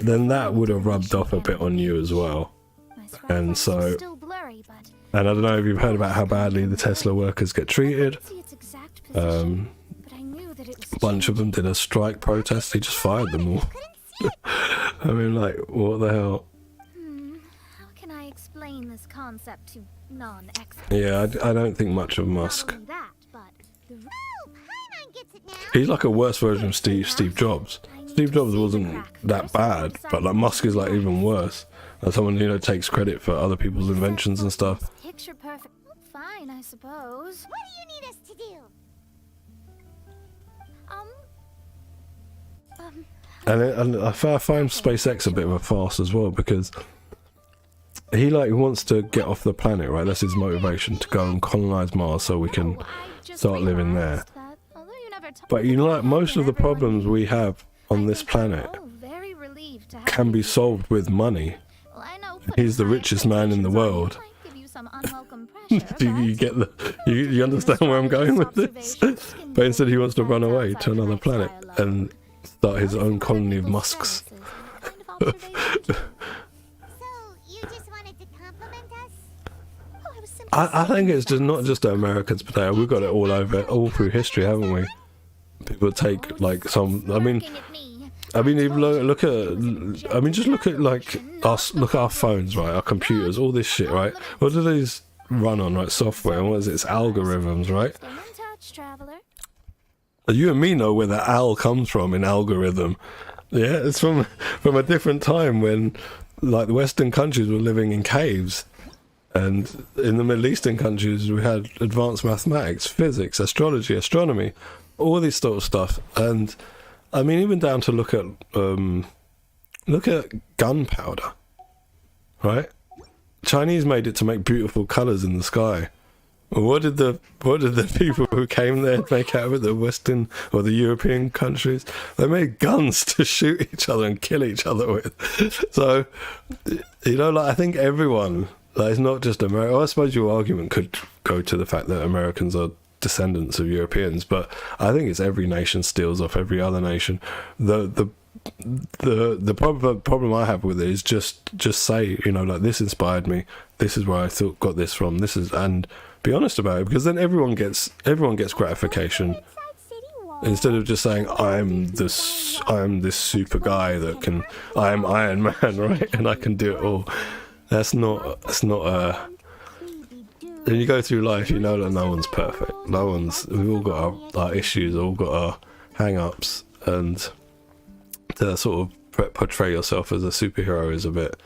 then that would have rubbed off a bit on you as well. And so, and I don't know if you've heard about how badly the Tesla workers get treated. A bunch of them did a strike protest. They just fired them all. I mean, like, what the hell? How can I explain this concept to non-experts? Yeah, I don't think much of Musk. He's like a worse version of Steve Jobs. Steve Jobs wasn't that bad, but like Musk is like even worse. Like someone takes credit for other people's inventions and stuff. Picture perfect. Fine, I suppose. What do you need us to do? And I find SpaceX a bit of a farce as well, because he wants to get off the planet, right? That's his motivation, to go and colonize Mars so we can start living there. But like most of the problems we have on this planet can be solved with money. He's the richest man in the world. Do you get you understand where I'm going with this? But instead he wants to run away to another planet and start his own colony of Musks. So, you just wanted to compliment us? Oh, I was simply I think it's just not just the Americans potato. We've got it all over, all through history, haven't we? People take like some. I mean, if look at. I mean, just look at like us. Look at our phones, right? Our computers, all this shit, right? What do these run on, right? Software. And what is it? It's algorithms, right? You and me know where the al comes from in algorithm. Yeah, it's from a different time when, like, the Western countries were living in caves, and in the Middle Eastern countries we had advanced mathematics, physics, astrology, astronomy, all this sort of stuff. And I mean, even down to look at gunpowder, right? Chinese made it to make beautiful colours in the sky. What did the people who came there make out of it? The Western or the European countries, they made guns to shoot each other and kill each other with. So, you know, like, I think everyone, like, it's not just America. I suppose your argument could go to the fact that Americans are descendants of Europeans, but I think it's every nation steals off every other nation. The problem I have with it is just say, you know, like, this inspired me. This is where I got this from. This is, and be honest about it, because then everyone gets gratification instead of just saying I'm this super guy that can, I'm Iron Man, right, and I can do it all. That's not when you go through life, you know that no one's perfect. We've all got our issues, all got our hang-ups, and to sort of portray yourself as a superhero is a bit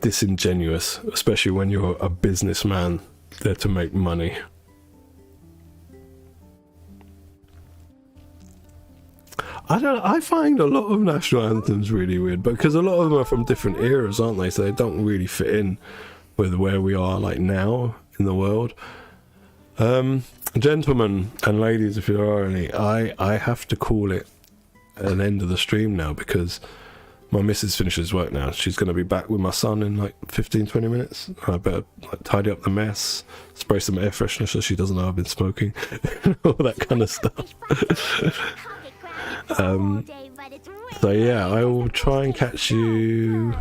disingenuous, especially when you're a businessman there to make money. I find a lot of national anthems really weird, because a lot of them are from different eras, aren't they? So they don't really fit in with where we are, like, now in the world. Gentlemen and ladies, if there are any, I have to call it an end of the stream now, because my missus finishes work now. She's going to be back with my son in like 15-20 minutes. I better, like, tidy up the mess, spray some air freshener so she doesn't know I've been smoking, all that kind of stuff. So yeah, I will try and catch you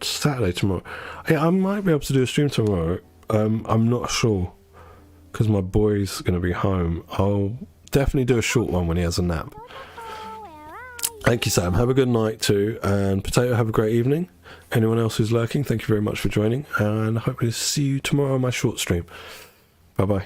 Saturday tomorrow. Yeah, I might be able to do a stream tomorrow. I'm not sure, because my boy's going to be home. I'll definitely do a short one when he has a nap. Thank you, Sam. Have a good night too. And Potato, have a great evening. Anyone else who's lurking, thank you very much for joining. And I hope to see you tomorrow on my short stream. Bye-bye.